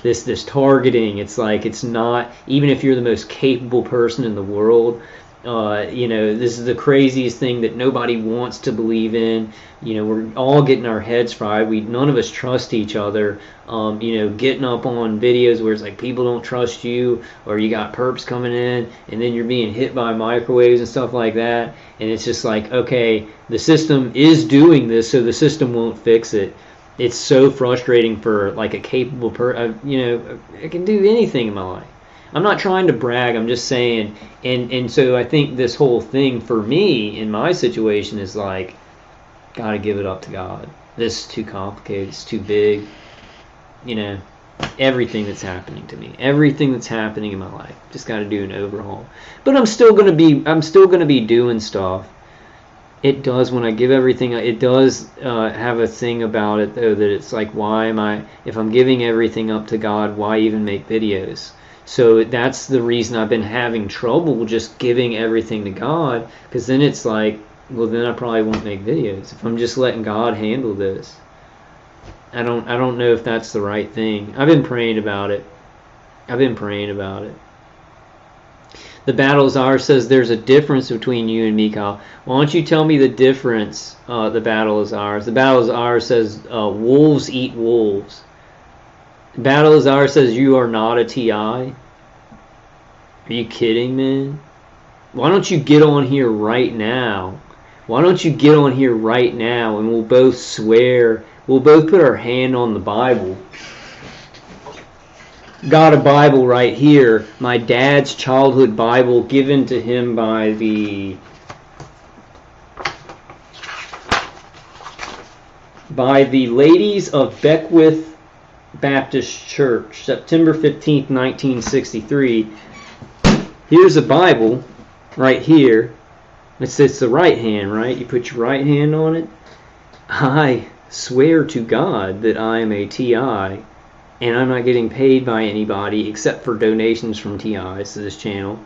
This targeting, it's like, it's not, even if you're the most capable person in the world, this is the craziest thing that nobody wants to believe in. We're all getting our heads fried. None of us trust each other. Getting up on videos where it's like people don't trust you, or you got perps coming in, and then you're being hit by microwaves and stuff like that. And it's just like, okay, the system is doing this, so the system won't fix it. It's so frustrating for like a capable person. I can do anything in my life. I'm not trying to brag, I'm just saying, and so I think this whole thing for me in my situation is like, gotta give it up to God. This is too complicated, it's too big. Everything that's happening to me, everything that's happening in my life, just gotta do an overhaul. But I'm still gonna be doing stuff. It does, when I give everything, it does have a thing about it though, that it's like, if I'm giving everything up to God, why even make videos? So that's the reason I've been having trouble just giving everything to God, because then it's like, well, then I probably won't make videos if I'm just letting God handle this. I don't know if that's the right thing. I've been praying about it. The Battle is Ours says there's a difference between you and me, Kyle. Why don't you tell me the difference? The Battle is Ours. The Battle is Ours says wolves eat wolves. Battle is Ours says you are not a TI. Are you kidding, man? Why don't you get on here right now? And we'll both swear. We'll both put our hand on the Bible. Got a Bible right here. My dad's childhood Bible, given to him by the ladies of Beckwith Baptist Church, September 15th, 1963. Here's a Bible right here. It's the right hand, right? You put your right hand on it. I swear to God that I am a TI, and I'm not getting paid by anybody except for donations from TIs to this channel.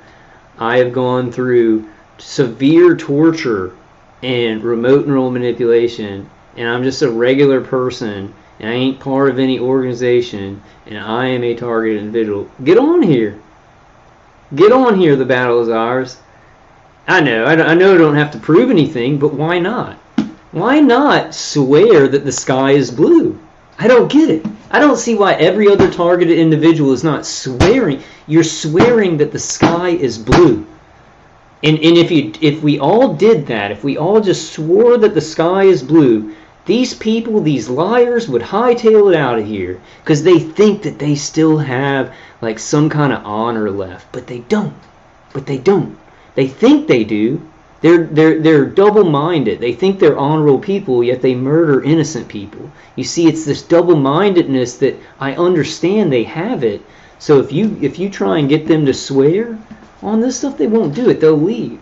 I have gone through severe torture and remote neural manipulation, and I'm just a regular person, and I ain't part of any organization, and I am a targeted individual. Get on here. The Battle is Ours. I know I don't have to prove anything, but why not? Why not swear that the sky is blue? I don't get it. I don't see why every other targeted individual is not swearing. You're swearing that the sky is blue. And if we all did that, if we all just swore that the sky is blue, these people, these liars, would hightail it out of here, because they think that they still have like some kind of honor left, but they don't. They think they do. They're double-minded. They think they're honorable people, yet they murder innocent people. You see, it's this double-mindedness that I understand they have it. So if you try and get them to swear on this stuff, they won't do it. They'll leave.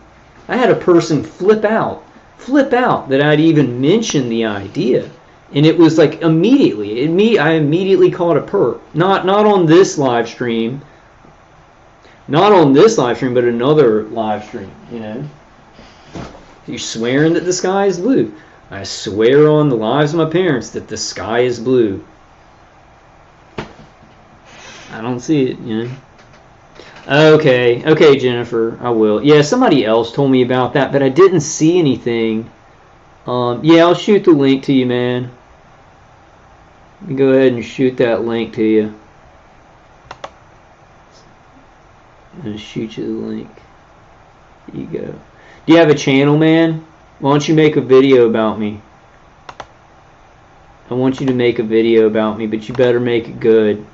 I had a person flip out flip out that I'd even mentioned the idea. And it was like immediately, I immediately called a perp. Not on this live stream. Not on this live stream, but another live stream, you know. You're swearing that the sky is blue. I swear on the lives of my parents that the sky is blue. I don't see it, you know. Okay, Jennifer, I will. Yeah, somebody else told me about that, but I didn't see anything. Yeah, I'll shoot the link to you, man. Go ahead and shoot that link to you. I'm gonna shoot you the link. Here you go. Do you have a channel, man? Why don't you make a video about me? I want you to make a video about me, but you better make it good.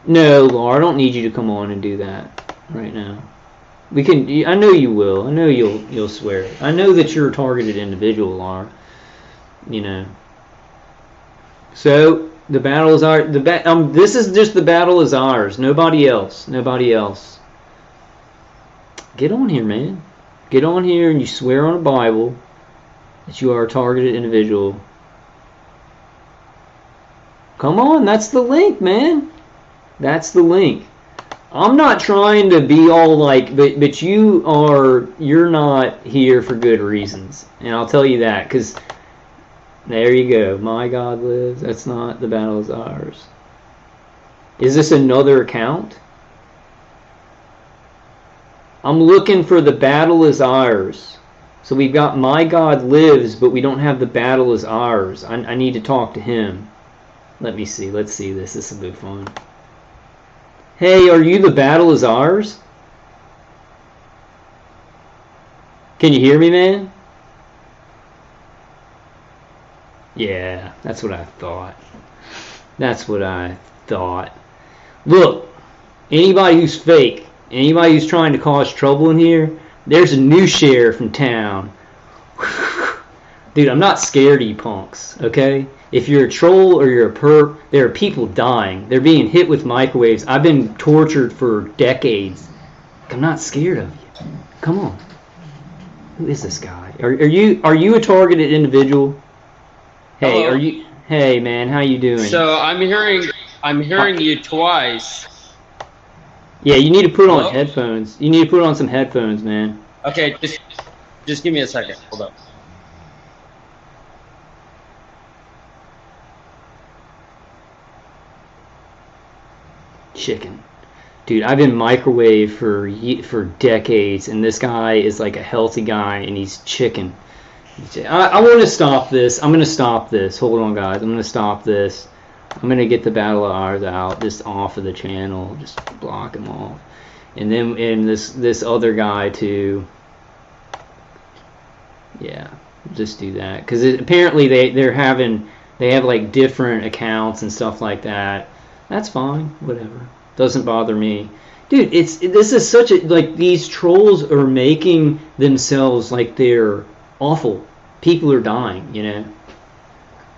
No, Laura, I don't need you to come on and do that right now. We can. I know you will. I know you'll swear it. I know that you're a targeted individual, Laura. You know. So the battle is ours. This is just the battle is ours. Nobody else. Nobody else. Get on here, man. Get on here and you swear on a Bible that you are a targeted individual. Come on, that's the link, man. That's the link. I'm not trying to be all like, but you're not here for good reasons. And I'll tell you that, because there you go. My God lives. That's not the battle is ours. Is this another account? I'm looking for the battle is ours. So we've got my God lives, but we don't have the battle is ours. I need to talk to him. Let me see. Let's see this. This will be fun. Hey, are you the battle is ours? Can you hear me, man? Yeah, that's what I thought. That's what I thought. Look, anybody who's fake, anybody who's trying to cause trouble in here, there's a new sheriff in town. Dude, I'm not scared of you punks, okay? If you're a troll or you're a perp, there are people dying. They're being hit with microwaves. I've been tortured for decades. I'm not scared of you. Come on. Who is this guy? Are you a targeted individual? Hey, hello. Are you? Hey, man, how you doing? So I'm hearing you twice. Yeah, you need to put on headphones. You need to put on some headphones, man. Okay, just give me a second. Hold up. Chicken. Dude, I've been microwave for decades, and this guy is like a healthy guy, and he's chicken. I want to stop this. I'm going to stop this. Hold on, guys. I'm going to stop this. I'm going to get the battle of ours out, just off of the channel. Just block him off. And then this other guy too. Yeah, just do that. Because apparently they have like different accounts and stuff like that. That's fine. Whatever. Doesn't bother me. Dude, this is such a, like, these trolls are making themselves like they're awful. People are dying, you know.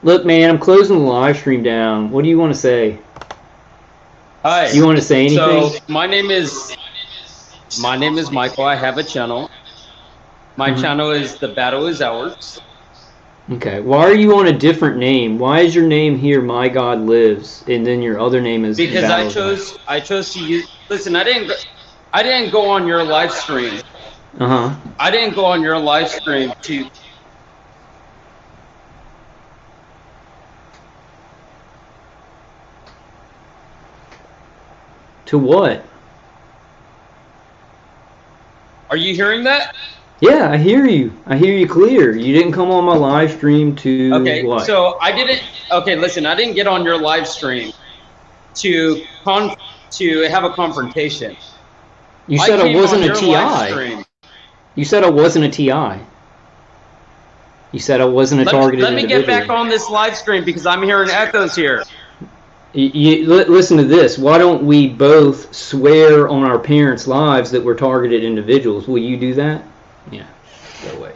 Look, man, I'm closing the live stream down. What do you want to say? Hi. You want to say anything? So my name is Michael. I have a channel. My channel is The Battle Is Ours. Okay. Why are you on a different name? Why is your name here My God Lives, and then your other name is? Because I chose to use. Listen, I didn't go on your live stream. I didn't go on your live stream to. To what? Are you hearing that? Yeah, I hear you. I hear you clear. You didn't come on my live stream to what? So I didn't. Okay, listen. I didn't get on your live stream to have a confrontation. You said I wasn't a TI. You said I wasn't a TI. You said I wasn't a targeted individual. Let me get back on this live stream because I'm hearing echoes here. Listen to this. Why don't we both swear on our parents' lives that we're targeted individuals? Will you do that? Yeah. Go away.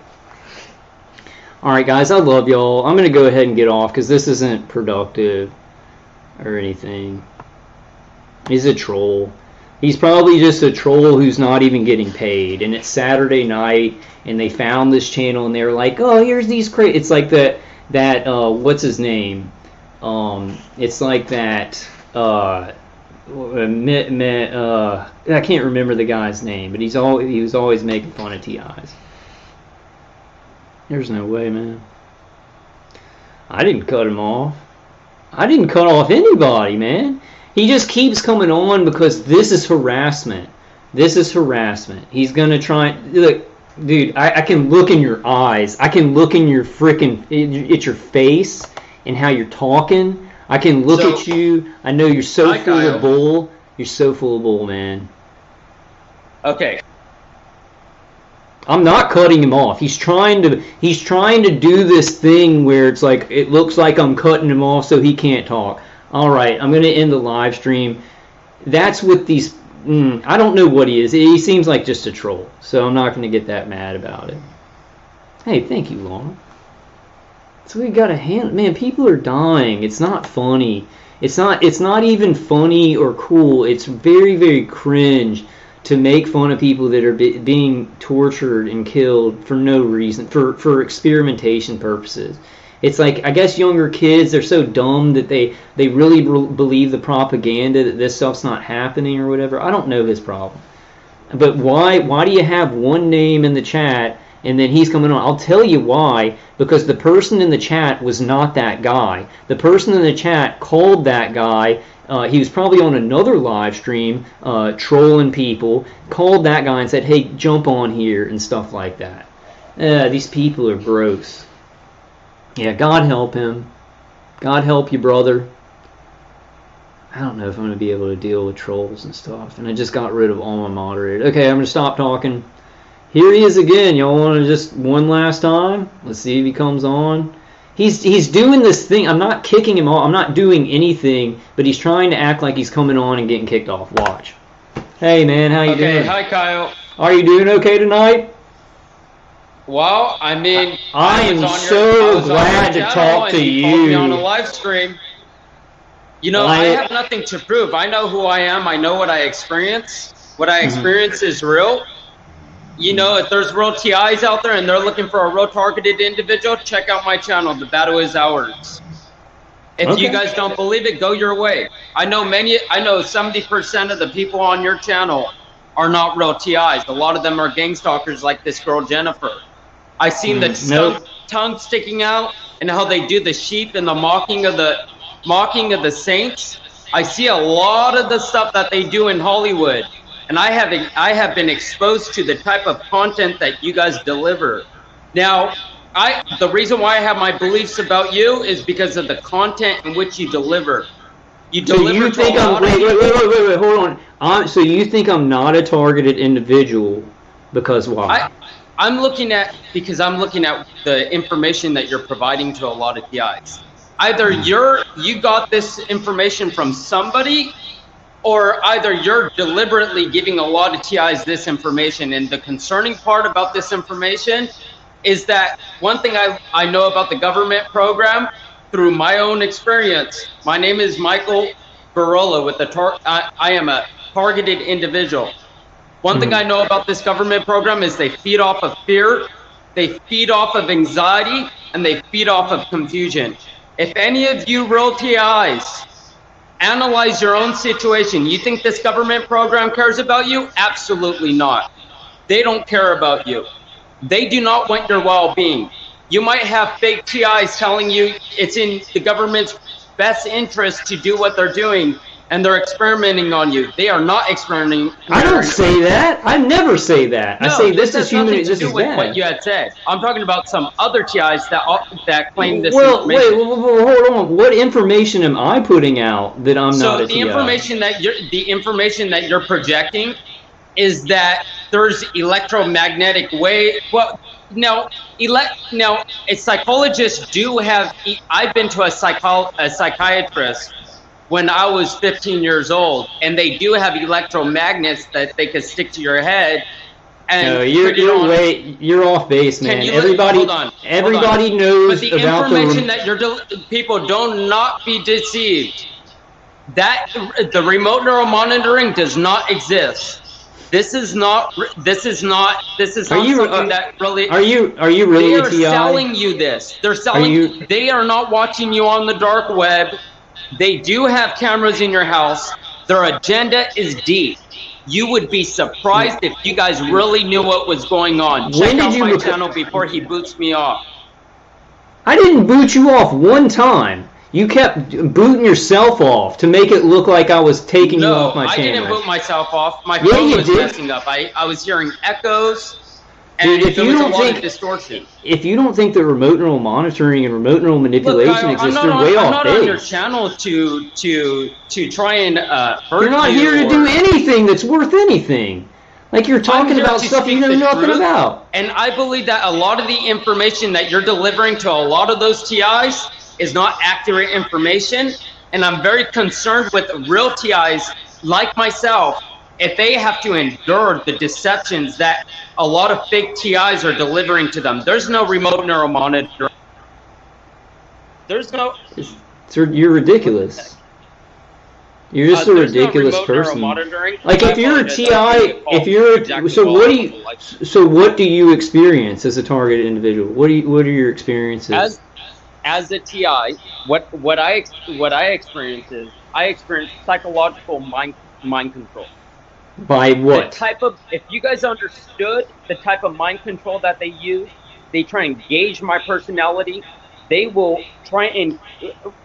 Alright, guys. I love y'all. I'm going to go ahead and get off because this isn't productive or anything. He's a troll. He's probably just a troll who's not even getting paid. And it's Saturday night, and they found this channel, and they were like, "Oh, here's these crazy." It's like that what's his name? It's like that. I can't remember the guy's name, but he was always making fun of TIs. There's no way, man. I didn't cut him off. I didn't cut off anybody, man. He just keeps coming on because this is harassment. This is harassment. He's gonna try. Look, dude, I can look in your eyes. I can look in your freaking at your face and how you're talking. I can look at you. I know you're so full of bull. You're so full of bull, man. Okay. I'm not cutting him off. He's trying to do this thing where it's like it looks like I'm cutting him off so he can't talk. All right, I'm going to end the live stream. That's with these. I don't know what he is. He seems like just a troll, so I'm not going to get that mad about it. Hey, thank you, Lauren. So we got to handle. Man, people are dying. It's not funny. It's not even funny or cool. It's very, very cringe to make fun of people that are being tortured and killed for no reason, for experimentation purposes. It's like, I guess younger kids, they're so dumb that they really believe the propaganda that this stuff's not happening or whatever. I don't know his problem. But why do you have one name in the chat and then he's coming on? I'll tell you why. Because the person in the chat was not that guy. The person in the chat called that guy. He was probably on another live stream trolling people, called that guy and said, "Hey, jump on here," and stuff like that. These people are gross. Yeah, God help him. God help you, brother. I don't know if I'm going to be able to deal with trolls and stuff. And I just got rid of all my moderators. Okay, I'm going to stop talking. Here he is again. Y'all want to just one last time? Let's see if he comes on. He's doing this thing. I'm not kicking him off. I'm not doing anything, but he's trying to act like he's coming on and getting kicked off. Watch. Hey, man, how you doing? Hi, Kyle. Are you doing okay tonight? Well, I mean, I am so glad to talk to you. Called me on a live stream. You know, I have nothing to prove. I know who I am. I know what I experience. What I experience is real. You know, if there's real TIs out there and they're looking for a real targeted individual, check out my channel. The battle is ours. If you guys don't believe it, go your way. I know 70% of the people on your channel are not real TIs. A lot of them are gangstalkers like this girl, Jennifer. I seen the tongue sticking out and how they do the sheep and the mocking of the saints. I see a lot of the stuff that they do in Hollywood. And I have been exposed to the type of content that you guys deliver. Now, the reason why I have my beliefs about you is because of the content in which you deliver. You deliver. So you think I'm wait, hold on. So you think I'm not a targeted individual because why? I'm looking at the information that you're providing to a lot of TIs. Either you got this information from somebody, or either you're deliberately giving a lot of TIs this information. And the concerning part about this information is that one thing I know about the government program through my own experience. My name is Michael Barola with I am a targeted individual. One thing I know about this government program is they feed off of fear, they feed off of anxiety, and they feed off of confusion. If any of you real TIs analyze your own situation, you think this government program cares about you? Absolutely not. They don't care about you. They do not want your well-being. You might have fake TIs telling you it's in the government's best interest to do what they're doing, and they're experimenting on you. They are not experimenting. I don't say that. I never say that. No, I say this is human. This is bad. What you had said. I'm talking about some other TIs that claim this information. Wait, hold on. What information am I putting out that I'm not a TI? So the information that you're projecting is that there's electromagnetic wave. Well, now psychologists do have. I've been to a psychiatrist when I was 15 years old, and they do have electromagnets that they could stick to your head. And no, you're off base, man. Everybody knows but the about information that people do not be deceived. That the remote neural monitoring does not exist. This is not something that really. Are you really? They are selling you this. They're selling. They are not watching you on the dark web. They do have cameras in your house. Their agenda is deep. You would be surprised if you guys really knew what was going on. Check out my channel before he boots me off. I didn't boot you off one time. You kept booting yourself off to make it look like I was taking you off my channel. No, I didn't boot myself off. My phone was messing up. I was hearing echoes, and there was a lot of distortion. If you don't think that remote neural monitoring and remote neural manipulation exists, you're way off base. I'm not on your channel to try and hurt you. You're not here to do anything that's worth anything. Like you're talking about stuff you know nothing about. And I believe that a lot of the information that you're delivering to a lot of those TIs is not accurate information, and I'm very concerned with real TIs like myself if they have to endure the deceptions that a lot of fake TIs are delivering to them. There's no remote neural monitoring. There's no. You're ridiculous. You're just a ridiculous person. Like if you're a TI, so what do you experience as a targeted individual? What are your experiences? As a TI, what I experience is I experience psychological mind control. By what? If you guys understood the type of mind control that they use, they try and gauge my personality. They will try and.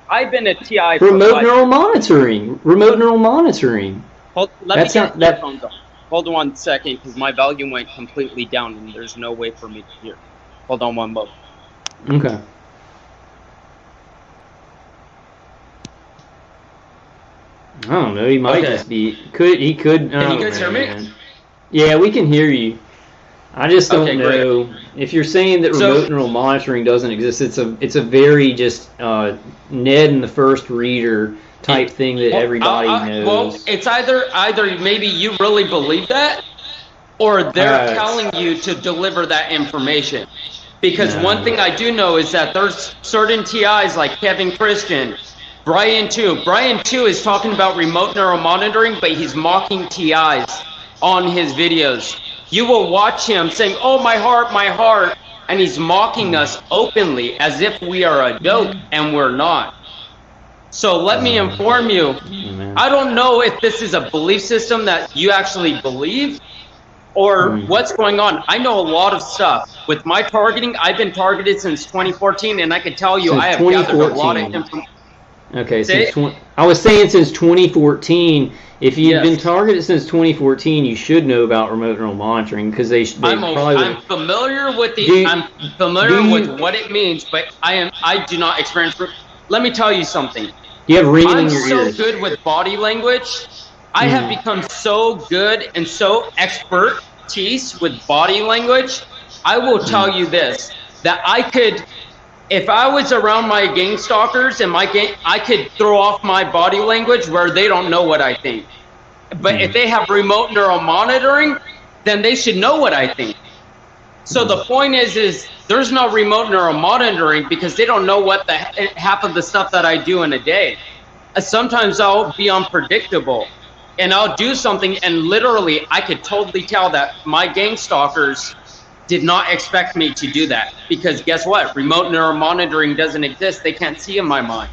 I've been a TI. Remote neural monitoring. Remote neural monitoring. Let me get the headphones on. Hold on 1 second, because my volume went completely down, and there's no way for me to hear. Hold on one moment. Okay. I don't know. He might just be. He could. Can you guys hear me? Yeah, we can hear you. I just don't know. Great. If you're saying that remote neural monitoring doesn't exist, it's a very just Ned and the First Reader type thing that everybody knows. Well, it's either maybe you really believe that, or they're telling you to deliver that information. Because one thing I do know is that there's certain TIs like Kevin Christian. Brian 2 is talking about remote neural monitoring, but he's mocking TIs on his videos. You will watch him saying, "Oh, my heart," and he's mocking us openly as if we are a joke, and we're not. So let me inform you, I don't know if this is a belief system that you actually believe, or what's going on. I know a lot of stuff. With my targeting, I've been targeted since 2014, and I can tell you I have gathered a lot of information. Okay, I was saying since 2014. If you've been targeted since 2014, you should know about remote neural monitoring because I'm familiar with with what it means, but I do not experience. Let me tell you something. You have ringing in your ears. I'm so good with body language. I have become so good and so expertise with body language. I will tell you this: that I could. If I was around my gang stalkers and I could throw off my body language where they don't know what I think. But if they have remote neural monitoring, then they should know what I think. So the point is there's no remote neural monitoring because they don't know what half of the stuff that I do in a day. Sometimes I'll be unpredictable and I'll do something and literally I could totally tell that my gang stalkers did not expect me to do that, because guess what? Remote neural monitoring doesn't exist. They can't see in my mind.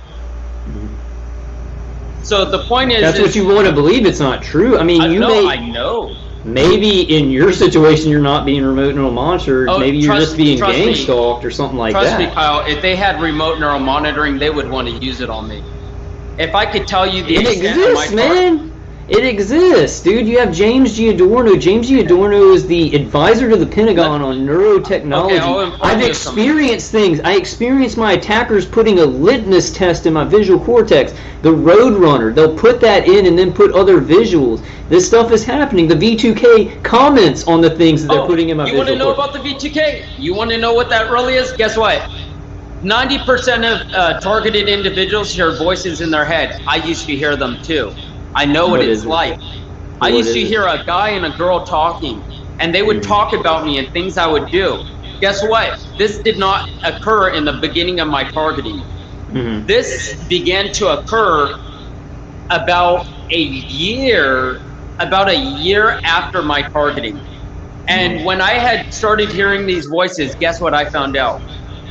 So the point is... That's what you want to believe. It's not true. I mean, I know. Maybe in your situation you're not being remote neural monitored. Maybe you're just being gang stalked or something like that. Trust me, Kyle. If they had remote neural monitoring, they would want to use it on me. If I could tell you the extent of my man. It exists, dude. You have James G. Adorno. James G. Adorno is the advisor to the Pentagon on neurotechnology. Okay, I've experienced things. I experienced my attackers putting a litmus test in my visual cortex. The Roadrunner, they'll put that in and then put other visuals. This stuff is happening. The V2K comments on the things that they're putting in my visual cortex. You want to know about the V2K? You want to know what that really is? Guess what? 90% of targeted individuals hear voices in their head. I used to hear them too. I know what it's like. I used to hear a guy and a girl talking, and they would talk about me and things I would do. Guess what? This did not occur in the beginning of my targeting. This began to occur about a year after my targeting. And when I had started hearing these voices, guess what I found out?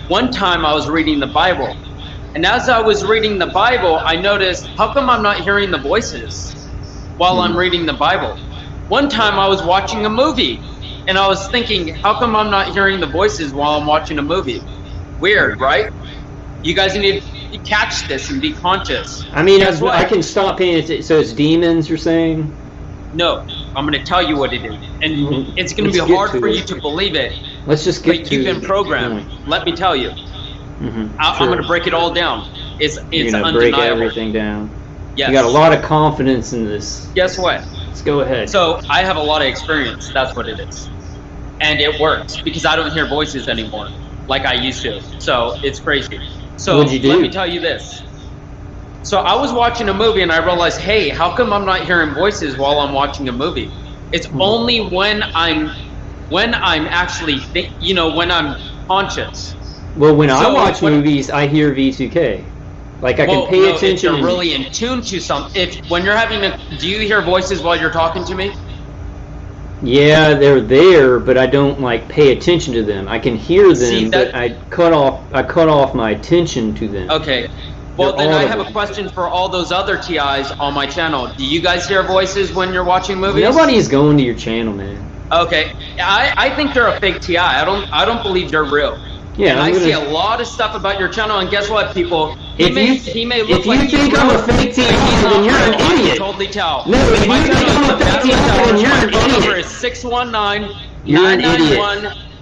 One time I was reading the Bible, and as I was reading the Bible, I noticed, how come I'm not hearing the voices while I'm reading the Bible? One time I was watching a movie, and I was thinking, how come I'm not hearing the voices while I'm watching a movie? Weird, right? You guys need to catch this and be conscious. I mean, I can stop paying attention. So it's demons, you're saying? No, I'm going to tell you what it is. And it's going to be hard for you to believe it. Let's just get but you've been programmed. Let me tell you. I'm going to break it all down. It's undeniable. Break everything down. Yes. You got a lot of confidence in this. Guess what? Let's go ahead. So I have a lot of experience. That's what it is. And it works because I don't hear voices anymore like I used to. So it's crazy. So What'd you do? Let me tell you this. So I was watching a movie and I realized, hey, how come I'm not hearing voices while I'm watching a movie? It's only when I'm actually, when I'm conscious. Well, when I watch movies, I hear V2K. Like I can pay attention. If you're really in tune to something. When you're do you hear voices while you're talking to me? Yeah, they're there, but I don't pay attention to them. I can hear them, but I cut off my attention to them. Okay. Well, then I have a question for all those other TIs on my channel. Do you guys hear voices when you're watching movies? Nobody's going to your channel, man. Okay. I think they're a fake TI. I don't believe they're real. Yeah, and I see a lot of stuff about your channel, and guess what, people? He may look like if you think I'm a fake TI, then you're an idiot. I can totally tell. No, if you think I'm a fake TI, then you're an idiot. My number is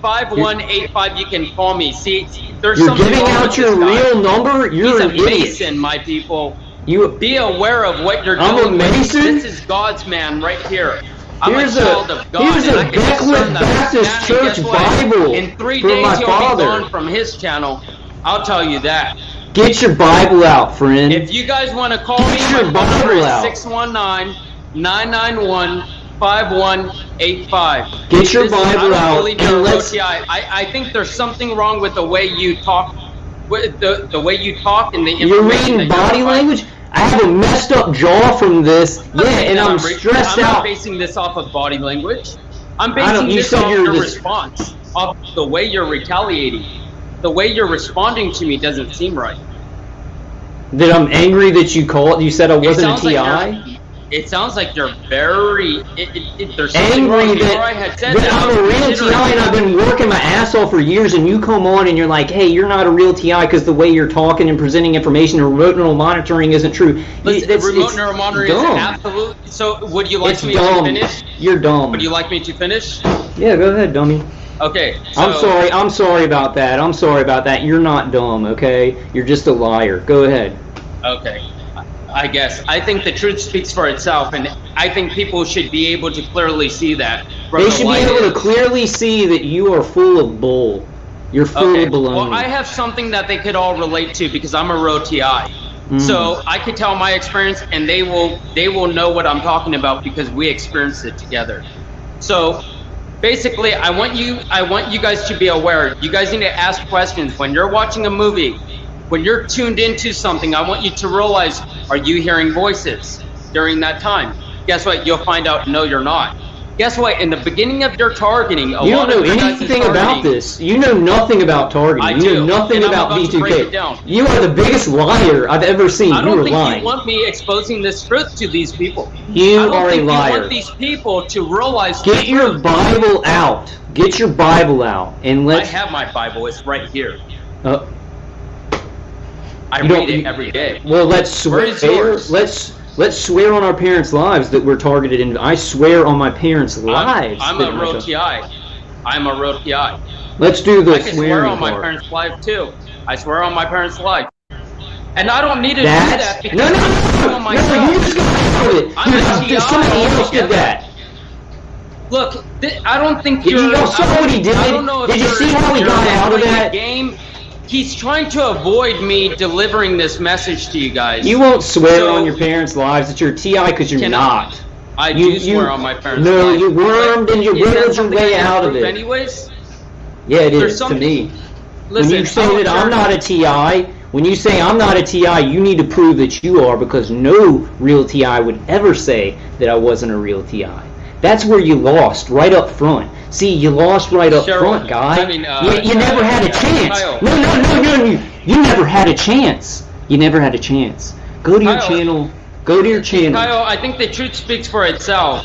619-991-5185. You can call me. See, there's you're something giving out your real number. You're an idiot. He's a Mason, my people. Be aware of what you're doing. I'm a Mason? This is God's man right here. I'm a here's child of God. Here's a Beckwith Baptist Church Bible in 3 for days my he'll father. be gone from his channel. I'll tell you that. Get your Bible out, friend. If you guys want to call me, your my number Bible is out. 619-991-5185. Get your Bible out. I think there's something wrong with the way you talk, with the way you talk and the information. You're reading body language? I have a messed up jaw from this. And I'm stressed out. I'm not basing this off of body language. I'm basing this off your response, off the way you're retaliating. The way you're responding to me doesn't seem right. That I'm angry that you said I wasn't a TI? It sounds like you're very. There's something wrong. Before I had said that I'm a real TI and I've been working my ass off for years, and you come on and you're like, hey, you're not a real TI because the way you're talking and presenting information and remote neural monitoring isn't true. Remote neural monitoring is absolute. So would you like me to finish? You're dumb. Would you like me to finish? Yeah, go ahead, dummy. Okay. I'm sorry about that. You're not dumb, okay? You're just a liar. Go ahead. Okay. I guess. I think the truth speaks for itself, and I think people should be able to clearly see that. They should be able to clearly see that you are full of bull. You're full of baloney. Well, I have something that they could all relate to because I'm a real TI. So I could tell my experience, and they will know what I'm talking about because we experienced it together. So basically, I want you guys to be aware. You guys need to ask questions when you're watching a movie. When you're tuned into something, I want you to realize, are you hearing voices during that time? Guess what? You'll find out, no, you're not. Guess what? In the beginning of your targeting, you don't know anything about this. You know nothing about targeting. You know nothing about V2K. You are the biggest liar I've ever seen. I don't think you want me exposing this truth to these people. You are a liar. You want these people to realize. Get your Bible out. Get your Bible out, and let's. I have my Bible. It's right here. I read it every day. Well, let's swear. Let's swear on our parents' lives that we're targeted, and I swear on my parents' lives. I'm a real TI. I'm a real TI. Let's do the swearing I can swear on my parents' life too. I swear on my parents' life. And I don't need to do that because I'm on myself. No, you just got to do it. I'm a TI. Somebody else did that. Look, I don't think you're. Did you saw what he did? I don't know if did you see how he got out of that game? He's trying to avoid me delivering this message to you guys. You won't swear on your parents' lives that you're a TI because you're not. I do swear on my parents' lives. No, you wormed and you wiggled your way out of it. Anyways? Yeah, it is to me. Listen, when you say that I'm not a TI, When you say I'm not a TI, you need to prove that you are, because no real TI would ever say that I wasn't a real TI. That's where you lost, right up front. See, you lost right up front, guy. I mean, you never had a chance. Kyle. No. You never had a chance. You never had a chance. Go to your channel. Go to your channel. Kyle, I think the truth speaks for itself.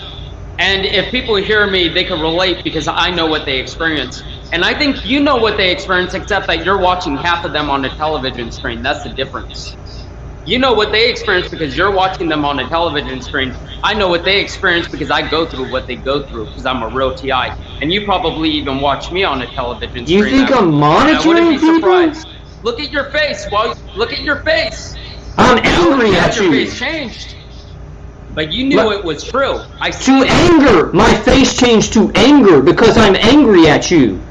And if people hear me, they can relate because I know what they experience. And I think you know what they experience, except that you're watching half of them on a television screen. That's the difference. You know what they experience because you're watching them on a television screen. I know what they experience because I go through what they go through because I'm a real TI. And you probably even watch me on a television screen. You think I'm monitoring people? Surprised. Look at your face. Well, look at your face. I'm angry at you. Your face changed. But you knew it was true. To anger. My face changed to anger because I'm angry at you.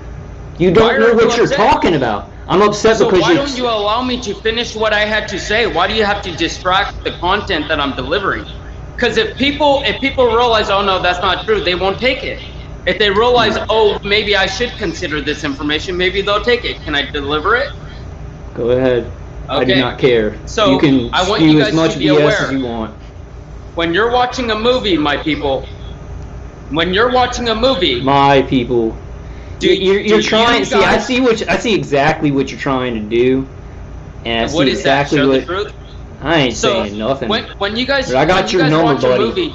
You don't know what you're talking about. I'm upset because why don't you allow me to finish what I had to say? Why do you have to distract the content that I'm delivering? Because if people realize, oh no, that's not true, they won't take it. If they realize, oh, maybe I should consider this information, maybe they'll take it. Can I deliver it? Go ahead. Okay. I do not care. So you can I want spew you guys as much to be BS aware. as you want. When you're watching a movie, my people, when you're watching a movie, my people, you're trying. See, I see exactly what you're trying to do, and I see exactly that? Show what. The truth? I ain't saying nothing. When you guys, but I got your number, buddy.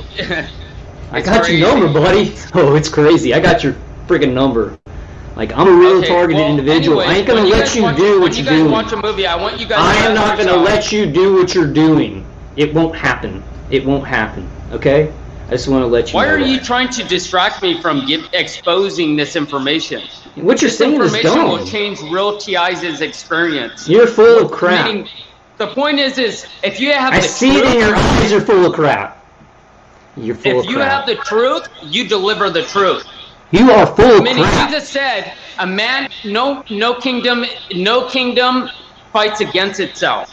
I got your number, buddy. Oh, it's crazy. I got your friggin' number. Like, I'm a real targeted individual. Anyways, I ain't gonna let you do what you're doing. When you guys watch a movie, I want you guys. I am not gonna let you do what you're doing. It won't happen. It won't happen. Okay? I just want to let you know. Why are you trying to distract me from exposing this information? What you're saying is dumb. This information will change real TI's experience. You're full of crap. The point is if you have the truth... I see it in your eyes, you're full of crap. You're full of crap. If you have the truth, you deliver the truth. You are full of crap. Jesus said, a man, no kingdom fights against itself.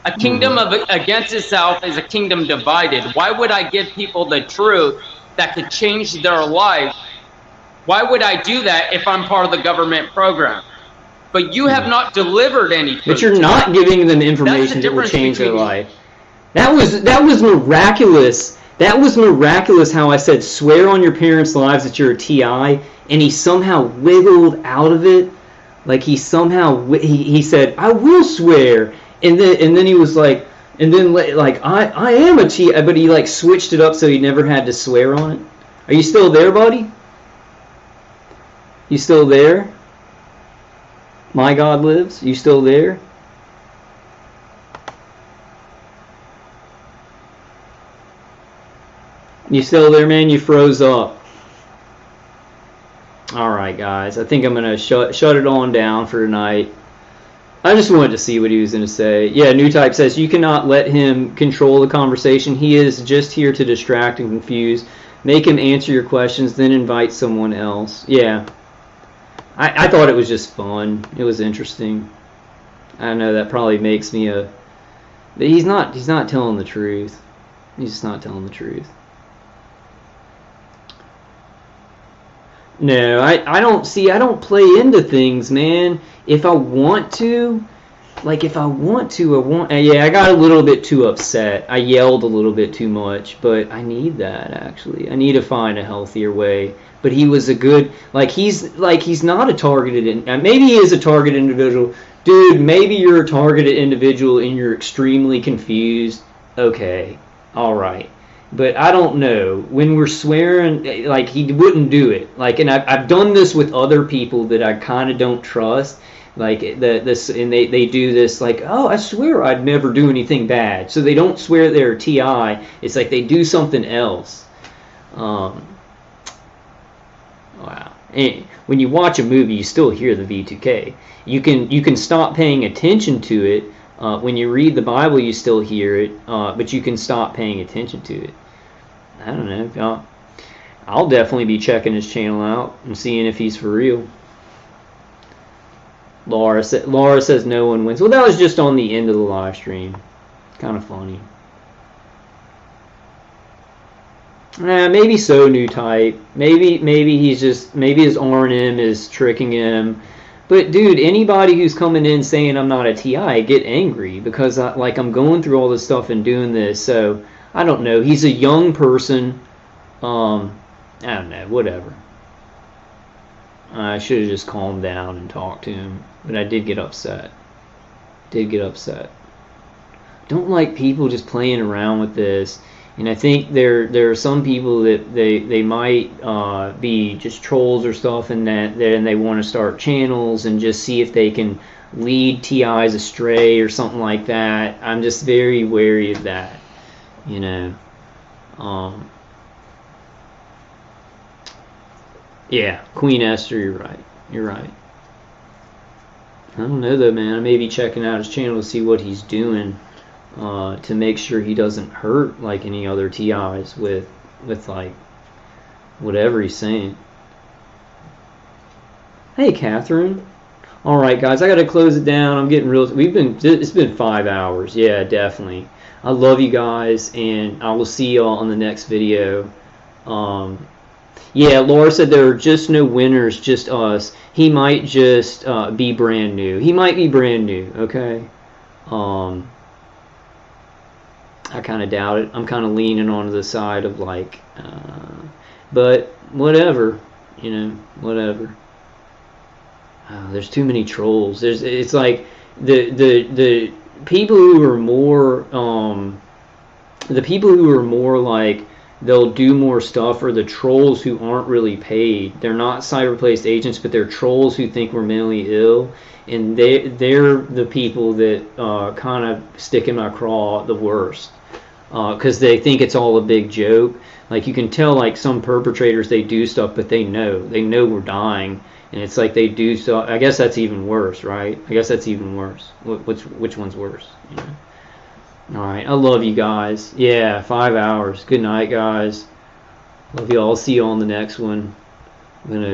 A kingdom against itself is a kingdom divided. Why would I give people the truth that could change their life? Why would I do that if I'm part of the government program? But you have not delivered any truth. But you're not giving them information that will change their life. That was miraculous. That was miraculous how I said, swear on your parents' lives that you're a TI, and he somehow wiggled out of it. Like he somehow, he said, I will swear. And then he was like, I am a TI, but he like switched it up so he never had to swear on it. Are you still there, buddy? You still there? My God lives. You still there? You still there, man? You froze up. Alright, guys. I think I'm going to shut it on down for tonight. I just wanted to see what he was going to say. Yeah, New Type says, you cannot let him control the conversation. He is just here to distract and confuse. Make him answer your questions, then invite someone else. Yeah. I thought it was just fun. It was interesting. I know that probably makes me a... But he's not telling the truth. He's just not telling the truth. No, I don't play into things, man. If I want to, I got a little bit too upset. I yelled a little bit too much, but I need that, actually. I need to find a healthier way. But he was a good, he's not a targeted, maybe he is a targeted individual. Dude, maybe you're a targeted individual and you're extremely confused. Okay, alright. But I don't know. When we're swearing, he wouldn't do it. And I've done this with other people that I kind of don't trust. And they do this, oh, I swear I'd never do anything bad. So they don't swear they're a TI. It's like they do something else. Wow. And when you watch a movie, you still hear the V2K. You can stop paying attention to it. When you read the Bible, you still hear it, but you can stop paying attention to it. I don't know. I'll definitely be checking his channel out and seeing if he's for real. Laura says no one wins. Well, that was just on the end of the live stream. Kind of funny. Maybe so, New Type. Maybe he's just, maybe his R&M is tricking him. But dude, anybody who's coming in saying I'm not a TI, I get angry because I'm going through all this stuff and doing this. So I don't know. He's a young person. I don't know. Whatever. I should have just calmed down and talked to him, but I did get upset. Don't like people just playing around with this. And I think there are some people that they might be just trolls or stuff, and then they want to start channels and just see if they can lead TIs astray or something like that. I'm just very wary of that, you know. Yeah, Queen Esther, you're right. I don't know though, man. I may be checking out his channel to see what he's doing. To make sure he doesn't hurt like any other TIs with like whatever he's saying. Hey, Catherine. All right, guys, I got to close it down. I'm getting real. It's been 5 hours. Yeah, definitely. I love you guys, and I will see y'all on the next video. Yeah, Laura said there are just no winners, just us. He might just be brand new. He might be brand new. Okay. I kind of doubt it. I'm kind of leaning onto the side of like, but whatever, you know, whatever. There's too many trolls. It's like the people who are more like they'll do more stuff are the trolls who aren't really paid. They're not cyber-placed agents, but they're trolls who think we're mentally ill, and they're the people that kind of stick in my craw the worst. Because they think it's all a big joke. Like you can tell, like some perpetrators, they do stuff, but they know we're dying, and it's like they do stuff. I guess that's even worse, right? I guess that's even worse. Which one's worse? You know? All right, I love you guys. Yeah, 5 hours. Good night, guys. Love you all. I'll see you on the next one. I'm gonna